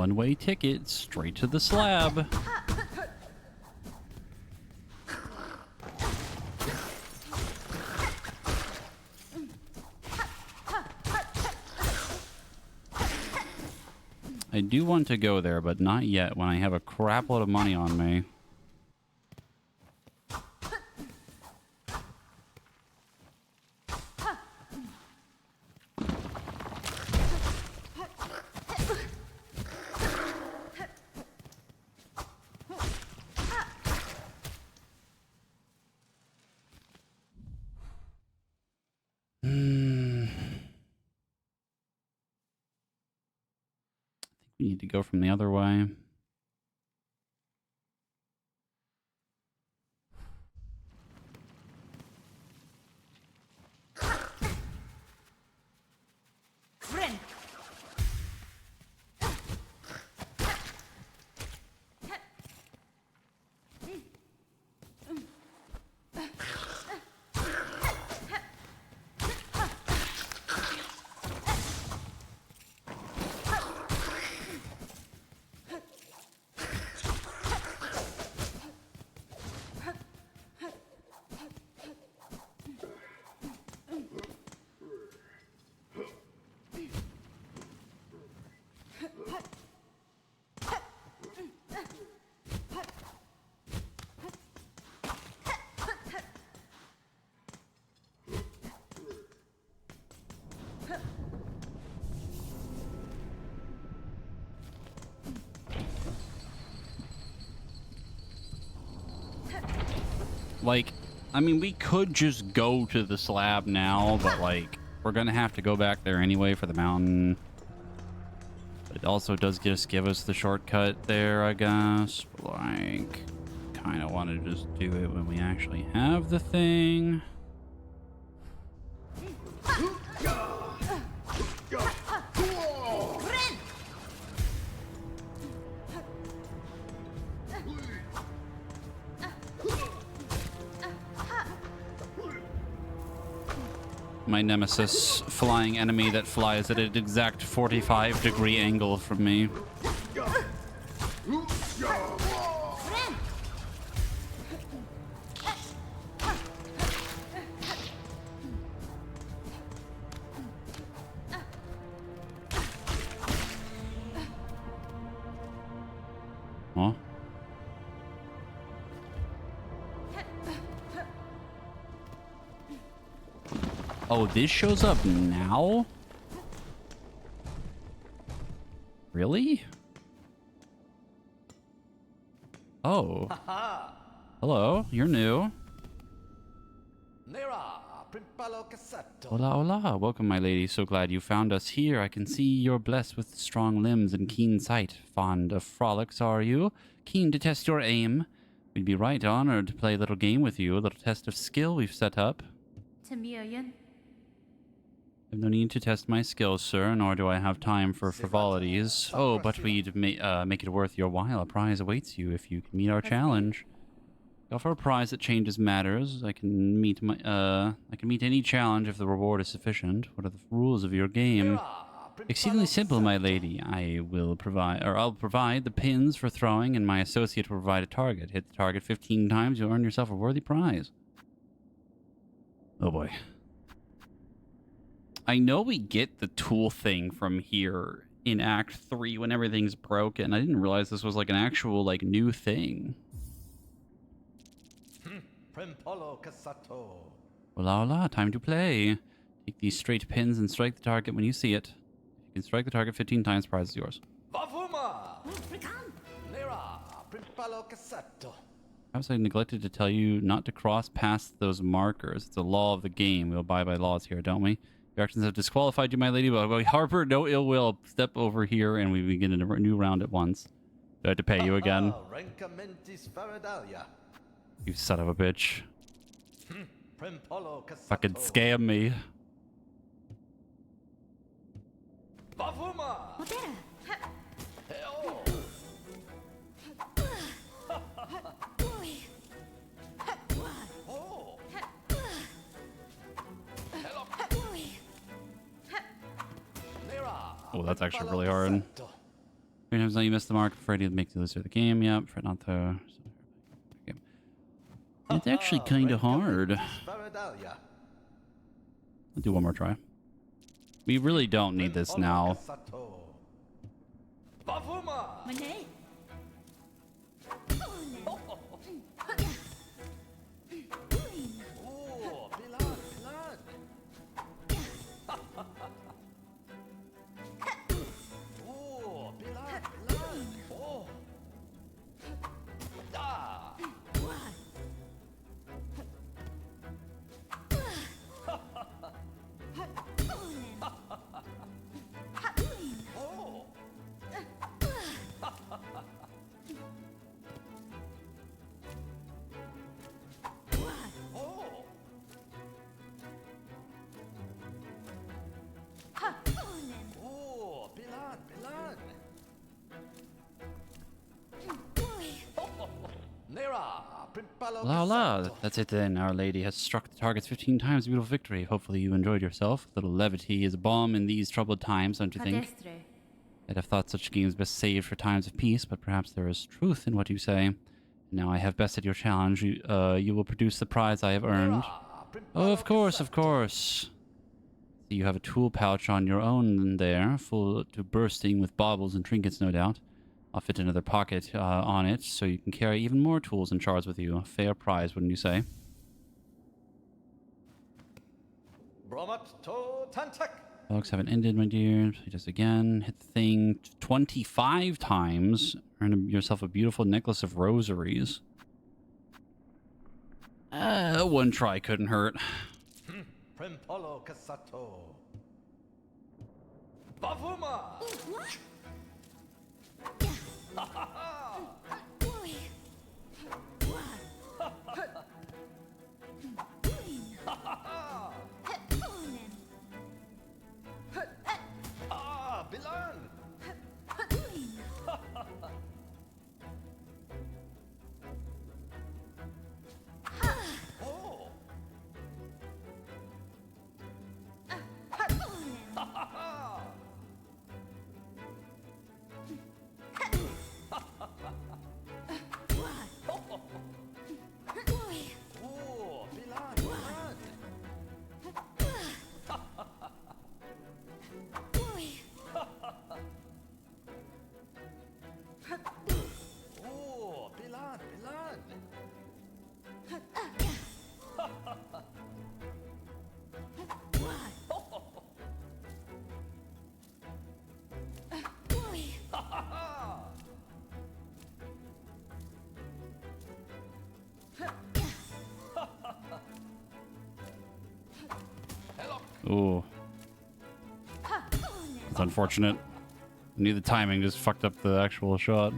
One-way ticket straight to the slab. I do want to go there, but not yet when I have a crap load of money on me. We need to go from the other way. Like, I mean, we could just go to the slab now, but like, we're gonna have to go back there anyway for the mountain. But it also does give us the shortcut there, I guess. But like, kind of want to just do it when we actually have the thing. My nemesis, flying enemy that flies at an exact 45-degree angle from me. Huh? Oh, this shows up now? Really? Oh. Hello, you're new. Hola, hola. Welcome, my lady. So glad you found us here. I can see you're blessed with strong limbs and keen sight. Fond of frolics, are you? Keen to test your aim? We'd be right honored to play a little game with you, a little test of skill we've set up. I have no need to test my skills, sir, nor do I have time for frivolities. Oh, but we'd make it worth your while. A prize awaits you if you can meet our challenge. We offer a prize that changes matters. I can meet any challenge if the reward is sufficient. What are the rules of your game? Exceedingly simple, my lady. I'll provide the pins for throwing, and my associate will provide a target. Hit the target 15 times, you'll earn yourself a worthy prize. Oh boy. I know we get the tool thing from here in Act 3 when everything's broken. I didn't realize this was like an actual like new thing. Hola, hola, time to play. Take these straight pins and strike the target when you see it. If you can strike the target 15 times, prize is yours. Perhaps I neglected to tell you not to cross past those markers. It's a law of the game. We abide by laws here, don't we? Your actions have disqualified you, my lady, but we harbor no ill will. Step over here and we begin a new round at once. Do I have to pay you again? You son of a bitch. Fucking scam me. Oh, that's actually really hard. Every time you miss the mark, afraid you'll make you lose the game. Yep, fret not to. Okay. It's actually kind of hard. I'll do one more try. We really don't need this now. Monet. La la, that's it then. Our Lady has struck the targets 15 times. Beautiful victory. Hopefully you enjoyed yourself. A little levity is a balm in these troubled times, don't you think? Padestre. I'd have thought such games best saved for times of peace, but perhaps there is truth in what you say. Now I have bested your challenge. You will produce the prize I have earned. Oh, of course, of course. So you have a tool pouch on your own there, full to bursting with baubles and trinkets, no doubt. I'll fit another pocket on it, so you can carry even more tools and shards with you. A fair prize, wouldn't you say? Dogs haven't ended, my dear. Play this again. Hit the thing 25 times. Earn yourself a beautiful necklace of rosaries. One try couldn't hurt. Ooh. That's unfortunate. I knew the timing just fucked up the actual shot.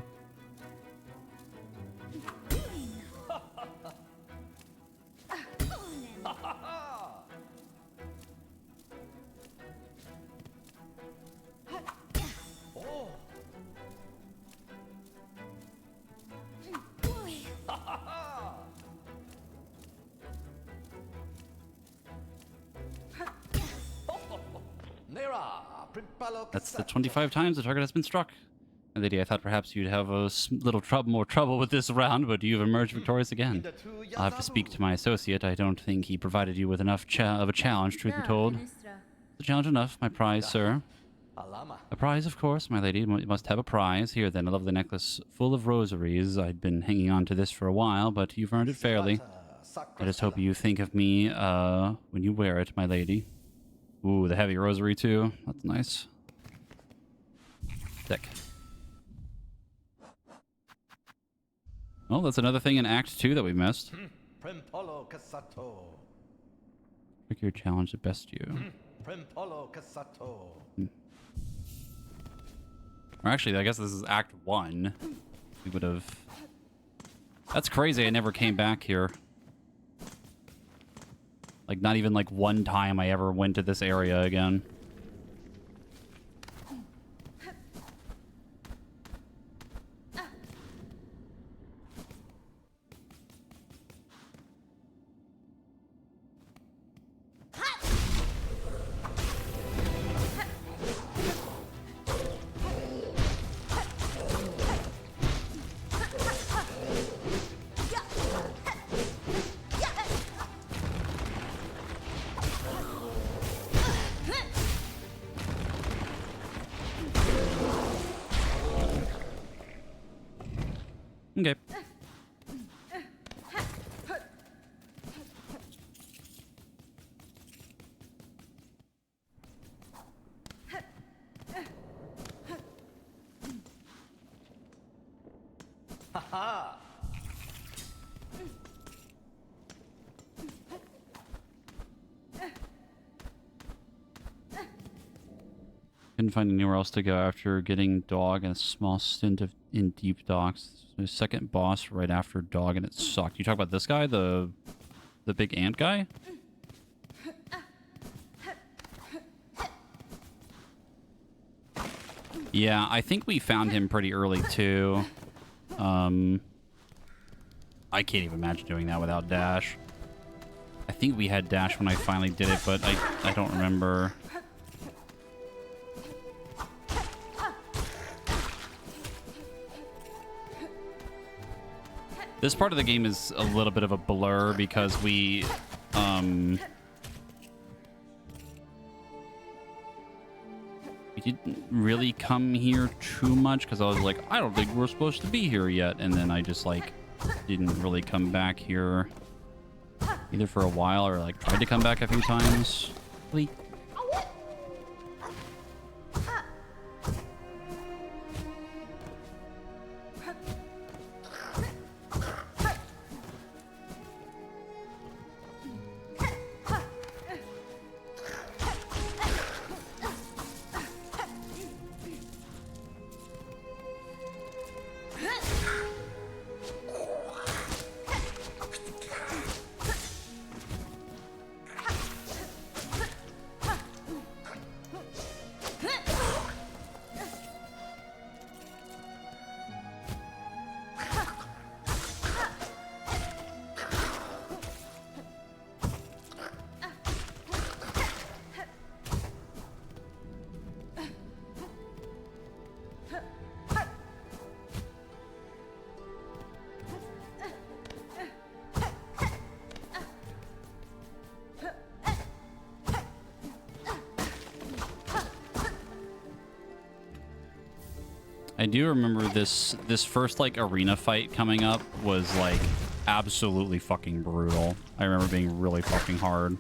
That's the 25 times the target has been struck. And Lady, I thought perhaps you'd have a little more trouble with this round, but you've emerged victorious again. I'll have to speak to my associate. I don't think he provided you with enough of a challenge, truth be told. The challenge enough, my prize, sir. A prize, of course, my lady. You must have a prize. Here, then, a lovely necklace full of rosaries. I'd been hanging on to this for a while, but you've earned it fairly. I just hope you think of me when you wear it, my lady. Ooh, the heavy rosary, too. That's nice. Sick. Oh, that's another thing in Act 2 that we missed. Pick your challenge to best you. Or actually, I guess this is Act 1. We would have... That's crazy, I never came back here. Like, not even like one time I ever went to this area again. Couldn't find anywhere else to go after getting Dog and a small stint in Deep Docks. The second boss right after Dog, and it sucked. You talk about this guy, the big ant guy? Yeah, I think we found him pretty early too. I can't even imagine doing that without dash. I think we had dash when I finally did it, but I don't remember. This part of the game is a little bit of a blur because we didn't really come here too much because I was like, I don't think we're supposed to be here yet. And then I just like didn't really come back here either for a while or like tried to come back a few times. Really? I do remember this first like arena fight coming up was like absolutely fucking brutal. I remember being really fucking hard.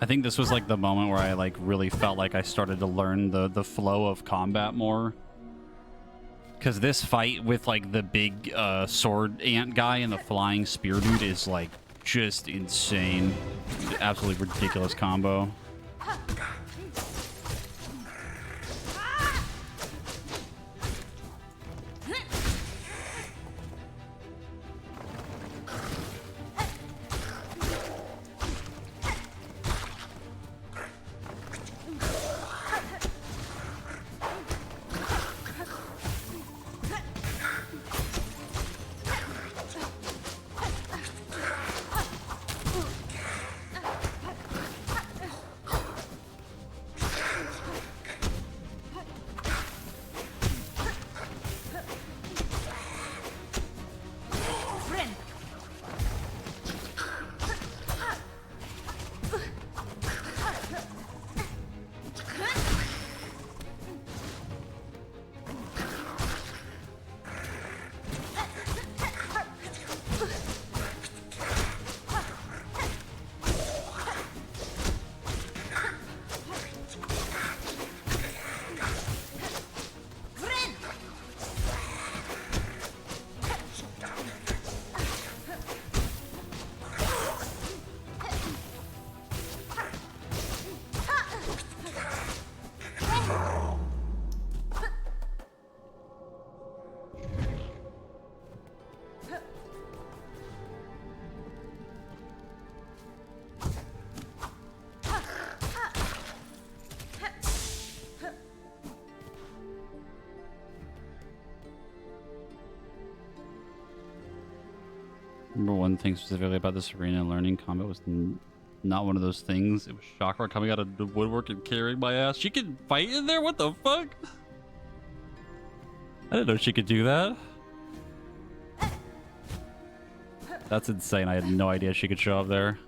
I think this was like the moment where I like really felt like I started to learn the flow of combat more. Because this fight with like the big sword ant guy and the flying spear dude is like just insane. Absolutely ridiculous combo. Remember one thing specifically about this arena, learning combat was not one of those things. It was Chakra coming out of the woodwork and carrying my ass. She can fight in there? What the fuck? I didn't know she could do that. That's insane. I had no idea she could show up there.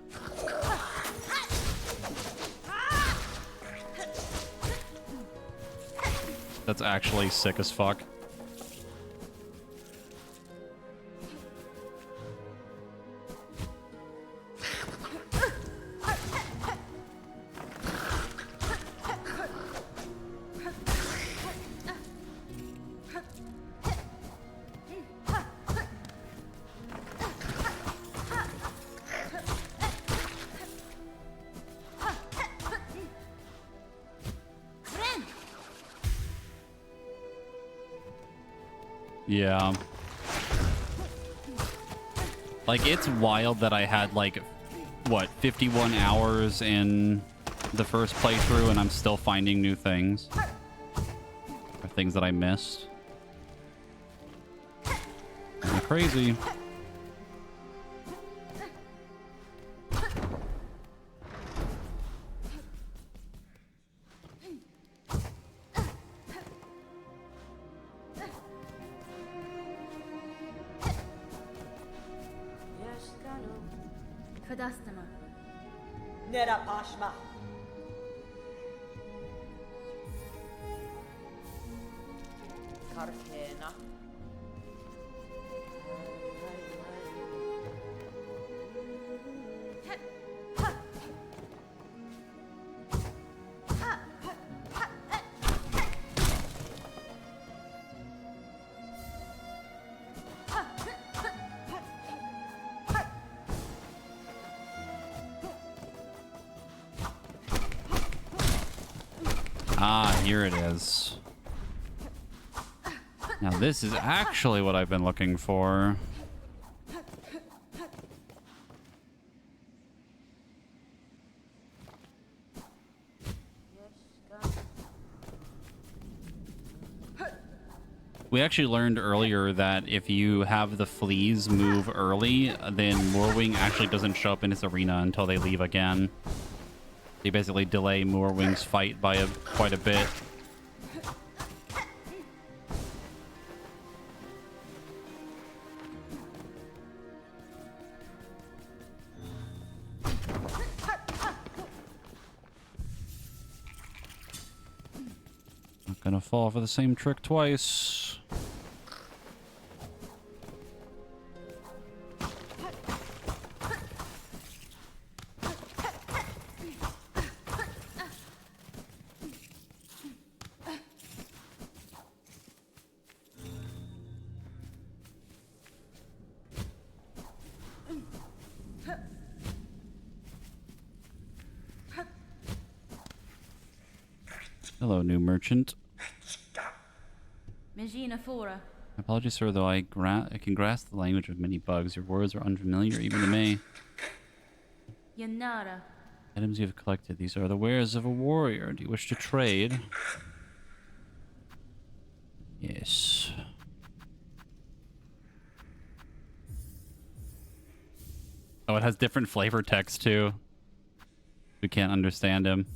That's actually sick as fuck. Yeah. Like, it's wild that I had, like, what, 51 hours in the first playthrough and I'm still finding new things. Or things that I missed. Kinda crazy. Kadastama. Nera Pashma. Karkena. Ah, here it is. Now this is actually what I've been looking for. We actually learned earlier that if you have the fleas move early, then Moorwing actually doesn't show up in his arena until they leave again. They basically delay Moorwing's fight by quite a bit. Not gonna fall for the same trick twice. Hello, new merchant. Megina Fora. Apologies, sir, though I can grasp the language of many bugs. Your words are unfamiliar even to me. Yanara. Items you have collected. These are the wares of a warrior. Do you wish to trade? Yes. Oh, it has different flavor text, too. We can't understand him.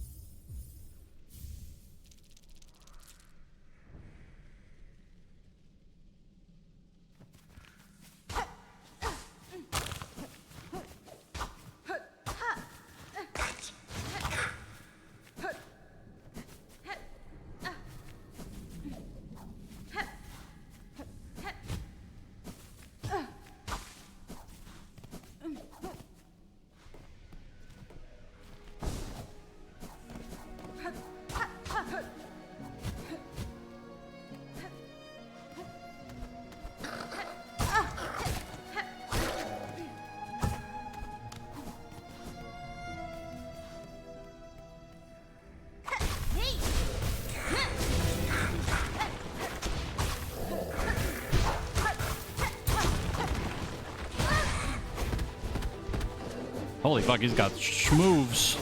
Holy fuck, he's got schmoves.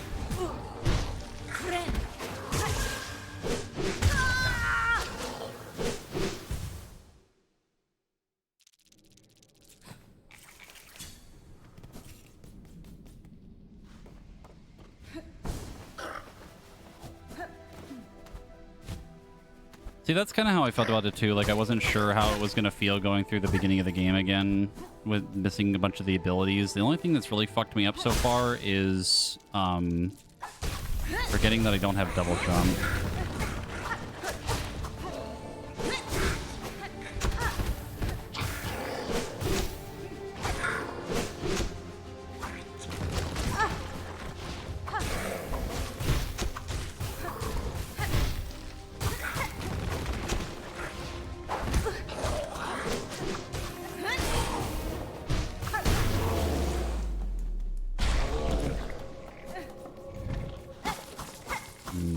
See, that's kind of how I felt about it too. Like, I wasn't sure how it was going to feel going through the beginning of the game again with missing a bunch of the abilities. The only thing that's really fucked me up so far is forgetting that I don't have double jump.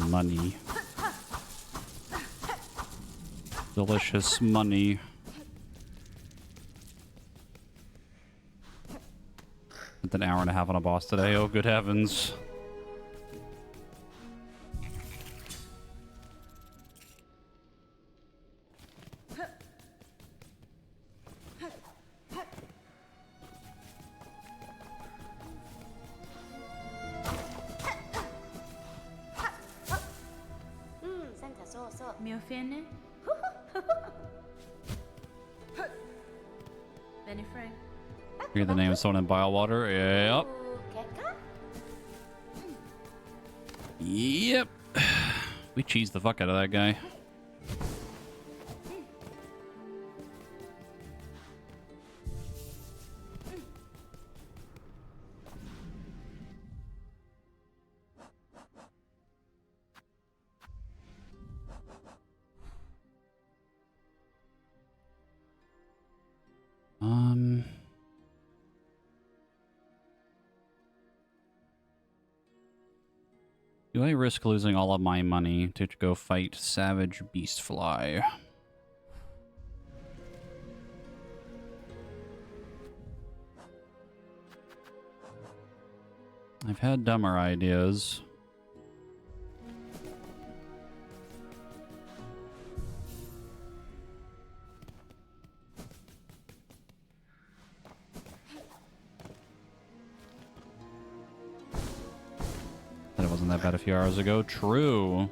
Money. Delicious money. Spent an hour and a half on a boss today. Oh, good heavens. Mi offende? Benny Frank. Hear the name of someone in Bilewater? Yep. Yep. We cheesed the fuck out of that guy. Do I risk losing all of my money to go fight Savage Beastfly? I've had dumber ideas. That it wasn't that bad a few hours ago. True.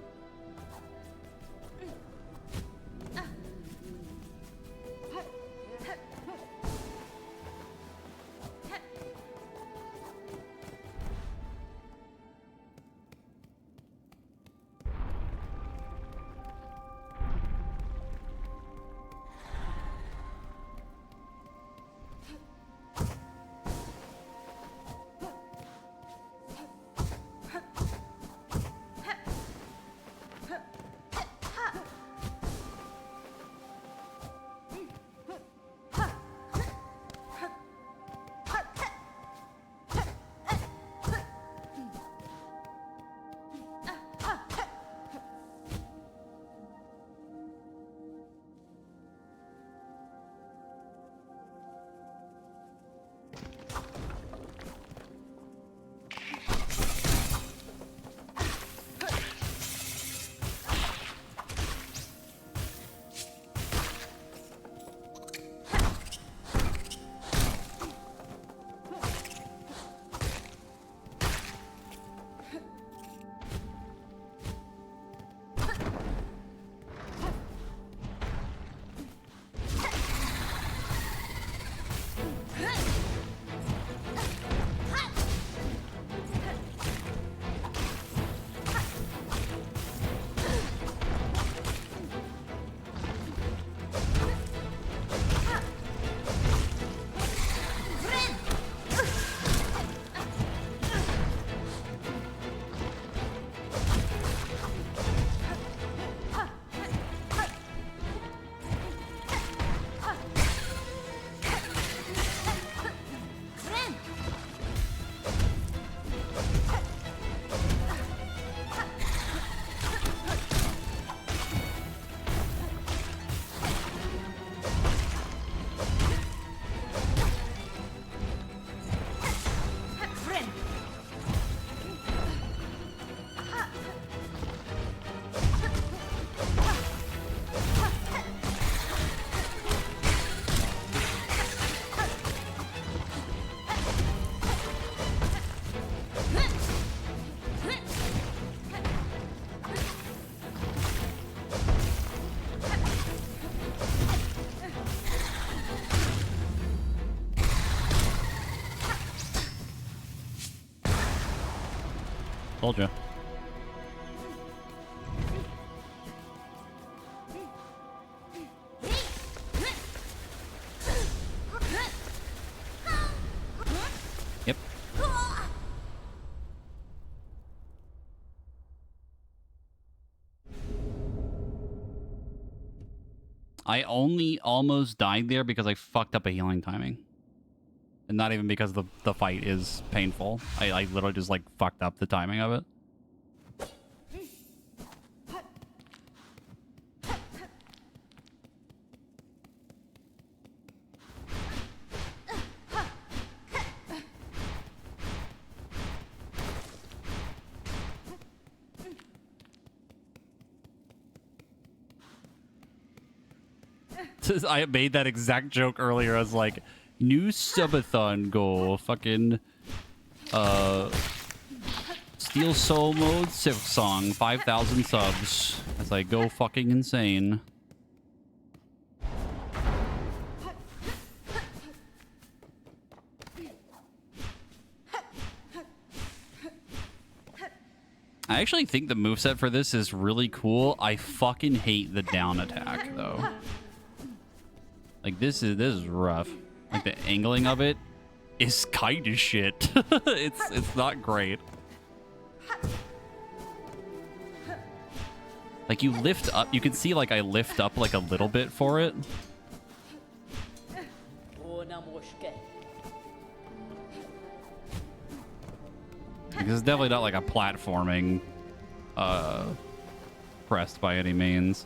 Told ya. Yep. I only almost died there because I fucked up a healing timing. And not even because the fight is painful. I literally just, like, fucked up the timing of it. I made that exact joke earlier. I was like, new subathon goal. Fucking Steel Soul Mode Silksong. 5,000 subs. As I go fucking insane. I actually think the moveset for this is really cool. I fucking hate the down attack, though. Like, this is rough. Like, the angling of it is kind of shit. It's not great. Like, you lift up. You can see, like, I lift up, like, a little bit for it. Because it's definitely not, like, a platforming crest by any means.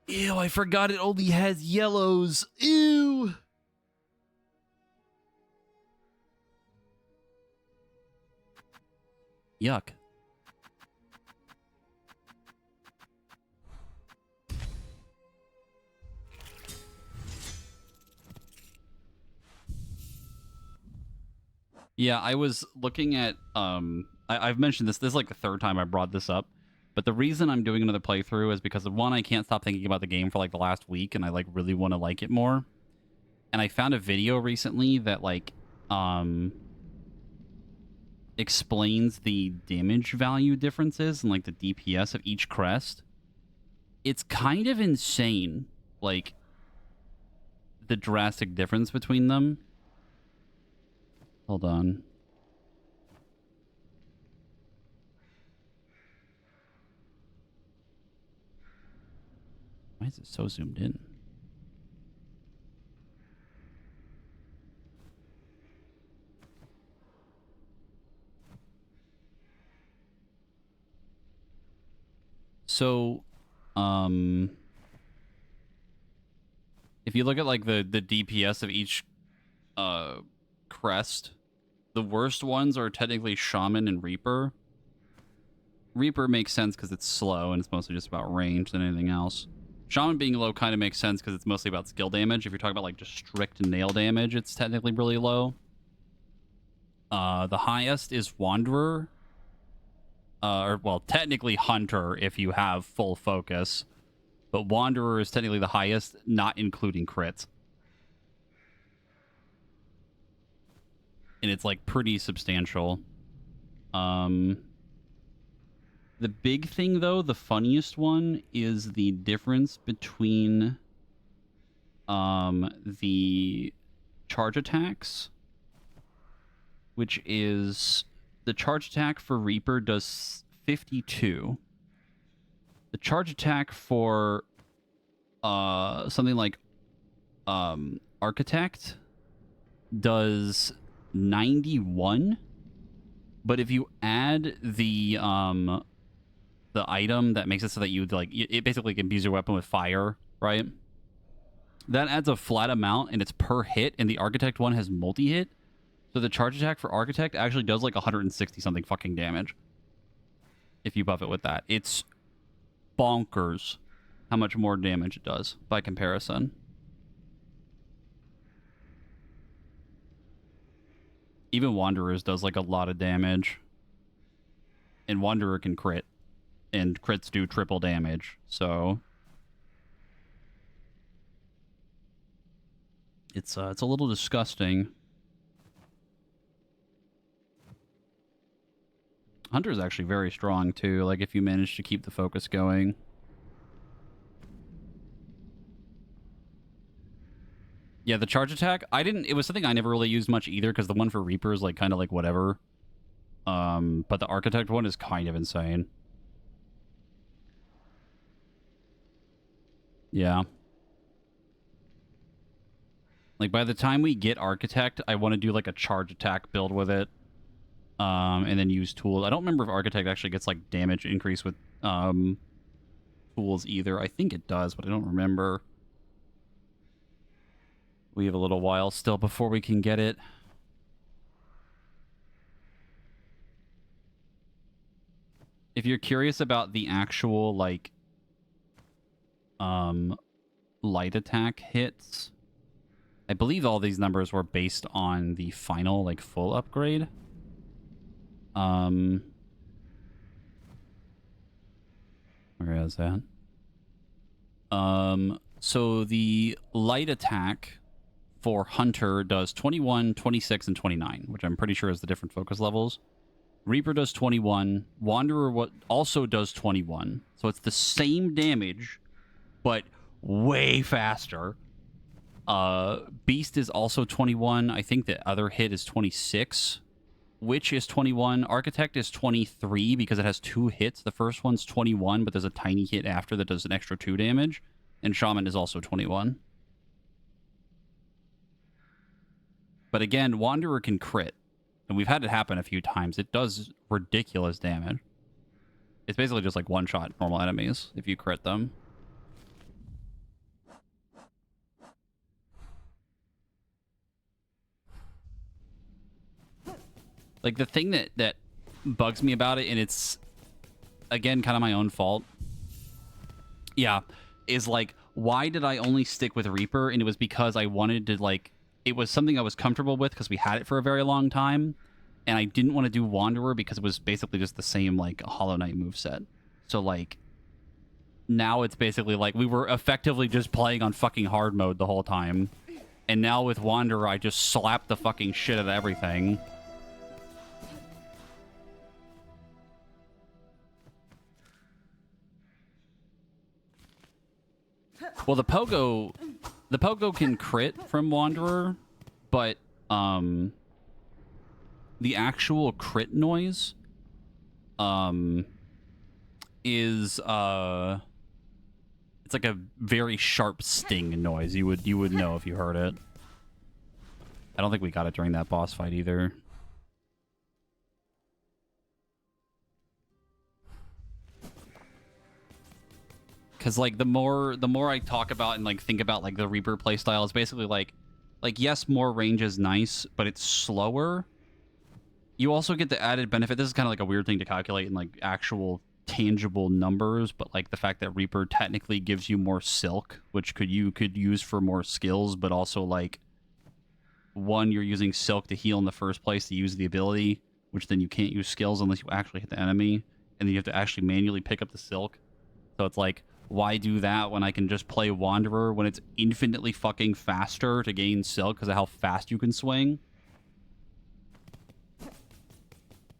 Ew, I forgot it only has yellows. Ew. Yuck. Yeah, I was looking at I've mentioned this is like the third time I brought this up. But the reason I'm doing another playthrough is because, one, I can't stop thinking about the game for, like, the last week, and I, like, really want to like it more. And I found a video recently that, like, explains the damage value differences and, like, the DPS of each crest. It's kind of insane, like, the drastic difference between them. Hold on. Why is it so zoomed in? So, if you look at, like, the DPS of each crest, the worst ones are technically Shaman and Reaper. Reaper makes sense because it's slow and it's mostly just about range than anything else. Shaman being low kind of makes sense because it's mostly about skill damage. If you're talking about, like, just strict nail damage, it's technically really low. The highest is Wanderer. Or, well, technically Hunter if you have full focus. But Wanderer is technically the highest, not including crits. And it's, like, pretty substantial. The big thing, though, the funniest one, is the difference between the charge attacks, which is the charge attack for Reaper does 52. The charge attack for something like Architect does 91. But if you add the item that makes it so that you, like, it basically imbues your weapon with fire, right? That adds a flat amount, and it's per hit, and the Architect one has multi-hit. So the charge attack for Architect actually does, like, 160-something fucking damage. If you buff it with that. It's bonkers how much more damage it does by comparison. Even Wanderers does, like, a lot of damage. And Wanderer can crit. And crits do triple damage, so... It's a little disgusting. Hunter is actually very strong too. Like if you manage to keep the focus going. Yeah, the charge attack. It was something I never really used much either because the one for Reaper is like kind of like whatever. But the Architect one is kind of insane. Yeah. Like by the time we get Architect, I want to do like a charge attack build with it. And then use tools. I don't remember if Architect actually gets like damage increase with tools either. I think it does, but I don't remember. We have a little while still before we can get it. If you're curious about the actual like light attack hits, I believe all these numbers were based on the final like full upgrade. Where is that? So the light attack for Hunter does 21, 26, and 29, which I'm pretty sure is the different focus levels. Reaper does 21. Wanderer also does 21. So it's the same damage, but way faster. Beast is also 21. I think the other hit is 26. Witch is 21. Architect is 23 because it has 2 hits. The first one's 21, but there's a tiny hit after that does an extra 2 damage. And Shaman is also 21. But again, Wanderer can crit. And we've had it happen a few times. It does ridiculous damage. It's basically just like one-shot normal enemies if you crit them. Like, the thing that bugs me about it, and it's, again, kind of my own fault, yeah, is, like, why did I only stick with Reaper? And it was because I wanted to, like, it was something I was comfortable with because we had it for a very long time, and I didn't want to do Wanderer because it was basically just the same, like, Hollow Knight moveset. So, like, now it's basically, like, we were effectively just playing on fucking hard mode the whole time, and now with Wanderer, I just slap the fucking shit out of everything. Well, the Pogo can crit from Wanderer, but the actual crit noise is it's like a very sharp sting noise. You would know if you heard it. I don't think we got it during that boss fight either. Because, like, the more I talk about and, like, think about, like, the Reaper playstyle, it's basically, like, yes, more range is nice, but it's slower. You also get the added benefit. This is kind of, like, a weird thing to calculate in, like, actual tangible numbers, but, like, the fact that Reaper technically gives you more silk, which you could use for more skills, but also, like, one, you're using silk to heal in the first place to use the ability, which then you can't use skills unless you actually hit the enemy, and then you have to actually manually pick up the silk. So it's like, why do that when I can just play Wanderer when it's infinitely fucking faster to gain silk because of how fast you can swing?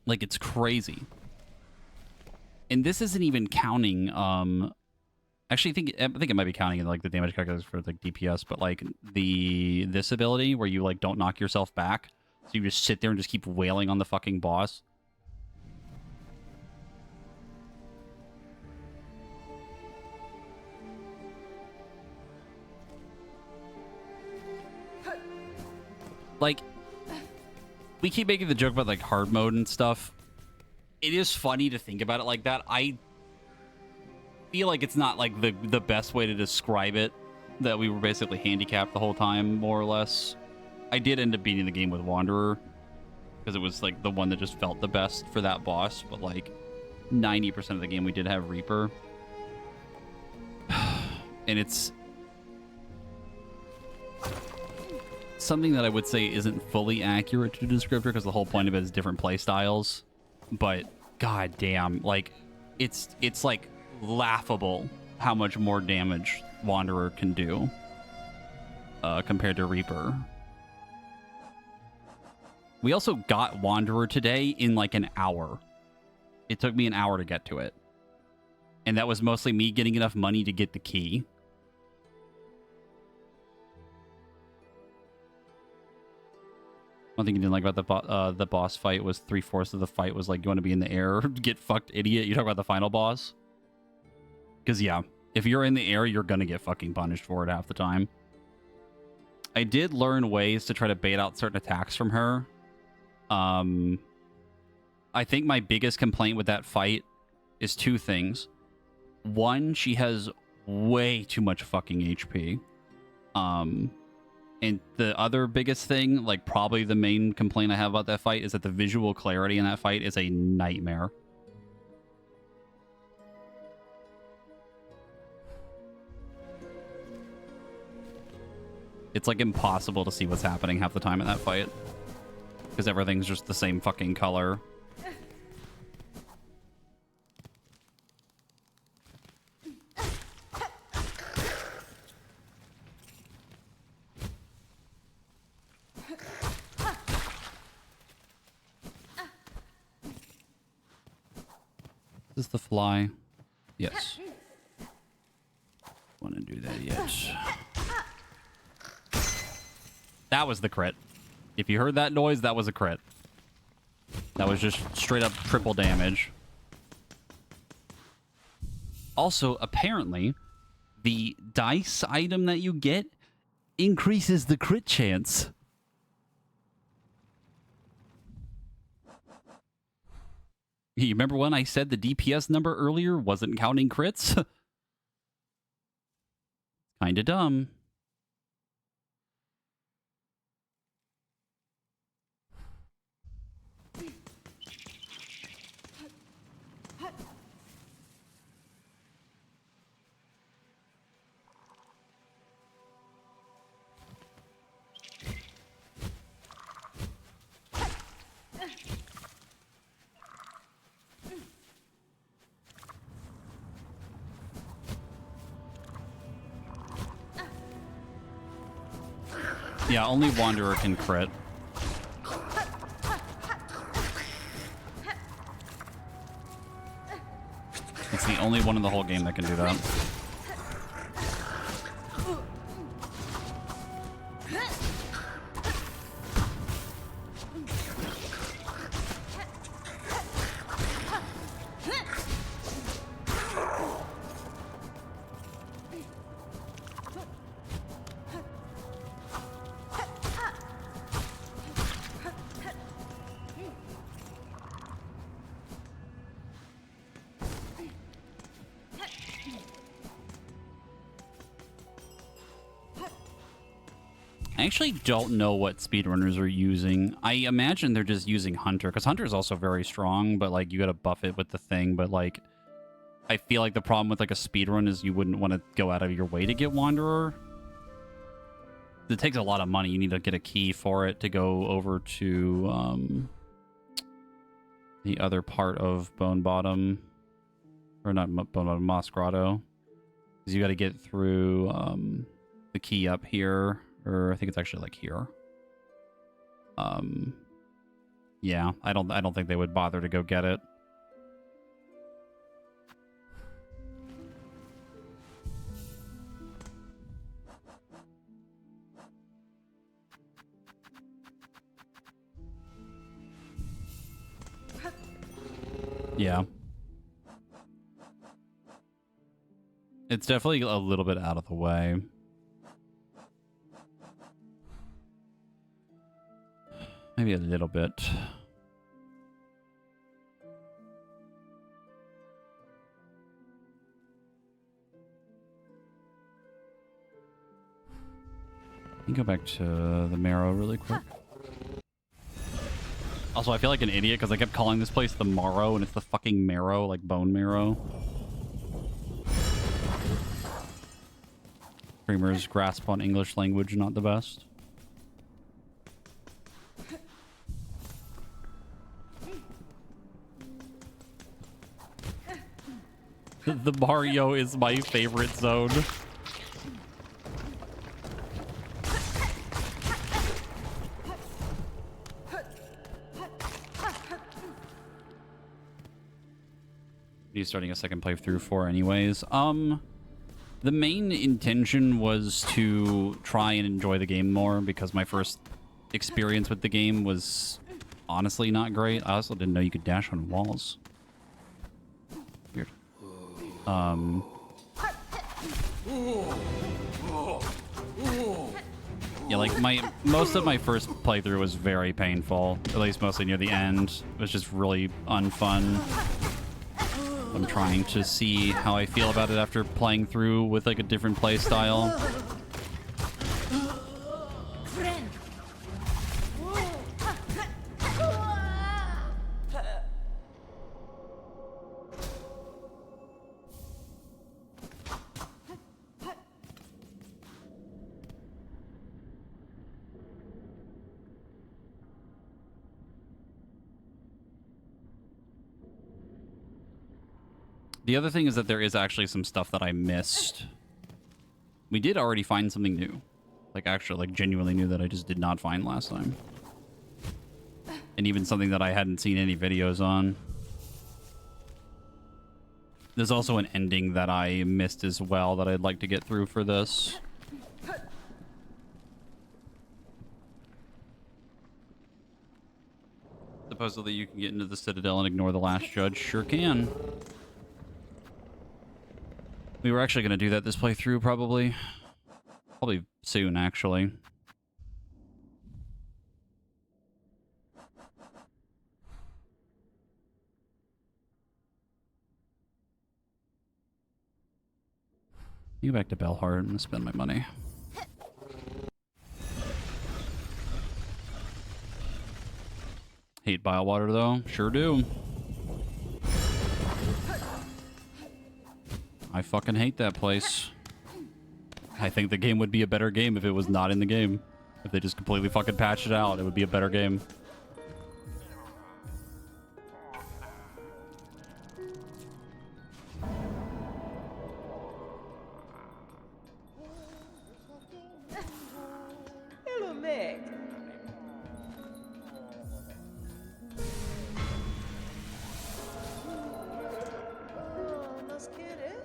Like, it's crazy. And this isn't even counting, actually, I think it might be counting in, like, the damage calculators for, like, DPS, but, like, this ability where you, like, don't knock yourself back, so you just sit there and just keep wailing on the fucking boss. Like, we keep making the joke about, like, hard mode and stuff. It is funny to think about it like that. I feel like it's not, like, the best way to describe it, that we were basically handicapped the whole time, more or less. I did end up beating the game with Wanderer, because it was, like, the one that just felt the best for that boss, but, like, 90% of the game we did have Reaper. And it's something that I would say isn't fully accurate to descriptor because the whole point of it is different play styles. But god damn, like it's like laughable how much more damage Wanderer can do. compared to Reaper. We also got Wanderer today in like an hour. It took me an hour to get to it. And that was mostly me getting enough money to get the key. One thing you didn't like about the boss fight was 3/4 of the fight was like, you want to be in the air, get fucked, idiot. You talk about the final boss? Because, yeah, if you're in the air, you're going to get fucking punished for it half the time. I did learn ways to try to bait out certain attacks from her. I think my biggest complaint with that fight is two things. One, she has way too much fucking HP. And the other biggest thing, like probably the main complaint I have about that fight, is that the visual clarity in that fight is a nightmare. It's like impossible to see what's happening half the time in that fight. Because everything's just the same fucking color. Is this the fly? Yes. Want to do that yet? That was the crit. If you heard that noise, that was a crit. That was just straight up triple damage. Also, apparently, the dice item that you get increases the crit chance. You remember when I said the DPS number earlier wasn't counting crits? Kinda dumb. Yeah, only Wanderer can crit. It's the only one in the whole game that can do that. I actually don't know what speedrunners are using. I imagine they're just using Hunter, because Hunter is also very strong, but like you gotta buff it with the thing. But like, I feel like the problem with like a speedrun is you wouldn't want to go out of your way to get Wanderer. It takes a lot of money. You need to get a key for it to go over to the other part of Bone Bottom, or not Bone Bottom, Moss Grotto, because you got to get through the key up here. Or I think it's actually like here. Yeah, I don't think they would bother to go get it. Yeah. It's definitely a little bit out of the way. Maybe a little bit. Let me go back to the Marrow really quick. Also, I feel like an idiot because I kept calling this place the Morrow and it's the fucking Marrow, like bone marrow. Streamer's grasp on English language not the best. The Mario is my favorite zone. He's starting a second playthrough for anyways. The main intention was to try and enjoy the game more because my first experience with the game was honestly not great. I also didn't know you could dash on walls. Weird. Yeah, like most of my first playthrough was very painful, at least mostly near the end. It was just really unfun. I'm trying to see how I feel about it after playing through with like a different play style. The other thing is that there is actually some stuff that I missed. We did already find something new. Like, actually, like, genuinely new that I just did not find last time. And even something that I hadn't seen any videos on. There's also an ending that I missed as well that I'd like to get through for this. Supposedly you can get into the Citadel and ignore the last judge. Sure can. We were actually going to do that this playthrough, probably. Probably soon, actually. You go back to Belhart. I'm going to spend my money. Hate Biowater, though. Sure do. I fucking hate that place. I think the game would be a better game if it was not in the game. If they just completely fucking patched it out, it would be a better game. Hello, Meg. Let's get it.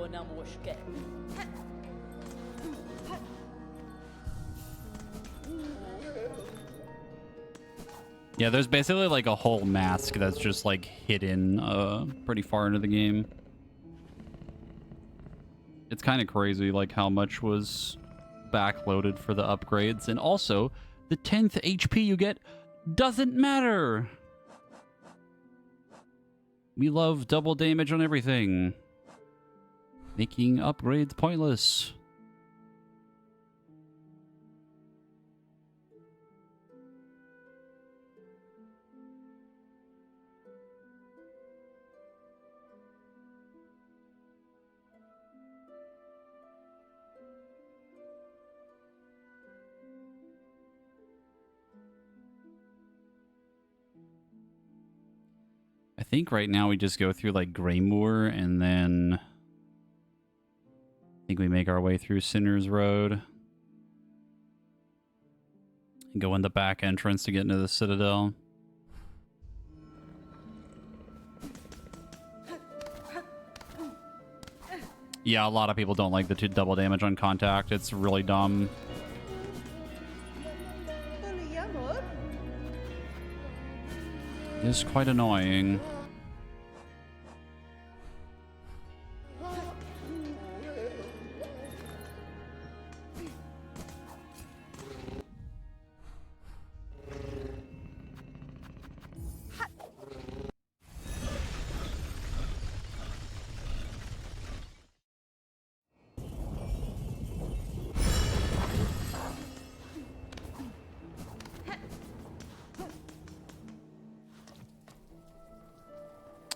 Ona muszkę. Yeah, there's basically like a whole mask that's just like hidden pretty far into the game. It's kind of crazy like how much was backloaded for the upgrades, and also the 10th HP you get doesn't matter. We love double damage on everything, making upgrades pointless. I think right now we just go through like Greymoor, and then I think we make our way through Sinner's Road and go in the back entrance to get into the Citadel. Yeah, a lot of people don't like the double damage on contact. It's really dumb. It's quite annoying.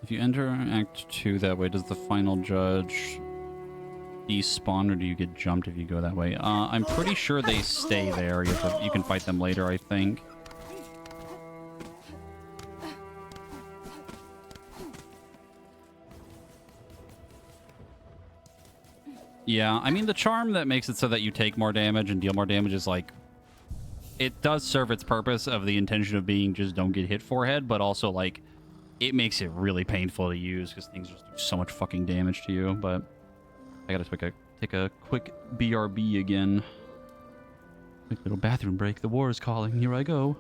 If you enter Act 2 that way, does the final judge despawn, or do you get jumped if you go that way? I'm pretty sure they stay there. You can fight them later, I think. Yeah, I mean, the charm that makes it so that you take more damage and deal more damage is like... It does serve its purpose of the intention of being just don't get hit forehead, but also, like, it makes it really painful to use because things just do so much fucking damage to you, but... I gotta take a quick BRB again. Quick little bathroom break. The war is calling. Here I go.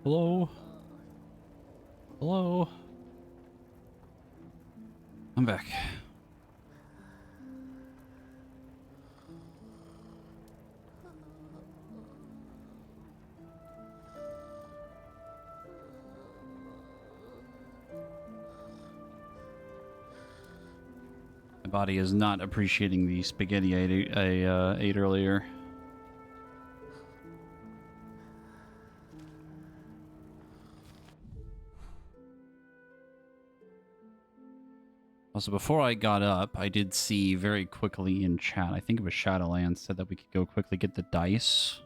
Hello? Hello? I'm back. My body is not appreciating the spaghetti I ate earlier. Also, before I got up, I did see very quickly in chat, I think it was Shadowlands, said that we could go quickly get the dice.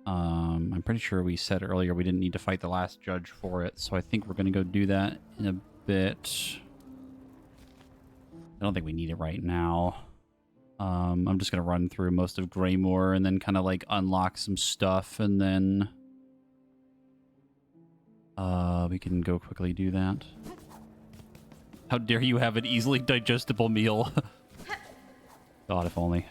I'm pretty sure we said earlier we didn't need to fight the last judge for it, so I think we're going to go do that in a bit. I don't think we need it right now. I'm just going to run through most of Greymoor and then kind of like unlock some stuff, and then we can go quickly do that. How dare you have an easily digestible meal? God, if only.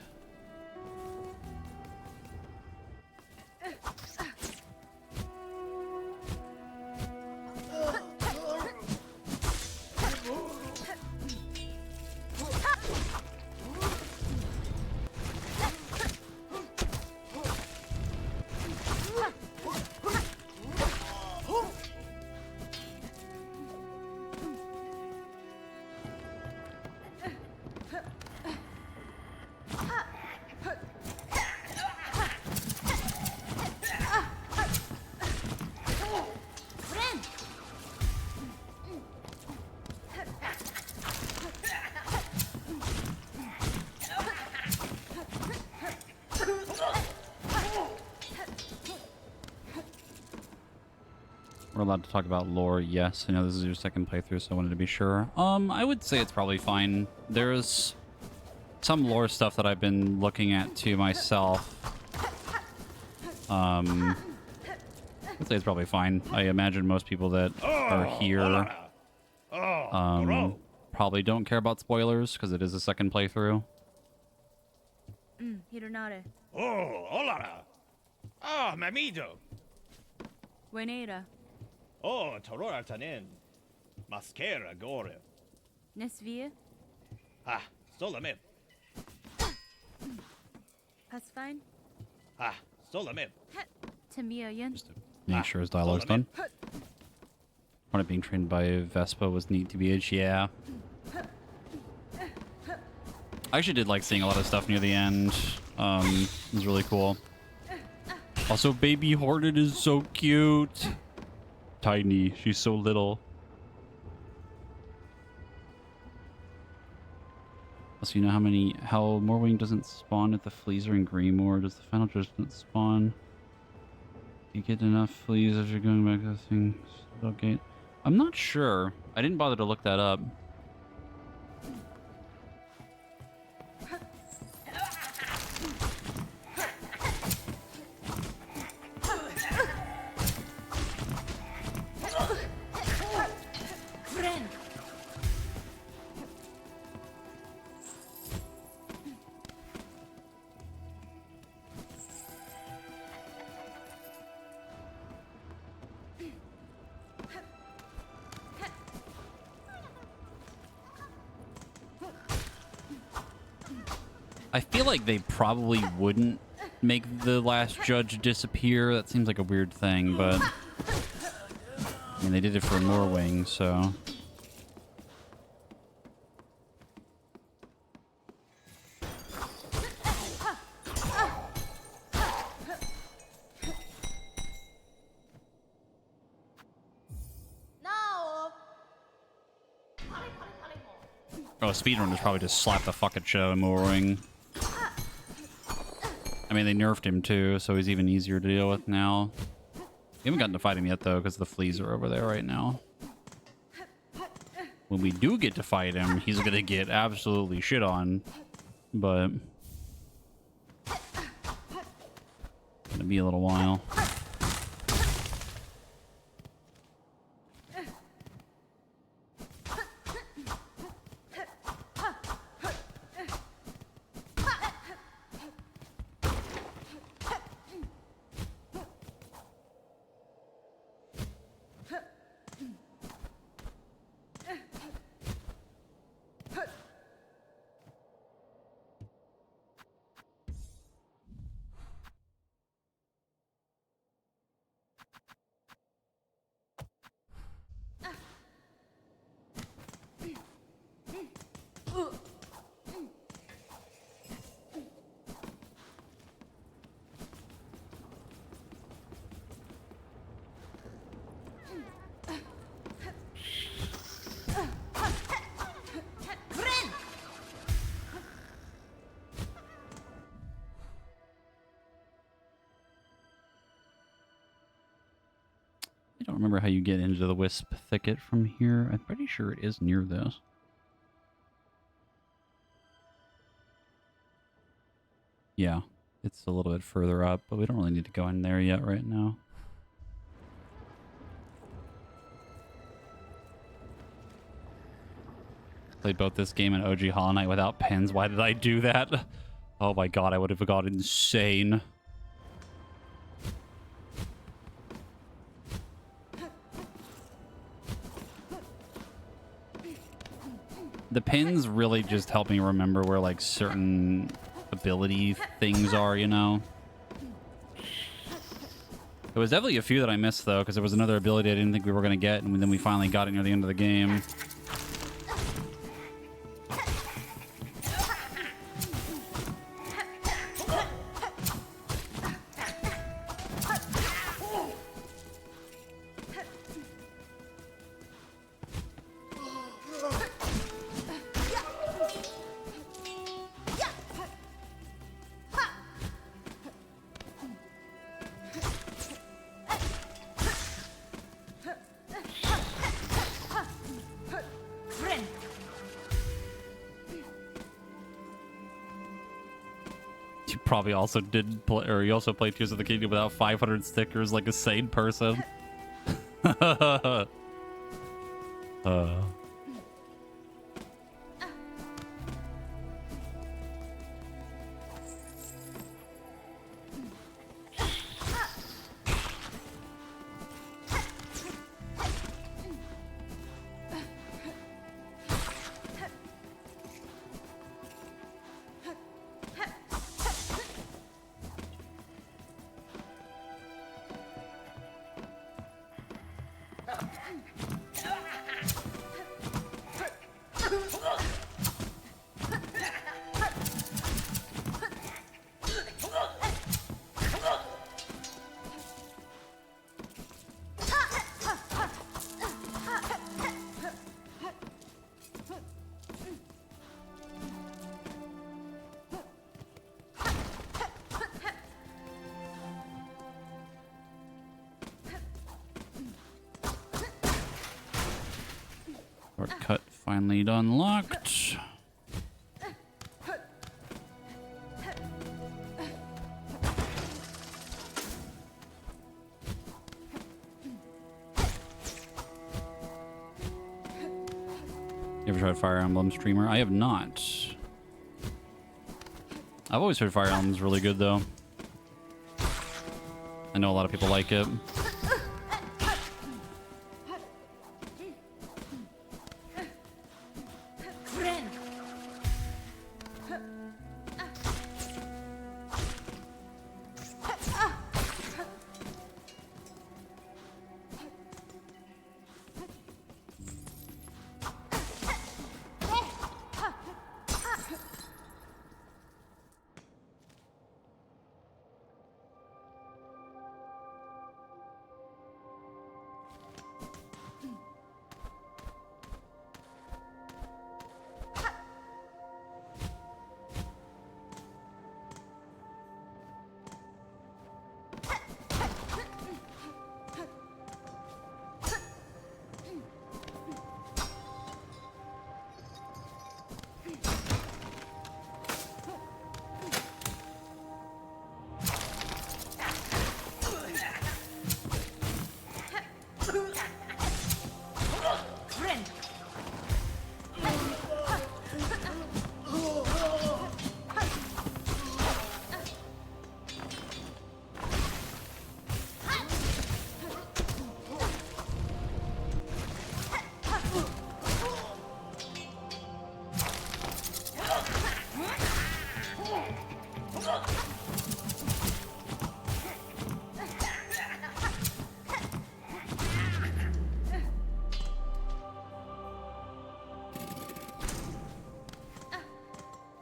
We're allowed to talk about lore, yes. I know this is your second playthrough, so I wanted to be sure. I would say it's probably fine. There's some lore stuff that I've been looking at to myself. I'd say it's probably fine. I imagine most people that are here probably don't care about spoilers, because it is a second playthrough. Hironare. Oh, hola. Ah, mamido. Buenera. Oh, torora tanen. Mascara gore. Nesvie. Ah, solamente. Pasfine. Ah, solamente. Tamioyan. Just to make sure his dialogue's done. It being trained by Vespa was neat to be yeah. I actually did like seeing a lot of stuff near the end. It was really cool. Also, baby Hornet is so cute. Tiny. She's so little. Also, you know how Morwing doesn't spawn at the fleas are in Greymoor? Does the final judgment spawn? You get enough fleas as you're going back to the thing. Okay. I'm not sure. I didn't bother to look that up. I feel like they probably wouldn't make the last judge disappear. That seems like a weird thing, but I mean, they did it for Morwing, so. Oh, speedrunners probably just slapped the fucking show in Morwing. I mean, they nerfed him too, so he's even easier to deal with now. We haven't gotten to fight him yet, though, because the fleas are over there right now. When we do get to fight him, he's gonna get absolutely shit on. But gonna be a little while. Don't remember how you get into the wisp thicket from here. I'm pretty sure it is near this. Yeah, it's a little bit further up, but we don't really need to go in there yet right now. Played both this game and OG Hollow Knight without pens. Why did I do that? Oh my god, I would have got insane. The pins really just help me remember where, like, certain ability things are, you know? There was definitely a few that I missed, though, because there was another ability I didn't think we were going to get, and then we finally got it near the end of the game. Probably also did play, or you also played Tears of the Kingdom without 500 stickers like a sane person. Shortcut finally unlocked. You ever tried Fire Emblem Streamer? I have not. I've always heard Fire Emblem's really good, though. I know a lot of people like it.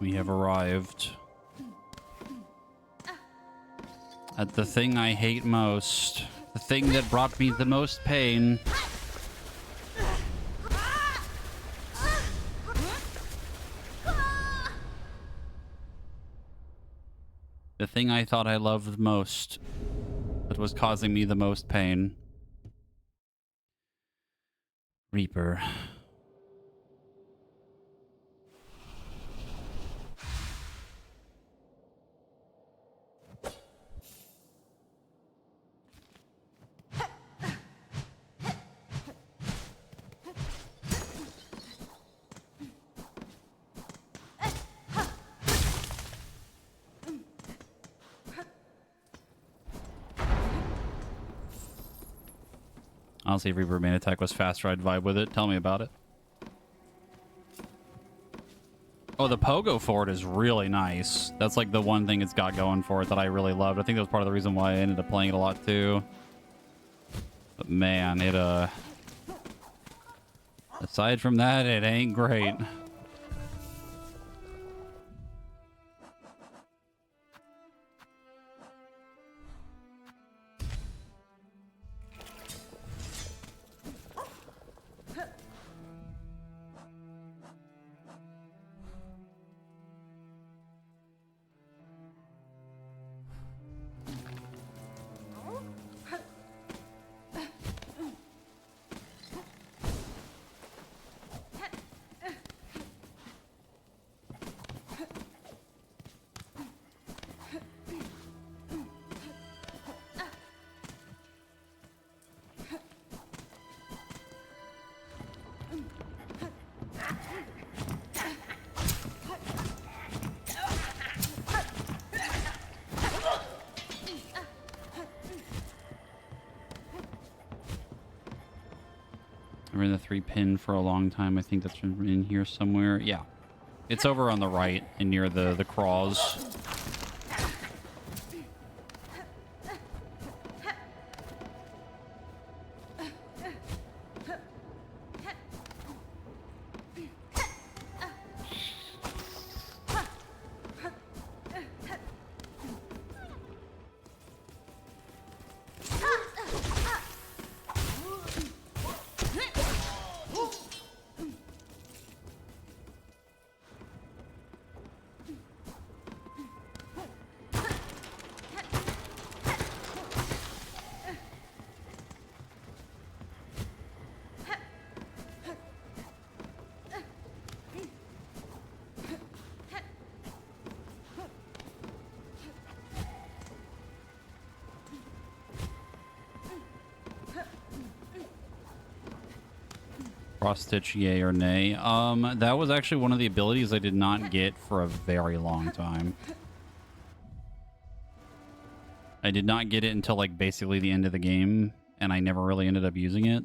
We have arrived at the thing I hate most. The thing that brought me the most pain. The thing I thought I loved most, that was causing me the most pain. Reaper. Honestly, if Reaper main attack was faster, I'd vibe with it. Tell me about it. Oh, the pogo for it is really nice. That's like the one thing it's got going for it that I really loved. I think that was part of the reason why I ended up playing it a lot too. But man, it aside from that, it ain't great. We're in the 3-pin for a long time. I think that's in here somewhere. Yeah. It's over on the right and near the craws. Cross stitch, yay or nay? That was actually one of the abilities I did not get for a very long time. I did not get it until like basically the end of the game, and I never really ended up using it.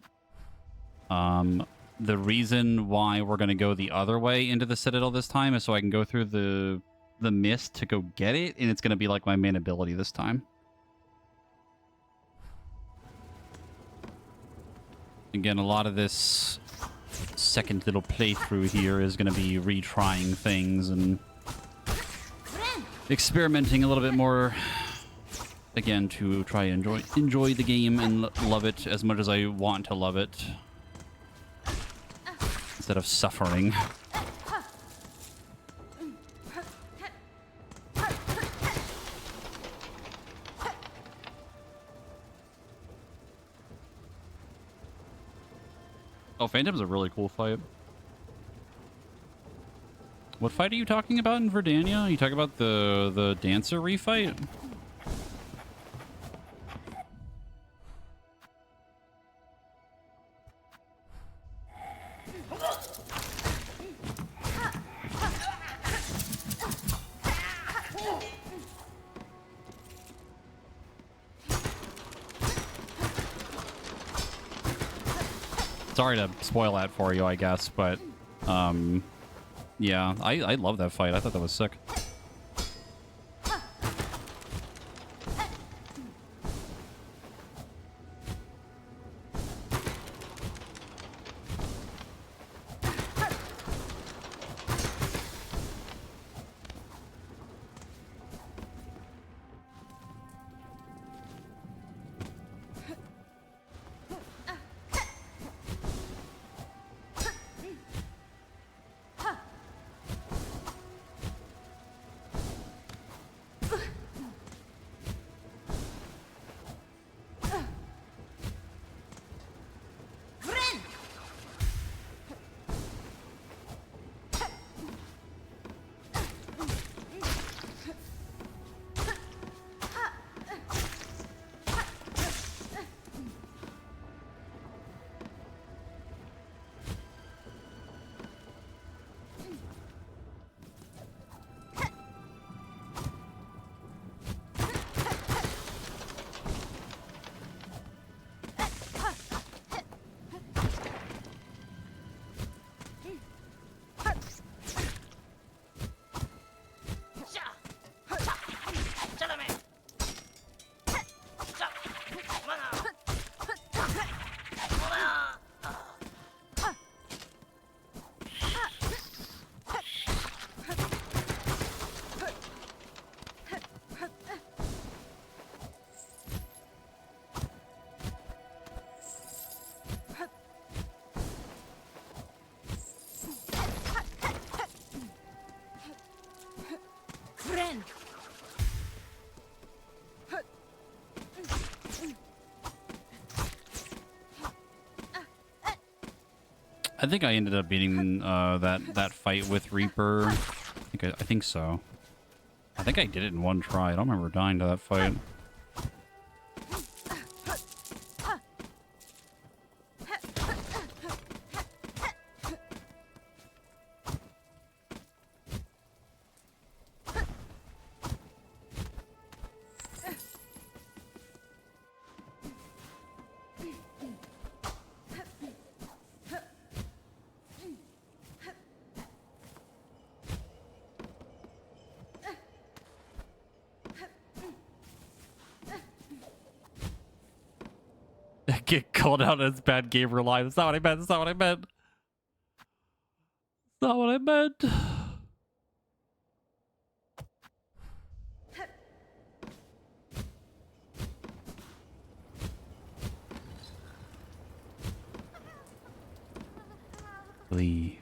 The reason why we're going to go the other way into the Citadel this time is so I can go through the mist to go get it, and it's going to be like my main ability this time. Again, a lot of this second little playthrough here is going to be retrying things and experimenting a little bit more, again, to try and enjoy the game and love it as much as I want to love it, instead of suffering. Oh, Phantom's a really cool fight. What fight are you talking about in Verdania? Are you talking about the dancer refight? Sorry to spoil that for you, I guess, but yeah, I love that fight. I thought that was sick. I think I ended up beating that fight with Reaper. I think so. I think I did it in one try. I don't remember dying to that fight. Get called out as bad gamer live. That's not what I meant. That's not what I meant. That's not what I meant. Leave.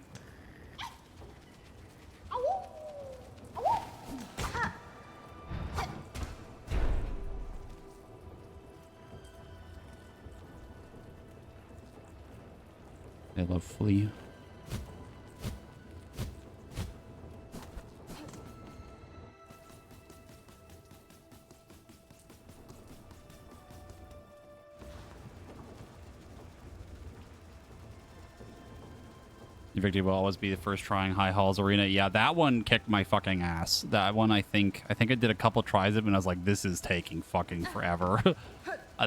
I love Flea. Victory will always be the first trying High Halls Arena. Yeah, that one kicked my fucking ass. That one, I think I did a couple tries of it, and I was like, this is taking fucking forever.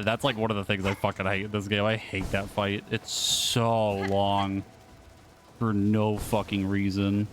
That's like one of the things I fucking hate in this game. I hate that fight. It's so long for no fucking reason.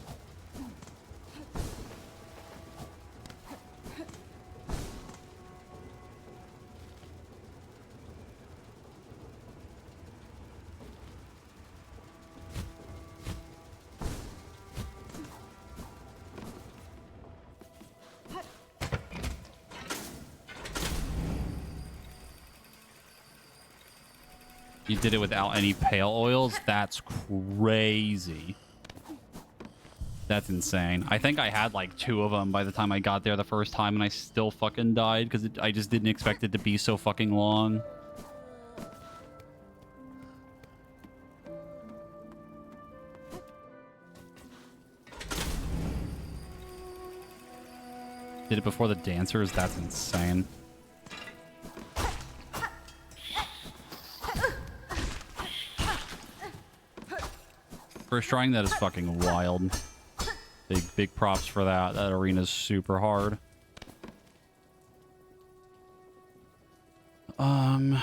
You did it without any pale oils? That's crazy. That's insane. I think I had like 2 of them by the time I got there the first time, and I still fucking died because I just didn't expect it to be so fucking long. Did it before the dancers? That's insane. First trying that is fucking wild. Big props for that. That arena's super hard. I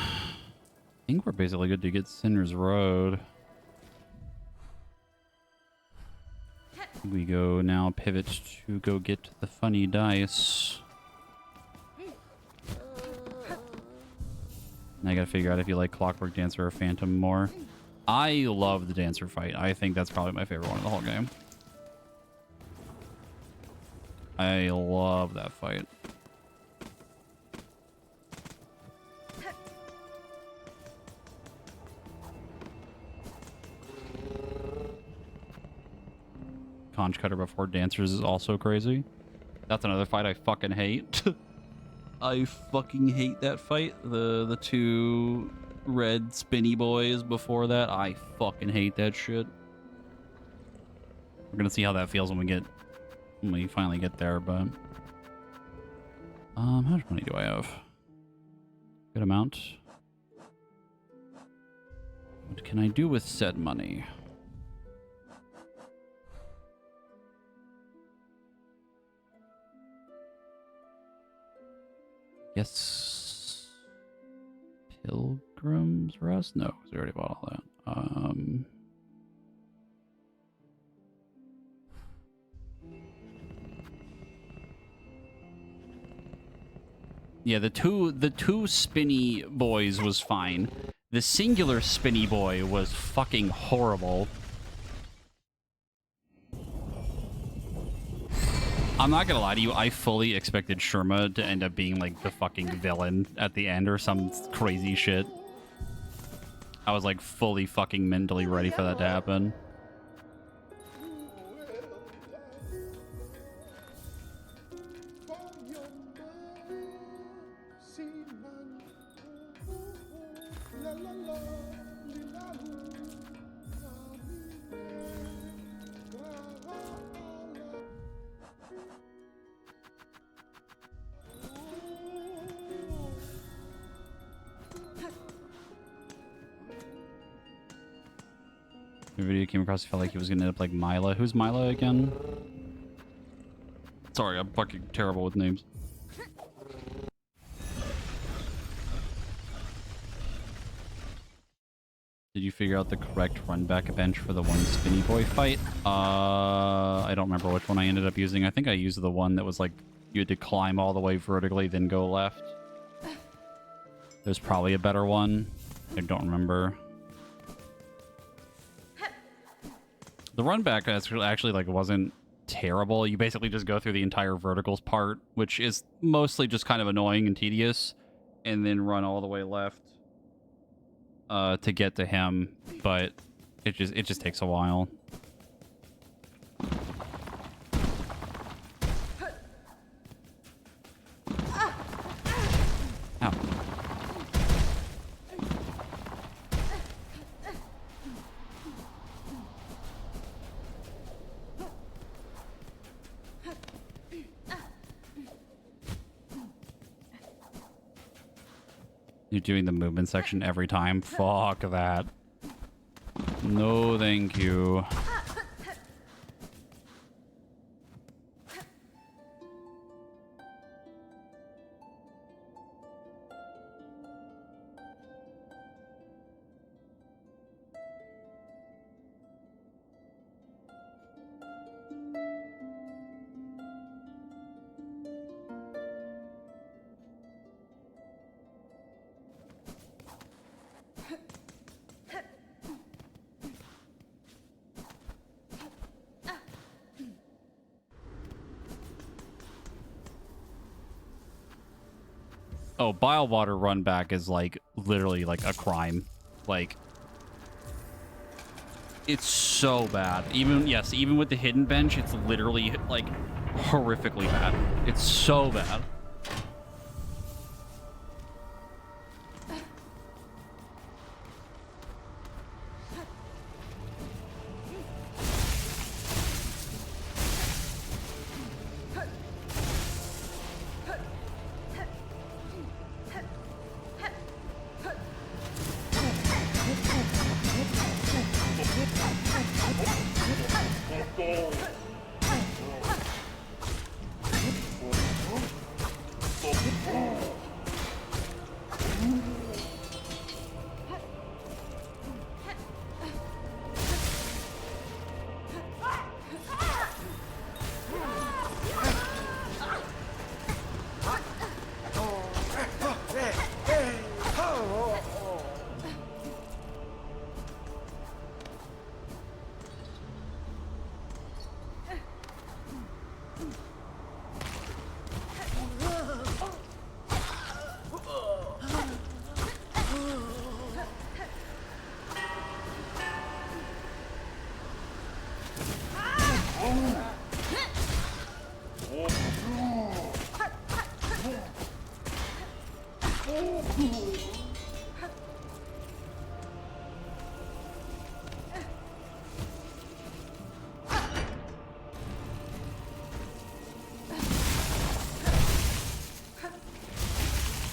think we're basically good to get Sinner's Road. We go now pivot to go get the funny dice. And I gotta figure out if you like Clockwork Dancer or Phantom more. I love the Dancer fight. I think that's probably my favorite one in the whole game. I love that fight. Conch Cutter before Dancers is also crazy. That's another fight I fucking hate. I fucking hate that fight. The 2 red spinny boys before that. I fucking hate that shit. We're gonna see how that feels when we finally get there, but how much money do I have? Good amount. What can I do with said money? Yes. Pilgrim's Rest? No, because we already bought all that. Yeah, the two spinny boys was fine. The singular spinny boy was fucking horrible. I'm not gonna lie to you, I fully expected Sherma to end up being like the fucking villain at the end or some crazy shit. I was like fully fucking mentally ready for that to happen. The video came across, felt like he was gonna end up like Mila. Who's Mila again? Sorry, I'm fucking terrible with names. Did you figure out the correct run back bench for the one Spinny Boy fight? I don't remember which one I ended up using. I think I used the one that was like you had to climb all the way vertically, then go left. There's probably a better one. I don't remember. The run back actually like wasn't terrible. You basically just go through the entire verticals part, which is mostly just kind of annoying and tedious, and then run all the way left to get to him, but it just takes a while. Ow. You're doing the movement section every time? Fuck that. No, thank you. Oh, bile water run back is like literally like a crime. Like it's so bad. Even with the hidden bench, it's literally like horrifically bad. It's so bad.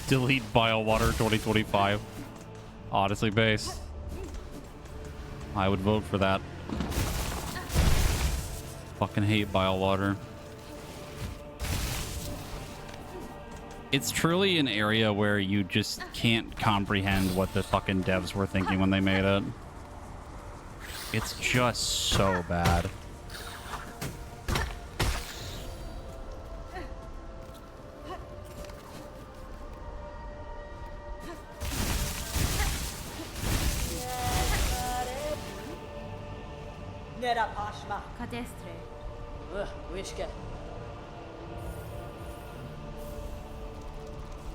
Delete Biowater 2025. Honestly, base. I would vote for that. Fucking hate Biowater. It's truly an area where you just can't comprehend what the fucking devs were thinking when they made it. It's just so bad. Nera Pashma. Cadestre. Wishka.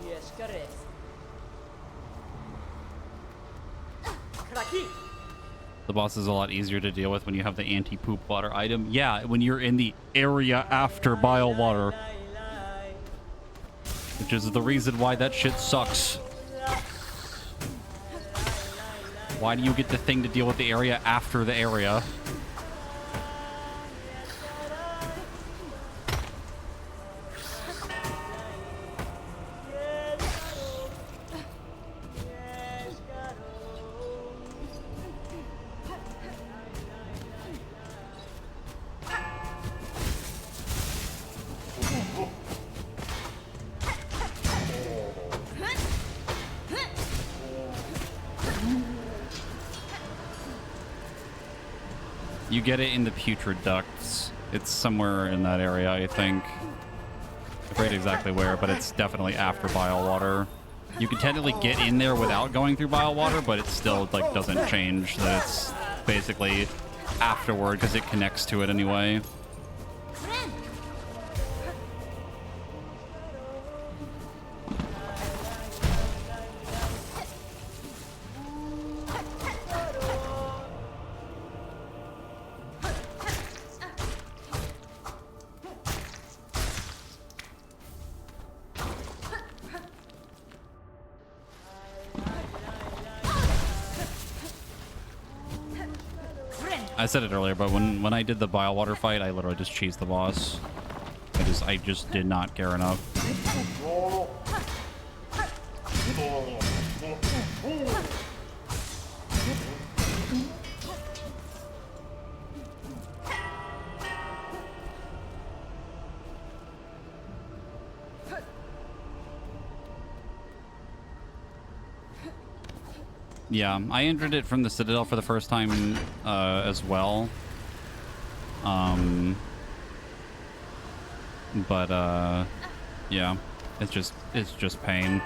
Yes, Kares. Kraki. The boss is a lot easier to deal with when you have the anti-poop water item. Yeah, when you're in the area after bile water. Which is the reason why that shit sucks. Why do you get the thing to deal with the area after the area? You get it in the putrid ducts. It's somewhere in that area, I think. I forget exactly where, but it's definitely after bile water. You can technically get in there without going through bile water, but it still like doesn't change that it's basically afterward because it connects to it anyway. I said it earlier, but when I did the bile water fight, I literally just cheesed the boss. I just did not care enough. Yeah, I entered it from the Citadel for the first time as well. But yeah, it's just pain.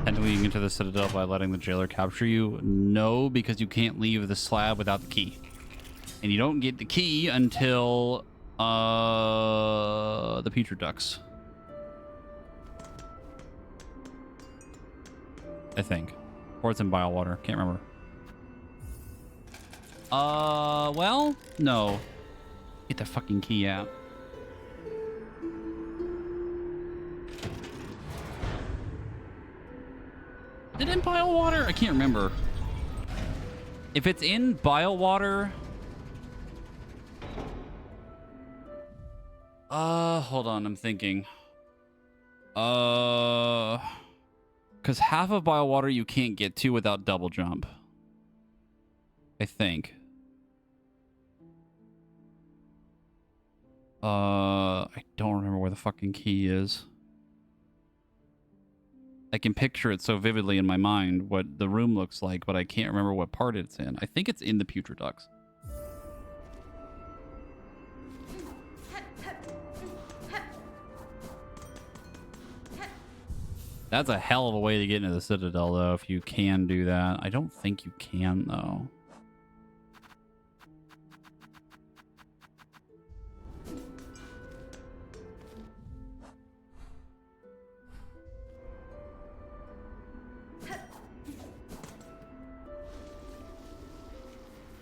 Technically, you can get to the Citadel by letting the jailer capture you. No, because you can't leave the slab without the key. And you don't get the key until the putrid ducts. I think. Or it's in bile water. Can't remember. Well, no. Get the fucking key out. Is it in bile water? I can't remember. If it's in bile water... hold on, I'm thinking. Because half of bile water you can't get to without double jump. I think. I don't remember where the fucking key is. I can picture it so vividly in my mind what the room looks like, but I can't remember what part it's in. I think it's in the putrid ducts. That's a hell of a way to get into the Citadel, though, if you can do that. I don't think you can, though.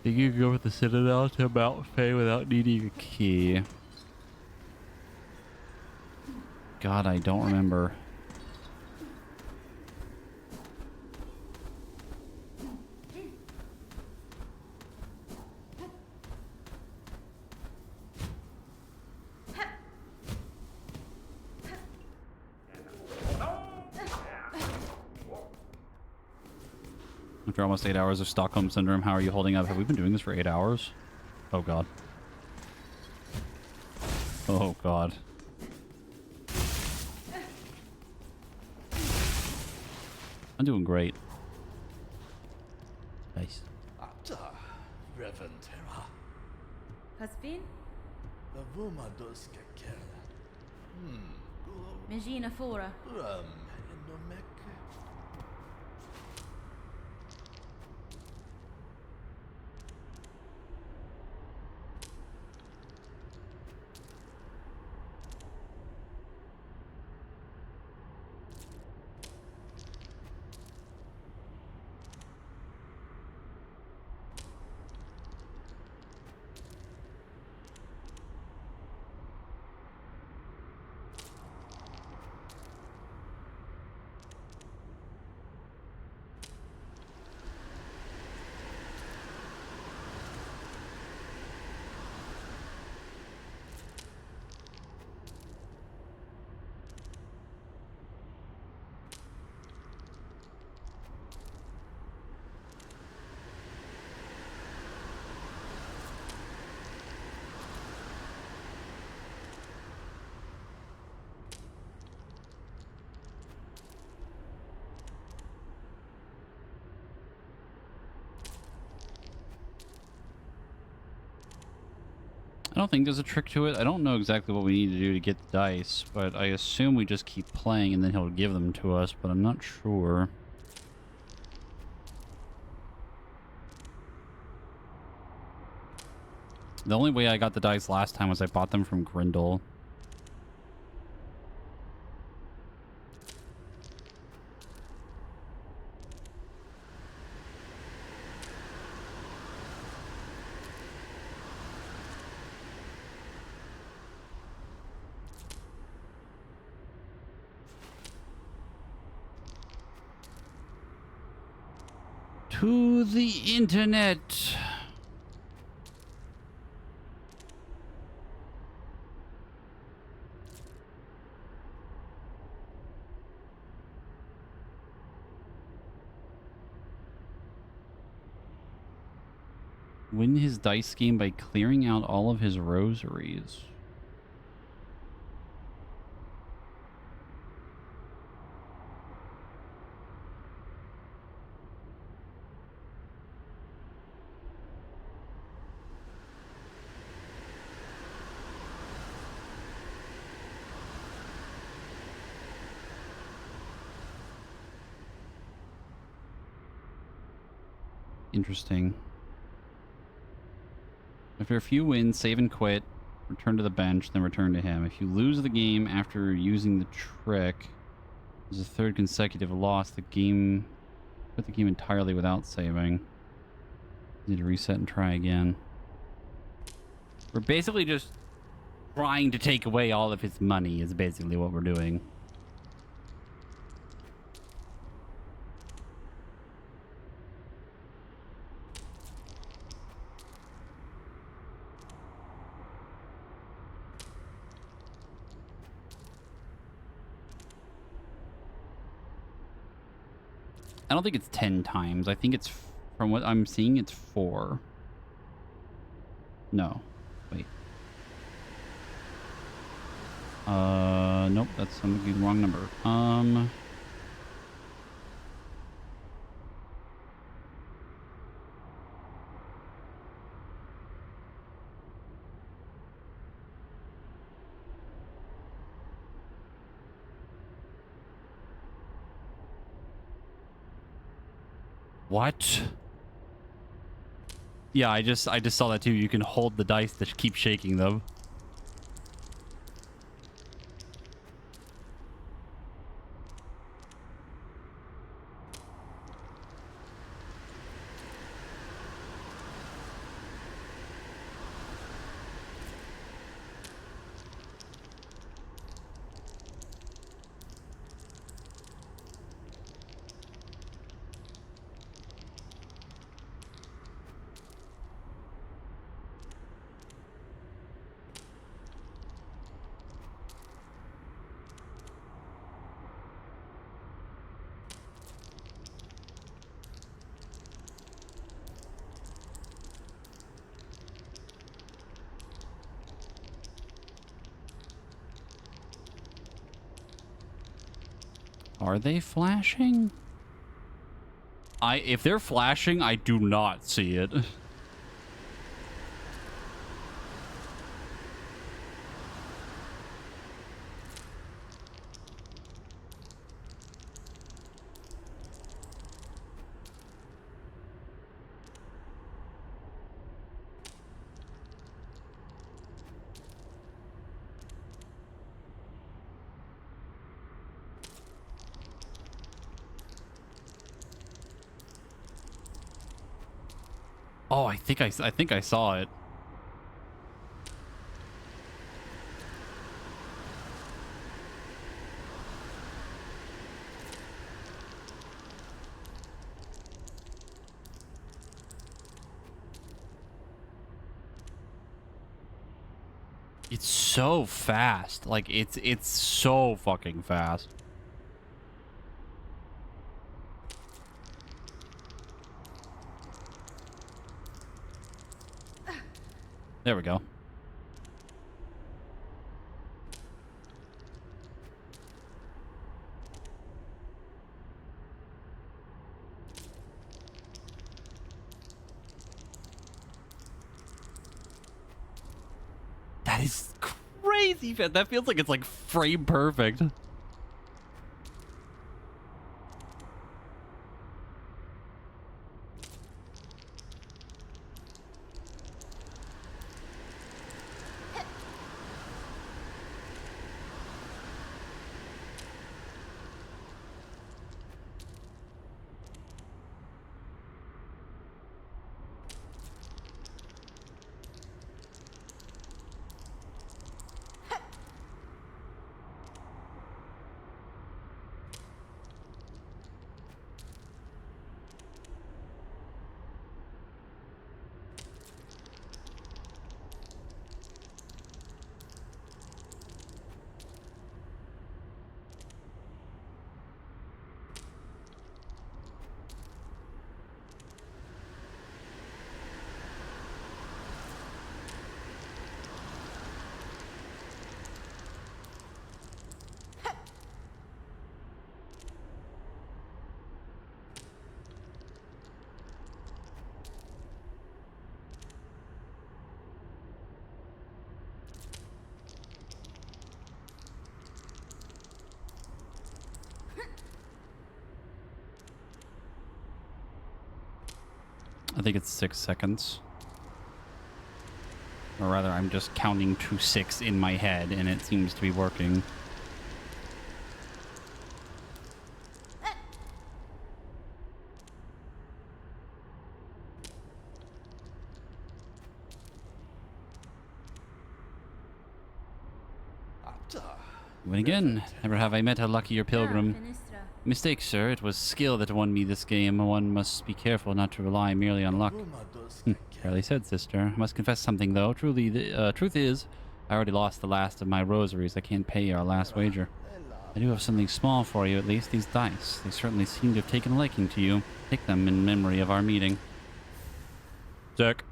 Think you can go with the Citadel to Mount Fae without needing a key? God, I don't remember. After almost 8 hours of Stockholm Syndrome, how are you holding up? Have we been doing this for 8 hours? Oh, God. Oh, God. I'm doing great. Nice. Hasbin? Megina Fora. I don't think there's a trick to it. I don't know exactly what we need to do to get the dice, but I assume we just keep playing and then he'll give them to us, but I'm not sure. The only way I got the dice last time was I bought them from Grindel. To the internet. Win his dice game by clearing out all of his rosaries. Interesting. After a few wins, save and quit, return to the bench, then return to him. If you lose the game after using the trick, as a third consecutive loss, the game... Quit the game entirely without saving. Need to reset and try again. We're basically just trying to take away all of his money is basically what we're doing. I don't think it's 10 times. I think it's, from what I'm seeing, it's 4. No. Wait. Nope, that's the wrong number. What? Yeah, I just saw that too. You can hold the dice to keep shaking them. Are they flashing? If they're flashing, I do not see it. Oh, I think I saw it. It's so fast. Like it's so fucking fast. There we go. is crazy. That feels like it's like frame perfect. I think it's 6 seconds. Or rather, I'm just counting to 6 in my head, and it seems to be working. When again, never have I met a luckier pilgrim. Finistra. Mistake, sir. It was skill that won me this game. One must be careful not to rely merely on luck. Fairly said, sister. I must confess something, though. Truly, the truth is, I already lost the last of my rosaries. I can't pay our last wager. I do have something small for you, at least. These dice. They certainly seem to have taken a liking to you. Take them in memory of our meeting. Jack.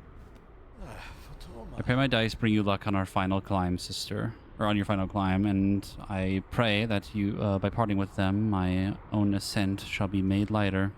I pray my dice bring you luck on our final climb, sister. Or on your final climb, and I pray that you, by parting with them, my own ascent shall be made lighter.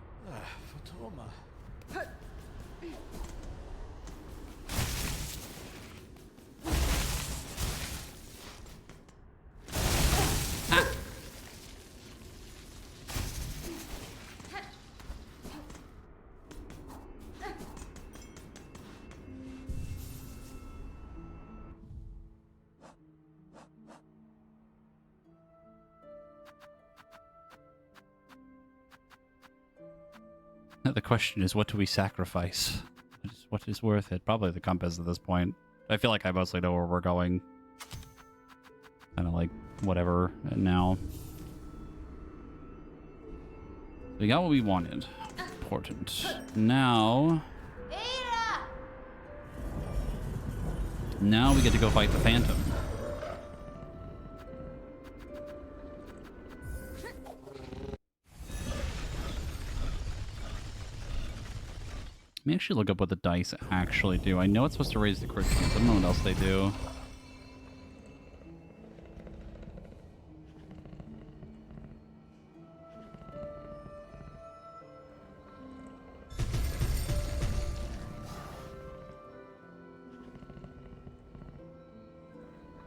The question is, what do we sacrifice? What is worth it? Probably the compass at this point. I feel like I mostly know where we're going. Kind of like, whatever, now. We got what we wanted. Important. Now we get to go fight the Phantom. Let me actually look up what the dice actually do. I know it's supposed to raise the crit chance. I don't know what else they do.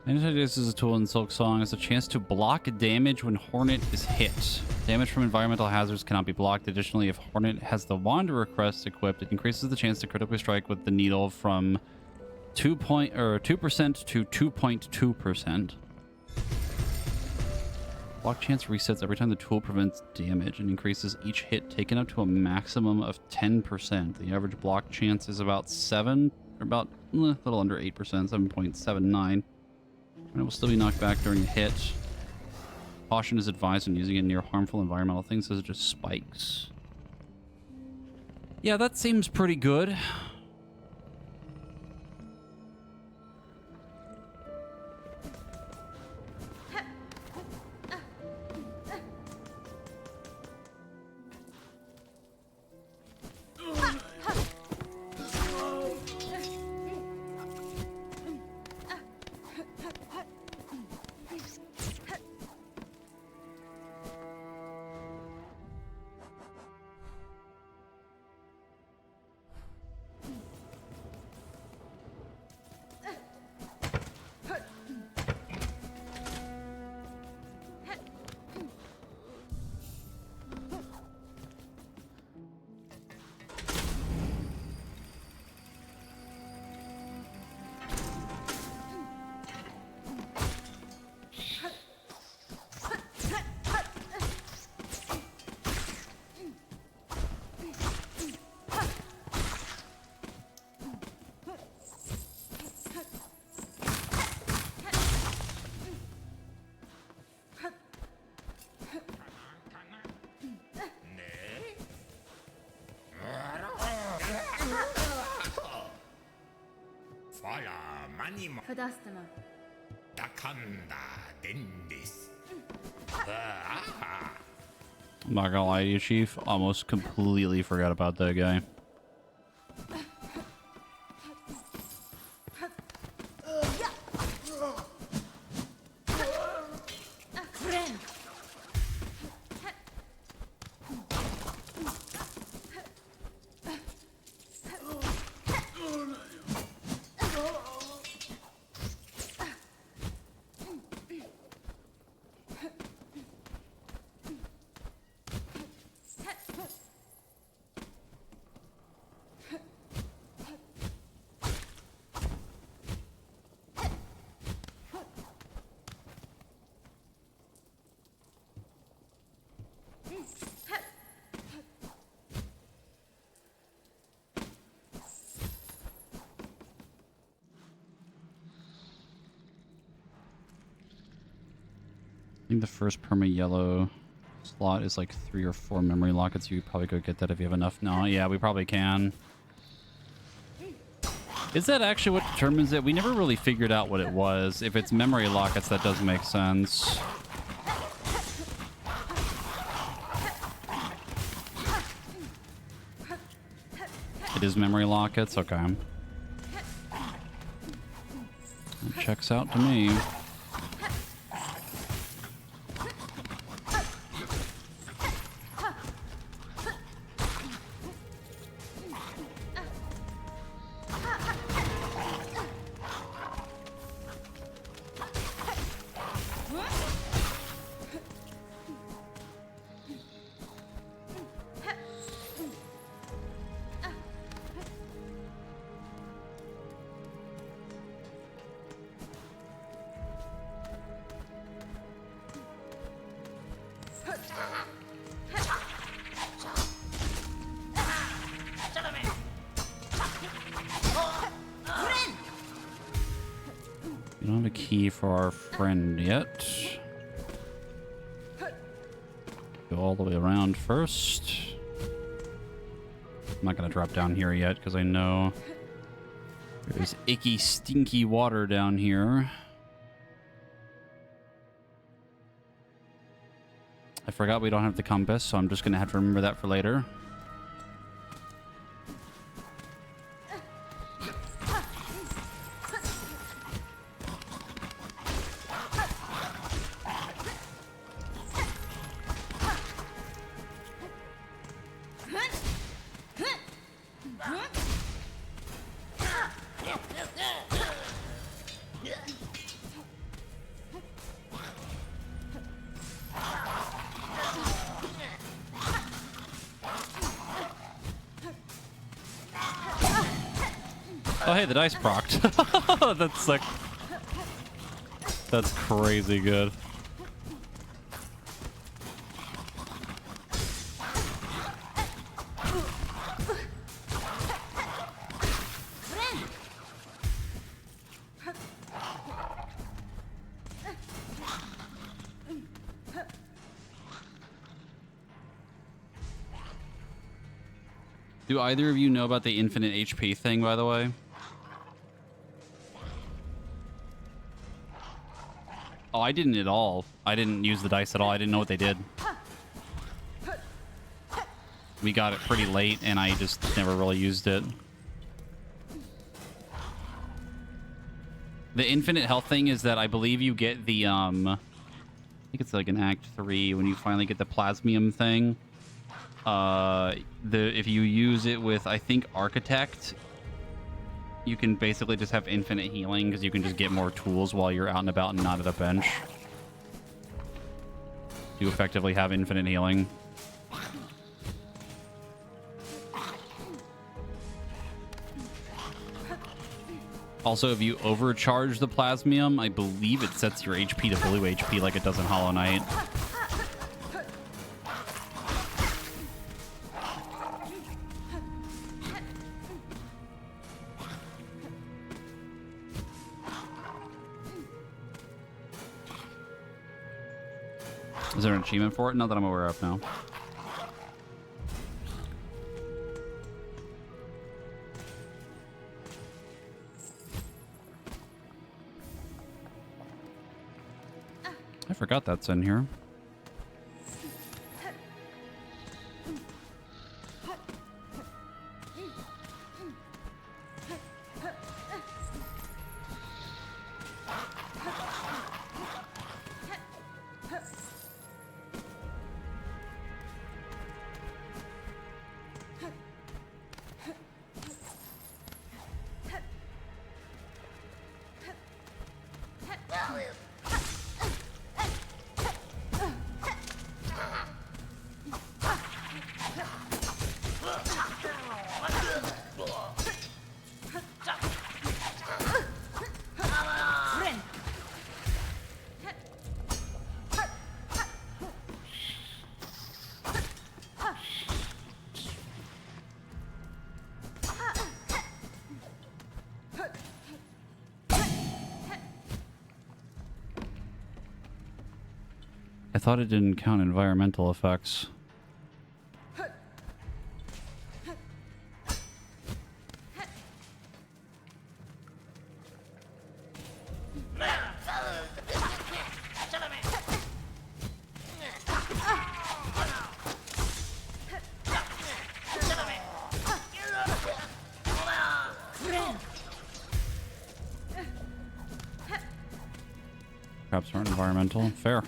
Antidote is a tool in Silksong. It's a chance to block damage when Hornet is hit. Damage from environmental hazards cannot be blocked. Additionally, if Hornet has the Wanderer crest equipped, it increases the chance to critically strike with the needle from 2% to 2.2%. Block chance resets every time the tool prevents damage and increases each hit taken up to a maximum of 10%. The average block chance is about 7, or about a little under 8%, 7.79. And it will still be knocked back during a hit. Caution is advised when using it near harmful environmental things, such as spikes. Yeah, that seems pretty good. Fadastama. I'm not gonna lie to you, Chief. Almost completely forgot about that guy. I think the first perma yellow slot is like 3 or 4 memory lockets. You could probably go get that if you have enough. No, yeah, we probably can. Is that actually what determines it? We never really figured out what it was. If it's memory lockets, that does make sense. It is memory lockets? Okay. That checks out to me. We don't have a key for our friend yet. Go all the way around first. I'm not going to drop down here yet because I know there's icky, stinky water down here. I forgot we don't have the compass, so I'm just going to have to remember that for later. Oh, hey, the dice procced. That's like... That's crazy good. Do either of you know about the infinite HP thing, by the way? Oh, I didn't at all. I didn't use the dice at all. I didn't know what they did. We got it pretty late, and I just never really used it. The infinite health thing is that I believe you get the, I think it's like in Act 3 when you finally get the plasmium thing. If you use it with, I think, Architect, you can basically just have infinite healing because you can just get more tools while you're out and about and not at a bench. You effectively have infinite healing. Also, if you overcharge the plasmium, I believe it sets your HP to blue HP like it does in Hollow Knight. Is there an achievement for it? Not that I'm aware of now. forgot that's in here. I thought it didn't count environmental effects. Perhaps aren't environmental. Fair.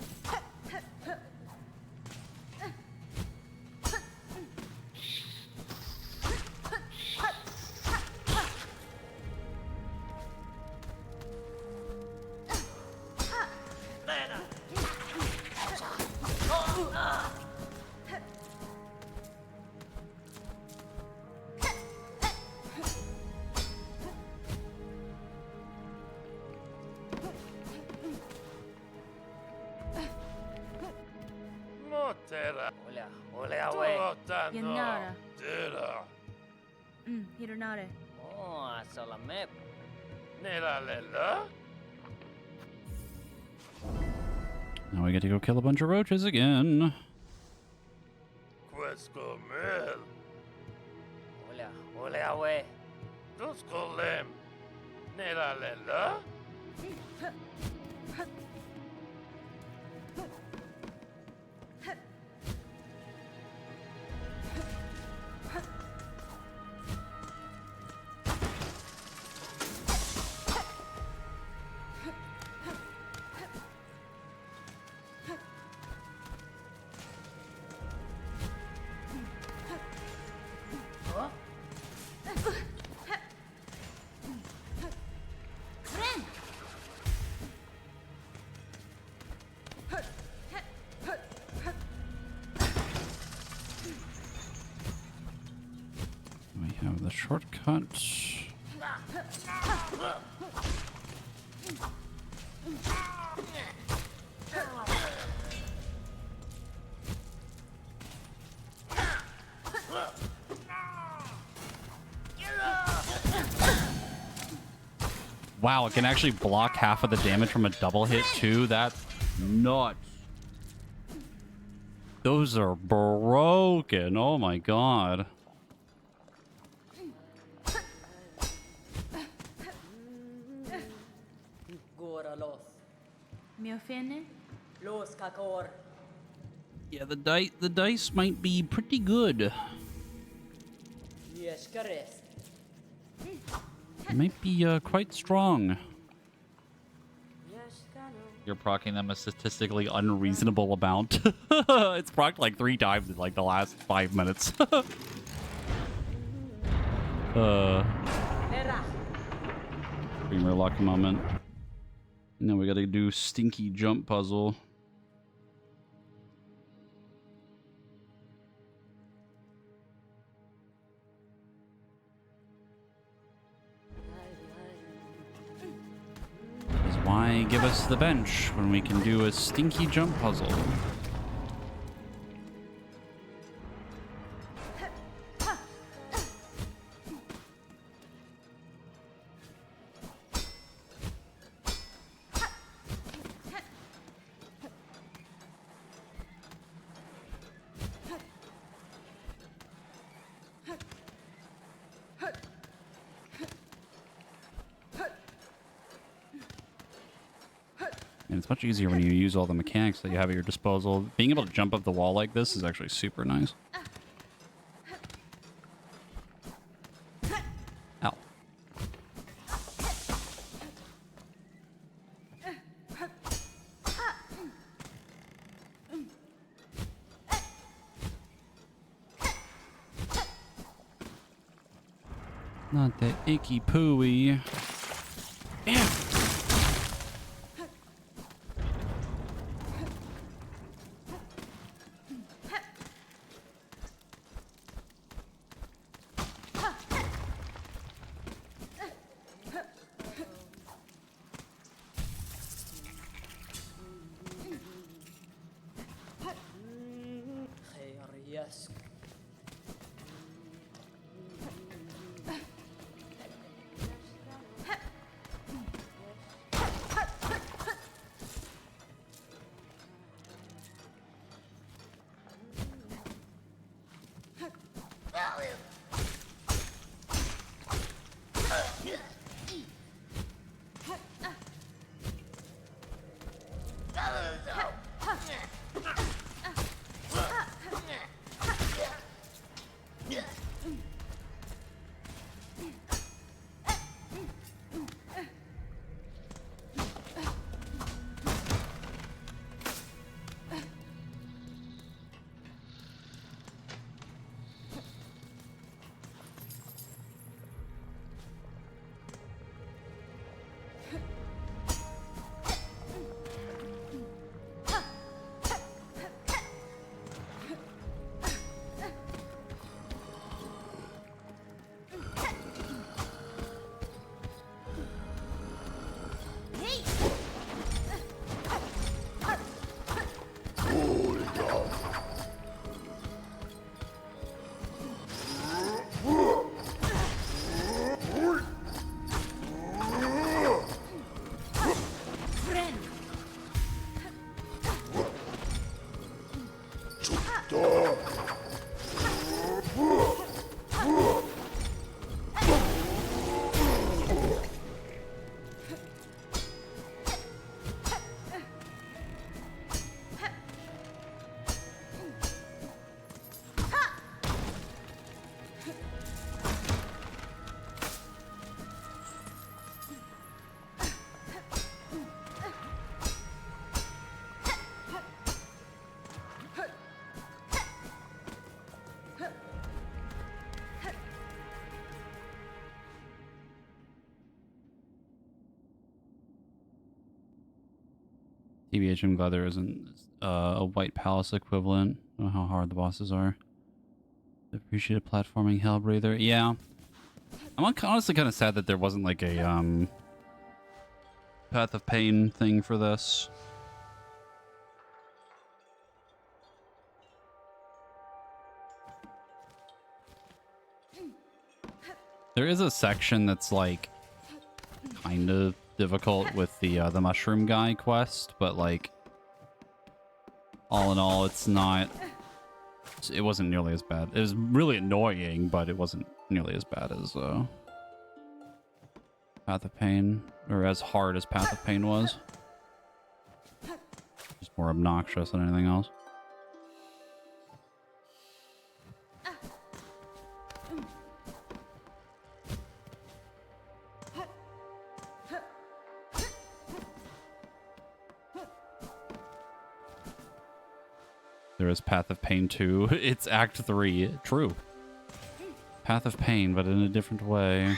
Yanara. Hironare. Oh, Salamep. Now we get to go kill a bunch of roaches again. Ole away. We have the shortcut. Wow, it can actually block half of the damage from a double hit too. That's nuts. Those are broken. Oh my god. Gora los. Miofene? Los kakor. Yeah, the dice might be pretty good. Yes, caress. It might be quite strong. Yes, cano. You're proccing them a statistically unreasonable amount. It's procced like 3 times in like the last 5 minutes. Hera. Premier luck moment. Now we gotta do stinky jump puzzle. Why give us the bench when we can do a stinky jump puzzle? And it's much easier when you use all the mechanics that you have at your disposal. Being able to jump up the wall like this is actually super nice. Ow. Not that icky pooey. Damn. Yes. TBH, I'm glad there isn't a White Palace equivalent. I don't know how hard the bosses are. Appreciated platforming Hellbreather. Yeah. I'm honestly kind of sad that there wasn't like a Path of Pain thing for this. There is a section that's like kind of difficult with the mushroom guy quest, but like all in all, it's not. It wasn't nearly as bad. It was really annoying, but it wasn't nearly as bad as Path of Pain, or as hard as Path of Pain was. Just more obnoxious than anything else. There is Path of Pain 2. It's Act 3. True. Path of Pain, but in a different way.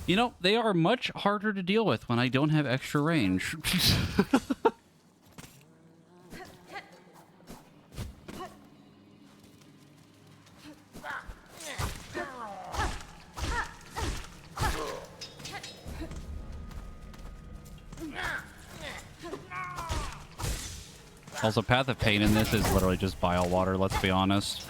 You know, they are much harder to deal with when I don't have extra range. Also, Path of Pain in this is literally just bile water, let's be honest.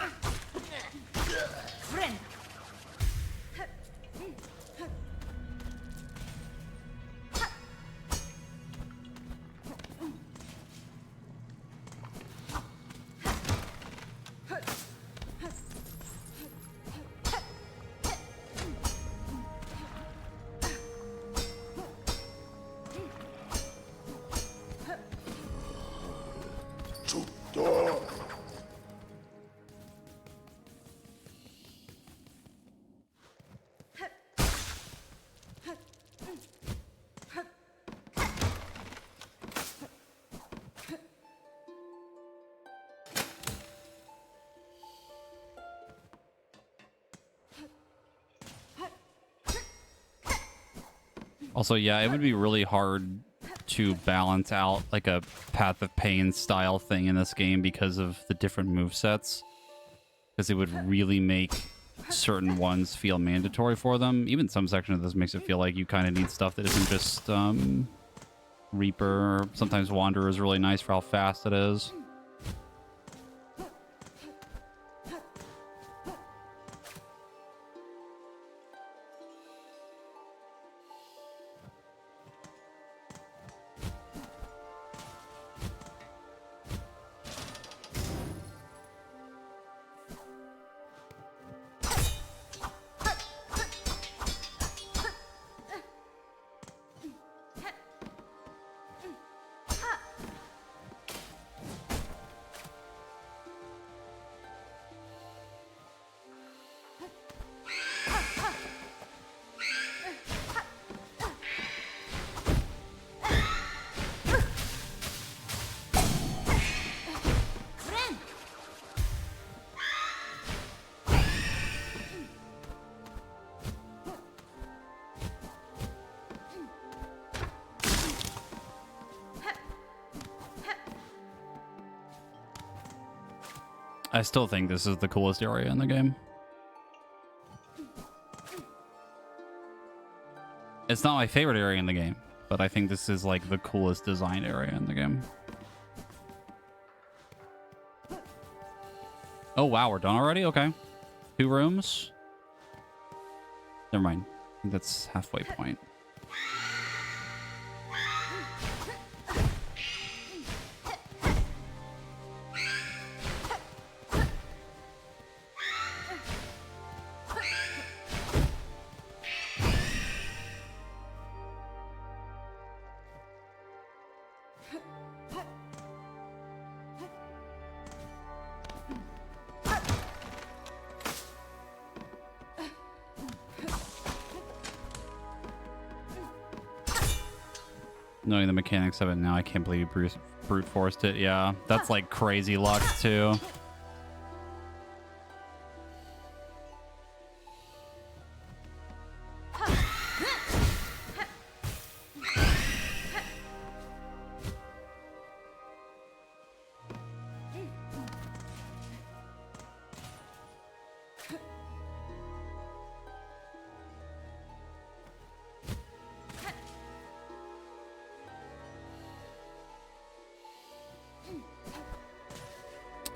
Also, yeah, it would be really hard to balance out like a Path of Pain style thing in this game because of the different movesets. Because it would really make certain ones feel mandatory for them. Even some section of this makes it feel like you kind of need stuff that isn't just Reaper. Sometimes Wanderer is really nice for how fast it is. I still think this is the coolest area in the game. It's not my favorite area in the game, but I think this is like the coolest design area in the game. Oh wow, we're done already? Okay. 2 rooms? Never mind. I think that's halfway point. Knowing the mechanics of it now, I can't believe you brute forced it. Yeah, that's like crazy luck too.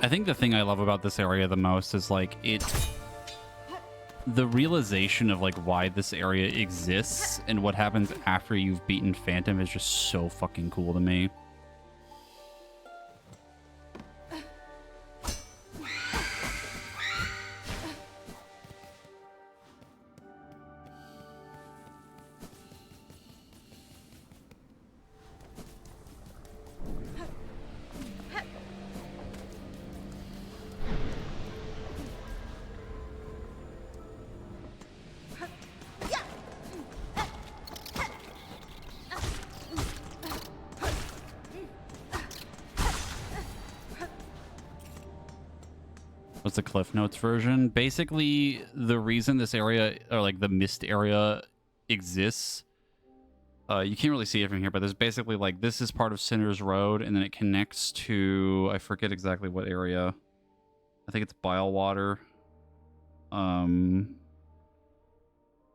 I think the thing I love about this area the most is like the realization of like why this area exists and what happens after you've beaten Phantom is just so fucking cool to me. What's the Cliff Notes version? Basically, the reason this area, or like the mist area, exists, you can't really see it from here, but there's basically like, this is part of Sinner's Road, and then it connects to, I forget exactly what area. I think it's Bilewater.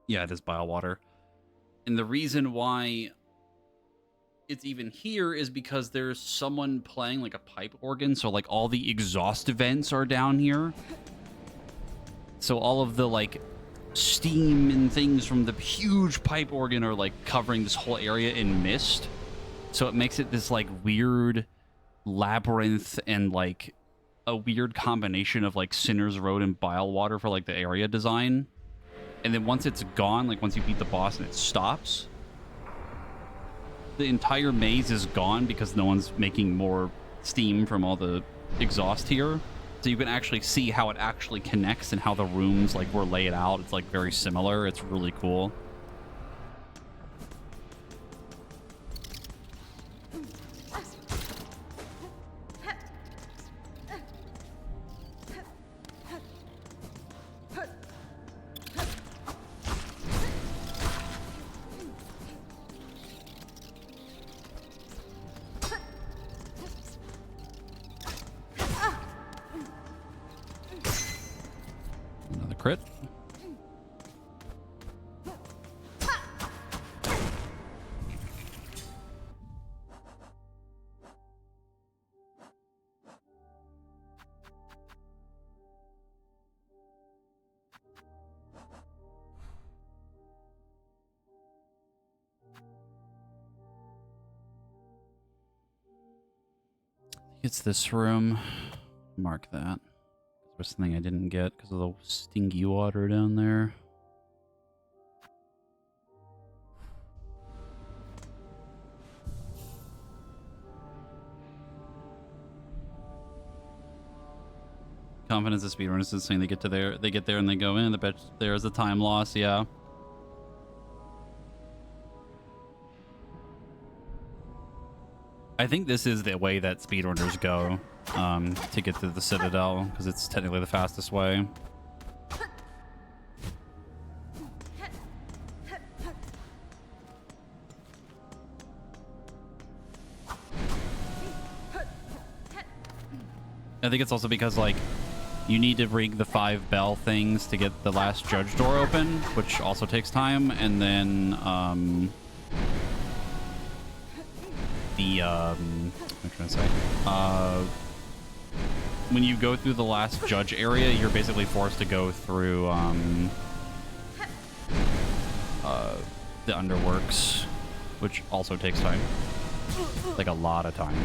Yeah, it is Bilewater. And the reason why it's even here is because there's someone playing like a pipe organ, so like all the exhaust vents are down here, so all of the like steam and things from the huge pipe organ are like covering this whole area in mist, so it makes it this like weird labyrinth and like a weird combination of like Sinner's Road and Bilewater for like the area design. And then once it's gone, like once you beat the boss and it stops, the entire maze is gone because no one's making more steam from all the exhaust here. So you can actually see how it actually connects and how the rooms like were laid out. It's like very similar. It's really cool. crit. It's this room. Mark that. There's something I didn't get because of the stinky water down there. Confidence of speedrunners is saying they get there and they go in. I bet there's a time loss. Yeah. I think this is the way that speedrunners go to get to the Citadel, because it's technically the fastest way. I think it's also because, like, you need to ring the 5 bell things to get the last judge door open, which also takes time, and then, what am I trying to say? When you go through the last judge area, you're basically forced to go through, the underworks, which also takes time. Like, a lot of time.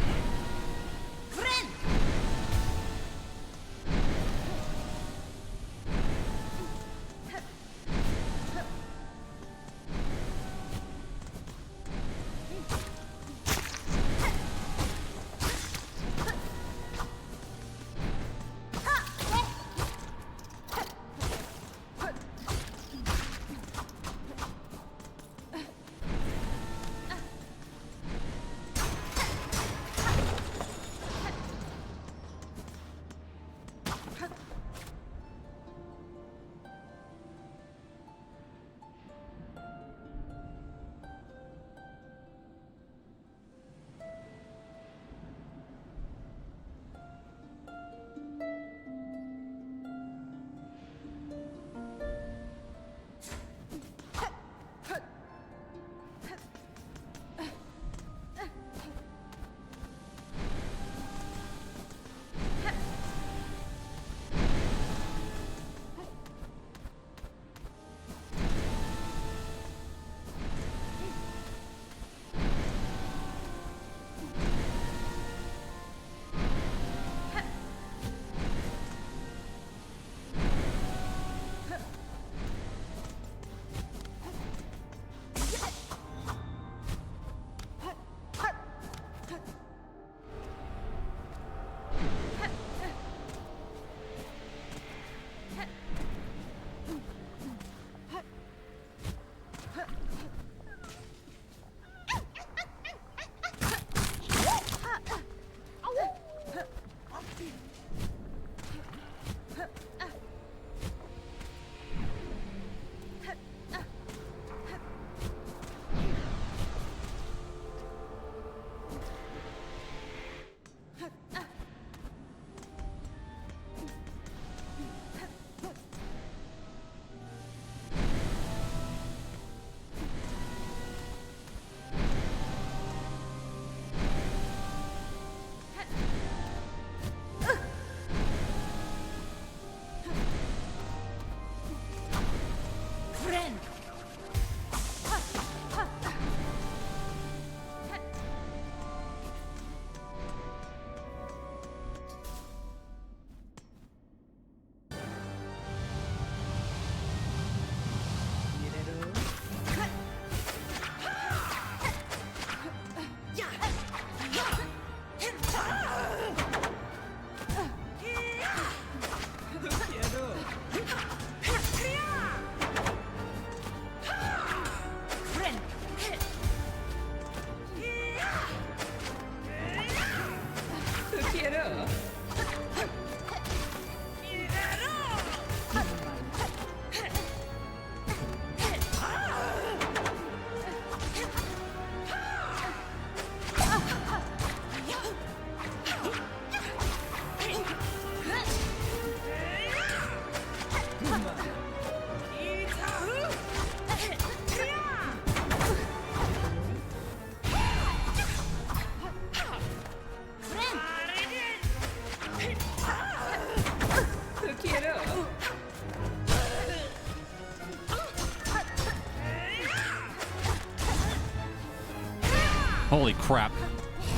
Holy crap.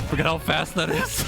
Forget how fast that is.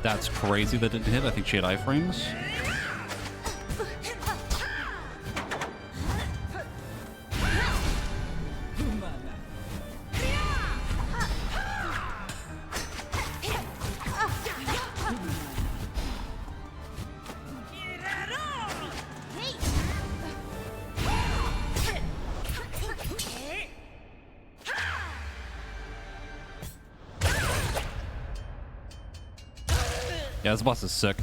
That's crazy that didn't hit. I think she had iframes. Yeah, this boss is sick.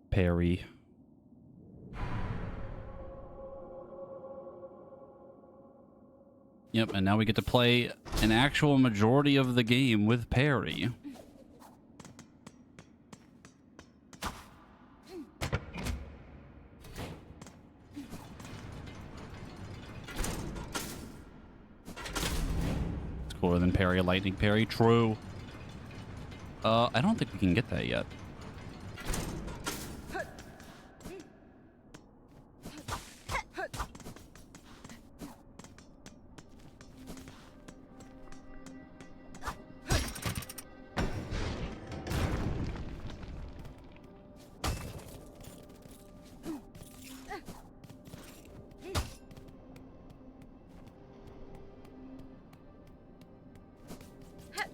Parry. Yep, and now we get to play an actual majority of the game with parry. Cooler than parry, lightning parry. True. I don't think we can get that yet.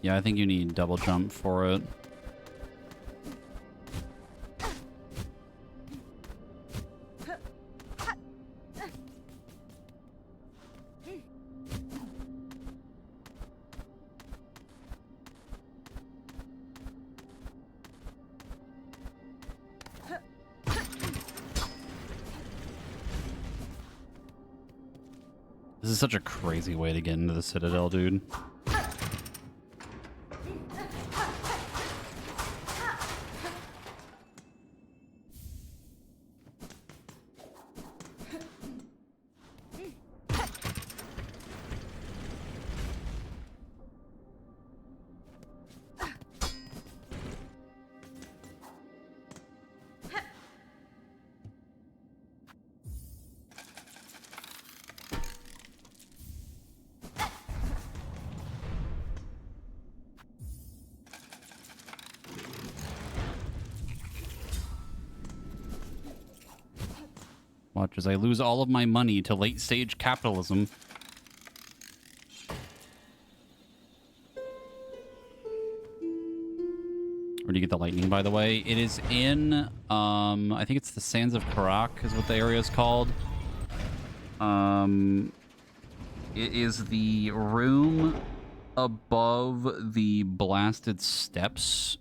Yeah, I think you need double jump for it. This is such a crazy way to get into the Citadel, dude. Watch as I lose all of my money to late-stage capitalism. Where do you get the lightning, by the way? It is in, I think it's the Sands of Karak is what the area is called. It is the room above the Blasted Steps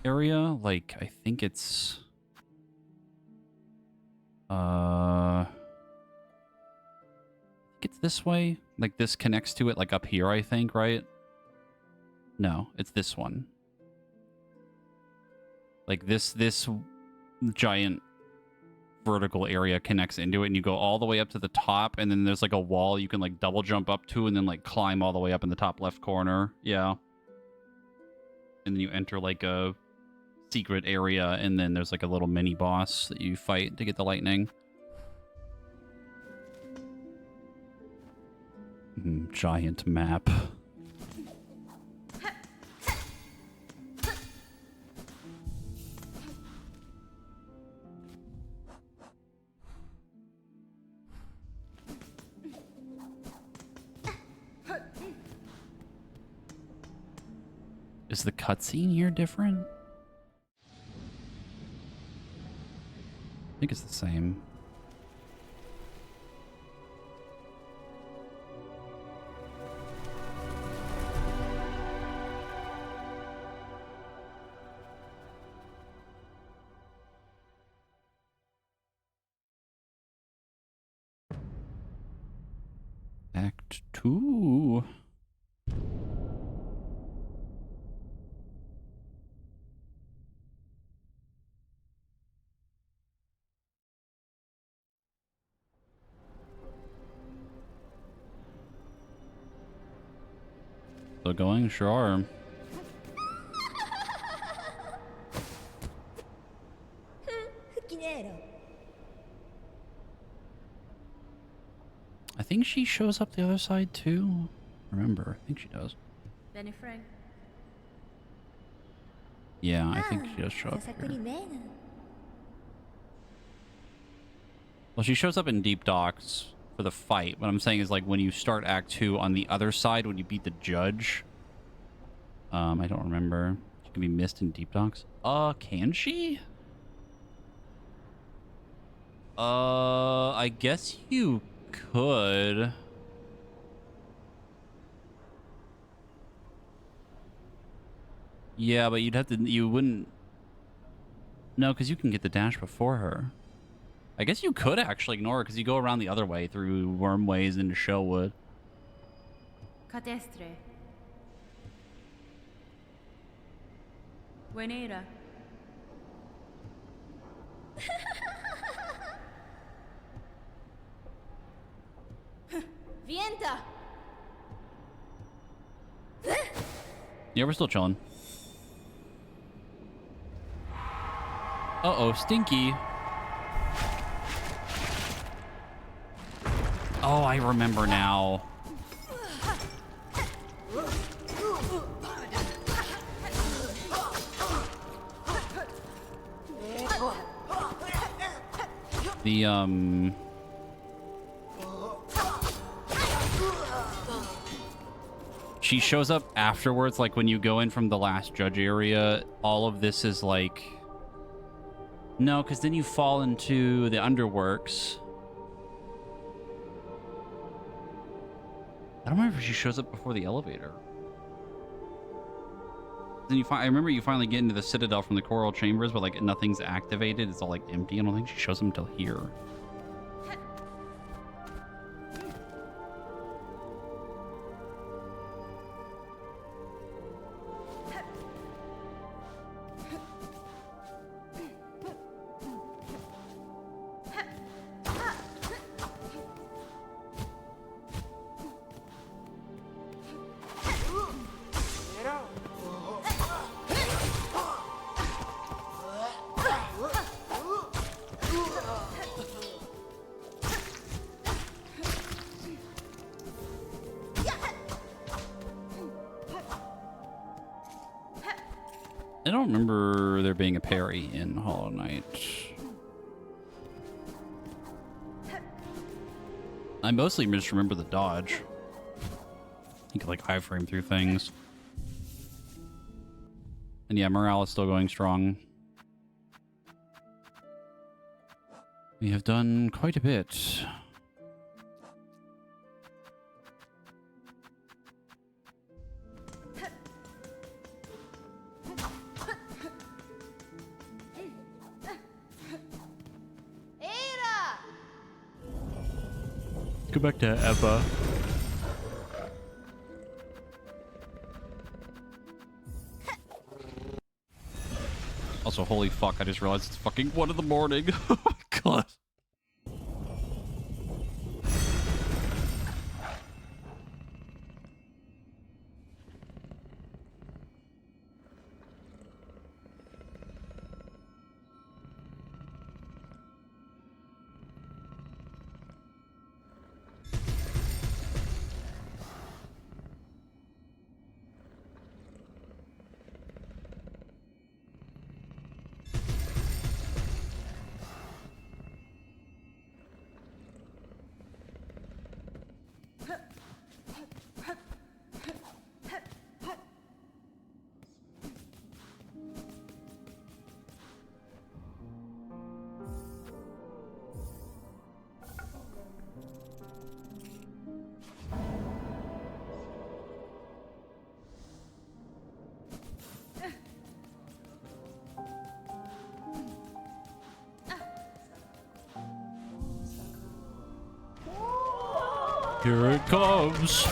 area. Like, I think it's... I think it's this way. Like, this connects to it, like, up here, I think, right? No, it's this one. Like, this giant vertical area connects into it, and you go all the way up to the top, and then there's, like, a wall you can, like, double jump up to, and then, like, climb all the way up in the top left corner. Yeah. And then you enter, like, a secret area, and then there's like a little mini boss that you fight to get the lightning. Giant map. Is the cutscene here different? I think it's the same. Act 2. Still going? Sure. I think she shows up the other side too. Remember, I think she does. Benny Frank. Yeah, I think she does show up here. Well, she shows up in Deep Docks for the fight. What I'm saying is, like, when you start Act 2 on the other side, when you beat the judge. I don't remember. She can be missed in Deep Docks. Can she? I guess you could. Yeah, but you'd have to, you wouldn't. No, because you can get the dash before her. I guess you could actually ignore her because you go around the other way through Wormways into Shellwood. Catestre. Buenera. Vienta. Yeah, we're still chilling. Uh-oh, Stinky. Oh, I remember now. She shows up afterwards, like when you go in from the last judge area. All of this is like... No, because then you fall into the underworks. I don't remember if she shows up before the elevator. Then I remember you finally get into the Citadel from the Coral Chambers, but like nothing's activated. It's all like empty. I don't think she shows up until here. I don't remember there being a parry in Hollow Knight. I mostly just remember the dodge. You could like iframe through things. And yeah, morale is still going strong. We have done quite a bit. Go back to Eva. Also, holy fuck, I just realized it's fucking 1 in the morning. Oh my god. Here it comes.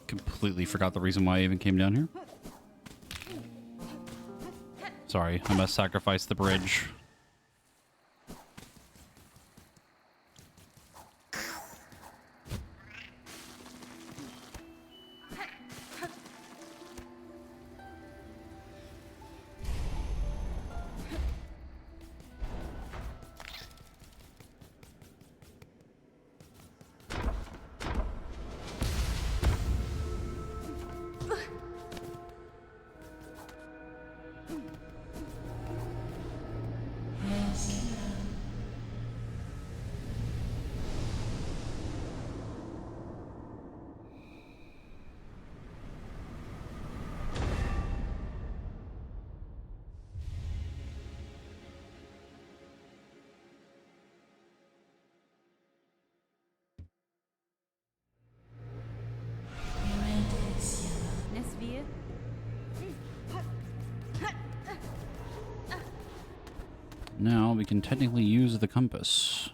Completely forgot the reason why I even came down here. Sorry, I must sacrifice the bridge. Nesvir. Now we can technically use the compass.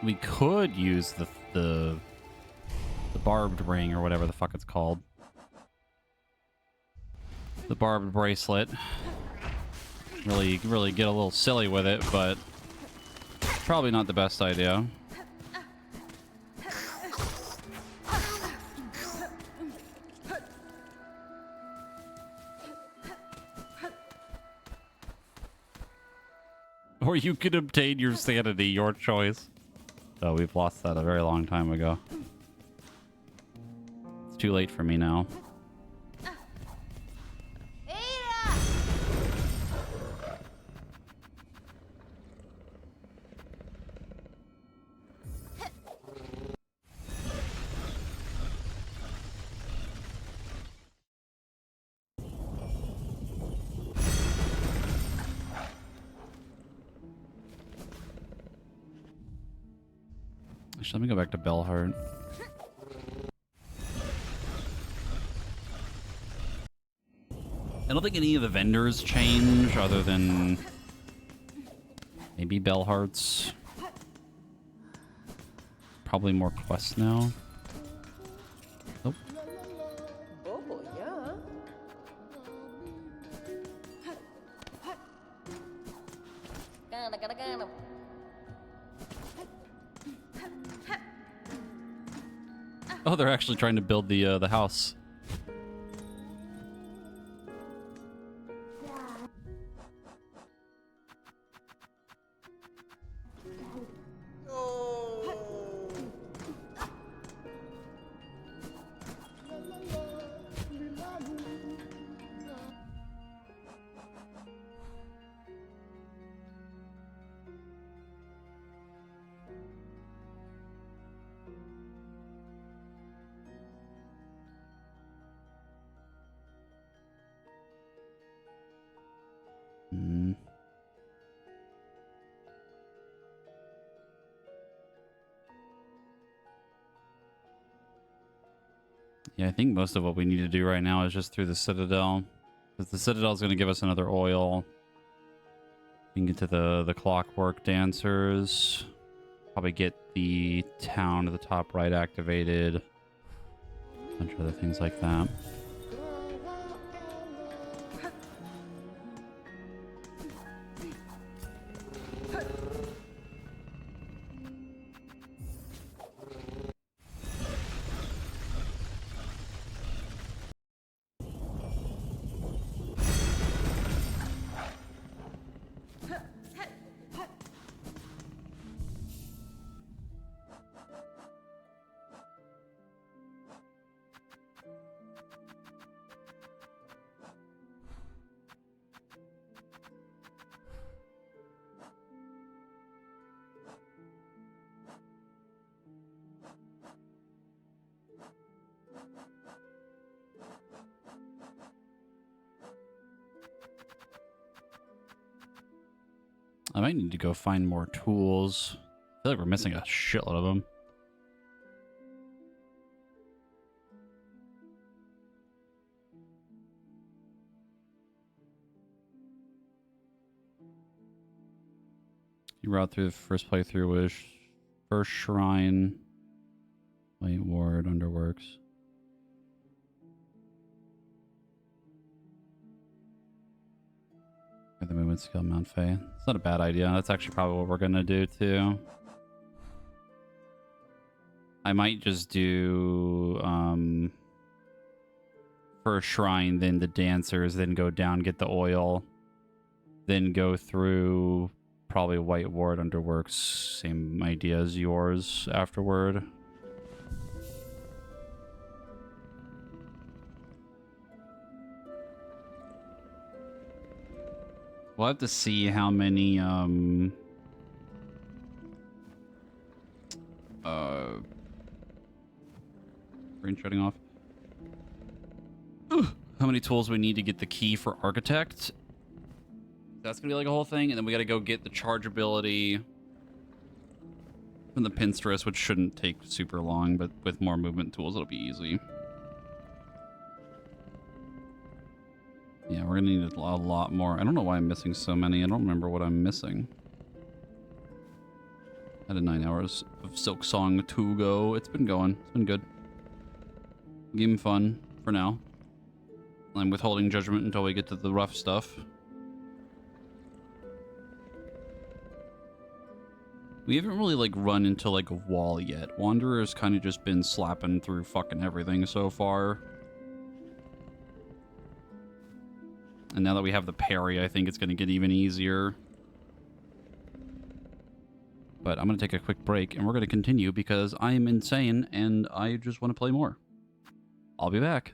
We could use the barbed ring or whatever the fuck it's called. The barbed bracelet. Really get a little silly with it, but probably not the best idea. Or you could obtain your sanity, your choice. Oh, we've lost that a very long time ago. It's too late for me now. Actually, let me go back to Bellheart. I don't think any of the vendors change other than maybe Bellheart's. Probably more quests now. Oh. Bobo, yeah. Gana. Oh, they're actually trying to build the house. Yeah, I think most of what we need to do right now is just through the Citadel. Because the Citadel is going to give us another oil. We can get to the Clockwork Dancers. Probably get the town to the top right activated. A bunch of other things like that. I might need to go find more tools. I feel like we're missing a shitload of them. You route through the first playthrough was First Shrine, White Ward, Underworks. The movement skill, Mount Faye. It's not a bad idea. That's actually probably what we're gonna do too. I might just do First Shrine, then the Dancers, then go down, get the oil, then go through probably White Ward, Underworks. Same idea as yours afterward. We'll have to see how many screen shutting off. Ugh. How many tools we need to get the key for Architect. That's gonna be like a whole thing, and then we gotta go get the chargeability from the Pinstress, which shouldn't take super long, but with more movement tools it'll be easy. Yeah, we're gonna need a lot more. I don't know why I'm missing so many. I don't remember what I'm missing. I had 9 hours of Silksong to go. It's been going. It's been good. Game fun for now. I'm withholding judgment until we get to the rough stuff. We haven't really like run into like a wall yet. Wanderer's kind of just been slapping through fucking everything so far. And now that we have the parry, I think it's going to get even easier. But I'm going to take a quick break and we're going to continue because I am insane and I just want to play more. I'll be back.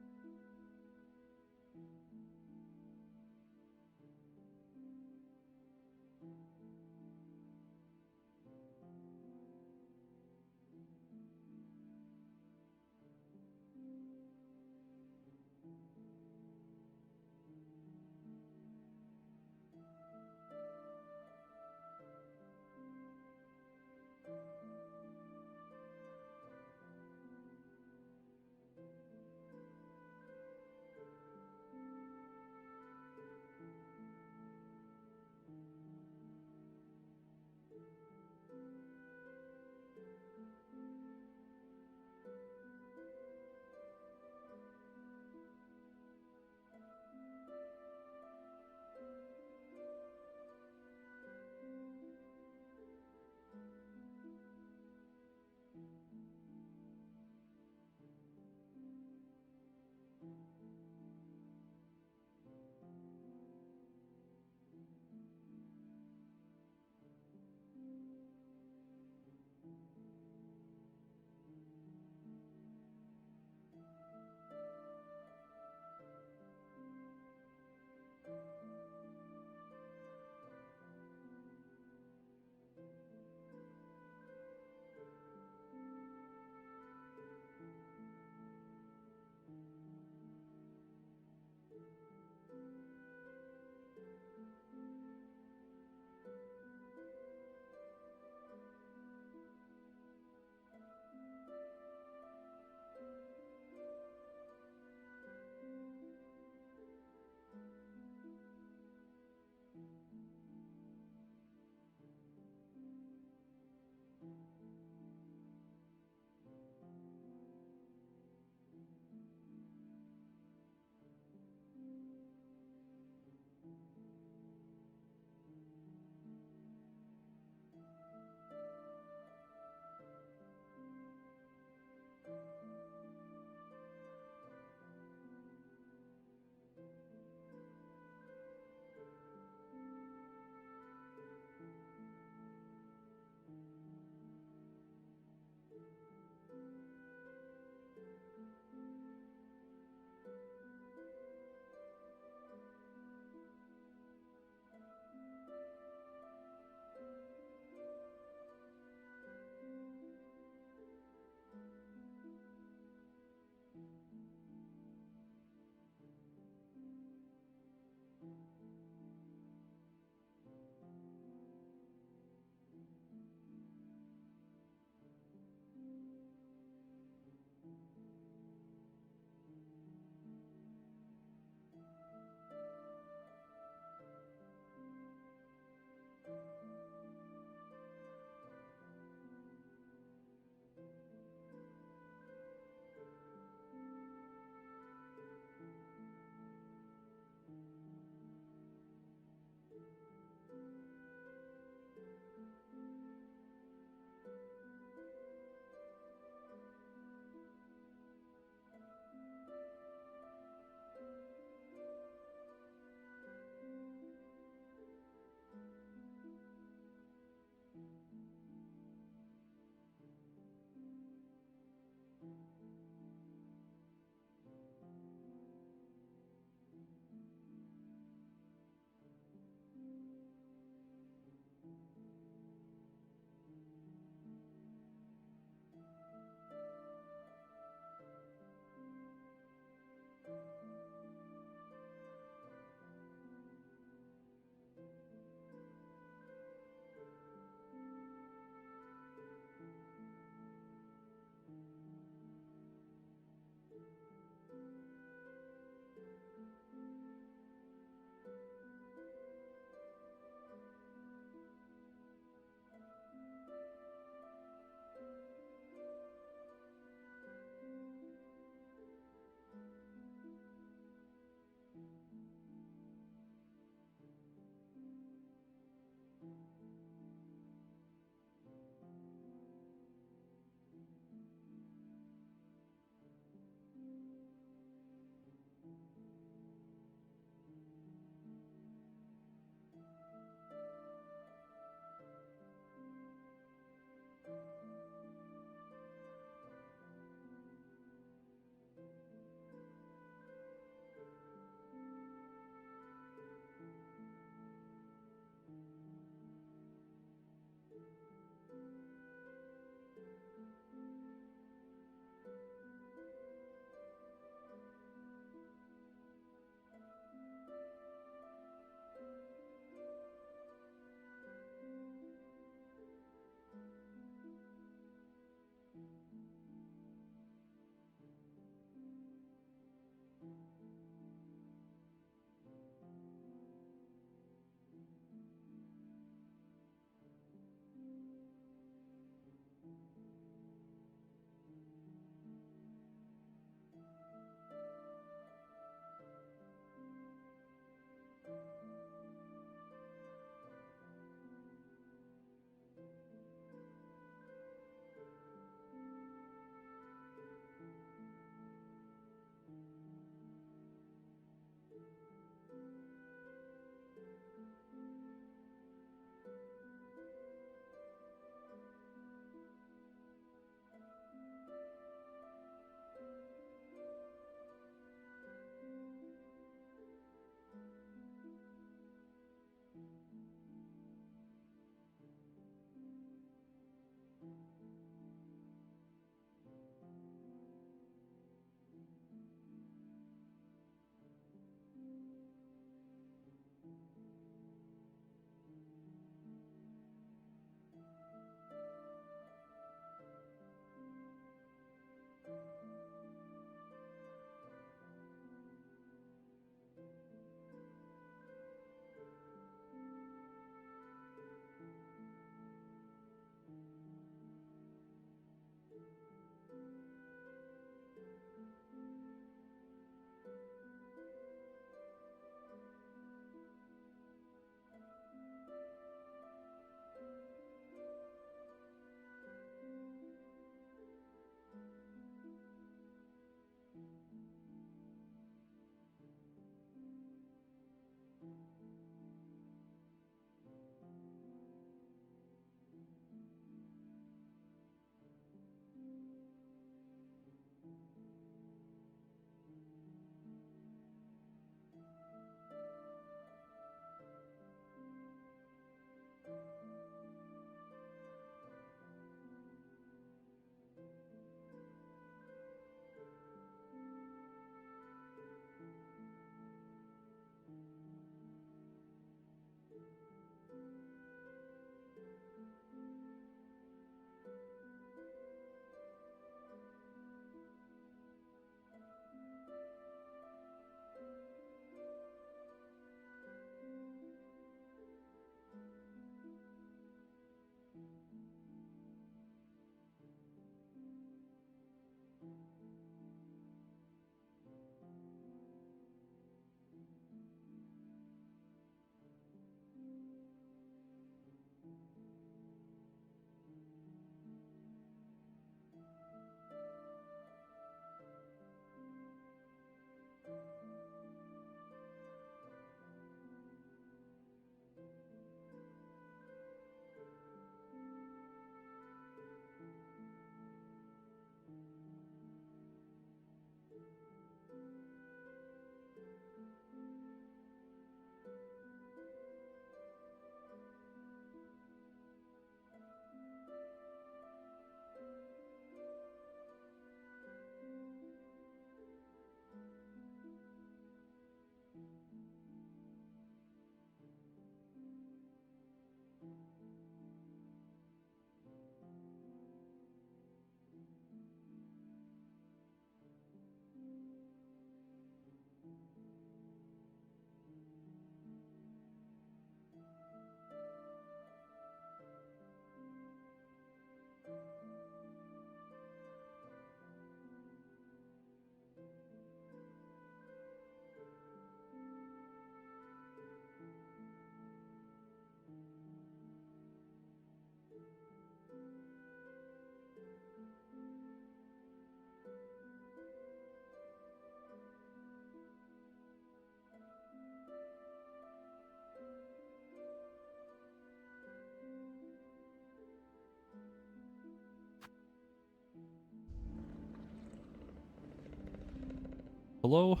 Hello?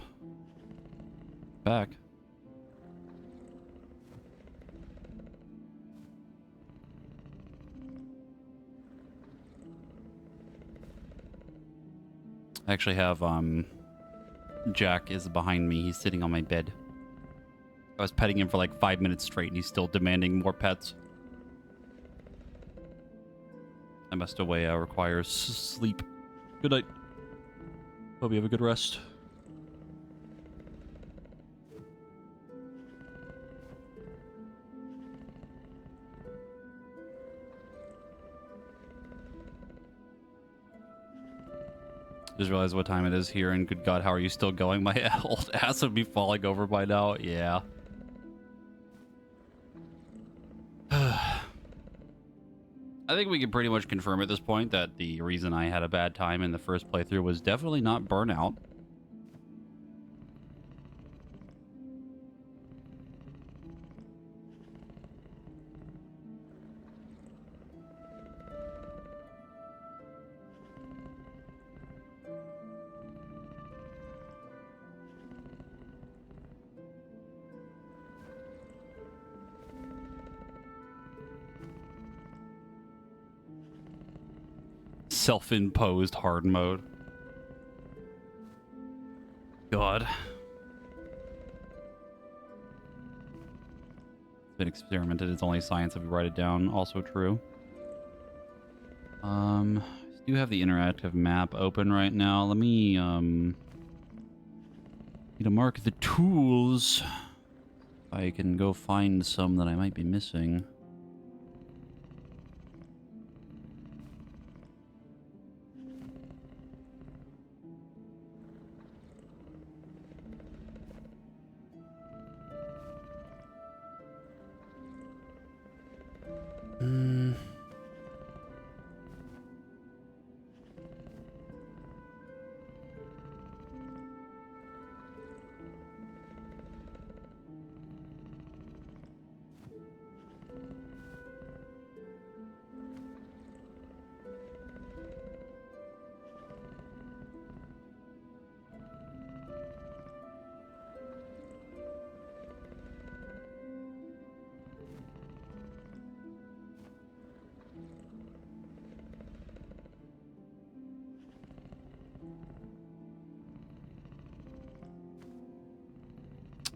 Back. I actually have, Jack is behind me. He's sitting on my bed. I was petting him for like 5 minutes straight, and he's still demanding more pets. I must away requires sleep. Good night. Hope you have a good rest. Just realized what time it is here, and good God, how are you still going? My old ass would be falling over by now. Yeah. I think we can pretty much confirm at this point that the reason I had a bad time in the first playthrough was definitely not burnout. Self-imposed hard mode. God. It's been experimented. It's only science if you write it down. Also true. I do have the interactive map open right now. Let me, need to mark the tools. I can go find some that I might be missing.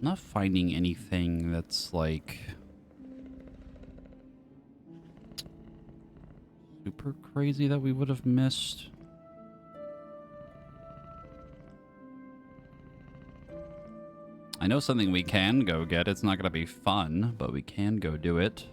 I'm not finding anything that's like super crazy that we would have missed. I know something we can go get. It's not going to be fun, but we can go do it.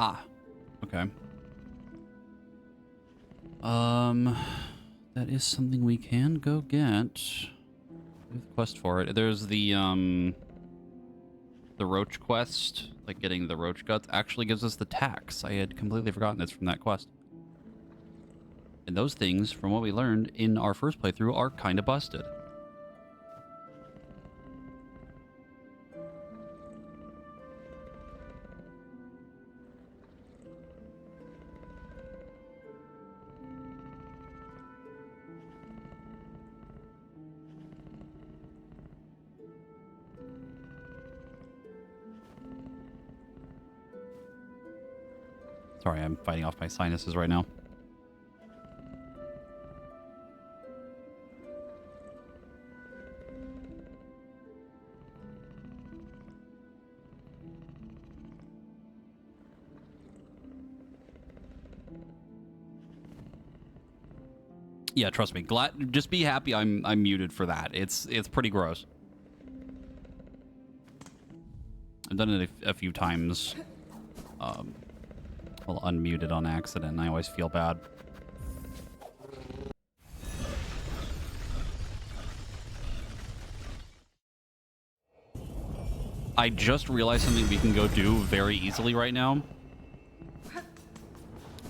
Ah, okay. That is something we can go get. We have the quest for it. There's the roach quest, like getting the roach guts, actually gives us the tax. I had completely forgotten it's from that quest. And those things, from what we learned in our first playthrough, are kind of busted. Sorry, I'm fighting off my sinuses right now. Yeah, trust me. Just be happy I'm muted for that. It's pretty gross. I've done it a few times. Well, unmuted on accident, and I always feel bad. I just realized something we can go do very easily right now.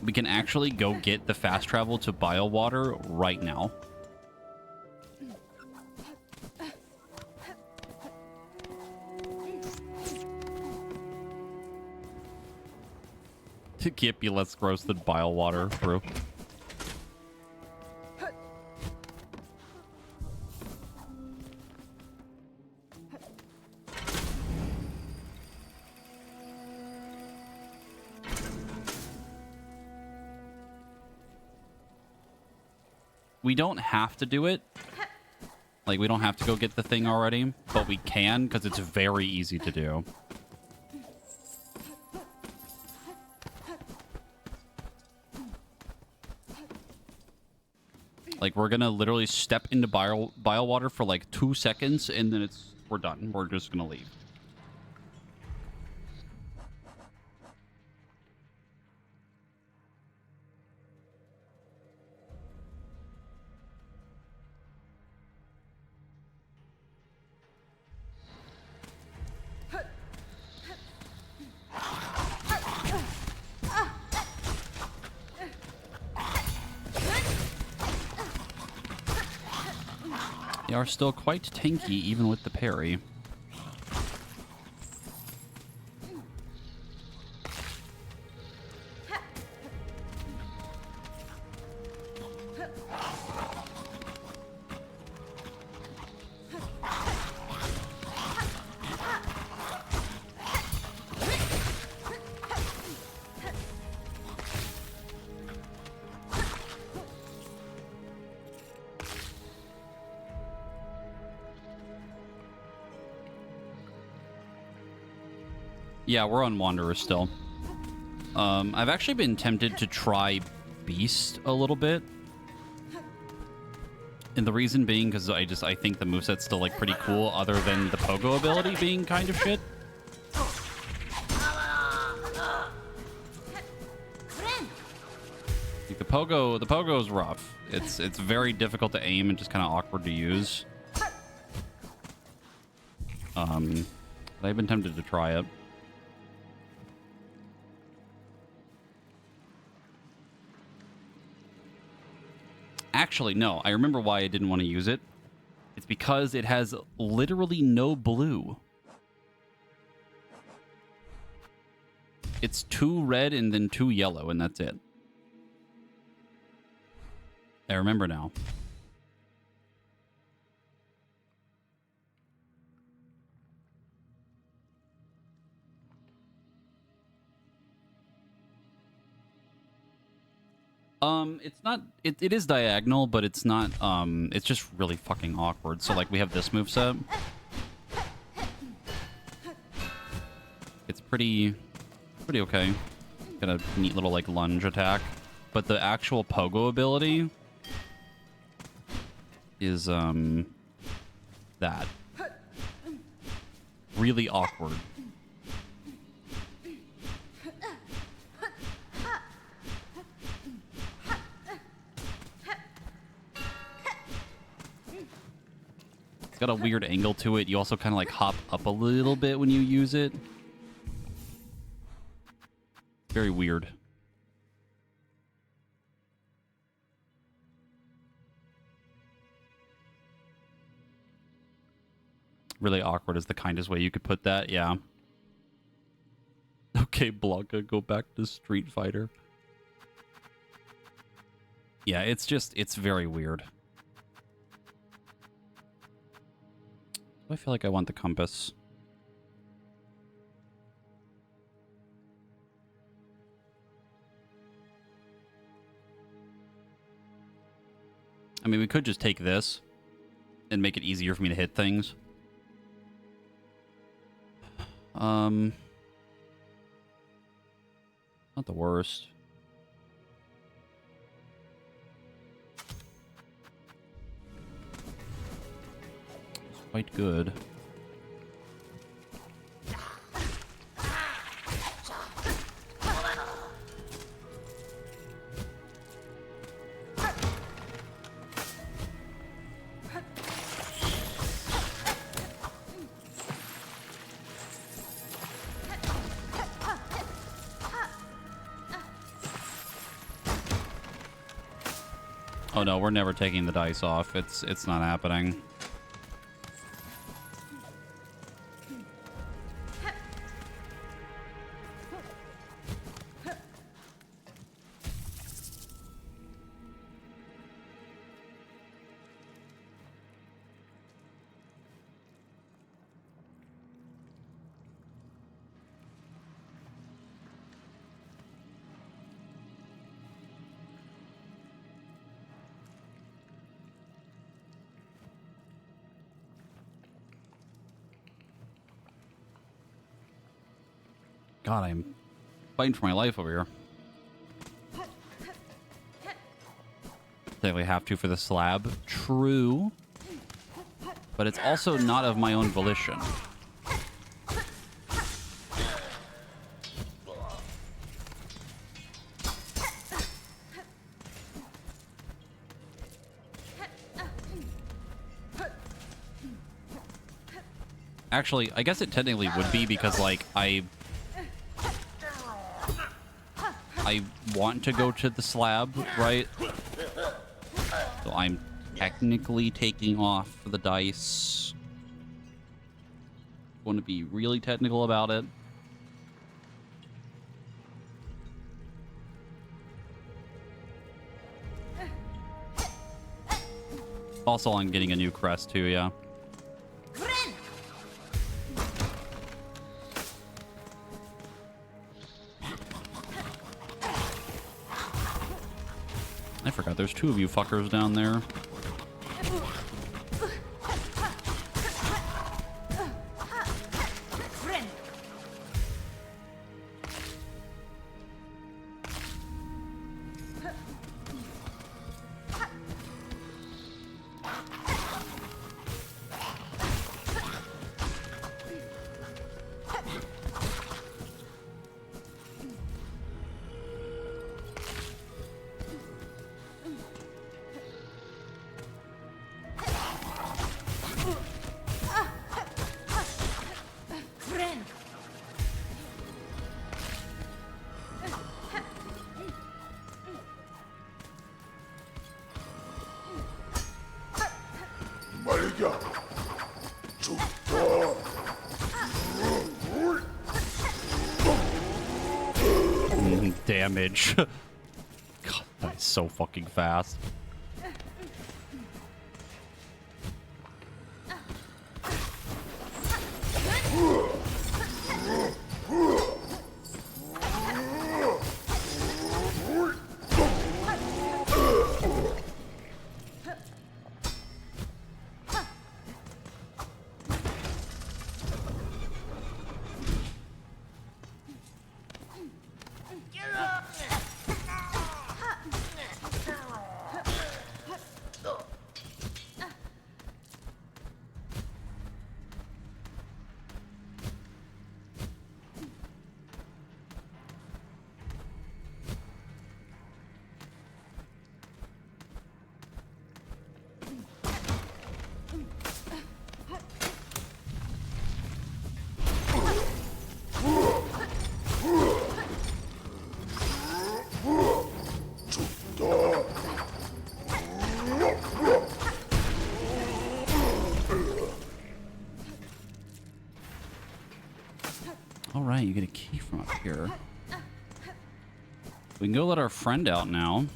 We can actually go get the fast travel to Biowater right now. To get be less gross than Biowater, true. We don't have to do it. Like, we don't have to go get the thing already, but we can because it's very easy to do. Like, we're gonna literally step into Biowater for like 2 seconds, and then we're done. We're just gonna leave. They are still quite tanky, even with the parry. Yeah, we're on Wanderer still. I've actually been tempted to try Beast a little bit. And the reason being because I think the moveset's still like pretty cool, other than the Pogo ability being kind of shit. Like the Pogo's rough. It's very difficult to aim and just kind of awkward to use. But I've been tempted to try it. Actually, no. I remember why I didn't want to use it. It's because it has literally no blue. It's 2 red and then 2 yellow, and that's it. I remember now. It's not, it is diagonal, but it's not, it's just really fucking awkward. So, like, we have this moveset. It's pretty okay. Got a neat little, like, lunge attack. But the actual Pogo ability is, that. Really awkward. It's got a weird angle to it. You also kind of like hop up a little bit when you use it. Very weird. Really awkward is the kindest way you could put that, yeah. Okay, Blanca, go back to Street Fighter. Yeah, it's very weird. I feel like I want the compass. I mean, we could just take this and make it easier for me to hit things. Not the worst. It's quite good. Oh no, we're never taking the dice off. It's not happening. God, I'm fighting for my life over here. Technically have to for the slab. True. But it's also not of my own volition. Actually, I guess it technically would be because, like, I want to go to the slab, right? So I'm technically taking off the dice. Want to be really technical about it. Also, I'm getting a new crest too, yeah. I forgot there's two of you fuckers down there. Damage. God, that is so fucking fast. Alright, you get a key from up here. We can go let our friend out now.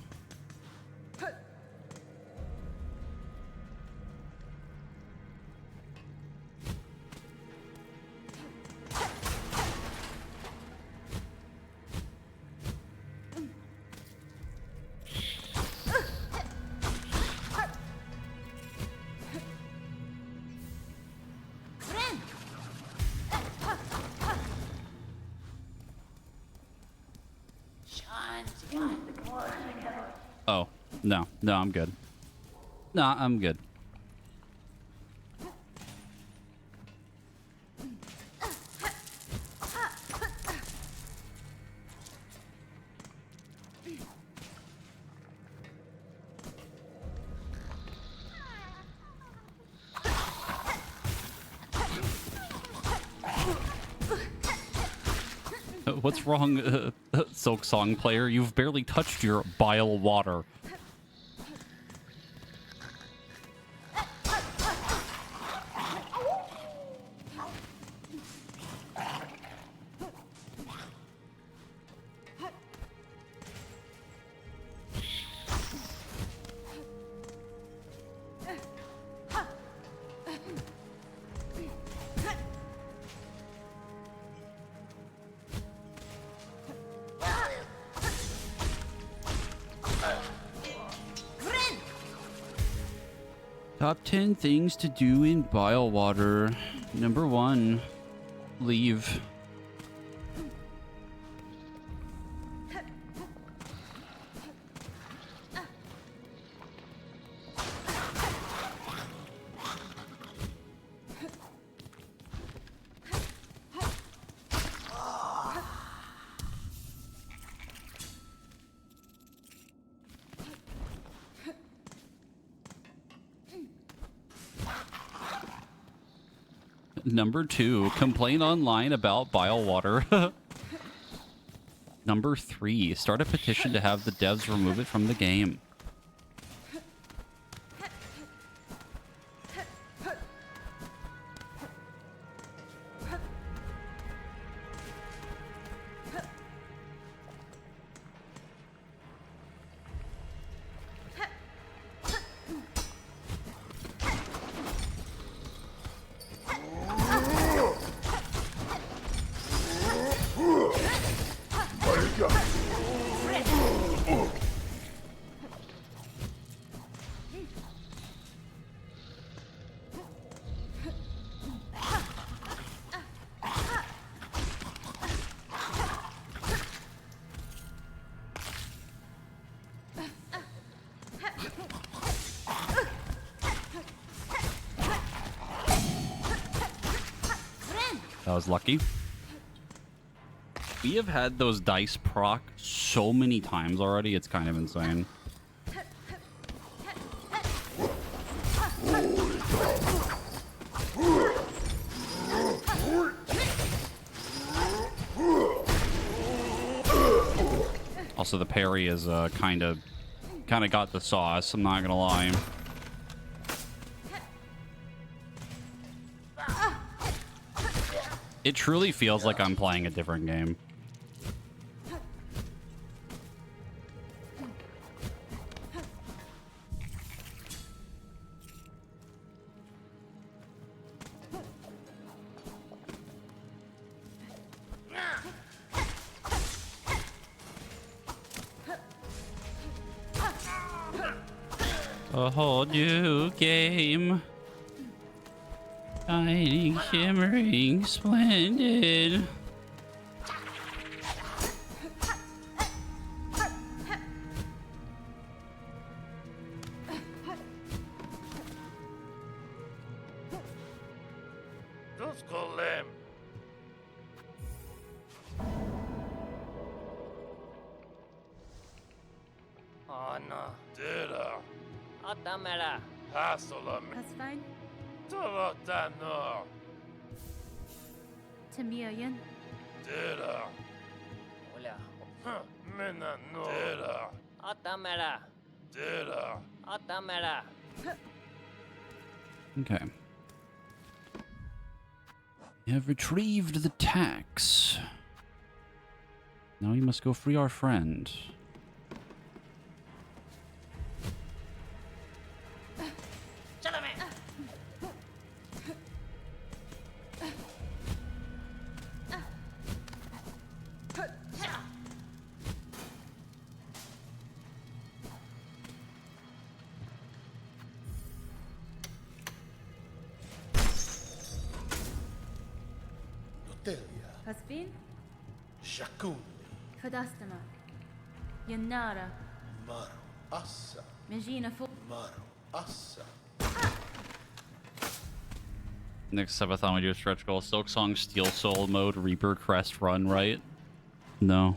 Oh, no, I'm good. Nah, I'm good. What's wrong, Silksong player? You've barely touched your bile water. Top 10 things to do in Bilewater. Number 1, leave. Number 2, complain online about Bilewater. Number 3, start a petition to have the devs remove it from the game. That was lucky. We have had those dice proc so many times already, it's kind of insane. Also, the parry is kind of got the sauce, I'm not gonna lie. It truly feels like I'm playing a different game. A whole new game. Shining, shimmering, splendid. Just call them. Oh no. Dera. Atamera. Hasolam. That's fine. Torotano. Tamiyan. Dera. Hola. Mena no. Dera. Atamera. Dera. Atamera. Okay. We have retrieved the tax. Now we must go free our friend. Hasbin. Shakun. Kadastama. Yanara. Maru. Assa. Majina Fu. Maru. Assa. Next subathon we do a stretch goal. Silksong Steel Soul mode, Reaper Crest run, right? No.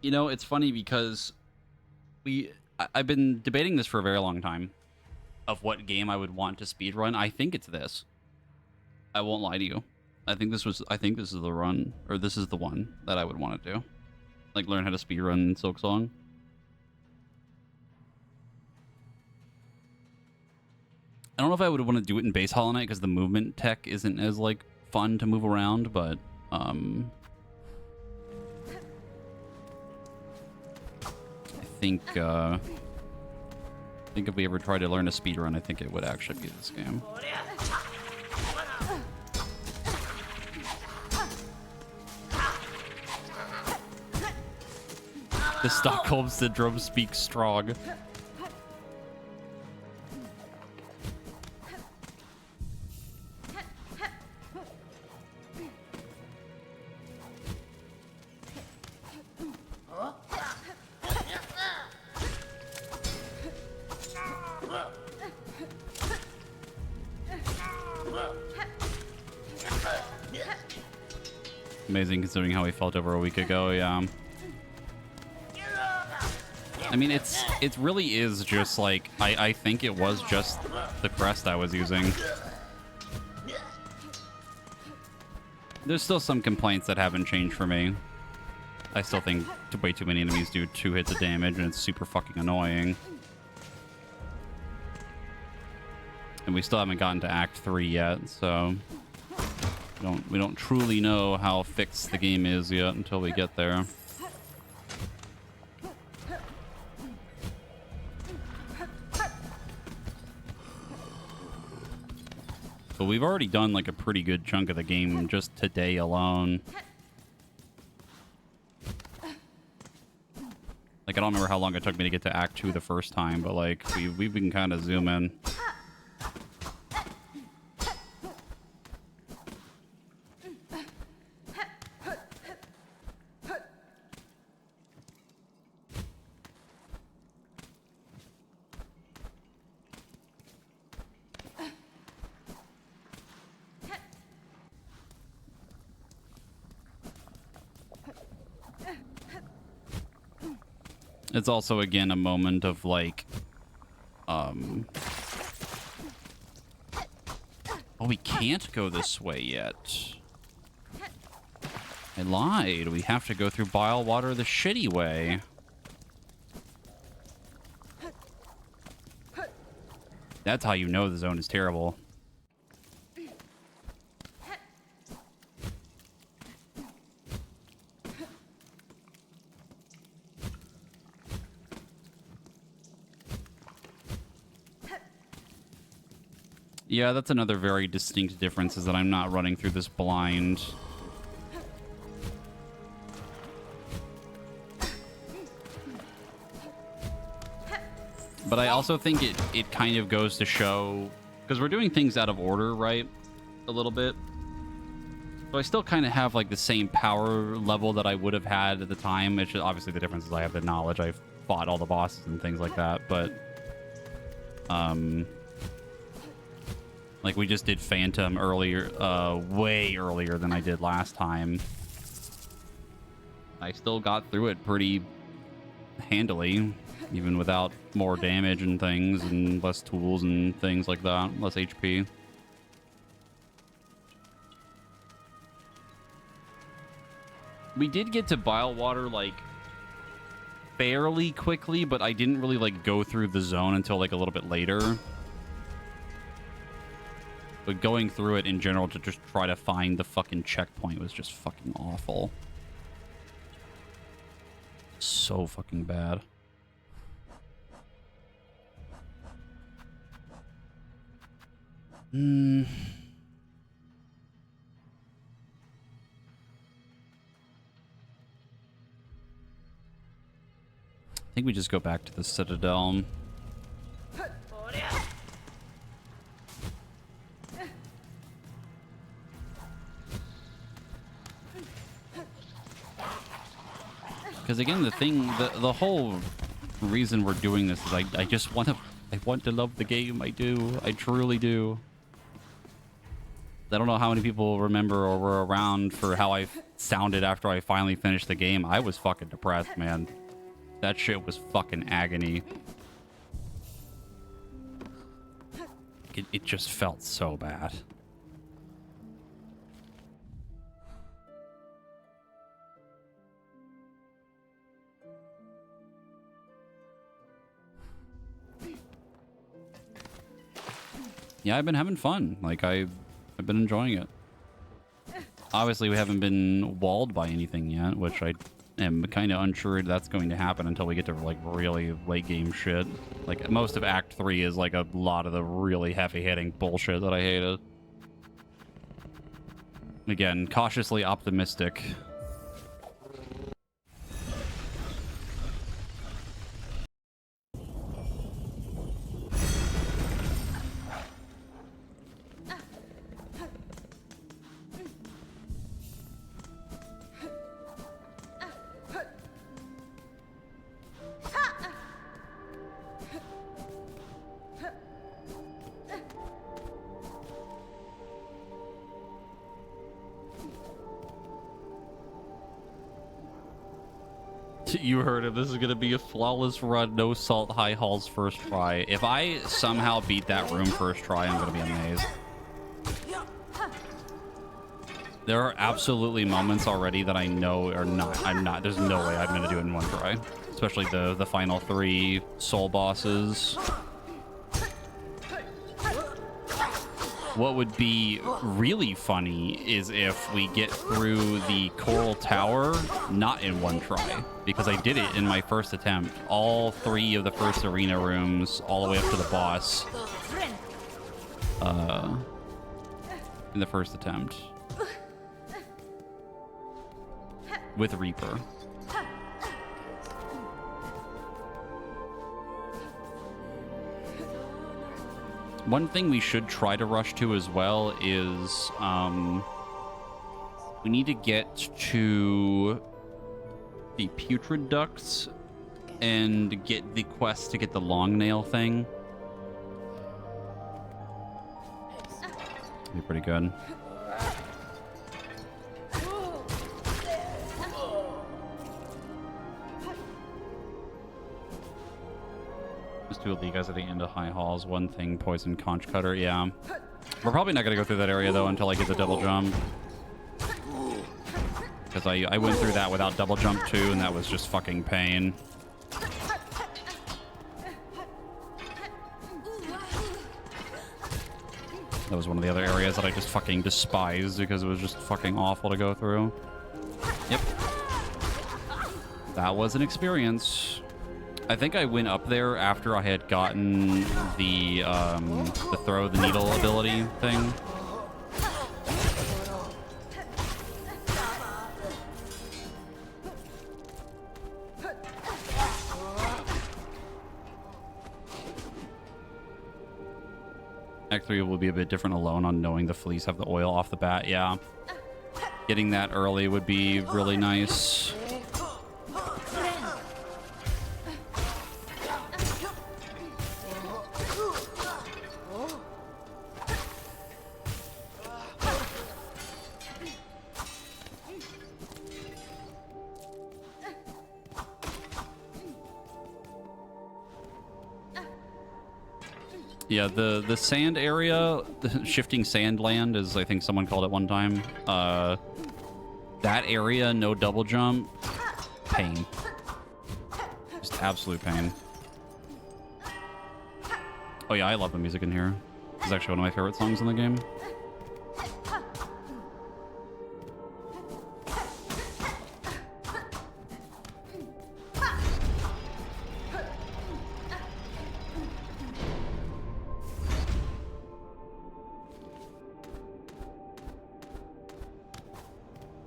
You know, it's funny because I've been debating this for a very long time of what game I would want to speedrun. I think it's this. I won't lie to you. I think this is the run, or this is the one that I would want to do. Like, learn how to speedrun Silksong. I don't know if I would want to do it in base Hollow Knight because the movement tech isn't as, like, fun to move around, but, I think if we ever tried to learn a speedrun, I think it would actually be this game. The Stockholm Syndrome speaks strong. Amazing considering how he felt over a week ago, yeah. I mean, it really is just like, I think it was just the crest I was using. There's still some complaints that haven't changed for me. I still think way too many enemies do 2 hits of damage, and it's super fucking annoying. And we still haven't gotten to Act 3 yet, so we don't truly know how fixed the game is yet until we get there. But we've already done like a pretty good chunk of the game just today alone. Like, I don't remember how long it took me to get to Act 2 the first time, but like we've been kind of zoom in. It's also, again, a moment of, like, oh, we can't go this way yet. I lied. We have to go through Bile Water the shitty way. That's how you know the zone is terrible. Yeah, that's another very distinct difference, is that I'm not running through this blind. But I also think it kind of goes to show, because we're doing things out of order, right? A little bit. So I still kind of have like the same power level that I would have had at the time. Which obviously the difference is I have the knowledge. I've fought all the bosses and things like that, but like we just did Phantom earlier, way earlier than I did last time. I still got through it pretty handily, even without more damage and things, and less tools and things like that, less HP. We did get to Bile Water, like, fairly quickly, but I didn't really, like, go through the zone until, like, a little bit later. But going through it in general to just try to find the fucking checkpoint was just fucking awful. So fucking bad. I think we just go back to the Citadel. Because again, the whole reason we're doing this is I just want to love the game. I do. I truly do. I don't know how many people remember or were around for how I sounded after I finally finished the game. I was fucking depressed, man. That shit was fucking agony. It just felt so bad. Yeah, I've been having fun. Like, I've been enjoying it. Obviously, we haven't been walled by anything yet, which I am kind of unsure that's going to happen until we get to, like, really late game shit. Like, most of Act 3 is, like, a lot of the really heavy-hitting bullshit that I hated. Again, cautiously optimistic. You heard him. This is going to be a flawless run. No salt, high halls first try. If I somehow beat that room first try, I'm going to be amazed. There are absolutely moments already that I know are not. I'm not. There's no way I'm going to do it in one try. Especially the final 3 soul bosses. What would be really funny is if we get through the Coral Tower not in one try, because I did it in my first attempt. All 3 of the first arena rooms, all the way up to the boss, in the first attempt with Reaper. One thing we should try to rush to as well is we need to get to the Putrid Ducts and get the quest to get the long nail thing. Be pretty good. Just do a league guys at the end of High Halls. One thing, Poison Conch Cutter. Yeah. We're probably not going to go through that area, though, until I get the double jump. Because I went through that without double jump, too, and that was just fucking pain. That was one of the other areas that I just fucking despised because it was just fucking awful to go through. Yep. That was an experience. I think I went up there after I had gotten the throw the needle ability thing. Act 3 will be a bit different alone on knowing the fleas have the oil off the bat. Yeah. Getting that early would be really nice. Yeah, the sand area, the shifting sand land, as I think someone called it one time. That area, no double jump, pain. Just absolute pain. Oh yeah, I love the music in here. It's actually one of my favorite songs in the game.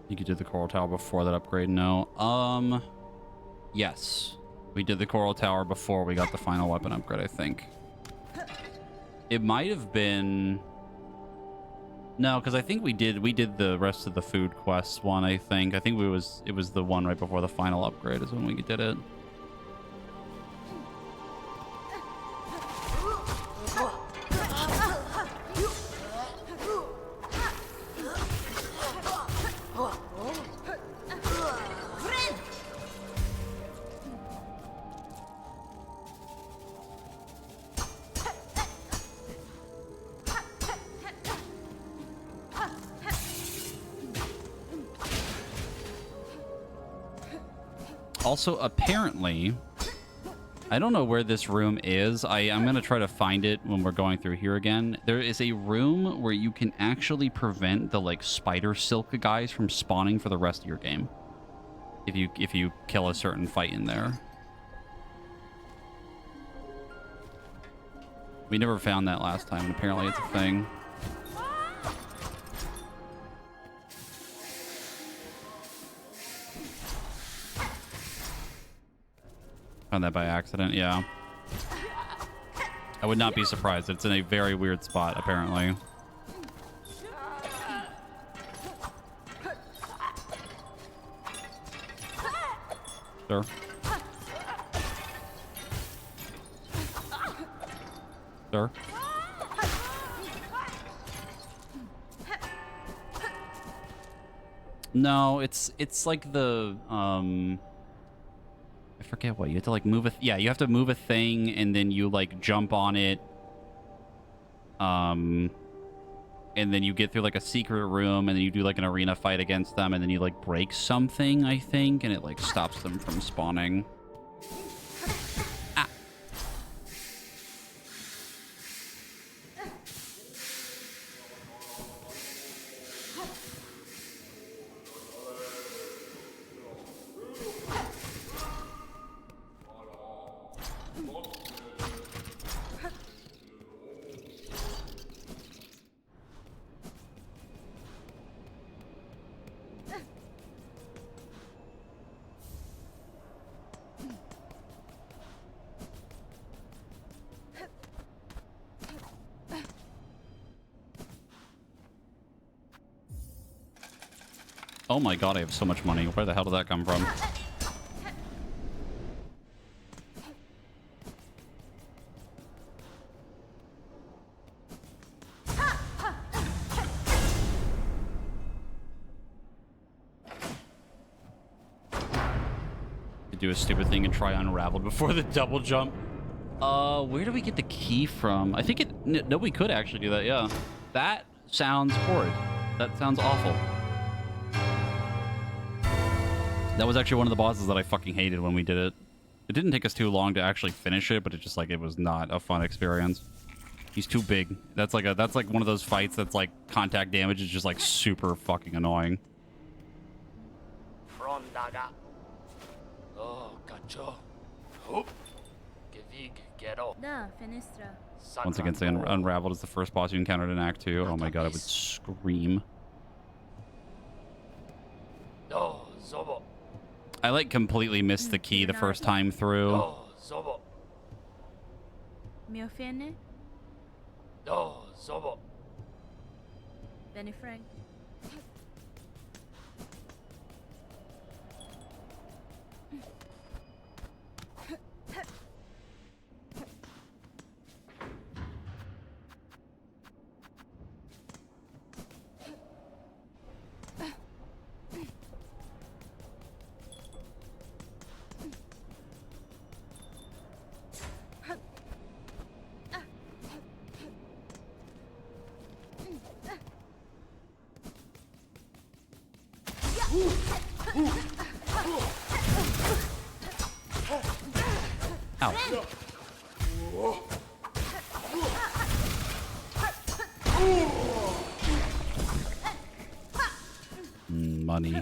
You did the Coral Tower before that upgrade? No. Yes. We did the Coral Tower before we got the final weapon upgrade, I think. It might have been... No, because I think we did the rest of the food quest one, I think. I think it was the one right before the final upgrade is when we did it. Also, apparently, I don't know where this room is. I'm going to try to find it when we're going through here again. There is a room where you can actually prevent the, like, spider silk guys from spawning for the rest of your game. If you kill a certain fight in there. We never found that last time, and apparently it's a thing. Found that by accident, yeah. I would not be surprised. It's in a very weird spot, apparently. Sure. Sure. No, it's like the forget what you have to like move a yeah, you have to move a thing and then you like jump on it. And then you get through like a secret room and then you do like an arena fight against them and then you like break something, I think, and it like stops them from spawning. Ah. Oh my god, I have so much money. Where the hell did that come from? To do a stupid thing and try unravel before the double jump. Where do we get the key from? I think it... No, we could actually do that, yeah. That sounds horrid. That sounds awful. That was actually one of the bosses that I fucking hated when we did it. It didn't take us too long to actually finish it, but it just like it was not a fun experience. He's too big. That's like one of those fights that's like contact damage is just like super fucking annoying. Frondaga. Oh, cacho. Oh. Gevig, ghetto. Da, finestra. Once again, say Unraveled is the first boss you encountered in Act 2. Oh my god, I would scream. No, zobo. I like completely missed the key the first time through. No, zobo. Mi offende? No, zobo. Bene Frank. Ow. Money.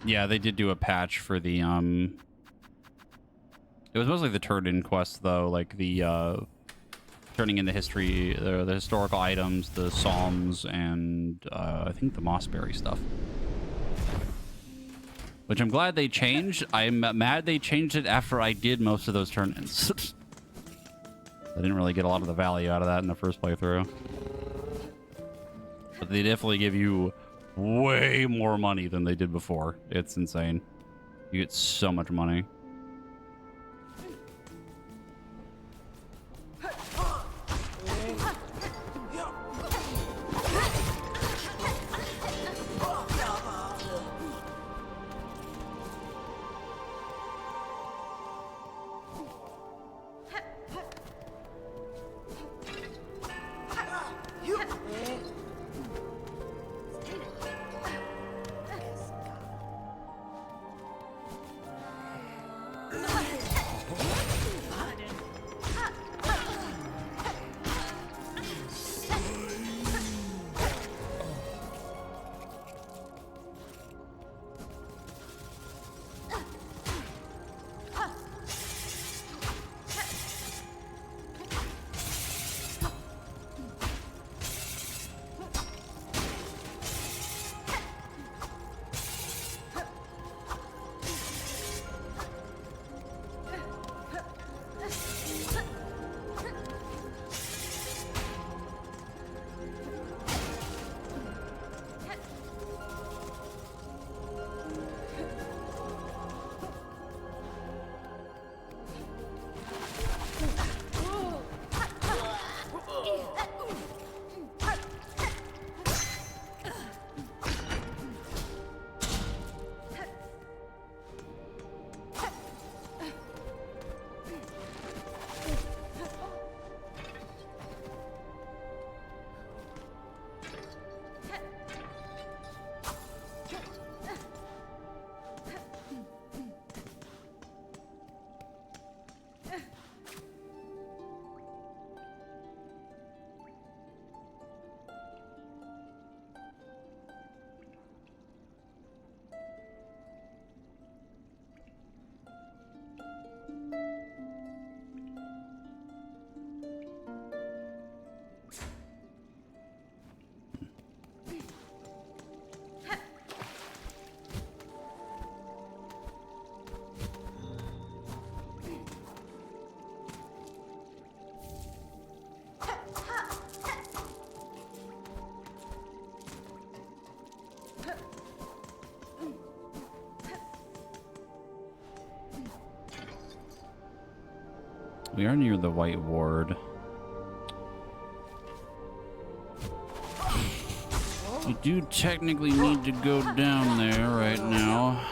Yeah, they did do a patch for the it was mostly the turn-in quest though, like the turning in the history, the historical items, the psalms, and I think the mossberry stuff. Which I'm glad they changed. I'm mad they changed it after I did most of those turn-ins. I didn't really get a lot of the value out of that in the first playthrough. But they definitely give you way more money than they did before. It's insane. You get so much money. We are near the White Ward. We do technically need to go down there right now.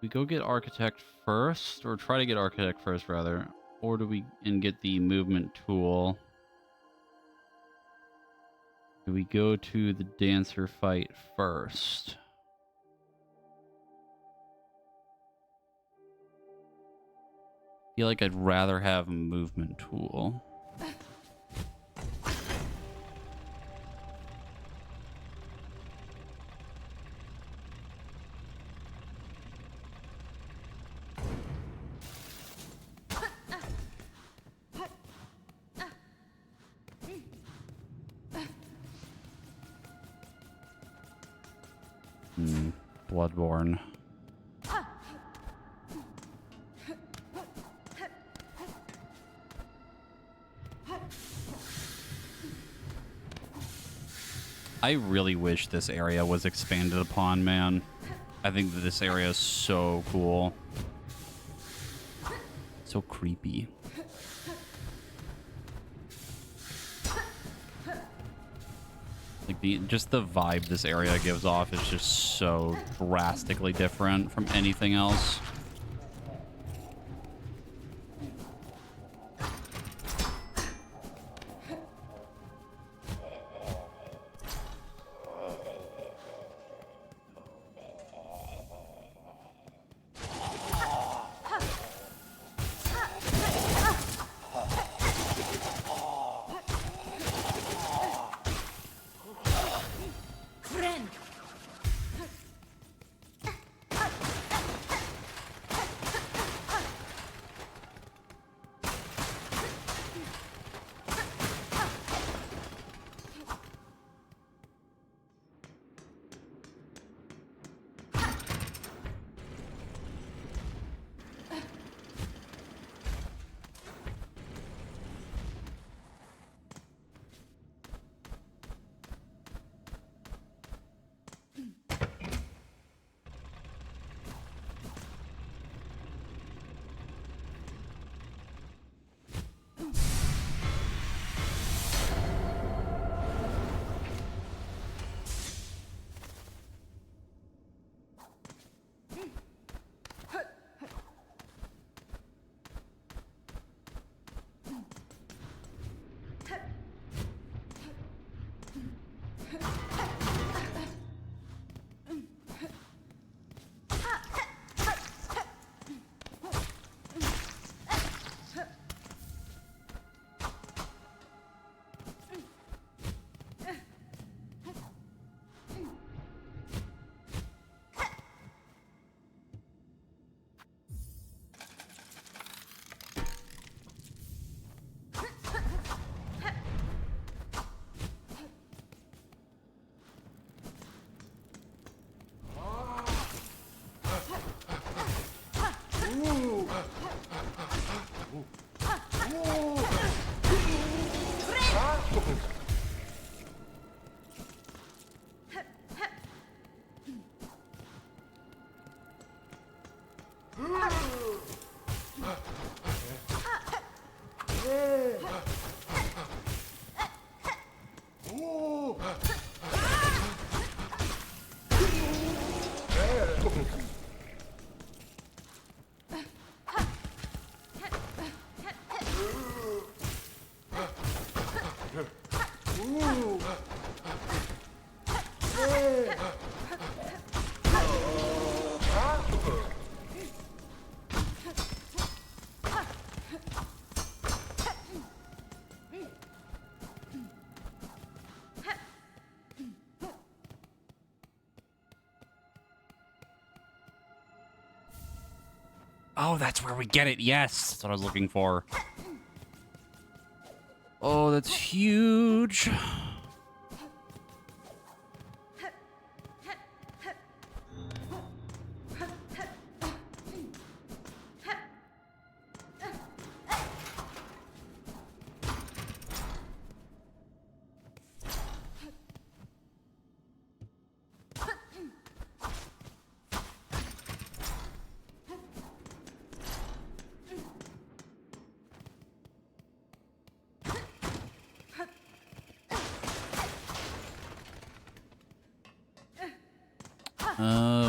We go get Architect first, or try to get Architect first, rather. Or do we get the movement tool? Do we go to the Dancer fight first? I feel like I'd rather have a movement tool. Bloodborne. I really wish this area was expanded upon, man. I think that this area is so cool. So creepy. Like just the vibe this area gives off is just so drastically different from anything else. Oh, that's where we get it. Yes, that's what I was looking for. Oh, that's huge.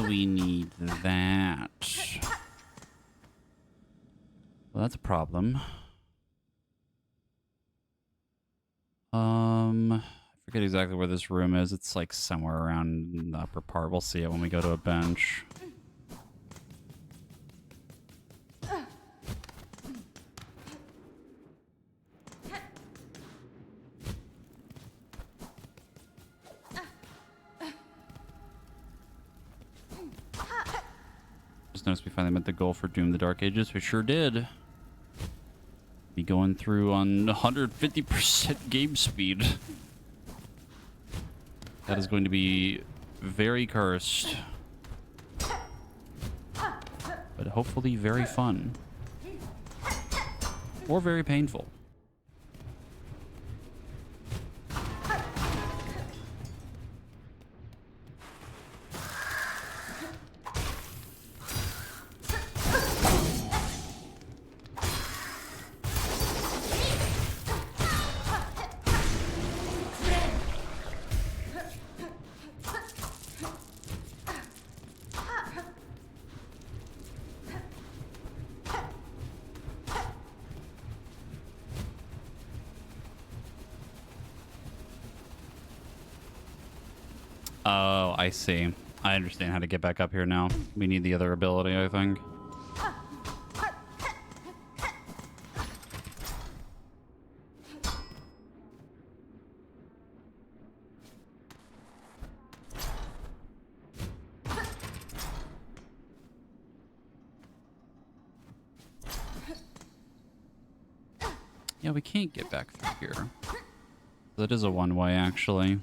We need that. Well, that's a problem. I forget exactly where this room is. It's like somewhere around the upper part. We'll see it when we go to a bench. Just noticed we finally met the goal for Doom the Dark Ages. We sure did. Be going through on 150% game speed. That is going to be very cursed. But hopefully very fun. Or very painful. Oh, I see. I understand how to get back up here now. We need the other ability, I think. Yeah, we can't get back through here. That is a one-way, actually.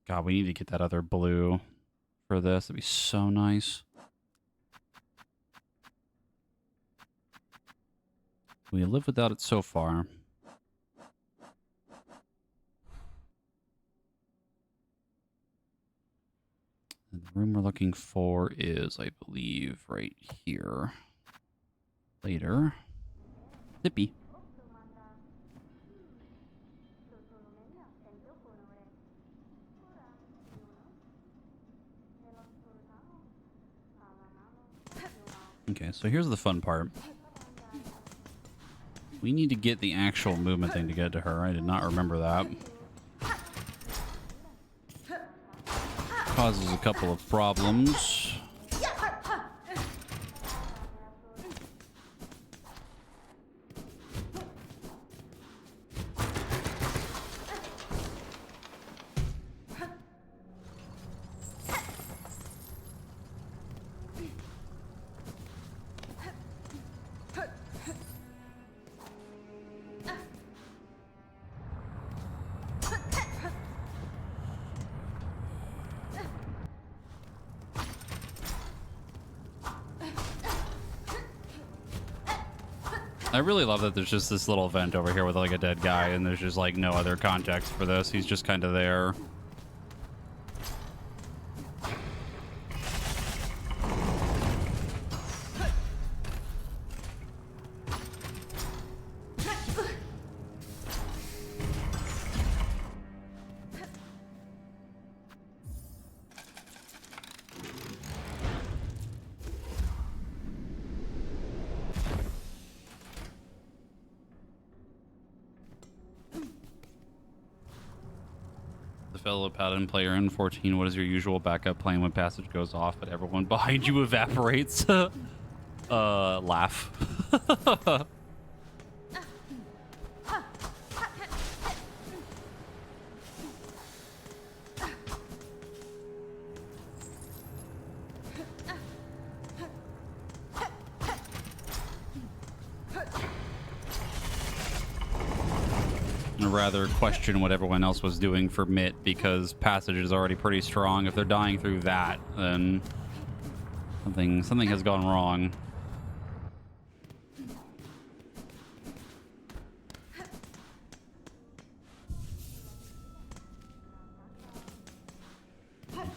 God, we need to get that other blue for this. That'd be so nice. We live without it so far. And the room we're looking for is, I believe, right here. Later. Zippy. Okay, so here's the fun part. We need to get the actual movement thing to get to her. I did not remember that. Causes a couple of problems. I really love that there's just this little vent over here with like a dead guy and there's just like no other context for this. He's just kind of there. The fellow paladin player in 14, what is your usual backup plan when passage goes off but everyone behind you evaporates? Laugh. Rather question what everyone else was doing for Mitt, because passage is already pretty strong. If they're dying through that, then something has gone wrong.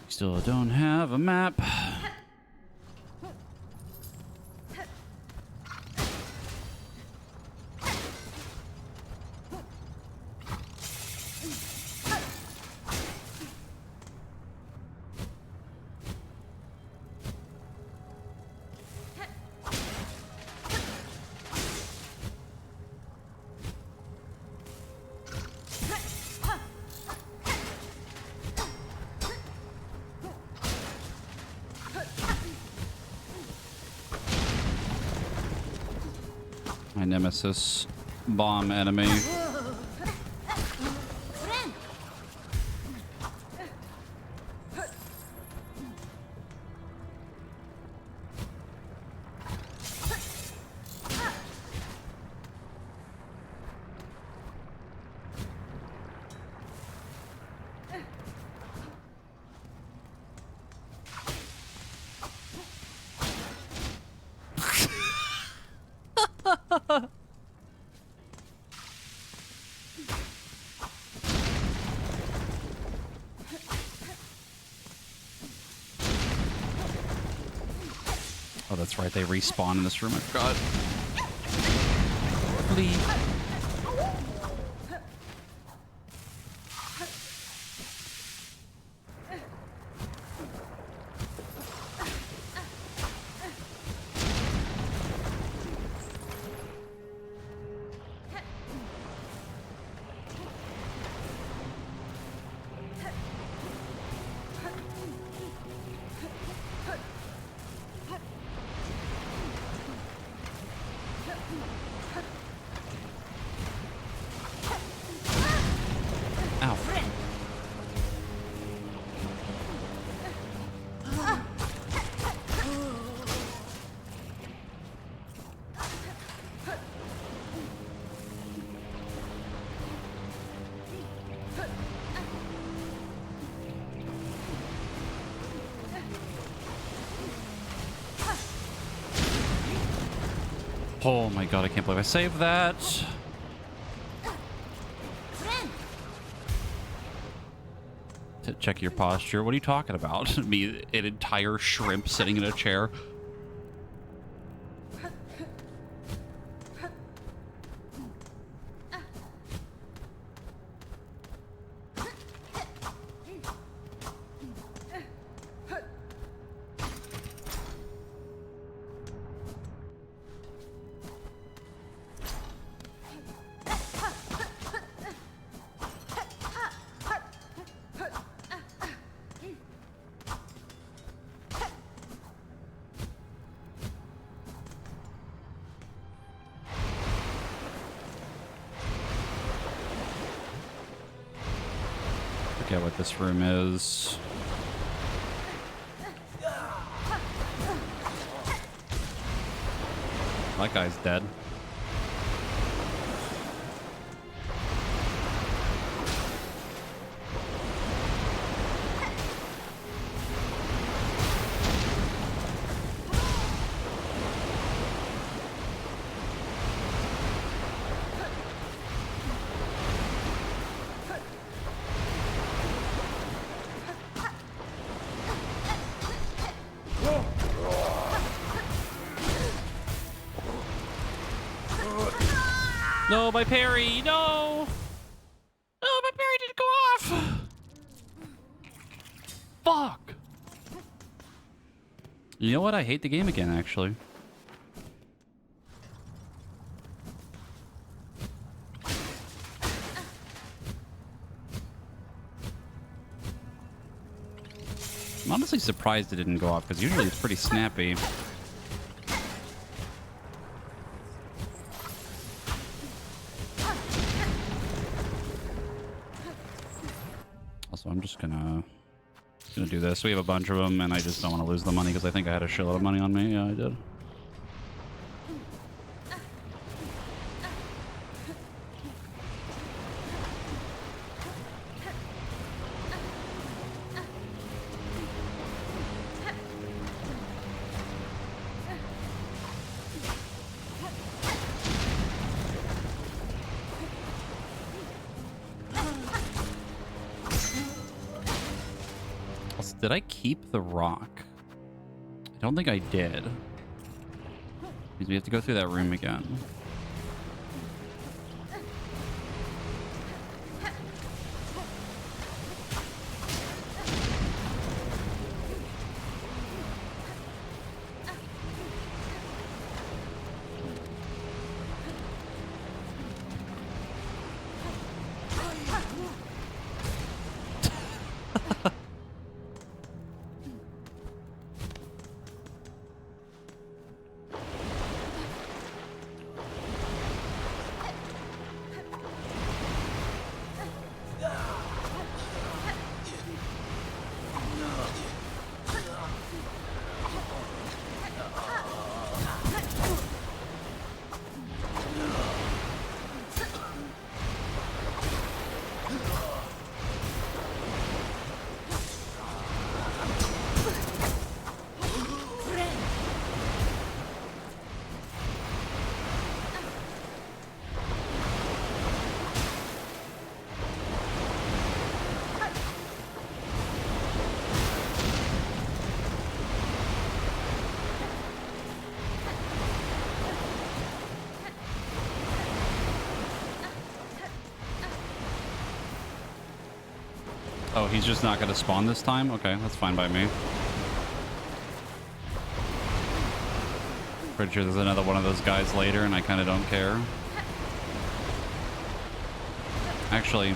Still don't have a map. My nemesis bomb enemy. Oh, that's right. They respawn in this room. I forgot. Please. Oh my god, I can't believe I saved that. To check your posture. What are you talking about? Me, an entire shrimp sitting in a chair. Forget what this room is. That guy's dead. No, my parry! No! No, my parry didn't go off! Fuck! You know what? I hate the game again, actually. I'm honestly surprised it didn't go off, because usually it's pretty snappy. Also, I'm just gonna do this. We have a bunch of them, and I just don't want to lose the money, because I think I had a shitload of money on me. Yeah, I did. Did I keep the rock? I don't think I did. Because we have to go through that room again. Oh, he's just not going to spawn this time? Okay, that's fine by me. Pretty sure there's another one of those guys later, and I kind of don't care. Actually...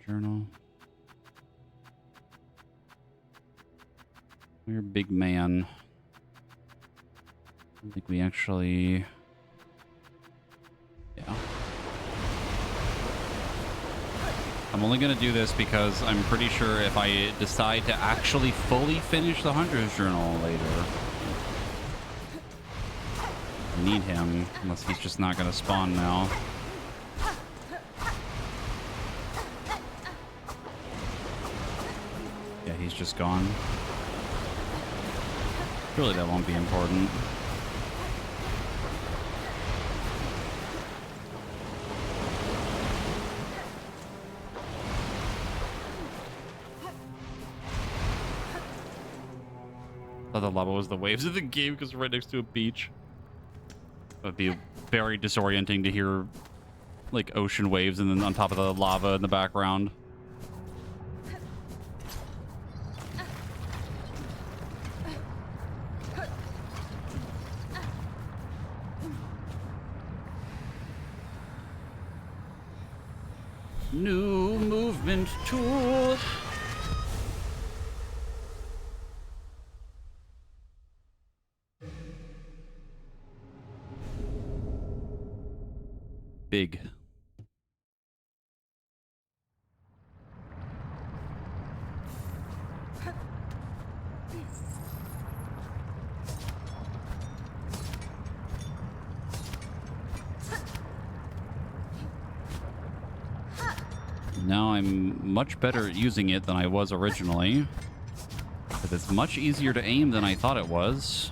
Journal. We're a big man. I think we actually... Yeah. I'm only going to do this because I'm pretty sure if I decide to actually fully finish the Hunter's Journal later, I need him, unless he's just not going to spawn now. Yeah, he's just gone. Surely that won't be important. I thought the lava was the waves of the game because we're right next to a beach. It would be very disorienting to hear like ocean waves and then on top of the lava in the background. New movement tool. Big. Now I'm much better at using it than I was originally. But it's much easier to aim than I thought it was.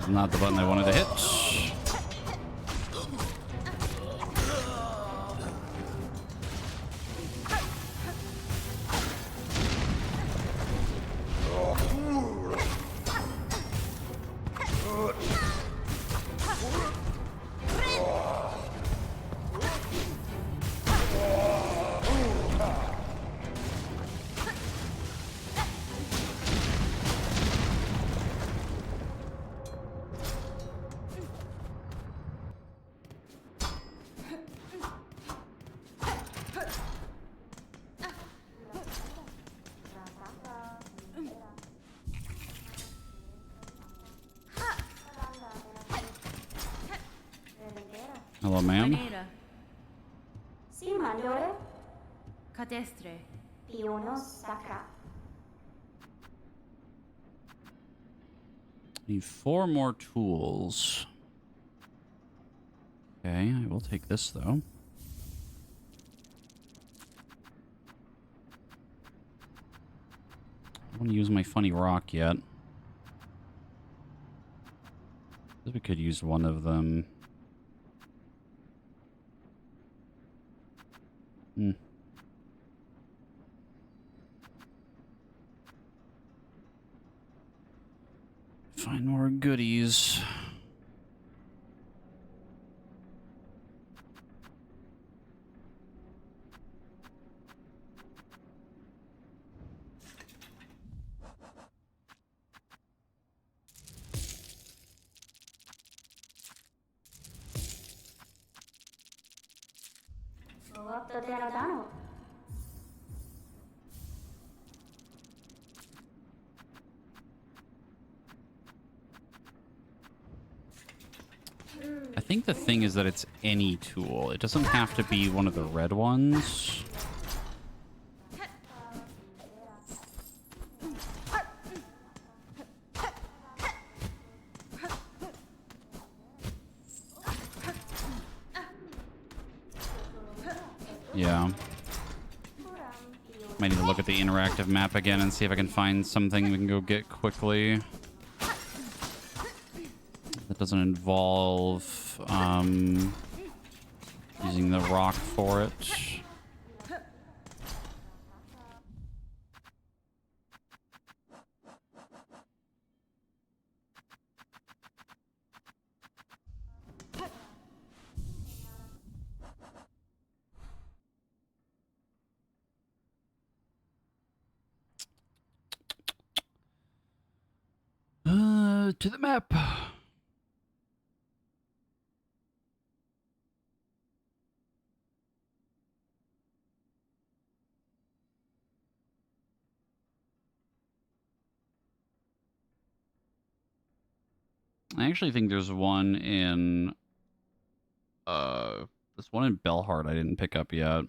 Not the button I wanted to hit. Hello, ma'am. Manera. Sì, maggiore. Catestre. P1 sacra. Need 4 more tools. Okay, I will take this though. I don't want to use my funny rock yet. I guess we could use one of them. Find more goodies. What the Teradano? I think the thing is that it's any tool. It doesn't have to be one of the red ones. Yeah. Might need to look at the interactive map again and see if I can find something we can go get quickly. That doesn't involve using the rock for it. To the map. I actually think there's one in there's one in Bellheart I didn't pick up yet.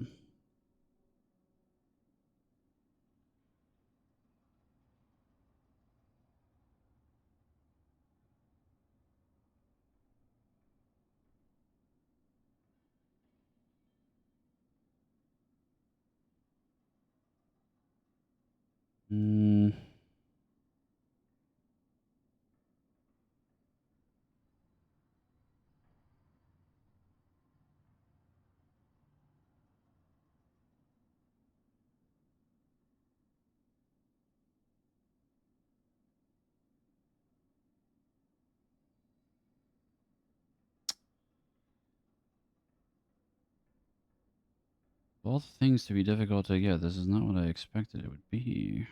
Both things to be difficult to get. This is not what I expected it would be.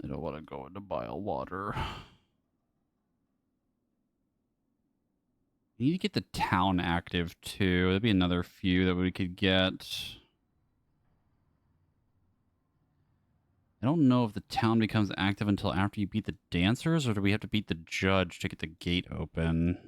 I don't want to go into bile water. We need to get the town active too. There'd be another few that we could get. I don't know if the town becomes active until after you beat the dancers, or do we have to beat the judge to get the gate open?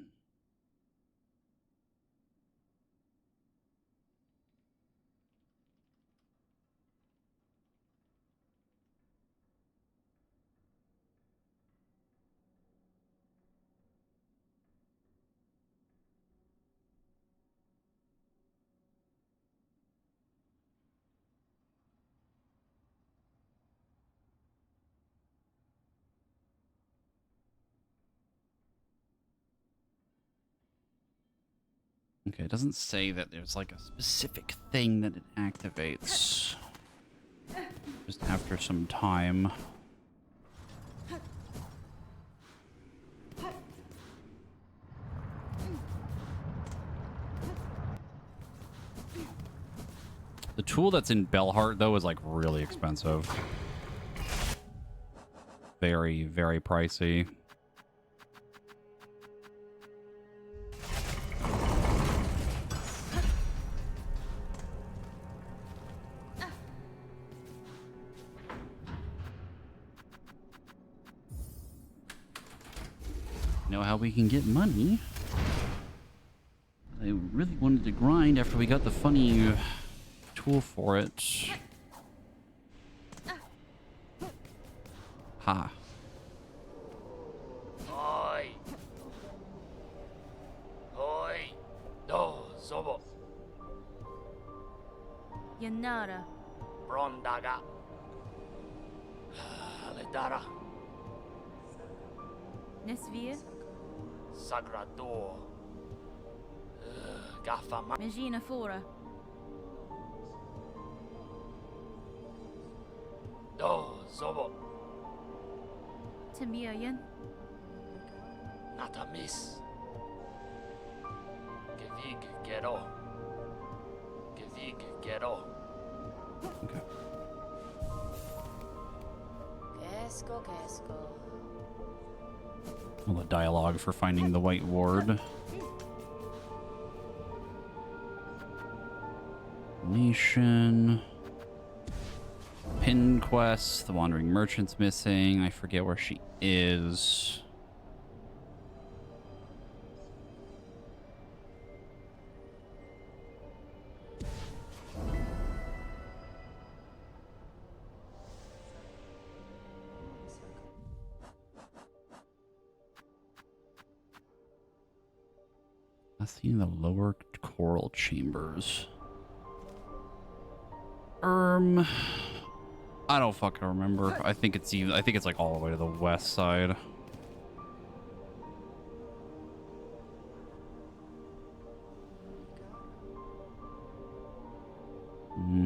Okay, it doesn't say that there's like a specific thing that it activates. Just after some time. The tool that's in Bellheart, though, is like really expensive. Very, very pricey. Know how we can get money? I really wanted to grind after we got the funny tool for it. Ha. Oi. Oi. No, zobo. Yanara. Brondaga. Ledara. Nesvir. Sagrador. Gafama. Megina Fora. No, zobo. Tamiayan. Natamis. Gevig gero. Gevig gero. Okay. Casco. All the dialogue for finding the White Ward. Nation. Pin quest. The Wandering Merchant's missing. I forget where she is. I see the lower coral chambers. I don't fucking remember. I think it's even. I think it's like all the way to the west side. Hmm.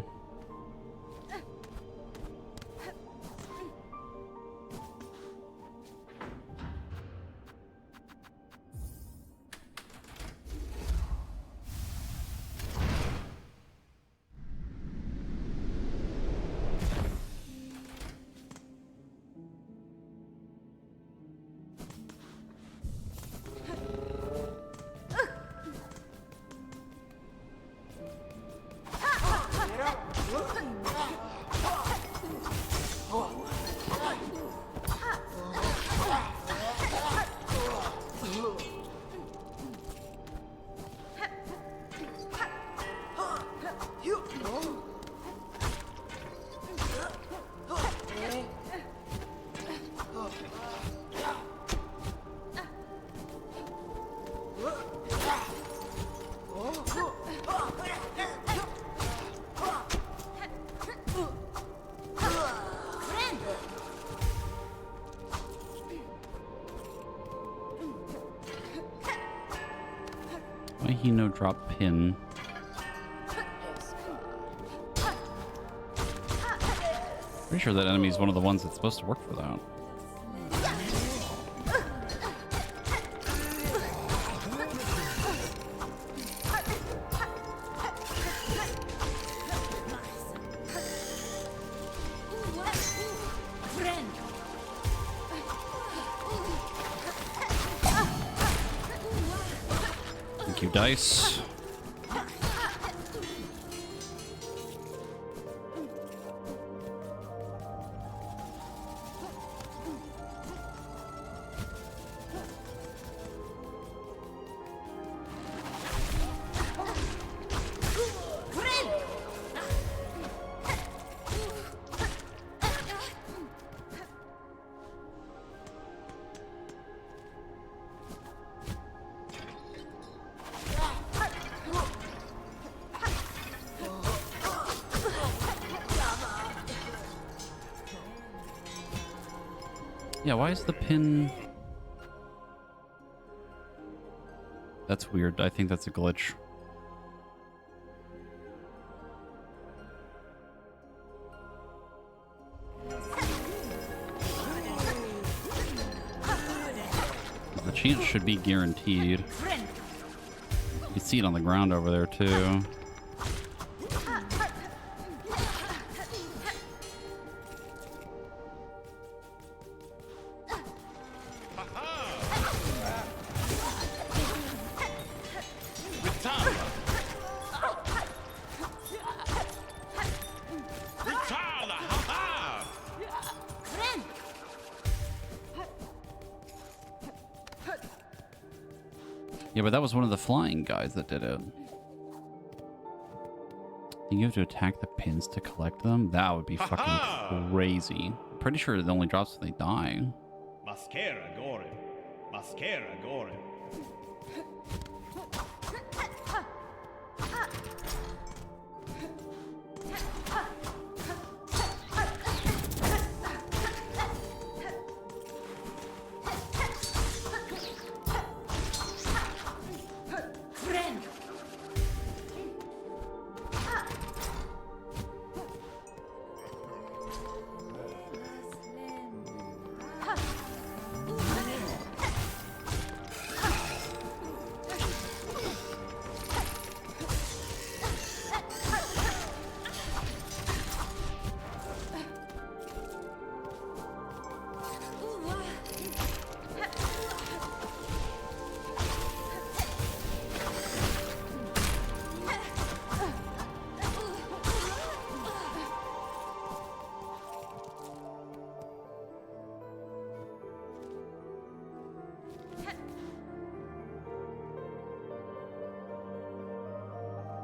Why he no drop pin? Pretty sure that enemy is one of the ones that's supposed to work for that. Thank you, dice. Yeah, why is the pin... That's weird. I think that's a glitch. chance should be guaranteed. You can see it on the ground over there too. Yeah, but that was one of the flying guys that did it. You have to attack the pins to collect them? That would be fucking crazy. I'm pretty sure it only drops when they die. Mascara gore. Mascara gore.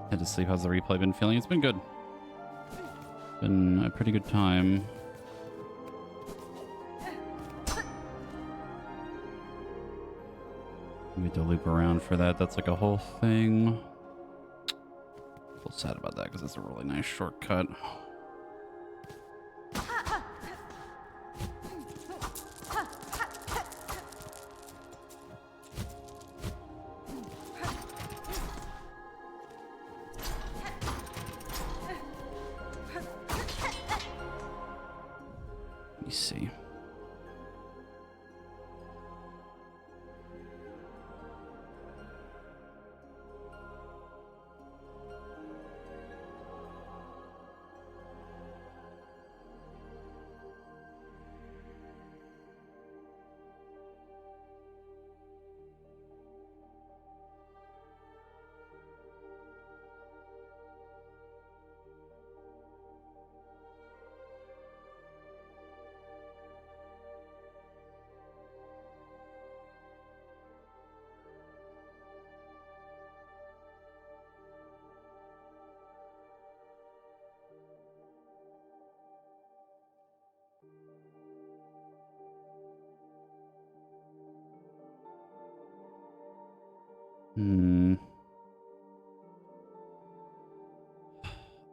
Head to sleep. How's the replay been feeling? It's been good. Been a pretty good time. We had to loop around for that. That's like a whole thing. A little sad about that because it's a really nice shortcut. Let me see.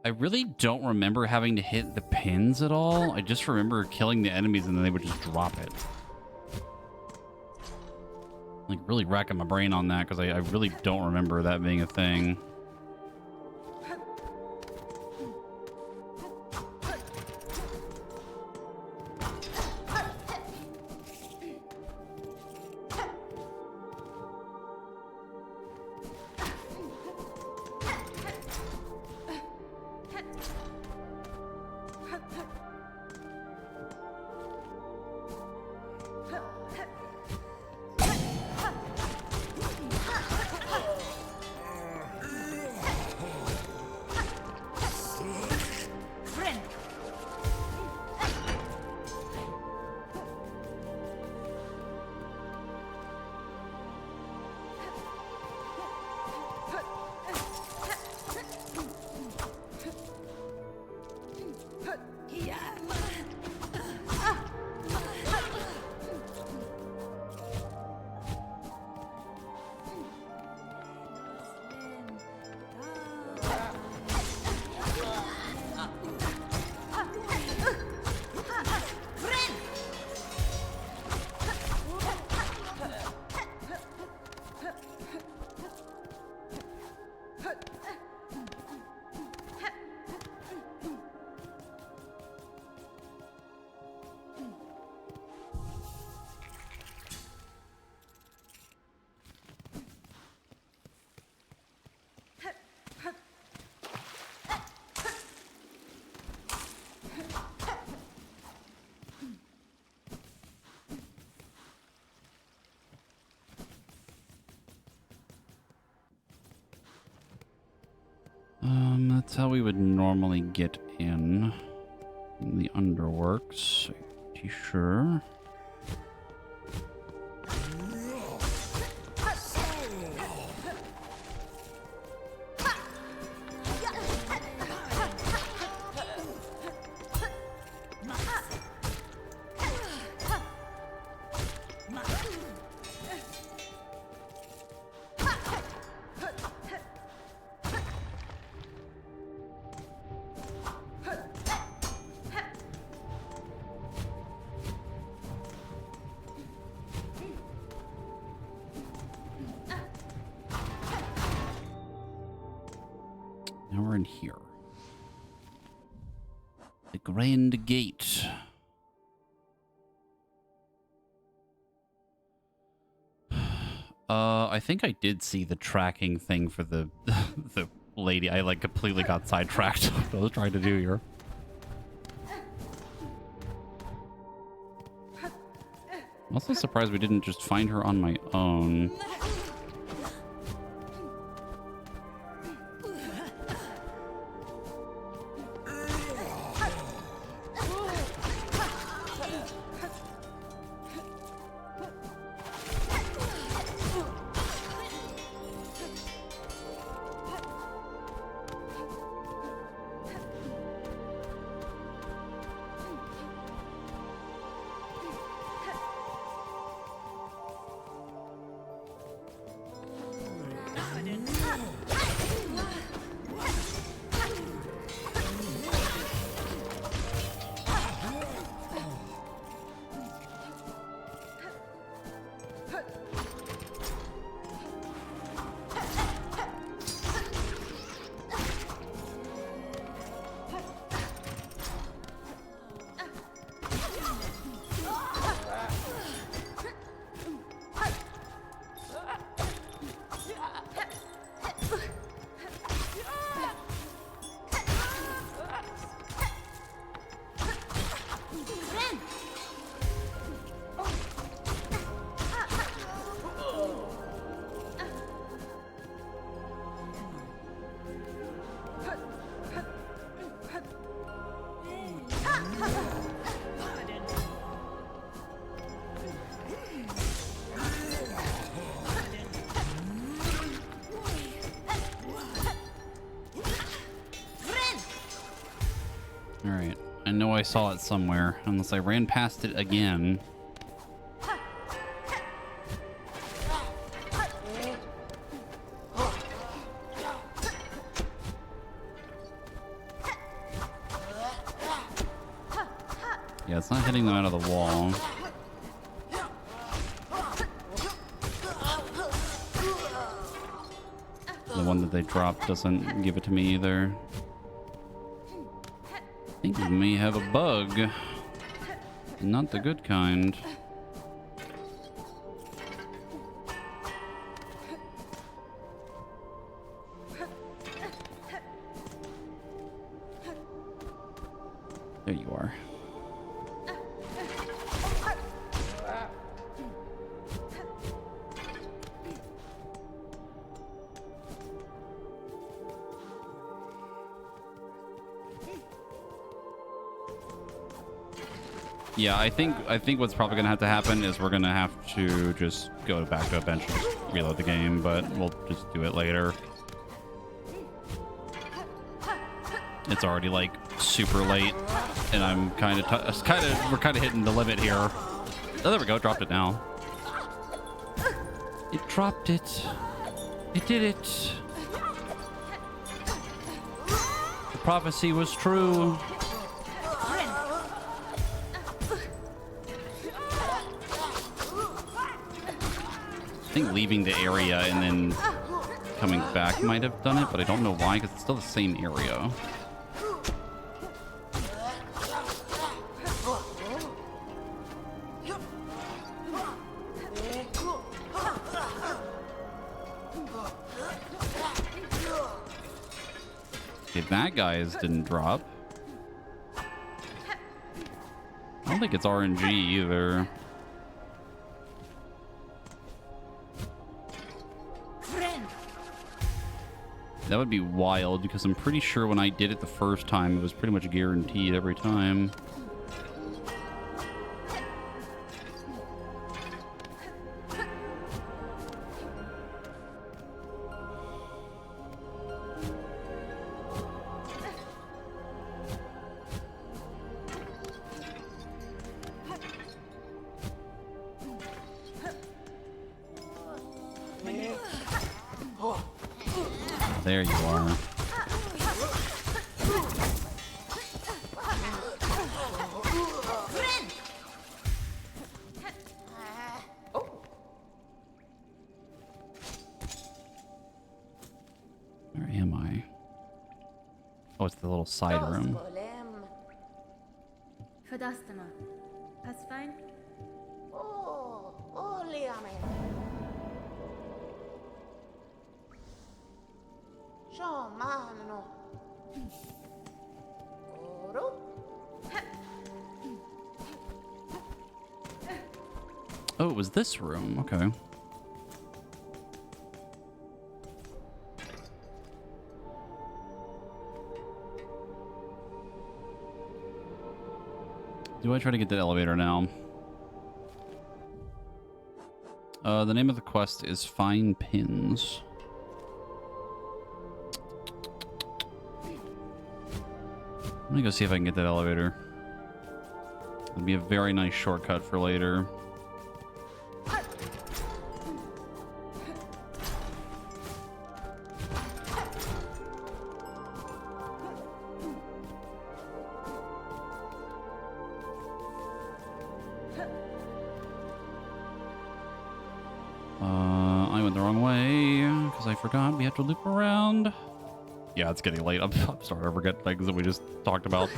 I really don't remember having to hit the pins at all. I just remember killing the enemies and then they would just drop it. Like, really racking my brain on that because I really don't remember that being a thing. That's how we would normally get in the underworks. Pretty sure. Now we're in here. The Grand Gate. I think I did see the tracking thing for the the lady. I like completely got sidetracked. What I was trying to do here. I'm also surprised we didn't just find her on my own. Alright. I know I saw it somewhere, unless I ran past it again. Yeah, it's not hitting them out of the wall. The one that they dropped doesn't give it to me either. I think we may have a bug. Not the good kind. There you are. Yeah, I think what's probably gonna have to happen is we're gonna have to just go back to a bench and just reload the game, but we'll just do it later. It's already like super late, and I'm we're kind of hitting the limit here. Oh, there we go, dropped it now. It dropped it. It did it. The prophecy was true. I think leaving the area and then coming back might have done it, but I don't know why, because it's still the same area. Okay, that guy's didn't drop. I don't think it's RNG either. That would be wild, because I'm pretty sure when I did it the first time, it was pretty much guaranteed every time. There you are. Where am I? Oh, it's the little side room. Fadastama. That's fine. Oh, oliame. Shamano. Oro. Oh, it was this room. Okay. Do I try to get the elevator now? The name of the quest is Find Pins. I'm gonna go see if I can get that elevator. It'd be a very nice shortcut for later. I went the wrong way because I forgot we have to loop around. Yeah, it's getting late. I'm starting to forget things that we just talked about.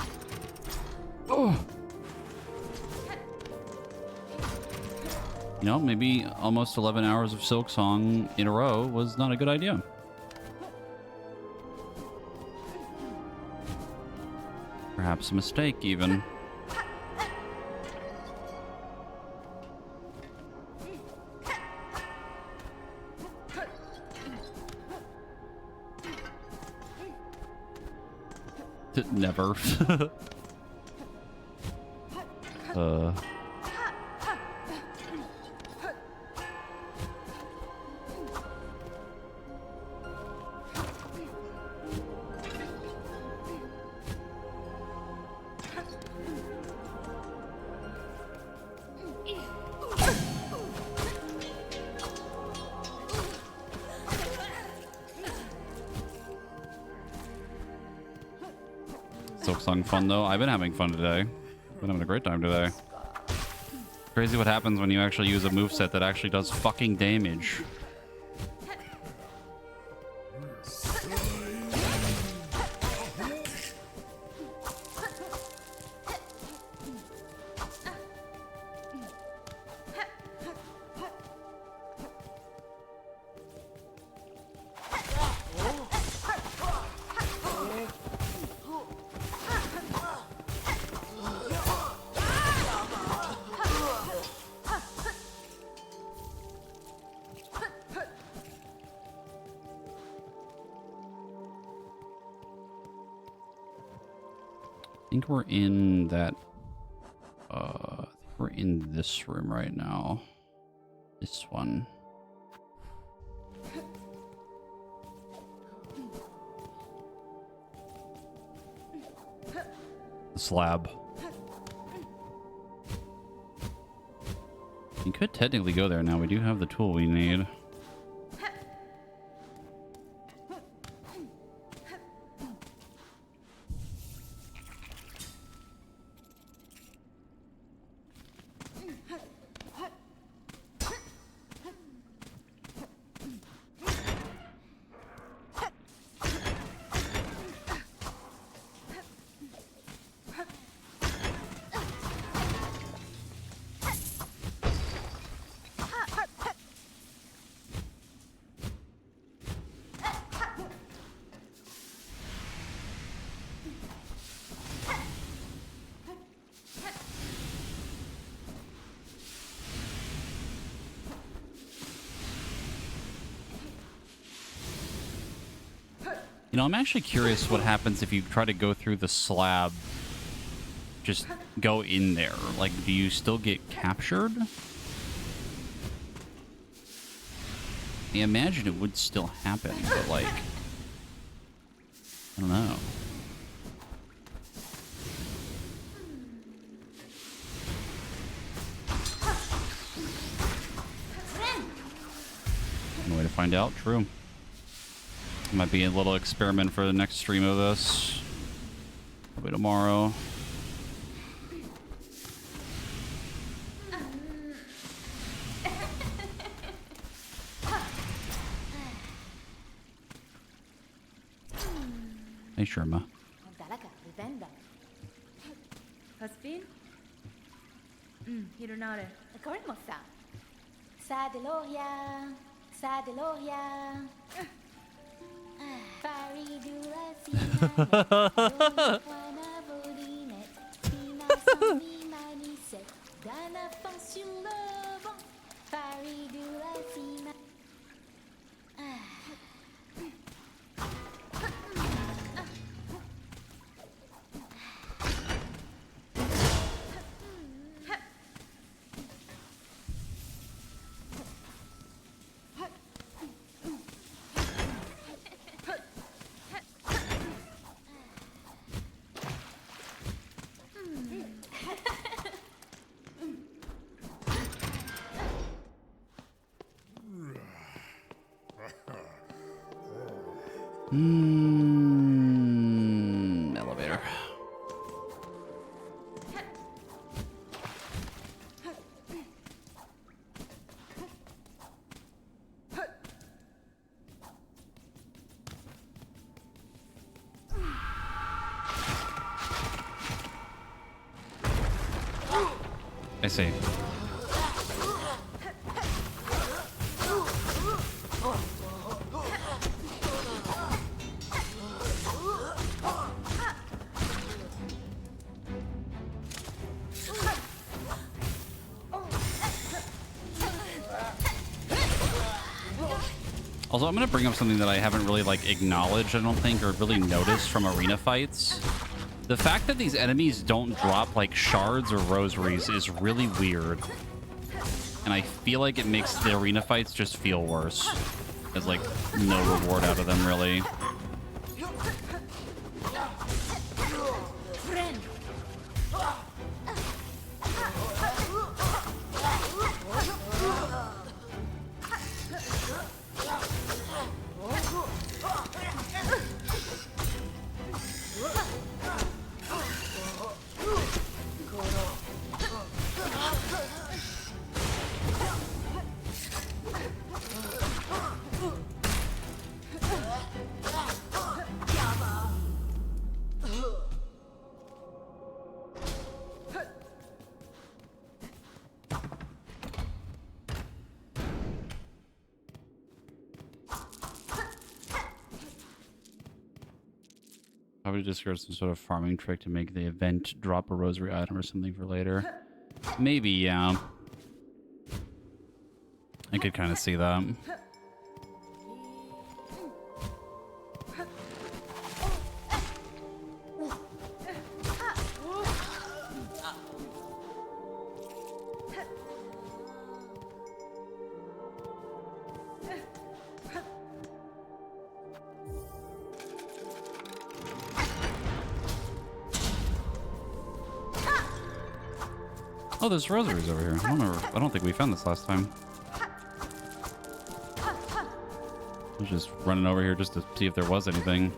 Oh. You know, maybe almost 11 hours of Silksong in a row was not a good idea. Perhaps a mistake, even. Never. Silksong fun though. I've been having fun today. I've been having a great time today. Crazy what happens when you actually use a moveset that actually does fucking damage. I think we're in that, we're in this room right now. This one. The slab. You could technically go there now. We do have the tool we need. You know, I'm actually curious what happens if you try to go through the slab. Just go in there. Like, do you still get captured? I imagine it would still happen, but like, I don't know. No way to find out. True. Might be a little experiment for the next stream of this. Probably tomorrow. Hey, Sherma. Husband? Hironare. Corimosa. Sadeloria. Sadeloria. Faridula Sina. Tina Sami Maniset. Dana sur le vent. Faridula Sina. Elevator. I see. Also, I'm going to bring up something that I haven't really, like, acknowledged, I don't think, or really noticed from arena fights. The fact that these enemies don't drop, like, shards or rosaries is really weird. And I feel like it makes the arena fights just feel worse. There's, like, no reward out of them, really. Probably just heard some sort of farming trick to make the event drop a rosary item or something for later. Maybe, yeah. I could kind of see that. Oh, there's rosaries over here. I don't think we found this last time. I was just running over here just to see if there was anything.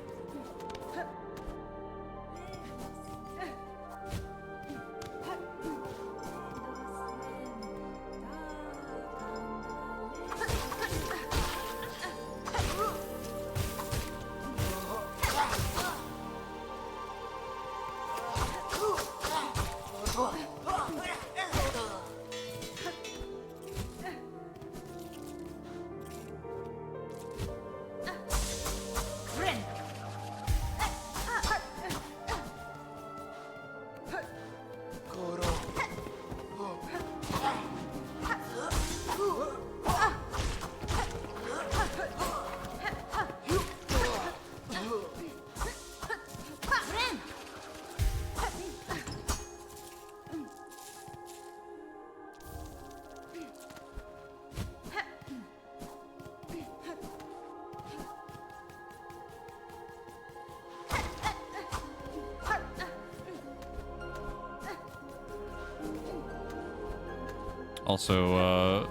Also,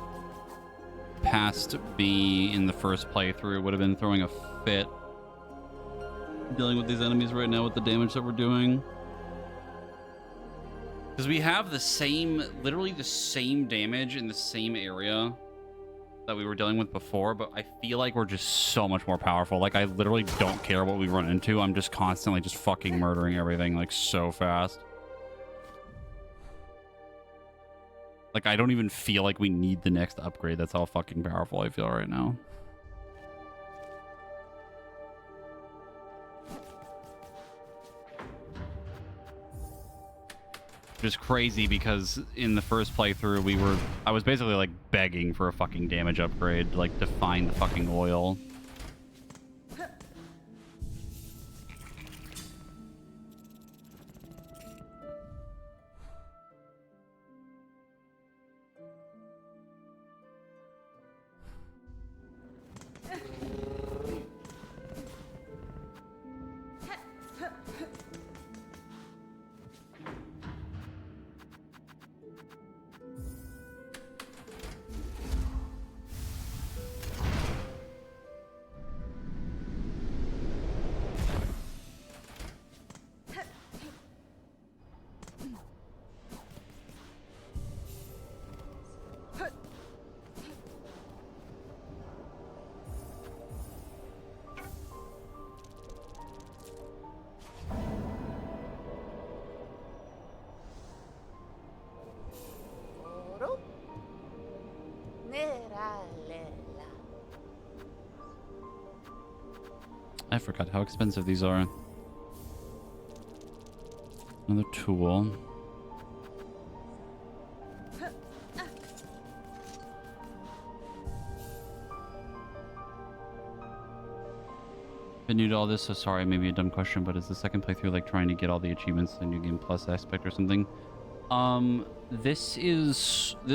past B in the first playthrough would have been throwing a fit dealing with these enemies right now with the damage that we're doing. Because we have the same, literally the same damage in the same area that we were dealing with before, but I feel like we're just so much more powerful. Like, I literally don't care what we run into. I'm just constantly just fucking murdering everything, like, so fast. Like, I don't even feel like we need the next upgrade. That's how fucking powerful I feel right now. Just crazy because in the first playthrough I was basically like begging for a fucking damage upgrade, like to find the fucking oil. I forgot how expensive these are. Another tool. Been new to all this, so sorry, maybe a dumb question, but is the second playthrough like trying to get all the achievements in New Game Plus aspect or something? This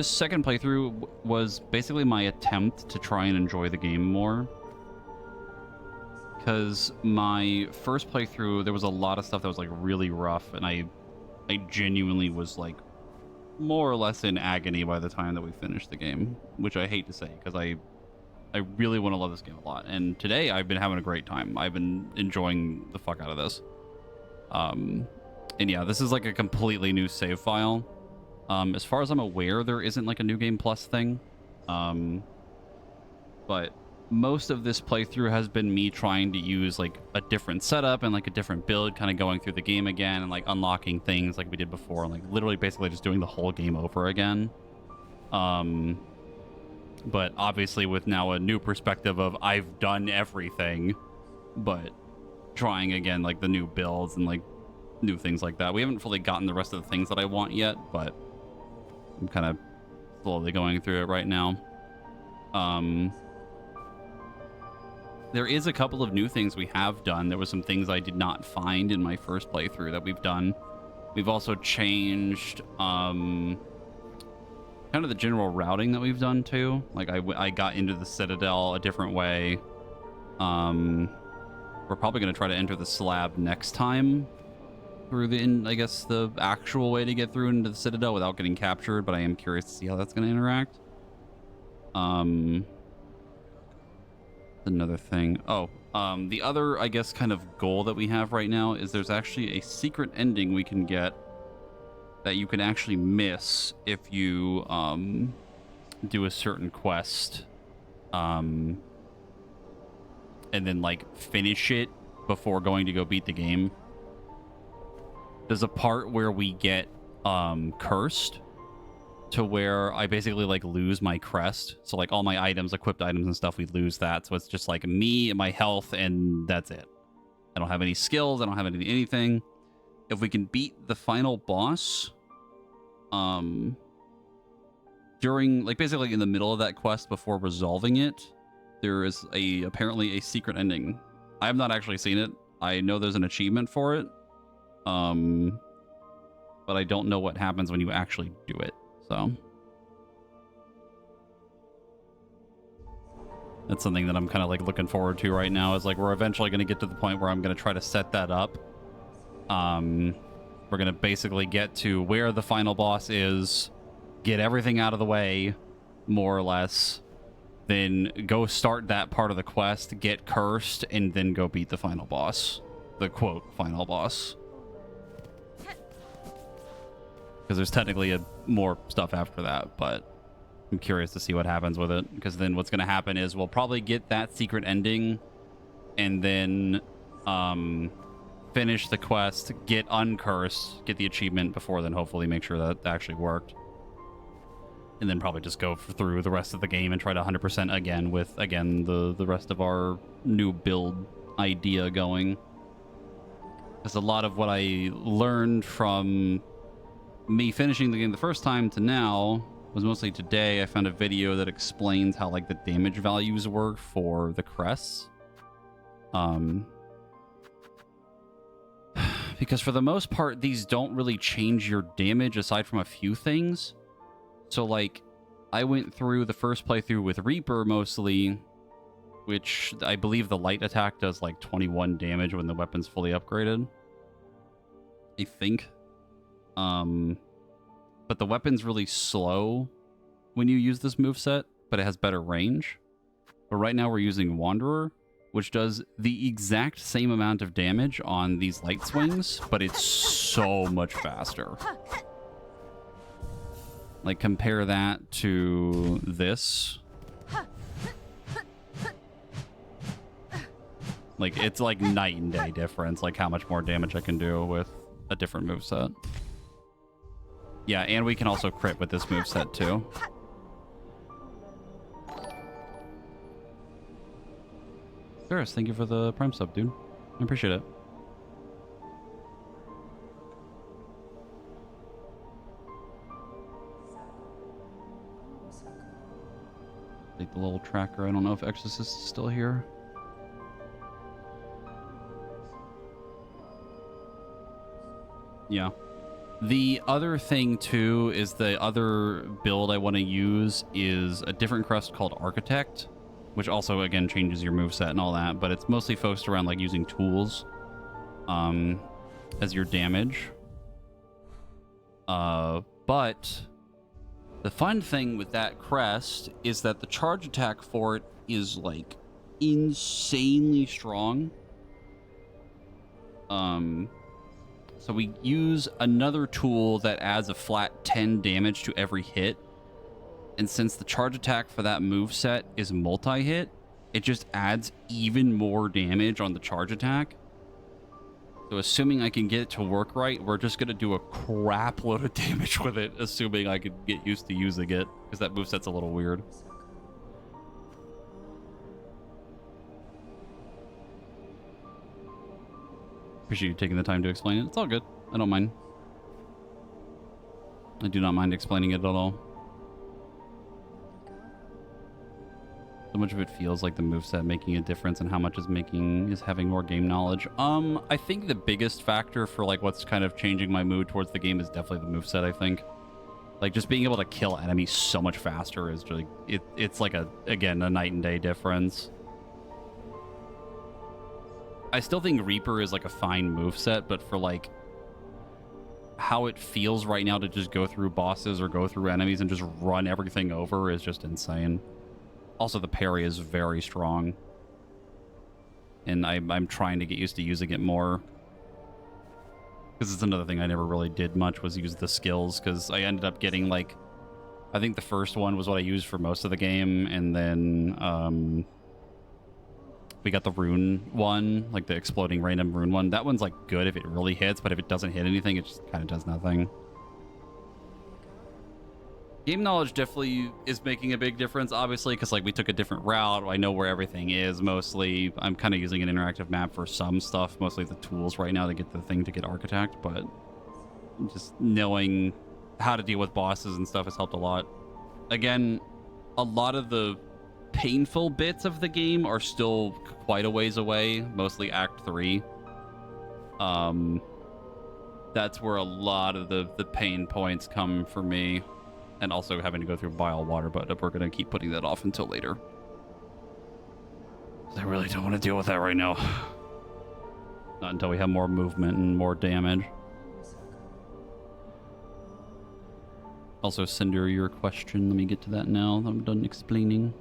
second playthrough was basically my attempt to try and enjoy the game more. Because my first playthrough, there was a lot of stuff that was like really rough, and I genuinely was like more or less in agony by the time that we finished the game, which I hate to say because I really want to love this game a lot. And today I've been having a great time. I've been enjoying the fuck out of this. And yeah, this is like a completely new save file. As far as I'm aware, there isn't like a New Game Plus thing. But most of this playthrough has been me trying to use like a different setup and like a different build, kind of going through the game again and like unlocking things like we did before, and like literally basically just doing the whole game over again. But obviously with now a new perspective of I've done everything, but trying again like the new builds and like new things like that. We haven't fully gotten the rest of the things that I want yet, but I'm kind of slowly going through it right now. There is a couple of new things we have done. There were some things I did not find in my first playthrough that we've done. We've also changed kind of the general routing that we've done too. Like I got into the Citadel a different way. We're probably going to try to enter the slab next time through I guess the actual way to get through into the Citadel without getting captured, but I am curious to see how that's going to interact. Another thing. The other, I guess, kind of goal that we have right now is there's actually a secret ending we can get that you can actually miss if you do a certain quest, and then like finish it before going to go beat the game. There's a part where we get cursed, to where I basically like lose my crest. So like all my items, equipped items and stuff, we lose that. So it's just like me and my health, and that's it. I don't have any skills. I don't have anything. If we can beat the final boss, during like basically in the middle of that quest before resolving it, there is apparently a secret ending. I have not actually seen it. I know there's an achievement for it. But I don't know what happens when you actually do it. So that's something that I'm kind of like looking forward to right now, is like we're eventually going to get to the point where I'm going to try to set that up. We're going to basically get to where the final boss is, get everything out of the way, more or less, then go start that part of the quest, get cursed, and then go beat the final boss. The quote final boss. Because there's technically more stuff after that, but I'm curious to see what happens with it. Because then what's going to happen is we'll probably get that secret ending and then finish the quest, get uncursed, get the achievement before then hopefully make sure that actually worked. And then probably just go through the rest of the game and try to 100% again with, again, the rest of our new build idea going. Because a lot of what I learned from me finishing the game the first time to now was mostly today. I found a video that explains how like the damage values work for the crests. Because for the most part, these don't really change your damage aside from a few things. So like, I went through the first playthrough with Reaper mostly, which I believe the light attack does like 21 damage when the weapon's fully upgraded. I think. But the weapon's really slow when you use this moveset, but it has better range. But right now we're using Wanderer, which does the exact same amount of damage on these light swings, but it's so much faster. Like, compare that to this. Like, it's like night and day difference, like how much more damage I can do with a different moveset. Yeah, and we can also crit with this moveset too. Ferris, thank you for the Prime sub, dude. I appreciate it. Take the little tracker. I don't know if Exorcist is still here. Yeah. The other thing, too, is the other build I want to use is a different crest called Architect, which also, again, changes your moveset and all that, but it's mostly focused around, like, using tools as your damage. But the fun thing with that crest is that the charge attack for it is, like, insanely strong. So we use another tool that adds a flat 10 damage to every hit. And since the charge attack for that moveset is multi-hit, it just adds even more damage on the charge attack. So assuming I can get it to work right, we're just going to do a crap load of damage with it, assuming I can get used to using it, because that moveset's a little weird. Appreciate you taking the time to explain it. It's all good. I don't mind. I do not mind explaining it at all. So much of it feels like the moveset making a difference, and how much is having more game knowledge. I think the biggest factor for like what's kind of changing my mood towards the game is definitely the moveset, I think. Like just being able to kill enemies so much faster is really it's like again a night and day difference. I still think Reaper is like a fine moveset, but for like how it feels right now to just go through bosses or go through enemies and just run everything over is just insane. Also, the parry is very strong, and I'm trying to get used to using it more. Because it's another thing I never really did much was use the skills, because I ended up getting like, I think the first one was what I used for most of the game, and then we got the rune one, like the exploding random rune one. That one's like good if it really hits, but if it doesn't hit anything, it just kind of does nothing. Game knowledge definitely is making a big difference, obviously, because like we took a different route. I know where everything is mostly. I'm kind of using an interactive map for some stuff, mostly the tools right now to get the thing to get Architect, but just knowing how to deal with bosses and stuff has helped a lot. Again, a lot of the painful bits of the game are still quite a ways away, mostly Act 3. That's where a lot of the pain points come for me. And also having to go through bile water, but we're going to keep putting that off until later. I really don't want to deal with that right now. Not until we have more movement and more damage. Also, Cinder, your question. Let me get to that now that I'm done explaining.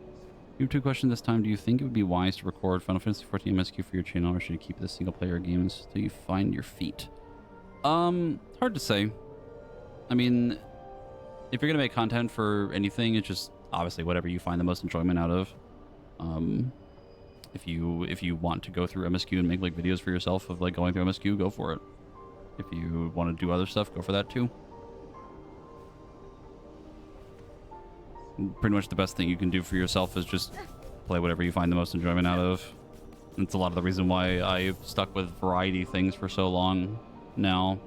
You have 2 questions this time. Do you think it would be wise to record Final Fantasy 14 MSQ for your channel, or should you keep the single-player games till you find your feet? Hard to say. I mean, if you're gonna make content for anything, it's just obviously whatever you find the most enjoyment out of. If you want to go through MSQ and make like videos for yourself of like going through MSQ, go for it. If you want to do other stuff, go for that too. Pretty much the best thing you can do for yourself is just play whatever you find the most enjoyment out of. It's a lot of the reason why I stuck with variety things for so long now.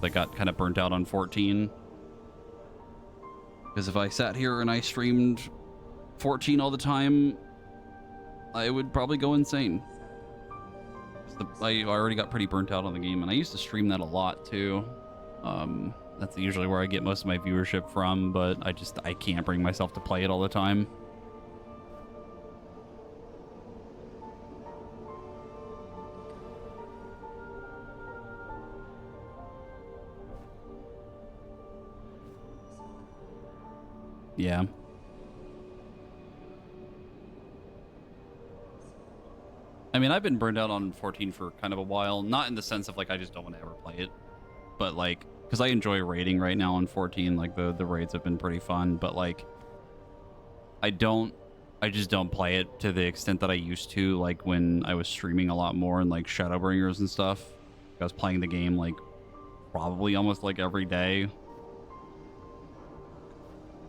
I got kind of burnt out on 14. Because if I sat here and I streamed 14 all the time, I would probably go insane. I already got pretty burnt out on the game, and I used to stream that a lot too. That's usually where I get most of my viewership from, but I can't bring myself to play it all the time. Yeah. I mean, I've been burned out on 14 for kind of a while. Not in the sense of, like, I just don't want to ever play it. But, like, because I enjoy raiding right now on 14. Like, the raids have been pretty fun. But, like, I just don't play it to the extent that I used to, like, when I was streaming a lot more and, like, Shadowbringers and stuff. I was playing the game, like, probably almost, like, every day.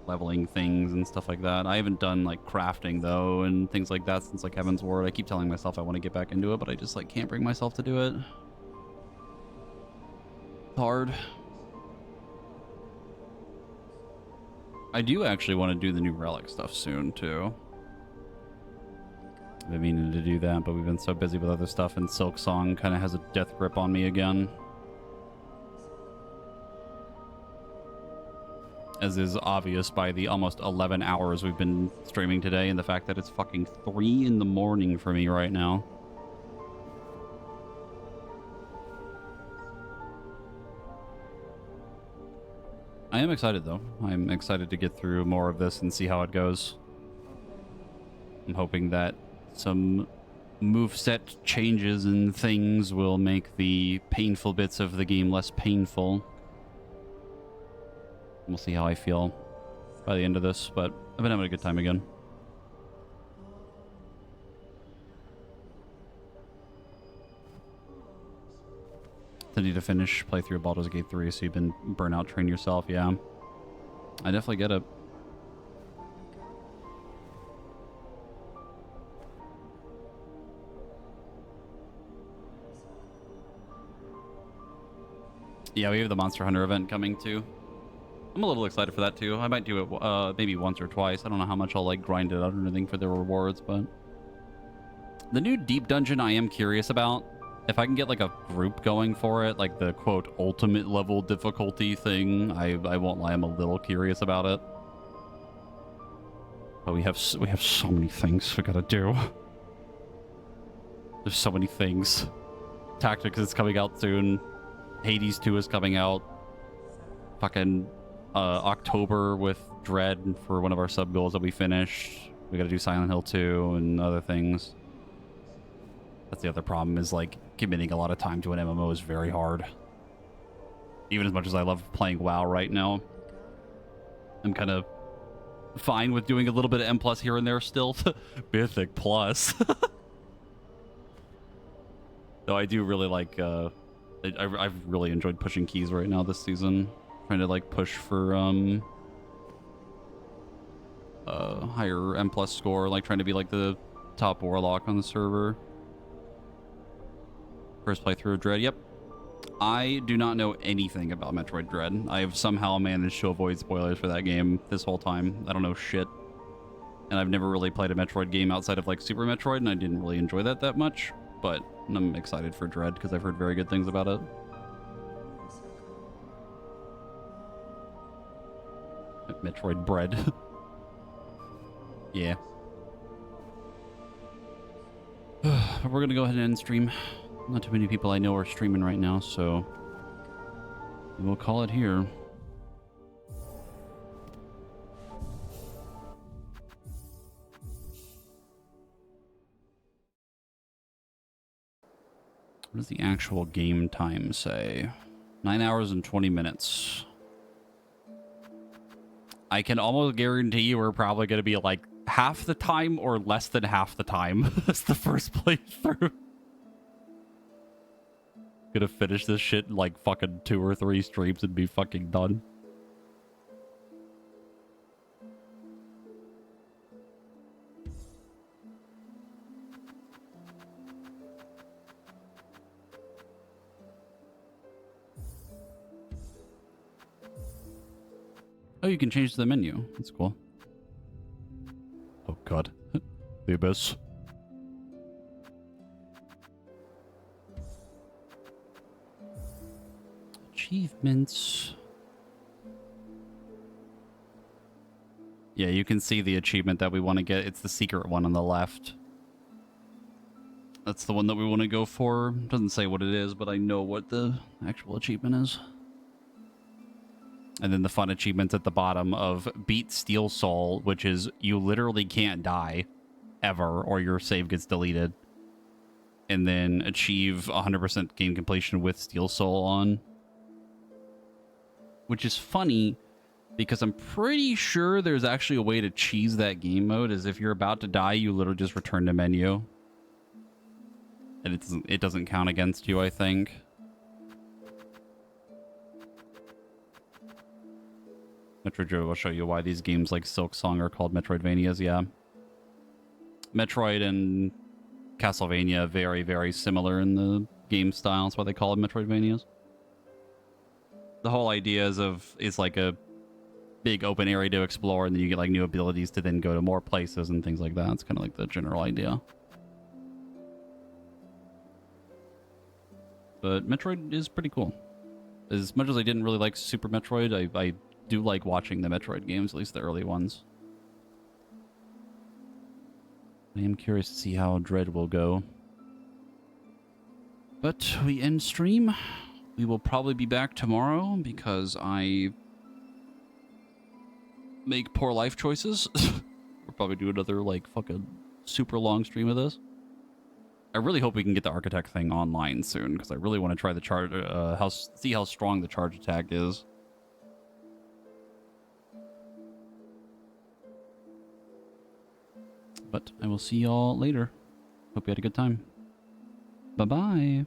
Leveling things and stuff like that. I haven't done like crafting though and things like that since like Heaven's Ward. I keep telling myself I want to get back into it, but I just like can't bring myself to do it. It's hard. I do actually want to do the new relic stuff soon too. I've been meaning to do that, but we've been so busy with other stuff, and Silksong kind of has a death grip on me again. As is obvious by the almost 11 hours we've been streaming today, and the fact that it's fucking 3 in the morning for me right now. I am excited though. I'm excited to get through more of this and see how it goes. I'm hoping that some moveset changes and things will make the painful bits of the game less painful. We'll see how I feel by the end of this, but I've been having a good time again. I need to finish playthrough of Baldur's Gate 3, so you've been burnout, train yourself. Yeah, I definitely get it. Yeah, we have the Monster Hunter event coming too. I'm a little excited for that too. I might do it maybe once or twice. I don't know how much I'll like grind it out or anything for the rewards, but the new deep dungeon I am curious about. If I can get like a group going for it, like the quote ultimate level difficulty thing, I won't lie, I'm a little curious about it. But we have so many things we gotta do. There's so many things. Tactics is coming out soon. Hades 2 is coming out. Fucking October with Dread for one of our sub goals that we finished. We gotta do Silent Hill 2 and other things. That's the other problem, is like committing a lot of time to an MMO is very hard. Even as much as I love playing WoW right now, I'm kind of fine with doing a little bit of M+ here and there still. Mythic Plus. Though I do really like, I've really enjoyed pushing keys right now this season. Trying to like push for higher M+ score, like trying to be like the top warlock on the server. First playthrough of Dread, yep. I do not know anything about Metroid Dread. I have somehow managed to avoid spoilers for that game this whole time. I don't know shit. And I've never really played a Metroid game outside of like Super Metroid, and I didn't really enjoy that much. But I'm excited for Dread because I've heard very good things about it. Metroid bread. Yeah. We're gonna go ahead and end stream. Not too many people I know are streaming right now, so we'll call it here. What does the actual game time say? 9 hours and 20 minutes. I can almost guarantee you we're probably going to be like half the time or less than half the time. That's the first playthrough. Gonna finish this shit in like fucking 2 or 3 streams and be fucking done. Oh, you can change the menu. That's cool. Oh god. The abyss. Achievements. Yeah, you can see the achievement that we want to get. It's the secret one on the left. That's the one that we want to go for. Doesn't say what it is, but I know what the actual achievement is. And then the fun achievements at the bottom of beat Steel Soul, which is you literally can't die ever or your save gets deleted. And then achieve 100% game completion with Steel Soul on. Which is funny because I'm pretty sure there's actually a way to cheese that game mode, is if you're about to die, you literally just return to menu. And it doesn't count against you, I think. Metroid Joe will show you why these games like Silksong are called Metroidvanias, yeah. Metroid and Castlevania very, very similar in the game style. That's why they call them Metroidvanias. The whole idea is like a big open area to explore, and then you get like new abilities to then go to more places and things like that. It's kind of like the general idea. But Metroid is pretty cool. As much as I didn't really like Super Metroid, I do like watching the Metroid games, at least the early ones. I am curious to see how Dread will go. But we end stream. We will probably be back tomorrow because I make poor life choices. We'll probably do another like fucking super long stream of this. I really hope we can get the Architect thing online soon because I really want to try the charge, see how strong the charge attack is. But I will see y'all later. Hope you had a good time. Bye-bye.